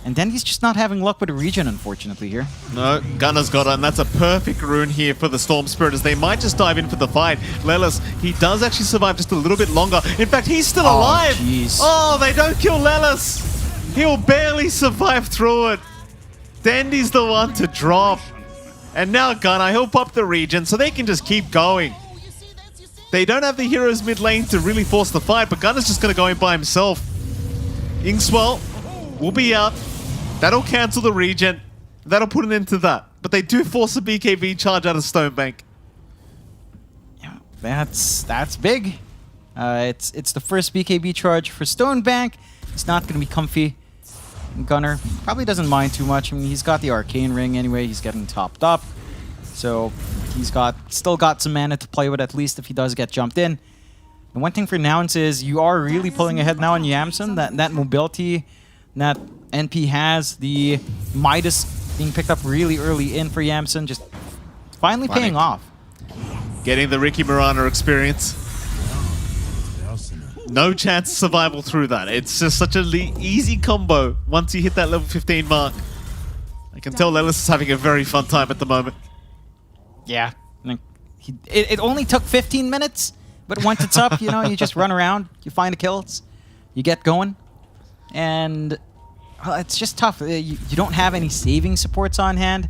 And then he's just not having luck with the regen, unfortunately, here. No, Gunner's got it, and that's a perfect rune here for the Storm Spirit as they might just dive in for the fight. Lelis, he does actually survive just a little bit longer. In fact, he's still alive. Geez. Oh, they don't kill Lelis. He'll barely survive through it. Dandy's the one to drop. And now Gunner, he'll pop the regen so they can just keep going. They don't have the heroes mid lane to really force the fight, but Gunner's just going to go in by himself. Inkswell will be out. That'll cancel the regen. That'll put an end to that. But they do force a BKB charge out of Stonebank. Yeah, that's big. It's the first BKB charge for Stonebank. It's not going to be comfy. Gunner probably doesn't mind too much. I mean, he's got the Arcane Ring anyway. He's getting topped up. So he's still got some mana to play with, at least if he does get jumped in. The one thing for Nouns is you are really pulling ahead now on Yamsun. That mobility that NP has, the Midas being picked up really early in for Yamsun, just finally paying off. Getting the Ricky Mirana experience. No chance of survival through that. It's just such an easy combo once you hit that level 15 mark. I can tell Lelis is having a very fun time at the moment. Yeah. It only took 15 minutes, but once it's up, you know, you just run around, you find the kills, you get going, and well, it's just tough. You don't have any saving supports on hand,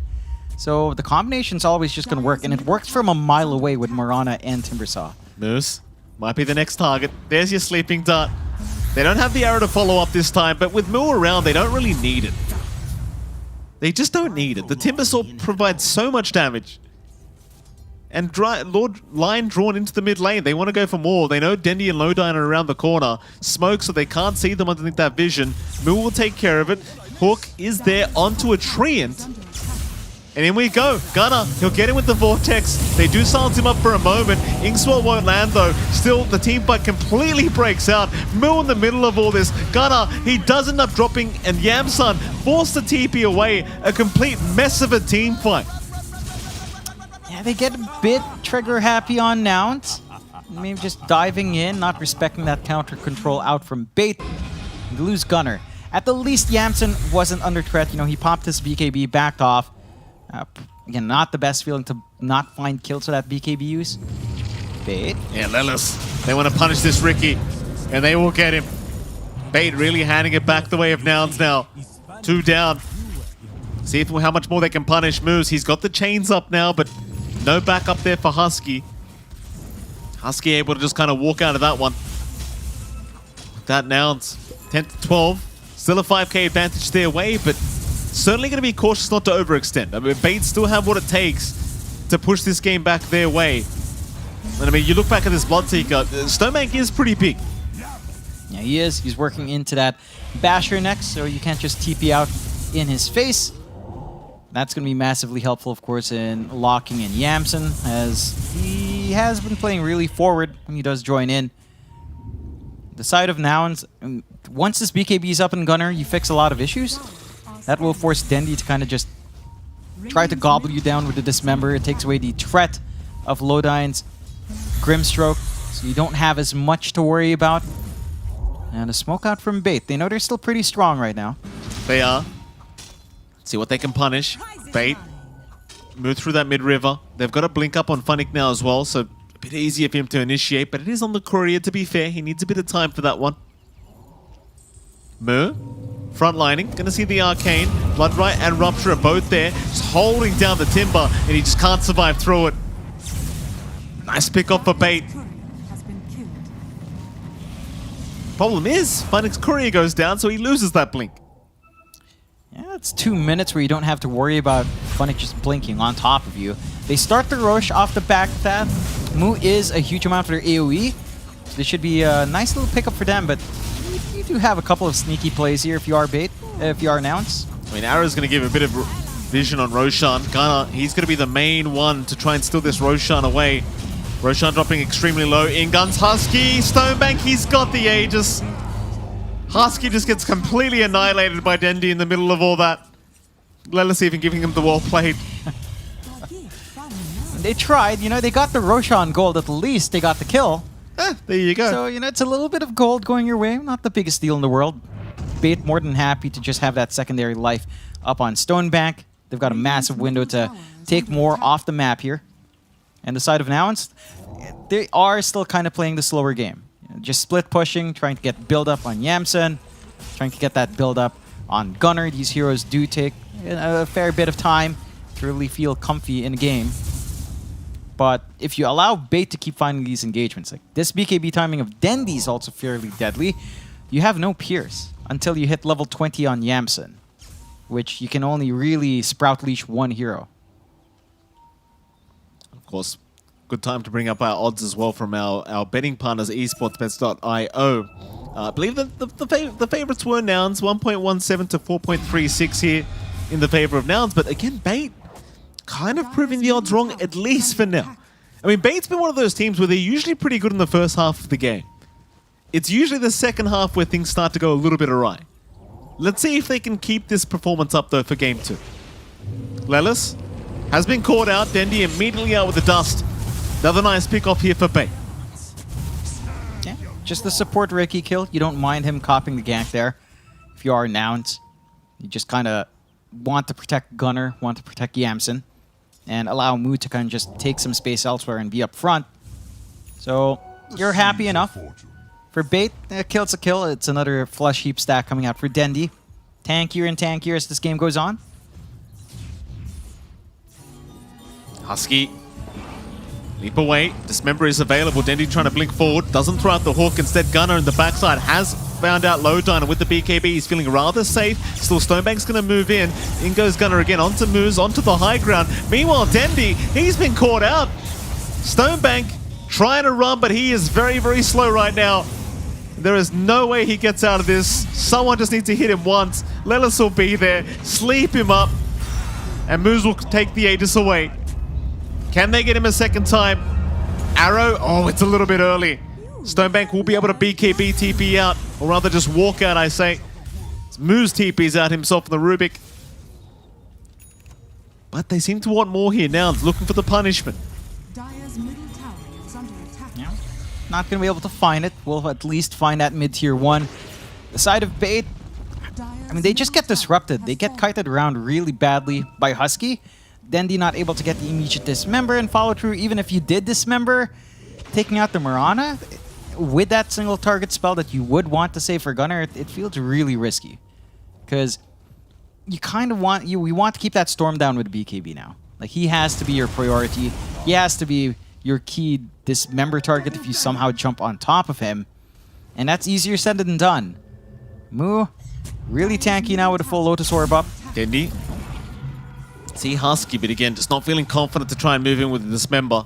so the combination's always just going to work, and it works from a mile away with Mirana and Timbersaw. Moose might be the next target. There's your Sleeping Dart. They don't have the arrow to follow up this time, but with Moo around, they don't really need it. They just don't need it. The Timbersaw provides so much damage. And line drawn into the mid lane. They want to go for more. They know Dendy and Lodine are around the corner. Smoke, so they can't see them underneath that vision. Moo will take care of it. Hook is there onto a Treant. And in we go. Gunner, he'll get in with the Vortex. They do silence him up for a moment. Inkswell won't land though. Still, the team fight completely breaks out. Moo in the middle of all this. Gunner, he does end up dropping, and Yamsun forced the TP away. A complete mess of a team fight. Yeah, they get a bit trigger happy on Nouns. Maybe just diving in, not respecting that counter control out from Bait. They lose Gunner. At the least, Yamsun wasn't under threat. You know, he popped his BKB, backed off. Again, not the best feeling to not find kills with that BKB use. Bait. Yeah, Lelis. They want to punish this Ricky, and they will get him. Bait really handing it back the way of Nouns now. 2 down. See how much more they can punish Moose. He's got the chains up now, but no backup there for Husky. Husky able to just kind of walk out of that one. With that Nouns, 10 to 12. Still a 5k advantage their way, but certainly going to be cautious not to overextend. I mean, Bait still have what it takes to push this game back their way. And I mean, you look back at this Bloodseeker, Stonebank is pretty big. Yeah, he is. He's working into that Basher next, so you can't just TP out in his face. That's going to be massively helpful, of course, in locking in Yamsen, as he has been playing really forward when he does join in. The side of Nouns, once this BKB is up and Gunner, you fix a lot of issues. That will force Dendi to kind of just try to gobble you down with the Dismember. It takes away the threat of Lodine's Grimstroke, so you don't have as much to worry about. And a smoke out from Bait. They know they're still pretty strong right now. They are. See what they can punish. Bait. Move through that mid-river. They've got a blink up on Funnick now as well, so a bit easier for him to initiate, but it is on the courier, to be fair. He needs a bit of time for that one. Mu, frontlining. Gonna see the Arcane. Bloodright and Rupture are both there. Just holding down the Timber, and he just can't survive through it. Nice pick off for Bait. Problem is, Funnick's courier goes down, so he loses that blink. Yeah, it's 2 minutes where you don't have to worry about Funnick just blinking on top of you. They start the Roche off the back of that. Mu is a huge amount for their AoE. So this should be a nice little pickup for them, but you do have a couple of sneaky plays here if you are Bait, if you are Nouns. I mean, Arrow's going to give a bit of vision on Roshan. Gunner, he's going to be the main one to try and steal this Roshan away. Roshan dropping extremely low. In guns Husky. Stonebank, he's got the Aegis. Husky just gets completely annihilated by Dendi in the middle of all that. Lelis even giving him the wall played. They tried, you know, they got the Roshan gold at least. They got the kill. There you go. So, you know, it's a little bit of gold going your way. Not the biggest deal in the world. Bait more than happy to just have that secondary life up on Stonebank. They've got a massive window to take more off the map here. And the side of Nouns, they are still kind of playing the slower game. Just split pushing, trying to get build up on Yamsen, trying to get that build up on Gunner. These heroes do take a fair bit of time to really feel comfy in a game. But if you allow Bait to keep finding these engagements, like this BKB timing of Dendi is also fairly deadly, you have no Pierce until you hit level 20 on Yamsen, which you can only really sprout leash one hero. Of course, good time to bring up our odds as well from our betting partners, esportsbets.io. I believe that the favorites were Nouns, 1.17 to 4.36 here in the favor of Nouns. But again, Bait kind of proving the odds wrong, at least for now. I mean, Bait's been one of those teams where they're usually pretty good in the first half of the game. It's usually the second half where things start to go a little bit awry. Let's see if they can keep this performance up, though, for Game 2. Lelis has been caught out. Dendi immediately out with the dust. Another nice pick off here for Bait. Yeah, just the support Ricky kill. You don't mind him copying the gank there. If you are Nouns, you just kind of want to protect Gunner, want to protect Yamsen, and allow Mu to kind of just take some space elsewhere and be up front. So you're happy enough. For Bait, a kill's a kill. It's another flush heap stack coming out for Dendi. Tankier and tankier as this game goes on. Husky. Leap away. Dismember is available. Dendi trying to blink forward. Doesn't throw out the hook. Instead, Gunner in the backside has found out Lowdine. And with the BKB, he's feeling rather safe. Still, Stonebank's going to move in. In goes Gunner again. Onto Moose, onto the high ground. Meanwhile, Dendi, he's been caught out. Stonebank trying to run, but he is very, very slow right now. There is no way he gets out of this. Someone just needs to hit him once. Lelis will be there. Sleep him up. And Moose will take the Aegis away. Can they get him a second time? Arrow? Oh, it's a little bit early. Stonebank will be able to BKB TP out. Or rather just walk out, I say. Moose TP's out himself in the Rubik. But they seem to want more here now. Looking for the punishment. Dire's middle tower is under attack. Yeah. Not going to be able to find it. We'll at least find that mid-tier 1. The side of Bait, I mean, they just get disrupted. They get kited around really badly by Husky. Dendi not able to get the immediate dismember and follow through. Even if you did dismember, taking out the Mirana, with that single target spell that you would want to save for Gunnar, it feels really risky. Because you kind of want, we want to keep that Storm down with BKB now. Like, he has to be your priority. He has to be your key dismember target if you somehow jump on top of him. And that's easier said than done. Moo, really tanky now with a full Lotus Orb up. Dendi. See Husky, but again, just not feeling confident to try and move in with the dismember.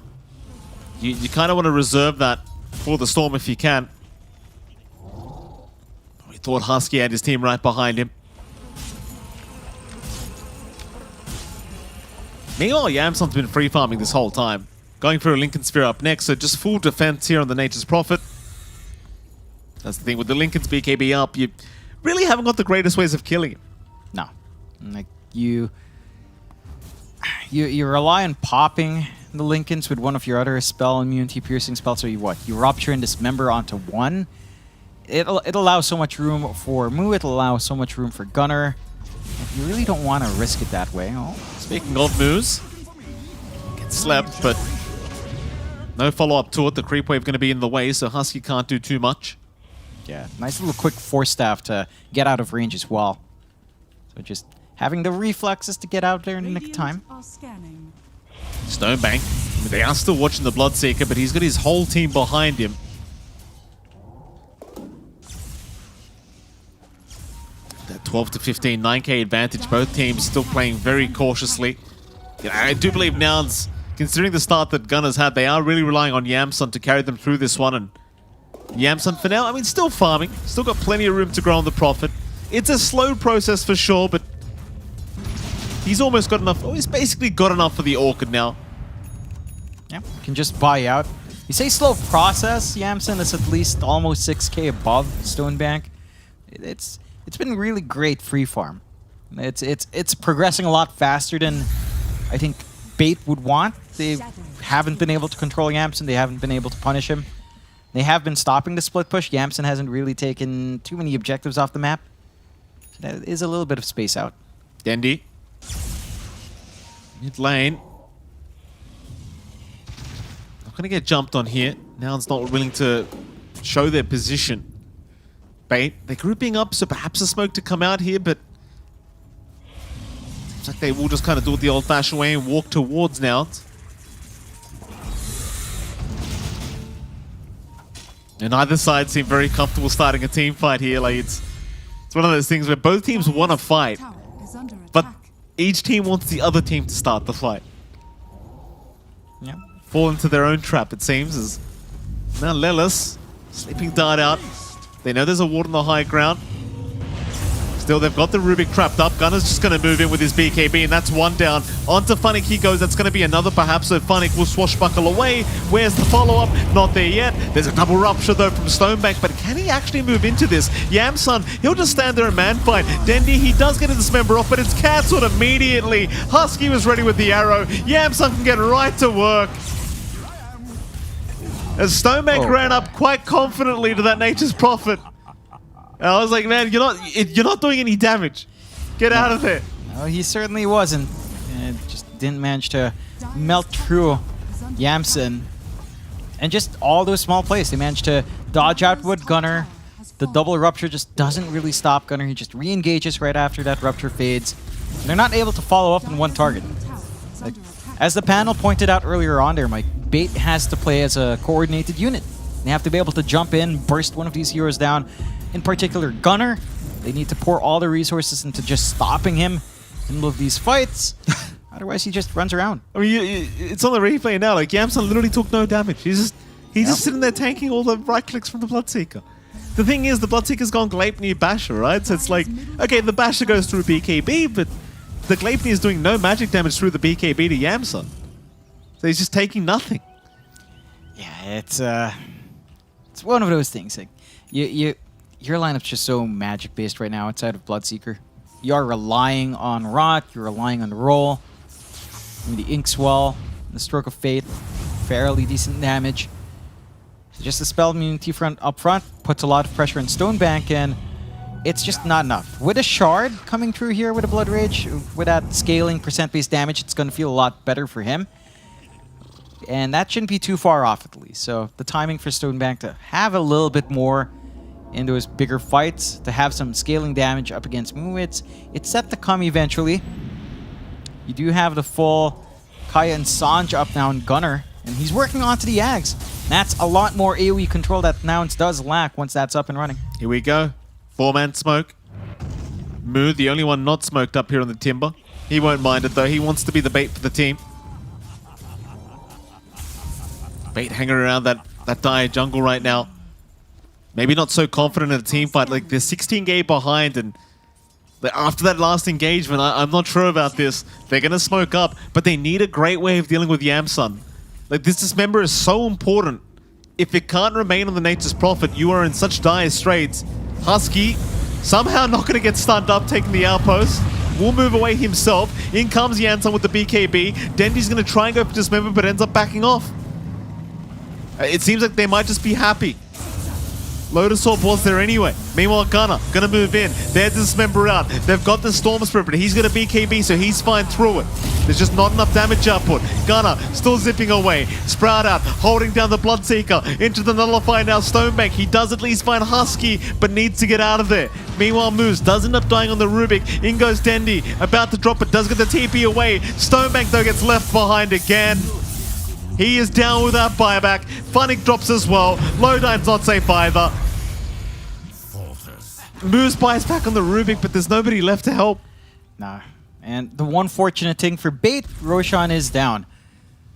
You kind of want to reserve that for the Storm if you can. We thought Husky had his team right behind him. Meanwhile, Yamson's been free farming this whole time. Going for a Lincoln Sphere up next, so just full defense here on the Nature's Prophet. That's the thing, with the Lincoln's BKB up, you really haven't got the greatest ways of killing him. No. Like, you rely on popping the Lincolns with one of your other spell immunity piercing spells, so you rupture and dismember onto one. It allows so much room for Moo, it'll allow so much room for Gunnar. You really don't want to risk it that way. Oh. Speaking of moves, gets slept, but no follow-up to it. The creep wave going to be in the way, so Husky can't do too much. Yeah, nice little quick force staff to get out of range as well. So just having the reflexes to get out there in the nick of time. Stonebank, I mean, they are still watching the Bloodseeker, but he's got his whole team behind him. That 12 to 15, 9k advantage. Both teams still playing very cautiously. Yeah, I do believe Nouns, considering the start that Gunner's had, they are really relying on Yamson to carry them through this one. And Yamson for now, I mean, still farming. Still got plenty of room to grow on the Prophet. It's a slow process for sure, but he's almost got enough. Oh, he's basically got enough for the Orchid now. Yeah, can just buy out. You say slow process, Yamson is at least almost 6k above Stonebank. It's been really great free farm. It's progressing a lot faster than I think Bait would want. They haven't been able to control Yamson. They haven't been able to punish him. They have been stopping the split push. Yamson hasn't really taken too many objectives off the map. So that is a little bit of space out. Dendi. Mid lane. Not going to get jumped on here. Noun's not willing to show their position. Bait, they're grouping up, so perhaps a smoke to come out here, but seems like they will just kind of do it the old-fashioned way and walk towards Nouns. And either side seem very comfortable starting a team fight here. Like it's one of those things where both teams want to fight, but each team wants the other team to start the fight. Yeah. Fall into their own trap, it seems, as now Lelis, sleeping dart out. They know there's a ward on the high ground. Still, they've got the Rubik trapped up. Gunner's just going to move in with his BKB, and that's one down. Onto Funnick he goes. That's going to be another perhaps, so Funnick will swashbuckle away. Where's the follow-up? Not there yet. There's a double rupture, though, from Stonebank, but can he actually move into this? Yamson, he'll just stand there and man-fight. Dendi, he does get a dismember off, but it's cancelled immediately. Husky was ready with the arrow. Yamson can get right to work. As Stonebank ran up quite confidently to that Nature's Prophet. And I was like, man, you're not doing any damage. Get out of there. No, he certainly wasn't. Just didn't manage to melt through Yamson. And just all those small plays. They managed to dodge out with Gunnar. The double rupture just doesn't really stop Gunnar. He just re-engages right after that rupture fades. And they're not able to follow up in one target. Like, as the panel pointed out earlier on there, Mike, Bait has to play as a coordinated unit. They have to be able to jump in, burst one of these heroes down. In particular, Gunnar. They need to pour all the resources into just stopping him in the middle of these fights. Otherwise, he just runs around. I mean, it's on the replay now. Like, Yamson literally took no damage. He's just sitting there tanking all the right clicks from the Bloodseeker. The thing is, the Bloodseeker's gone Gleipnir Basher, right? So it's like, okay, the Basher goes through BKB, but the Gleipnir is doing no magic damage through the BKB to Yamson. So he's just taking nothing. Yeah, it's one of those things. Like, your lineup's just so magic-based right now outside of Bloodseeker. You are relying on Rot, you're relying on the roll. I mean, the Inkswell, the Stroke of Fate, fairly decent damage. So just the spell immunity up front puts a lot of pressure on Stonebank, and it's just not enough. With a Shard coming through here with a Blood Rage, with that scaling percent-based damage, it's going to feel a lot better for him. And that shouldn't be too far off at least. So the timing for Stonebank to have a little bit more in those bigger fights, to have some scaling damage up against Moo, it's set to come eventually. You do have the full Kaya and Sanj up now in Gunner, and he's working onto the Ags. That's a lot more AoE control that Nouns does lack once that's up and running. Here we go. 4-man smoke. Moo, the only one not smoked up here on the Timber. He won't mind it though. He wants to be the bait for the team. Bait hanging around that dire jungle right now. Maybe not so confident in a team fight. Like, they're 16 game behind, and after that last engagement, I'm not sure about this. They're going to smoke up, but they need a great way of dealing with Yamsun. Like, this dismember is so important. If it can't remain on the Nature's Prophet, you are in such dire straits. Husky, somehow not going to get stunned up, taking the outpost. Will move away himself. In comes Yamsun with the BKB. Dendi's going to try and go for dismember, but ends up backing off. It seems like they might just be happy. Lotus Orb was there anyway. Meanwhile, Gunner gonna move in. There's Dismember out. They've got the Storm Spirit, but he's gonna BKB, so he's fine through it. There's just not enough damage output. Gunner still zipping away. Sprout out, holding down the Bloodseeker. Into the Nullify now, Stonebank. He does at least find Husky, but needs to get out of there. Meanwhile, Moose does end up dying on the Rubik. In goes Dendi, about to drop it, does get the TP away. Stonebank, though, gets left behind again. He is down without buyback. Funnick drops as well. Lowdine's not safe either. Moose buys back on the Rubik, but there's nobody left to help. Nah. And the one fortunate thing for Bait, Roshan is down.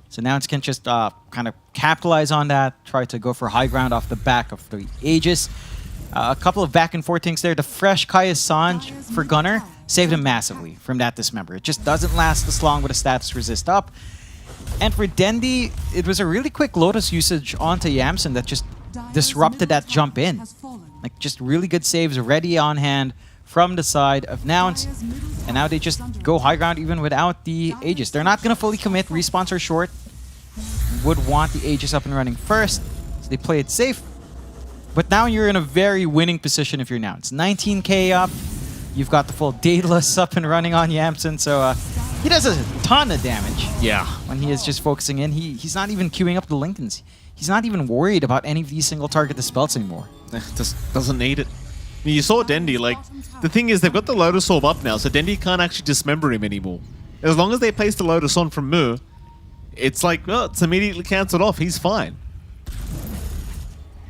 So now it's can just kind of capitalize on that, try to go for high ground off the back of the Aegis. A couple of back and forth things there. The fresh Kaya Sanj for Gunner saved him massively from that Dismember. It just doesn't last this long with a status resist up. And for Dendi, it was a really quick Lotus usage onto Yamsun that just disrupted that jump in. Like, just really good saves ready on hand from the side of Nouns. And now they just go high ground even without the Aegis. They're not going to fully commit. Respawns are short. Would want the Aegis up and running first, so they play it safe. But now you're in a very winning position if you're Nouns. 19k up. You've got the full Daedalus up and running on Yamsun, so he does a ton of damage. Yeah. When he is just focusing in. He's not even queuing up the Lincolns. He's not even worried about any of these single target dispels anymore. Just doesn't need it. I mean, you saw Dendi, like, the thing is they've got the Lotus Orb up now, so Dendi can't actually dismember him anymore. As long as they place the Lotus on from Mu, it's like, well, it's immediately cancelled off. He's fine.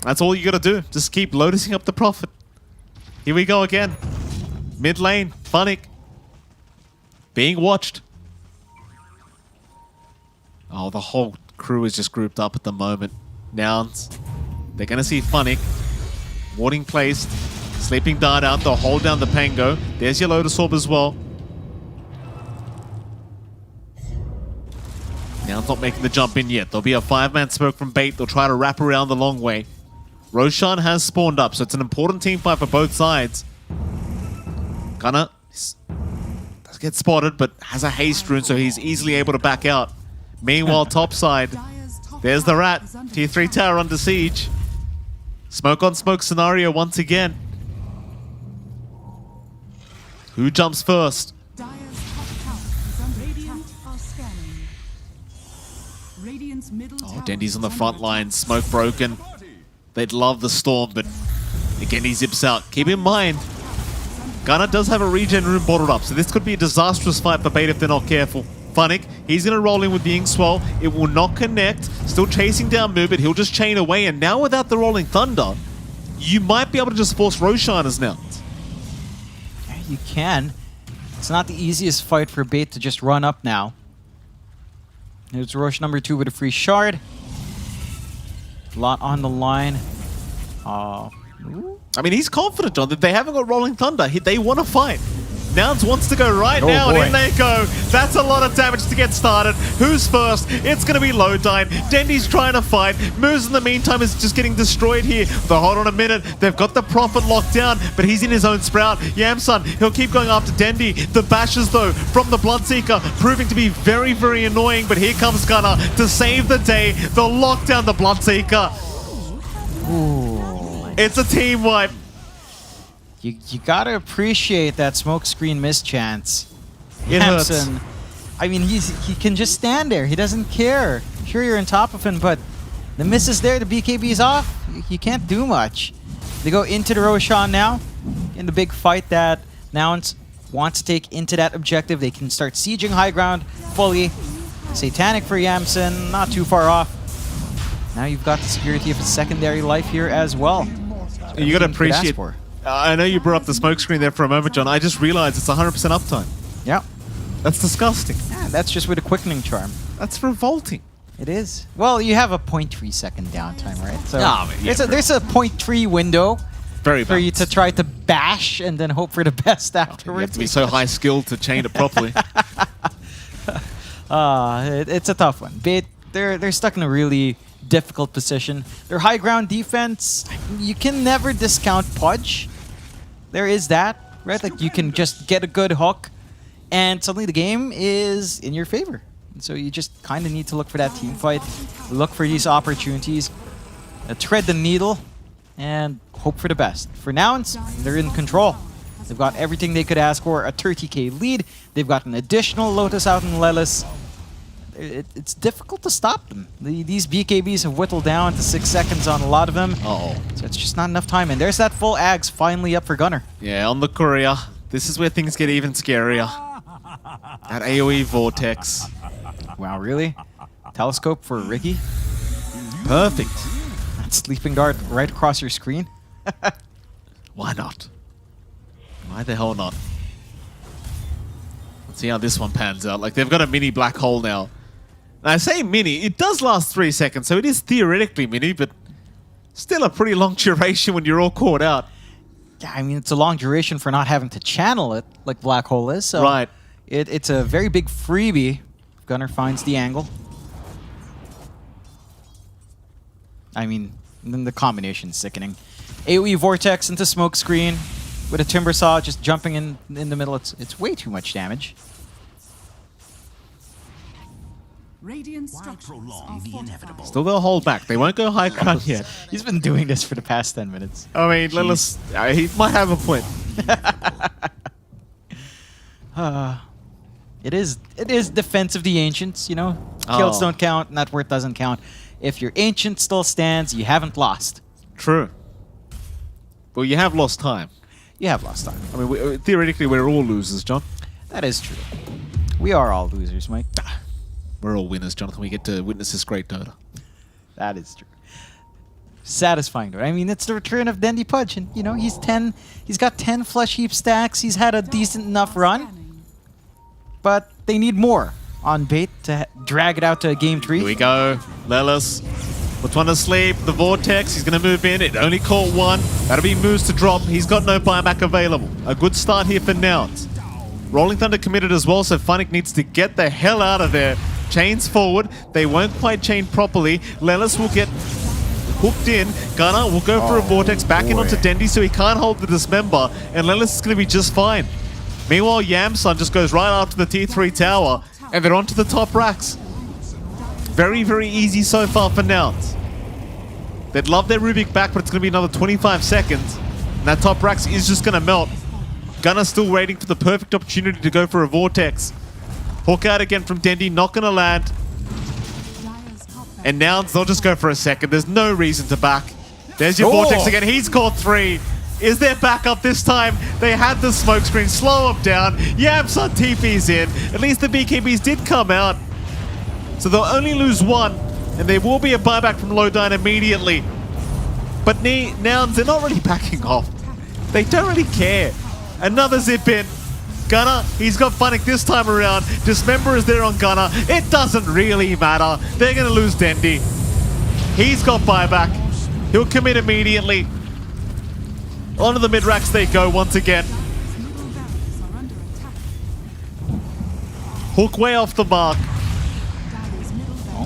That's all you gotta do. Just keep lotusing up the Prophet. Here we go again. Mid lane, Funnick. Being watched. Oh, the whole crew is just grouped up at the moment. Nouns. They're gonna see Funnick. Warding placed. Sleeping Dart out. They'll hold down the Pango. There's your Lotus Orb as well. Nouns not making the jump in yet. There'll be a 5-man smoke from Bait. They'll try to wrap around the long way. Roshan has spawned up, so it's an important team fight for both sides. Gunner does get spotted, but has a haste rune, so he's easily able to back out. Meanwhile, top side, there's the Rat. Tier 3 tower under siege. Smoke on smoke scenario once again. Who jumps first? Oh, Dendi's on the front line. Smoke broken. They'd love the storm, but again, he zips out. Keep in mind, Gunner does have a regen rune bottled up, so this could be a disastrous fight for Bait if they're not careful. Funnick, he's going to roll in with the Inkswell. It will not connect. Still chasing down Moo, but he'll just chain away. And now without the Rolling Thunder, you might be able to just force Roshaners now. Yeah, you can. It's not the easiest fight for Bait to just run up now. There's Rosh number 2 with a free shard. A lot on the line. I mean, he's confident, John, that they haven't got Rolling Thunder. They want to fight. Nouns wants to go right now, and in they go. That's a lot of damage to get started. Who's first? It's going to be Lowdine. Dendi's trying to fight. Moose, in the meantime, is just getting destroyed here. But hold on a minute. They've got the Prophet locked down, but he's in his own Sprout. Yamsun, he'll keep going after Dendi. The bashes, though, from the Bloodseeker, proving to be very, very annoying. But here comes Gunner to save the day. They'll lock down the Bloodseeker. Ooh. It's a team wipe. You gotta appreciate that smokescreen mischance. It hurts. Yamsun, I mean, he can just stand there. He doesn't care. Sure, you're on top of him, but the miss is there. The BKB's off. You can't do much. They go into the Roshan now in the big fight that Nouns wants to take into that objective. They can start sieging high ground fully. Satanic for Yamsen, not too far off. Now you've got the security of a secondary life here as well. You got to appreciate. I know you brought up the smoke screen there for a moment, John. I just realized it's 100% uptime. Yeah. That's disgusting. Yeah, that's just with a quickening charm. That's revolting. It is. Well, you have a 0.3 second downtime, right? So yeah, there's a 0.3 window for you to try to bash and then hope for the best afterwards. You have to be so high skilled to chain it properly. It's a tough one. But they're stuck in a really difficult position. Their high ground defense, you can never discount Pudge. There is that, right? Like you can just get a good hook and suddenly the game is in your favor. And so you just kind of need to look for that team fight, look for these opportunities, tread the needle, and hope for the best. For now, they're in control. They've got everything they could ask for, a 30k lead. They've got an additional Lotus out in Lelis. It's difficult to stop them. These BKBs have whittled down to 6 seconds on a lot of them. Oh, so it's just not enough time. And there's that full Ags finally up for Gunnar. Yeah, on the courier. This is where things get even scarier. That AoE Vortex. Wow, really? Telescope for Ricky? Perfect. That sleeping dart right across your screen? Why not? Why the hell not? Let's see how this one pans out. Like, they've got a mini black hole now. And I say mini, it does last 3 seconds, so it is theoretically mini, but still a pretty long duration when you're all caught out. Yeah, I mean, it's a long duration for not having to channel it like Black Hole is. So right. It's a very big freebie. Gunnar finds the angle. I mean, then the combination's sickening. AoE Vortex into Smoke Screen with a Timber Saw just jumping in the middle. It's way too much damage. Radiant structures are fortified. Still they'll hold back. They won't go high ground yet. He's been doing this for the past 10 minutes. I mean, he might have a point. It is Defense of the Ancients, you know? Kills don't count, net worth doesn't count. If your Ancient still stands, you haven't lost. True. Well, you have lost time. You have lost time. I mean, theoretically, we're all losers, John. That is true. We are all losers, Mike. We're all winners, Jonathan. We get to witness this great Dota. That is true. Satisfying, though. I mean, it's the return of Dendy Pudge, and you know he's got 10 flesh heap stacks. He's had a decent enough run, but they need more on bait to drag it out to game 3. Here we go, Lelis. Puts one to sleep. The Vortex. He's going to move in. It only caught one. That'll be moves to drop. He's got no buyback available. A good start here for Nouns. Rolling Thunder committed as well, so Funnick needs to get the hell out of there. Chains forward. They won't quite chain properly. Lelis will get hooked in. Gunnar will go for a Vortex back in onto Dendy so he can't hold the Dismember. And Lelis is going to be just fine. Meanwhile, Yamsun just goes right after the T3 tower. And they're onto the top racks. Very, very easy so far for Nouns. They'd love their Rubik back, but it's going to be another 25 seconds. And that top racks is just going to melt. Gunnar still waiting for the perfect opportunity to go for a Vortex. Hook out again from Dendy, not going to land. And Nouns, they'll just go for a second. There's no reason to back. There's your Vortex again. He's caught 3. Is there backup this time? They had the smoke screen. Slow him down. Yamsun TP's in. At least the BKBs did come out. So they'll only lose 1. And there will be a buyback from Lowdyne immediately. But Nouns, they're not really backing off. They don't really care. Another zip in. Gunnar, he's got Funnick this time around. Dismember is there on Gunnar. It doesn't really matter. They're going to lose Dendy. He's got buyback. He'll commit immediately. Onto the mid-racks they go once again. Hook way off the mark.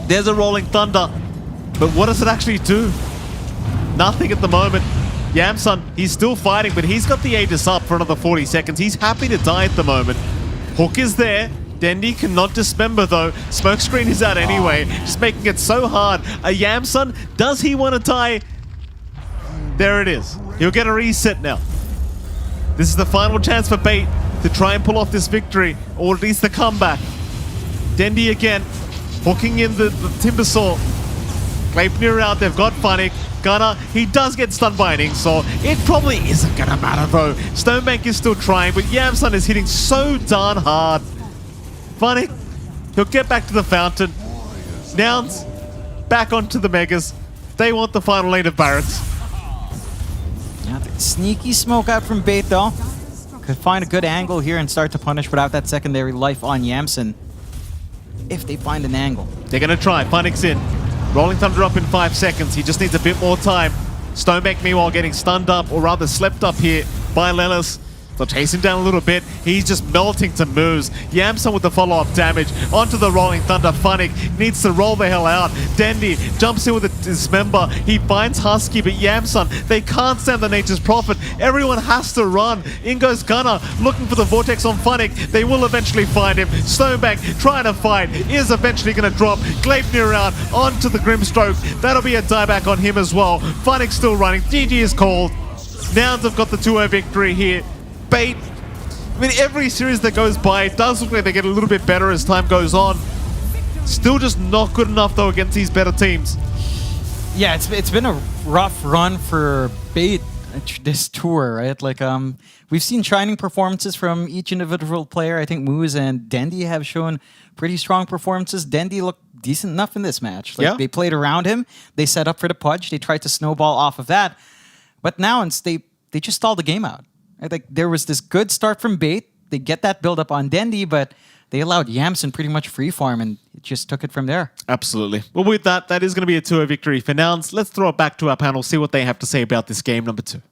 There's a Rolling Thunder. But what does it actually do? Nothing at the moment. Yamsun, he's still fighting, but he's got the Aegis up for another 40 seconds. He's happy to die at the moment. Hook is there. Dendy cannot dismember though. Smokescreen is out anyway, just making it so hard. A Yamsun, does he want to die? There it is. He'll get a reset now. This is the final chance for Bait to try and pull off this victory, or at least the comeback. Dendy again. hooking in the Timbersaw. Gleipnir out, they've got Funnick. Gunner, he does get stunned by an Inksaw. It probably isn't gonna matter though. Stonebank is still trying, but Yamsun is hitting so darn hard. Funnick, he'll get back to the fountain. Nouns, back onto the Megas. They want the final lane of Barracks. Yeah, sneaky smoke out from Bait though. Could find a good angle here and start to punish without that secondary life on Yamsun. If they find an angle. They're gonna try. Funnick's in. Rolling Thunder up in 5 seconds. He just needs a bit more time. Stonebank, meanwhile, getting stunned up, or rather slept up here by Lelis. They'll chase him down a little bit. He's just melting to moves. Yamsun with the follow-up damage. Onto the Rolling Thunder. Funnick needs to roll the hell out. Dendy jumps in with a dismember. He finds Husky, but Yamsun, they can't stand the Nature's Prophet. Everyone has to run. In goes Gunner, looking for the Vortex on Funnick. They will eventually find him. Stonebank trying to fight. Is eventually going to drop. Gleipnir out onto the Grimstroke. That'll be a dieback on him as well. Funnick still running. GG is called. Nouns have got the 2-0 victory here. Bait, I mean, every series that goes by, it does look like they get a little bit better as time goes on. Still just not good enough, though, against these better teams. Yeah, it's been a rough run for Bait this tour, right? Like, we've seen shining performances from each individual player. I think Moose and Dendy have shown pretty strong performances. Dendy looked decent enough in this match. Like, yeah. They played around him. They set up for the Pudge. They tried to snowball off of that. But now they just stalled the game out. I think there was this good start from Bait. They get that build up on Dendy, but they allowed Yamsun pretty much free farm, and it just took it from there. Absolutely. Well, with that is going to be a 2-0 victory for Nouns. Let's throw it back to our panel, see what they have to say about this game number 2.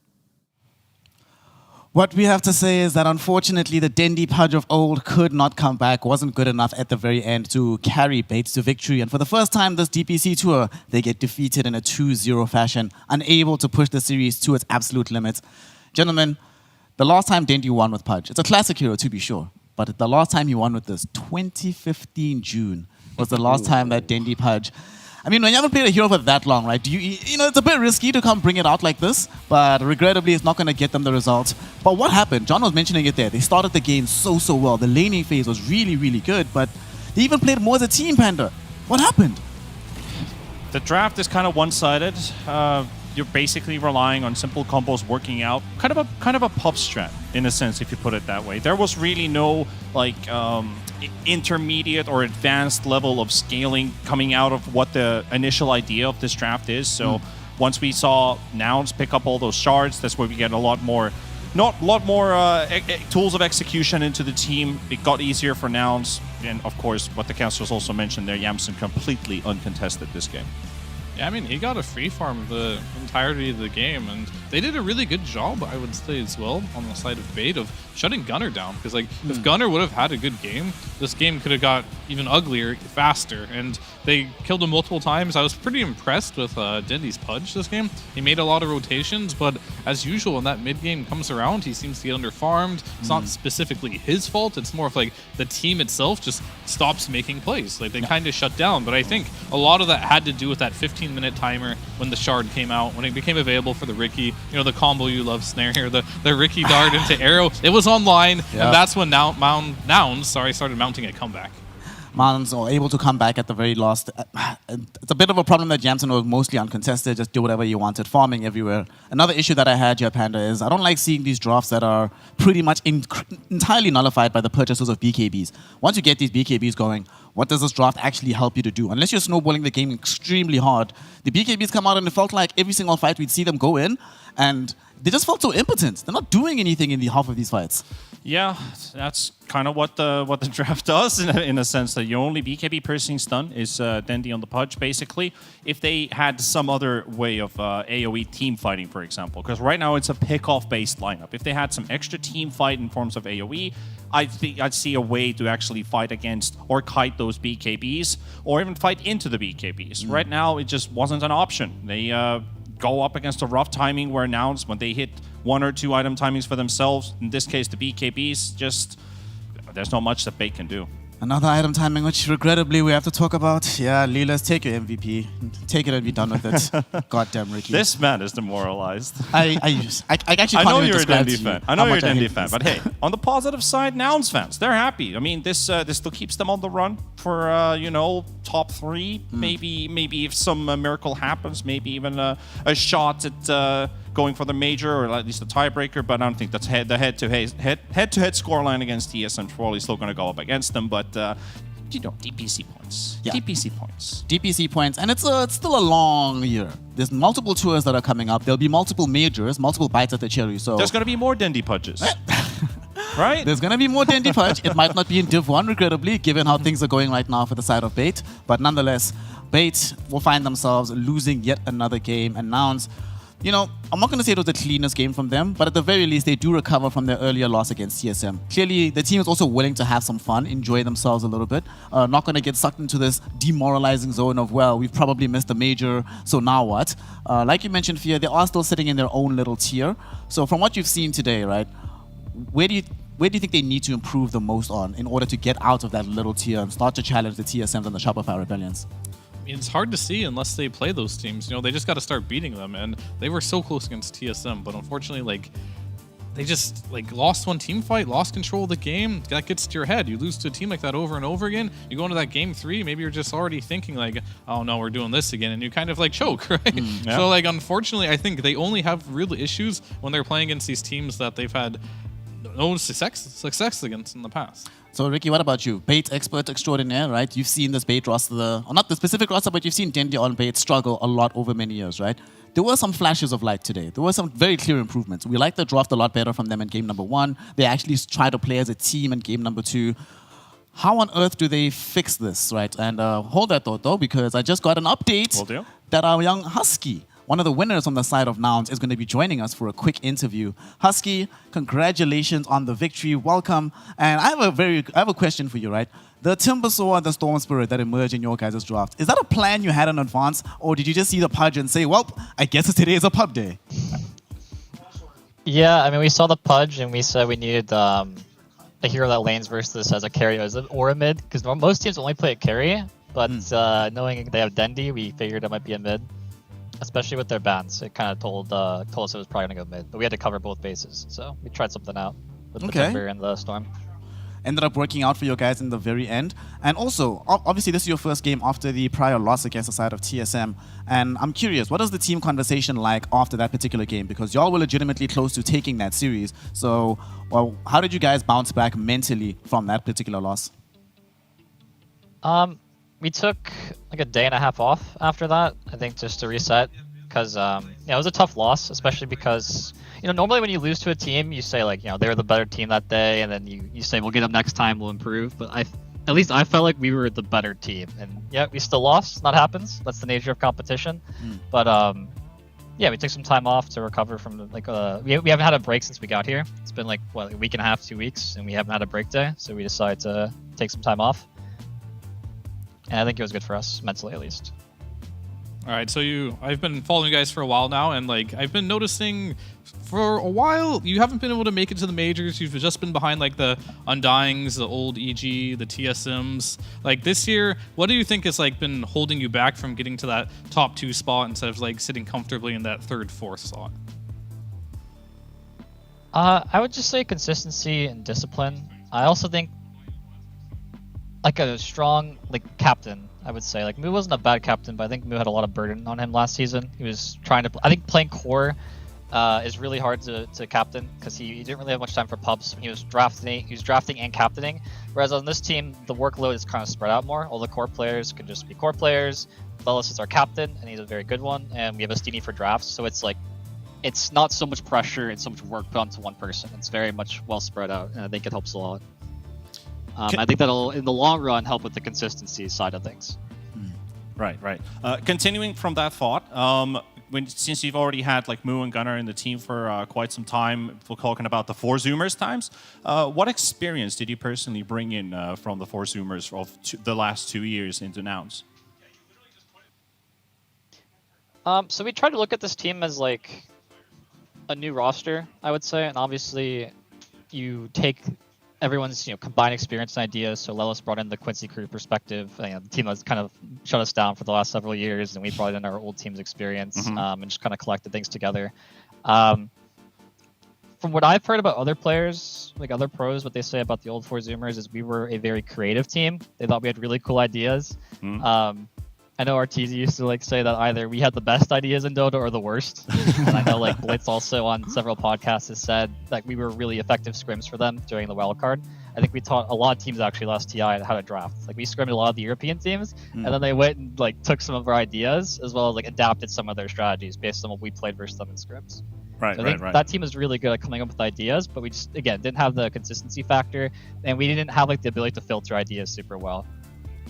What we have to say is that unfortunately the Dendy Pudge of old could not come back, wasn't good enough at the very end to carry Bait to victory. And for the first time this DPC tour, they get defeated in a 2-0 fashion, unable to push the series to its absolute limits. Gentlemen, the last time Dendy won with Pudge, it's a classic hero to be sure, but the last time he won with this, 2015 June, was the last time that Dendy Pudge. I mean, when you haven't played a hero for that long, right? You know, it's a bit risky to come bring it out like this, but regrettably, it's not going to get them the results. But what happened? John was mentioning it there. They started the game so well. The laning phase was really, really good, but they even played more as a team, Panda. What happened? The draft is kind of one-sided. You're basically relying on simple combos working out. Kind of a pop strat in a sense, if you put it that way. There was really no like intermediate or advanced level of scaling coming out of what the initial idea of this draft is. So once we saw Nouns pick up all those shards, that's where we get a lot more tools of execution into the team. It got easier for Nouns, and of course, what the casters also mentioned there, Yamsun completely uncontested this game. Yeah, I mean, he got a free farm the entirety of the game, and they did a really good job, I would say, as well, on the side of Bait, of shutting Gunner down. Because, like, if Gunner would have had a good game, this game could have got even uglier faster. And they killed him multiple times. I was pretty impressed with Dendy's Pudge this game. He made a lot of rotations, but as usual, when that mid-game comes around, he seems to get under-farmed. It's not specifically his fault. It's more of, like, the team itself just stops making plays. Like, they kind of shut down. But I think a lot of that had to do with that 15-minute timer when the shard came out, when it became available for the Ricky, you know, the combo you love, Snare here, the Ricky dart into arrow. It was online, and that's when Nouns started mounting a comeback. Mounds are able to come back at the very last. It's a bit of a problem that Yamsun was mostly uncontested, just do whatever you wanted, farming everywhere. Another issue that I had here, Panda, is I don't like seeing these drafts that are pretty much entirely nullified by the purchases of BKBs. Once you get these BKBs going, what does this draft actually help you to do? Unless you're snowballing the game extremely hard, the BKBs come out and it felt like every single fight we'd see them go in, and they just felt so impotent. They're not doing anything in the half of these fights. Yeah, that's kind of what the draft does in a sense, that your only BKB piercing stun is Dendy on the Pudge, basically. If they had some other way of AoE team fighting, for example, because right now it's a pick-off based lineup. If they had some extra team fight in forms of AoE, I think I'd see a way to actually fight against or kite those BKBs, or even fight into the BKBs. Right now, it just wasn't an option. They go up against a rough timing where Nouns, when they hit 1 or 2 item timings for themselves, in this case the BKBs, just there's not much that Bait can do. Another item timing, which regrettably we have to talk about. Yeah, Leela's, take your MVP. Take it and be done with it. Goddamn, Ricky. This man is demoralized. I actually I can't know even you're a describe Dendy to fan. you I know how you're a much I Dendy hate fan, this. but hey, on the positive side, Nouns fans, they're happy. I mean, this still keeps them on the run for top 3. Maybe if some miracle happens, maybe even a shot at going for the major or at least a tiebreaker. But I don't think that's the head-to-head scoreline against TSM. Probably still going to go up against them, but. DPC points. Yeah. DPC points. DPC points, and it's still a long year. There's multiple tours that are coming up. There'll be multiple majors, multiple bites at the cherry. So There's going to be more Dendy Pudges. Right? there's going to be more Dendy Fudge. It might not be in Div 1, regrettably, given how things are going right now for the side of Bait. But nonetheless, Bait will find themselves losing yet another game. And Nouns, I'm not going to say it was the cleanest game from them, but at the very least, they do recover from their earlier loss against TSM. Clearly, the team is also willing to have some fun, enjoy themselves a little bit. Not going to get sucked into this demoralizing zone of, well, we've probably missed a major, so now what? Like you mentioned, Fia, they are still sitting in their own little tier. So from what you've seen today, right, where do you think they need to improve the most on in order to get out of that little tier and start to challenge the TSMs and the Shopify Rebellions? It's hard to see unless they play those teams. They just got to start beating them, and they were so close against TSM, but unfortunately, they just lost one team fight, lost control of the game. That gets to your head. You lose to a team like that over and over again. You go into that game 3, maybe you're just already thinking oh no, we're doing this again, and you kind of choke, right? Yeah. So unfortunately, I think they only have real issues when they're playing against these teams that they've had no success against in the past. So, Ricky, what about you? Bait expert extraordinaire, right? You've seen this Bait roster, or not the specific roster, but you've seen Dendy on Bait struggle a lot over many years, right? There were some flashes of light today. There were some very clear improvements. We liked the draft a lot better from them in game number 1. They actually tried to play as a team in game number 2. How on earth do they fix this, right? And hold that thought, though, because I just got an update Will do. that our young Husky, one of the winners on the side of Nouns, is going to be joining us for a quick interview. Husky, congratulations on the victory. Welcome. And I have a question for you, right? The Timbersaw and the Storm Spirit that emerged in your guys' draft, is that a plan you had in advance, or did you just see the pudge and say, well, I guess today is a pub day? Yeah, I mean, we saw the pudge and we said we needed a hero that lanes versus as a carry or a mid, because most teams only play a carry, but knowing they have Dendy, we figured it might be a mid. Especially with their bans, it kind of told us it was probably going to go mid, but we had to cover both bases, so we tried something out with the Timber and the Storm. Ended up working out for you guys in the very end. And also, obviously, this is your first game after the prior loss against the side of TSM. And I'm curious, what is the team conversation like after that particular game? Because y'all were legitimately close to taking that series. So, how did you guys bounce back mentally from that particular loss? We took a day and a half off after that, I think, just to reset, because it was a tough loss, especially because normally when you lose to a team, you say they were the better team that day, and then you say we'll get them next time, we'll improve. But at least I felt like we were the better team, and yeah, we still lost. That happens. That's the nature of competition. But yeah, we took some time off to recover from we haven't had a break since we got here. It's been a week and a half, 2 weeks, and we haven't had a break day, so we decided to take some time off. And I think it was good for us, mentally at least. All right, so I've been following you guys for a while now, and I've been noticing for a while you haven't been able to make it to the majors. You've just been behind the Undyings, the old EG, the TSMs. This year, what do you think has been holding you back from getting to that top 2 spot instead of sitting comfortably in that 3rd, 4th slot? I would just say consistency and discipline. I also think a strong captain, I would say. Mu wasn't a bad captain, but I think Mu had a lot of burden on him last season. He was trying to I think playing core is really hard to captain, because he didn't really have much time for pubs. He was drafting and captaining, whereas on this team the workload is kind of spread out more. All the core players can just be core players. Bellis is our captain, and he's a very good one, and we have Astini for drafts, so it's not so much pressure and so much work put onto one person. It's very much well spread out, and I think it helps a lot. I think that'll, in the long run, help with the consistency side of things. Right. Continuing from that thought, since you've already had Mu and Gunnar in the team for quite some time, we're talking about the 4 Zoomers times. What experience did you personally bring in from the 4 Zoomers of the last 2 years into Nouns? So we try to look at this team as a new roster, I would say, and obviously you take everyone's combined experience and ideas. So Lelis brought in the Quincy crew perspective. The team that's kind of shut us down for the last several years, and we brought in our old team's experience and just kind of collected things together. From what I've heard about other players, like other pros, what they say about the old Four Zoomers is we were a very creative team. They thought we had really cool ideas. I know Arteezy used to say that either we had the best ideas in Dota or the worst. And I know Blitz also on several podcasts has said that we were really effective scrims for them during the wildcard. I think we taught a lot of teams actually last TI how to draft. We scrimmed a lot of the European teams, and then they went and took some of our ideas as well as adapted some of their strategies based on what we played versus them in scrims. Right, so I think that team is really good at coming up with ideas, but we just again didn't have the consistency factor, and we didn't have the ability to filter ideas super well.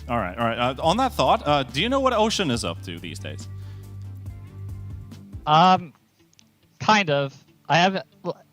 All right. On that thought, do you know what Ocean is up to these days? Kind of. I haven't.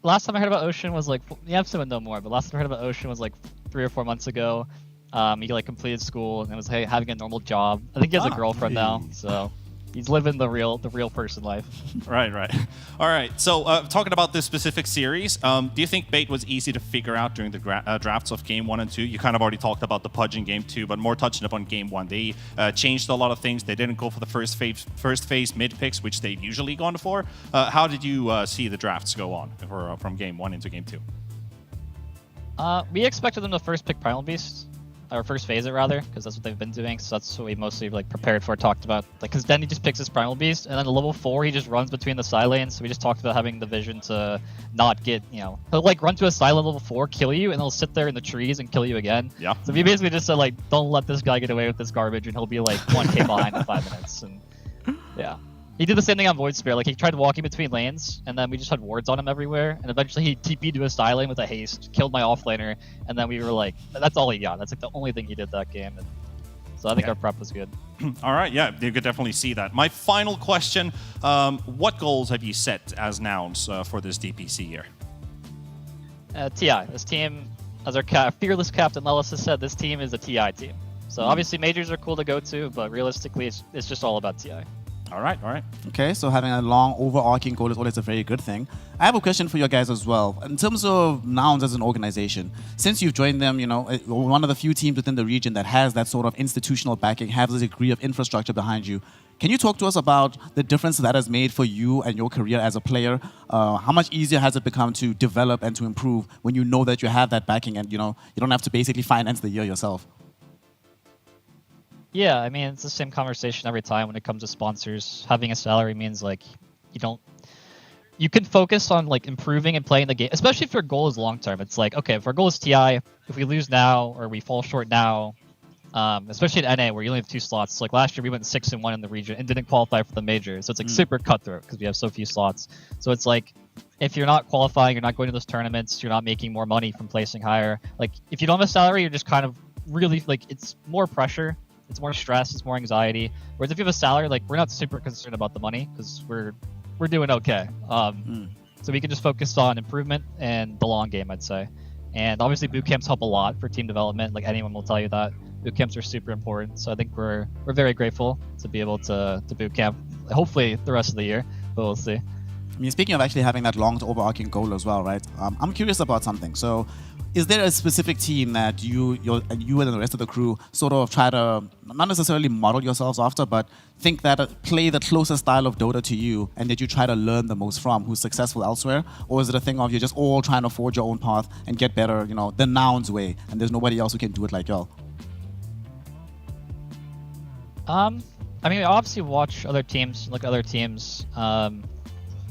Last time I heard about Ocean was you have to know more, but last time I heard about Ocean was 3 or 4 months ago. He completed school and was having a normal job. I think he has a girlfriend now, so he's living the real person life. Right. All right. So talking about this specific series, do you think bait was easy to figure out during the drafts of Game 1 and 2? You kind of already talked about the Pudge in Game 2, but more touching upon Game 1. They changed a lot of things. They didn't go for the first phase mid picks, which they've usually gone for. How did you see the drafts go on from Game 1 into Game 2? We expected them to first pick Primal Beast. Or first phase it rather, because that's what they've been doing. So that's what we mostly prepared for, talked about. Because then he just picks his Primal Beast, and then level 4 he just runs between the side lanes. So we just talked about having the vision to not get, he'll run to a side level 4, kill you, and he'll sit there in the trees and kill you again. Yeah. So we basically just said don't let this guy get away with this garbage, and he'll be 1k behind in 5 minutes. And yeah. He did the same thing on Void Spear. He tried walking between lanes, and then we just had wards on him everywhere. And eventually he TP'd to a side lane with a haste, killed my offlaner, and then we were that's all he got. That's the only thing he did that game. And so I think our prep was good. All right, yeah, you could definitely see that. My final question, what goals have you set as nouns for this DPC year? TI. This team, as our fearless captain Lelis has said, this team is a TI team. So obviously majors are cool to go to, but realistically it's just all about TI. All right. Okay, so having a long overarching goal is always a very good thing. I have a question for you guys as well. In terms of Nouns as an organization, since you've joined them, one of the few teams within the region that has that sort of institutional backing, has a degree of infrastructure behind you. Can you talk to us about the difference that has made for you and your career as a player? How much easier has it become to develop and to improve when you know that you have that backing and you don't have to basically finance the year yourself? Yeah, I mean, it's the same conversation every time when it comes to sponsors. Having a salary means you can focus on improving and playing the game, especially if your goal is long term. It's okay, if our goal is TI, if we lose now or we fall short now, especially in NA where you only have 2 slots. Last year we went 6-1 in the region and didn't qualify for the major. So it's super cutthroat because we have so few slots. So it's if you're not qualifying, you're not going to those tournaments, you're not making more money from placing higher. If you don't have a salary, you're just kind of really it's more pressure. It's more stress, it's more anxiety. Whereas if you have a salary, we're not super concerned about the money because we're doing okay. So we can just focus on improvement and the long game, I'd say. And obviously boot camps help a lot for team development. Anyone will tell you that. Boot camps are super important. So I think we're very grateful to be able to boot camp. Hopefully the rest of the year, but we'll see. I mean, speaking of actually having that long overarching goal as well, right? I'm curious about something. So is there a specific team that you and the rest of the crew sort of try to not necessarily model yourselves after, but think that play the closest style of Dota to you and that you try to learn the most from, who's successful elsewhere? Or is it a thing of you're just all trying to forge your own path and get better, the Nouns way, and there's nobody else who can do it like y'all? I mean, we obviously watch other teams, look at other teams.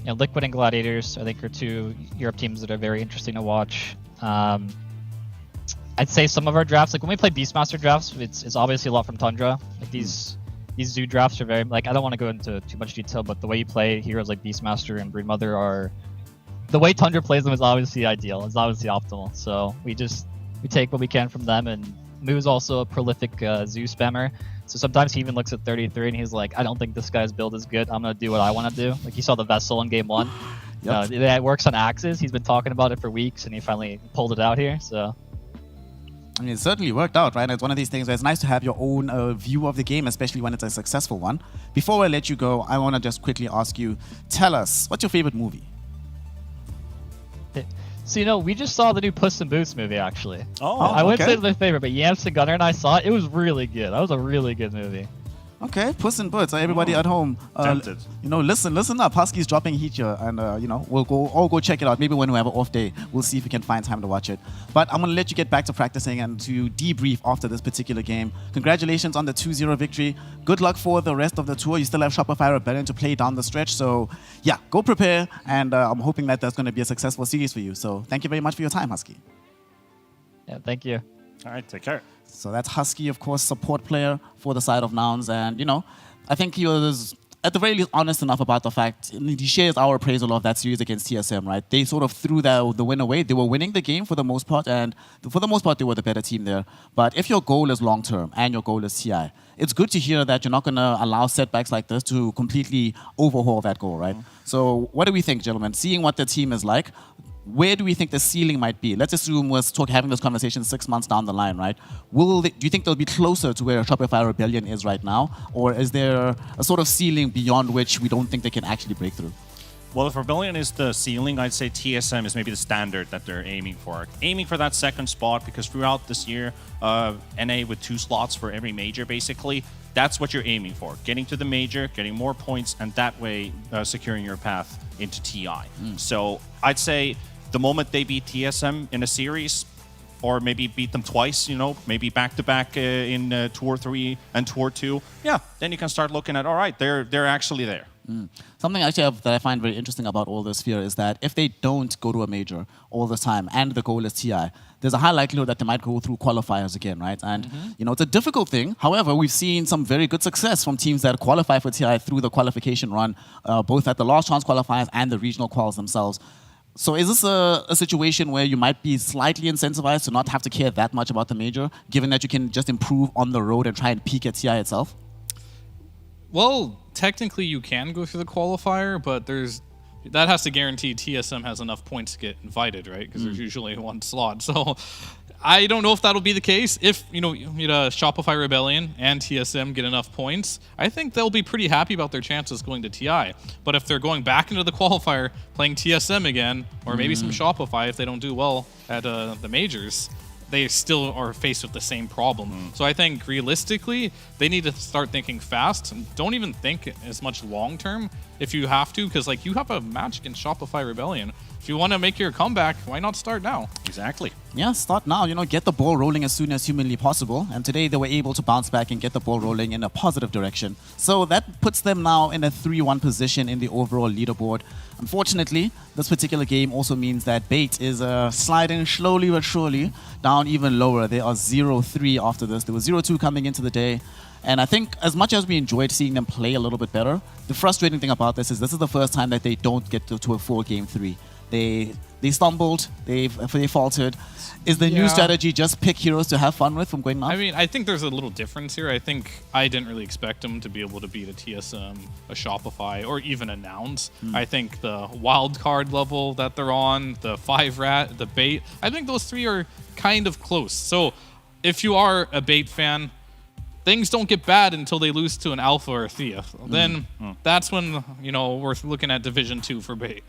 Liquid and Gladiators, I think, are 2 Europe teams that are very interesting to watch. I'd say some of our drafts, when we play Beastmaster drafts, it's obviously a lot from Tundra. These Zoo drafts are very, I don't want to go into too much detail, but the way you play heroes like Beastmaster and Broodmother are, the way Tundra plays them is obviously ideal, it's obviously optimal. So we take what we can from them, and Moo's also a prolific Zoo spammer. So sometimes he even looks at 33 and he's like, I don't think this guy's build is good. I'm going to do what I want to do. You saw the Vessel in Game 1. Yep. It works on Axes. He's been talking about it for weeks and he finally pulled it out here. So I mean, it certainly worked out, right? It's one of these things where it's nice to have your own view of the game, especially when it's a successful one. Before I let you go, I want to just quickly ask you, tell us, what's your favorite movie? So, we just saw the new Puss in Boots movie, actually. Oh, I wouldn't okay. say it's my favorite, but Yamster Gunner and I saw it. It was really good. That was a really good movie. Okay, Puss in Boots. Everybody at home, Tempted. listen up. Husky's dropping heat here, and we'll all go check it out. Maybe when we have an off day, we'll see if we can find time to watch it. But I'm gonna let you get back to practicing and to debrief after this particular game. Congratulations on the 2-0 victory. Good luck for the rest of the tour. You still have Shopify Rebellion to play down the stretch. So yeah, go prepare, and I'm hoping that that's going to be a successful series for you. So thank you very much for your time, Husky. Yeah, thank you. All right, take care. So that's Husky, of course, support player for the side of Nouns. And, I think he was, at the very least, honest enough about the fact, he shares our appraisal of that series against TSM, right? They sort of threw the win away. They were winning the game for the most part, and for the most part, they were the better team there. But if your goal is long-term and your goal is TI, it's good to hear that you're not going to allow setbacks like this to completely overhaul that goal, right? So what do we think, gentlemen? Seeing what the team is like, where do we think the ceiling might be? Let's assume we're having this conversation 6 months down the line, right? Do you think they'll be closer to where Shopify Rebellion is right now? Or is there a sort of ceiling beyond which we don't think they can actually break through? Well, if Rebellion is the ceiling, I'd say TSM is maybe the standard that they're aiming for. Aiming for that second spot, because throughout this year, NA with 2 slots for every major, basically, that's what you're aiming for. Getting to the major, getting more points, and that way securing your path into TI. So I'd say the moment they beat TSM in a series, or maybe beat them twice, maybe back-to-back in Tour 3 and Tour 2, yeah, then you can start looking at, all right, they're actually there. Something actually that I find very interesting about all this fear is that if they don't go to a major all the time and the goal is TI, there's a high likelihood that they might go through qualifiers again, right? And, it's a difficult thing. However, we've seen some very good success from teams that qualify for TI through the qualification run, both at the last chance qualifiers and the regional quals themselves. So is this a situation where you might be slightly incentivized to not have to care that much about the major, given that you can just improve on the road and try and peak at TI itself? Well, technically you can go through the qualifier, but that has to guarantee TSM has enough points to get invited, right? Because there's usually one slot. So I don't know if that'll be the case. If Shopify Rebellion and TSM get enough points, I think they'll be pretty happy about their chances going to TI. But if they're going back into the qualifier, playing TSM again, or maybe some Shopify if they don't do well at the majors, they still are faced with the same problem. So I think realistically, they need to start thinking fast and don't even think as much long term if you have to, because you have a match against Shopify Rebellion. If you want to make your comeback, why not start now? Exactly. Yeah, start now. Get the ball rolling as soon as humanly possible. And today they were able to bounce back and get the ball rolling in a positive direction. So that puts them now in a 3-1 position in the overall leaderboard. Unfortunately, this particular game also means that Bait is sliding slowly but surely down even lower. They are 0-3 after this. They were 0-2 coming into the day. And I think as much as we enjoyed seeing them play a little bit better, the frustrating thing about this is the first time that they don't get to a full game 3. They stumbled, they faltered. Is the new strategy just pick heroes to have fun with from going on? I mean, I think there's a little difference here. I think I didn't really expect them to be able to beat a TSM, a Shopify, or even a Nouns. I think the wild card level that they're on, the 5-rat, the Bait, I think those 3 are kind of close. So if you are a Bait fan, things don't get bad until they lose to an Alpha or a Thea. Then that's when, we're looking at Division 2 for Bait.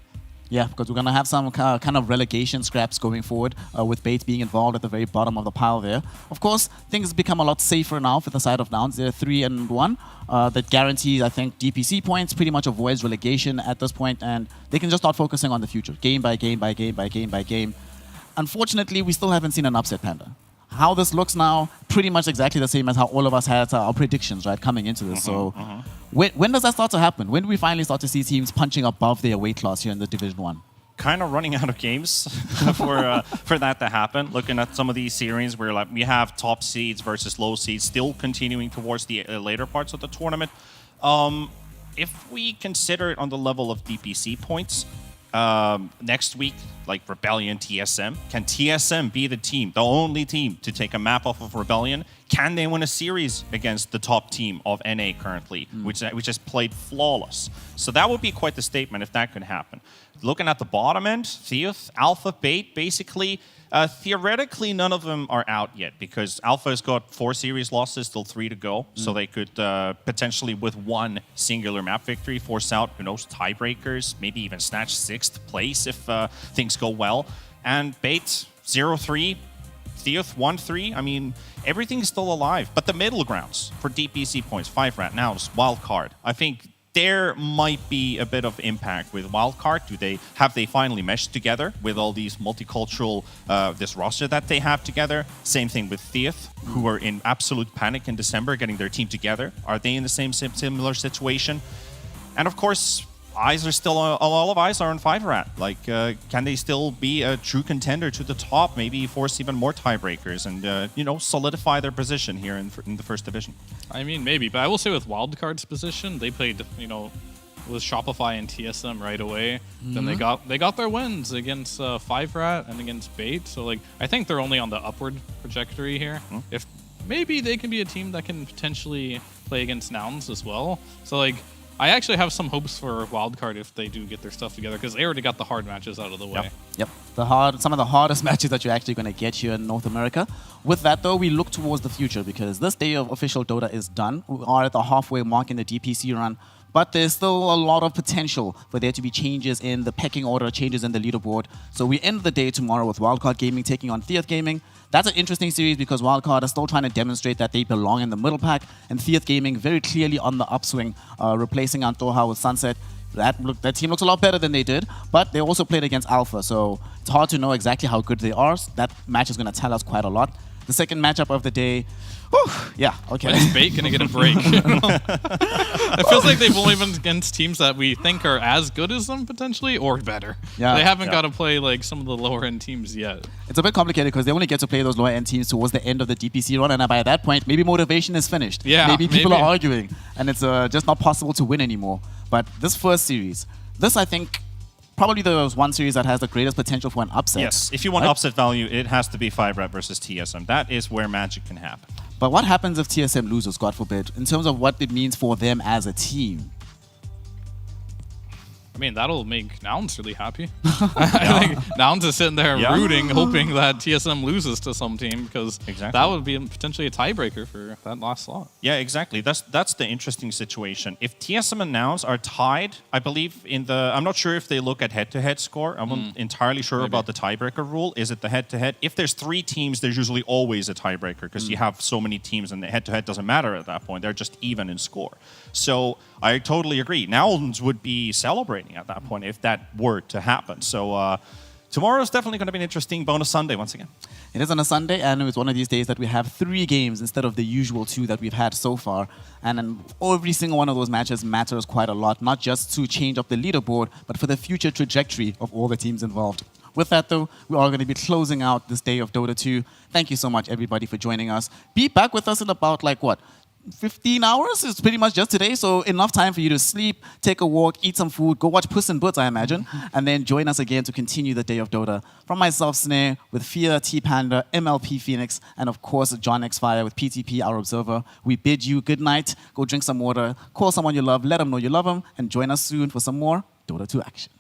Yeah, because we're going to have some kind of relegation scraps going forward with Bait being involved at the very bottom of the pile there. Of course, things become a lot safer now for the side of Nouns. They're 3-1. That guarantees, I think, DPC points, pretty much avoids relegation at this point, and they can just start focusing on the future, game by game by game by game by game. Unfortunately, we still haven't seen an upset, Panda. How this looks now, pretty much exactly the same as how all of us had our predictions, right, coming into this. When does that start to happen? When do we finally start to see teams punching above their weight class here in the Division 1? Kind of running out of games for that to happen. Looking at some of these series where we have top seeds versus low seeds still continuing towards the later parts of the tournament. If we consider it on the level of DPC points, next week, Rebellion, TSM. Can TSM be the team, the only team to take a map off of Rebellion? Can they win a series against the top team of NA currently, which has played flawless? So that would be quite the statement if that could happen. Looking at the bottom end, Theoth, Alpha, Bait, basically, theoretically, none of them are out yet because Alpha has got 4 series losses, still 3 to go. So they could potentially, with one singular map victory, force out, tiebreakers, maybe even snatch 6th place if things go well. and Bait 0-3, Theoth 1-3. I mean, everything's still alive. But the middle grounds for DPC points, 5-rat, now wildcard. I think there might be a bit of impact with wildcard. Have they finally meshed together with all these multicultural, this roster that they have together? Same thing with Theoth, who are in absolute panic in December, getting their team together. Are they in the similar situation? And of course, eyes are still, a lot of eyes are on 5-rat. Like, can they still be a true contender to the top? Maybe force even more tiebreakers and, you know, solidify their position here in the first division. I mean, maybe, but I will say with Wildcard's position, they played, you know, with Shopify and TSM right away. Then they got their wins against 5-rat and against Bait. So, like, I think they're only on the upward trajectory here. If maybe they can be a team that can potentially play against Nouns as well. So, like, I actually have some hopes for Wildcard if they do get their stuff together, because they already got the hard matches out of the way. Yep. Some of the hardest matches that you're actually going to get here in North America. With that, though, we look towards the future, because this day of official Dota is done. We are at the halfway mark in the DPC run, but there's still a lot of potential for there to be changes in the pecking order, changes in the leaderboard. So we end the day tomorrow with Wildcard Gaming taking on Theoth Gaming. That's an interesting series because Wildcard is still trying to demonstrate that they belong in the middle pack, and Theoth Gaming very clearly on the upswing, replacing Antoha with Sunset. That team looks a lot better than they did, but they also played against Alpha, so it's hard to know exactly how good they are. That match is going to tell us quite a lot. The second matchup of the day, yeah, okay. When is Bait going to get a break? It feels like they've only been against teams that we think are as good as them, potentially, or better. Yeah. They haven't got to play like some of the lower-end teams yet. It's a bit complicated because they only get to play those lower-end teams towards the end of the DPC run, and by that point, maybe motivation is finished. Yeah, maybe people are arguing, and it's just not possible to win anymore. But this first series, I think, probably the one series that has the greatest potential for an upset. Yes, if you want upset value, it has to be 5-rat versus TSM. That is where magic can happen. But what happens if TSM loses, God forbid, in terms of what it means for them as a team? I mean, that'll make Nouns really happy. I think Nouns is sitting there rooting, hoping that TSM loses to some team, because that would be potentially a tiebreaker for that last slot. Yeah, exactly. That's the interesting situation. If TSM and Nouns are tied, I believe in the... I'm not sure if they look at head-to-head score. I'm not entirely sure about the tiebreaker rule. Is it the head-to-head? If there's 3 teams, there's usually always a tiebreaker, because you have so many teams, and the head-to-head doesn't matter at that point. They're just even in score. So I totally agree. Nouns would be celebrating at that point if that were to happen. So tomorrow is definitely going to be an interesting bonus Sunday once again. It is on a Sunday, and it's one of these days that we have 3 games instead of the usual 2 that we've had so far. And then every single one of those matches matters quite a lot, not just to change up the leaderboard, but for the future trajectory of all the teams involved. With that, though, we are going to be closing out this day of Dota 2. Thank you so much, everybody, for joining us. Be back with us in about, 15 hours is pretty much just today, so enough time for you to sleep, take a walk, eat some food, go watch Puss in Boots, I imagine, and then join us again to continue the day of Dota. From myself, Snare, with Fia, T-Panda, MLP Phoenix, and of course, John X Fire with PTP, our observer, we bid you good night, go drink some water, call someone you love, let them know you love them, and join us soon for some more Dota 2 action.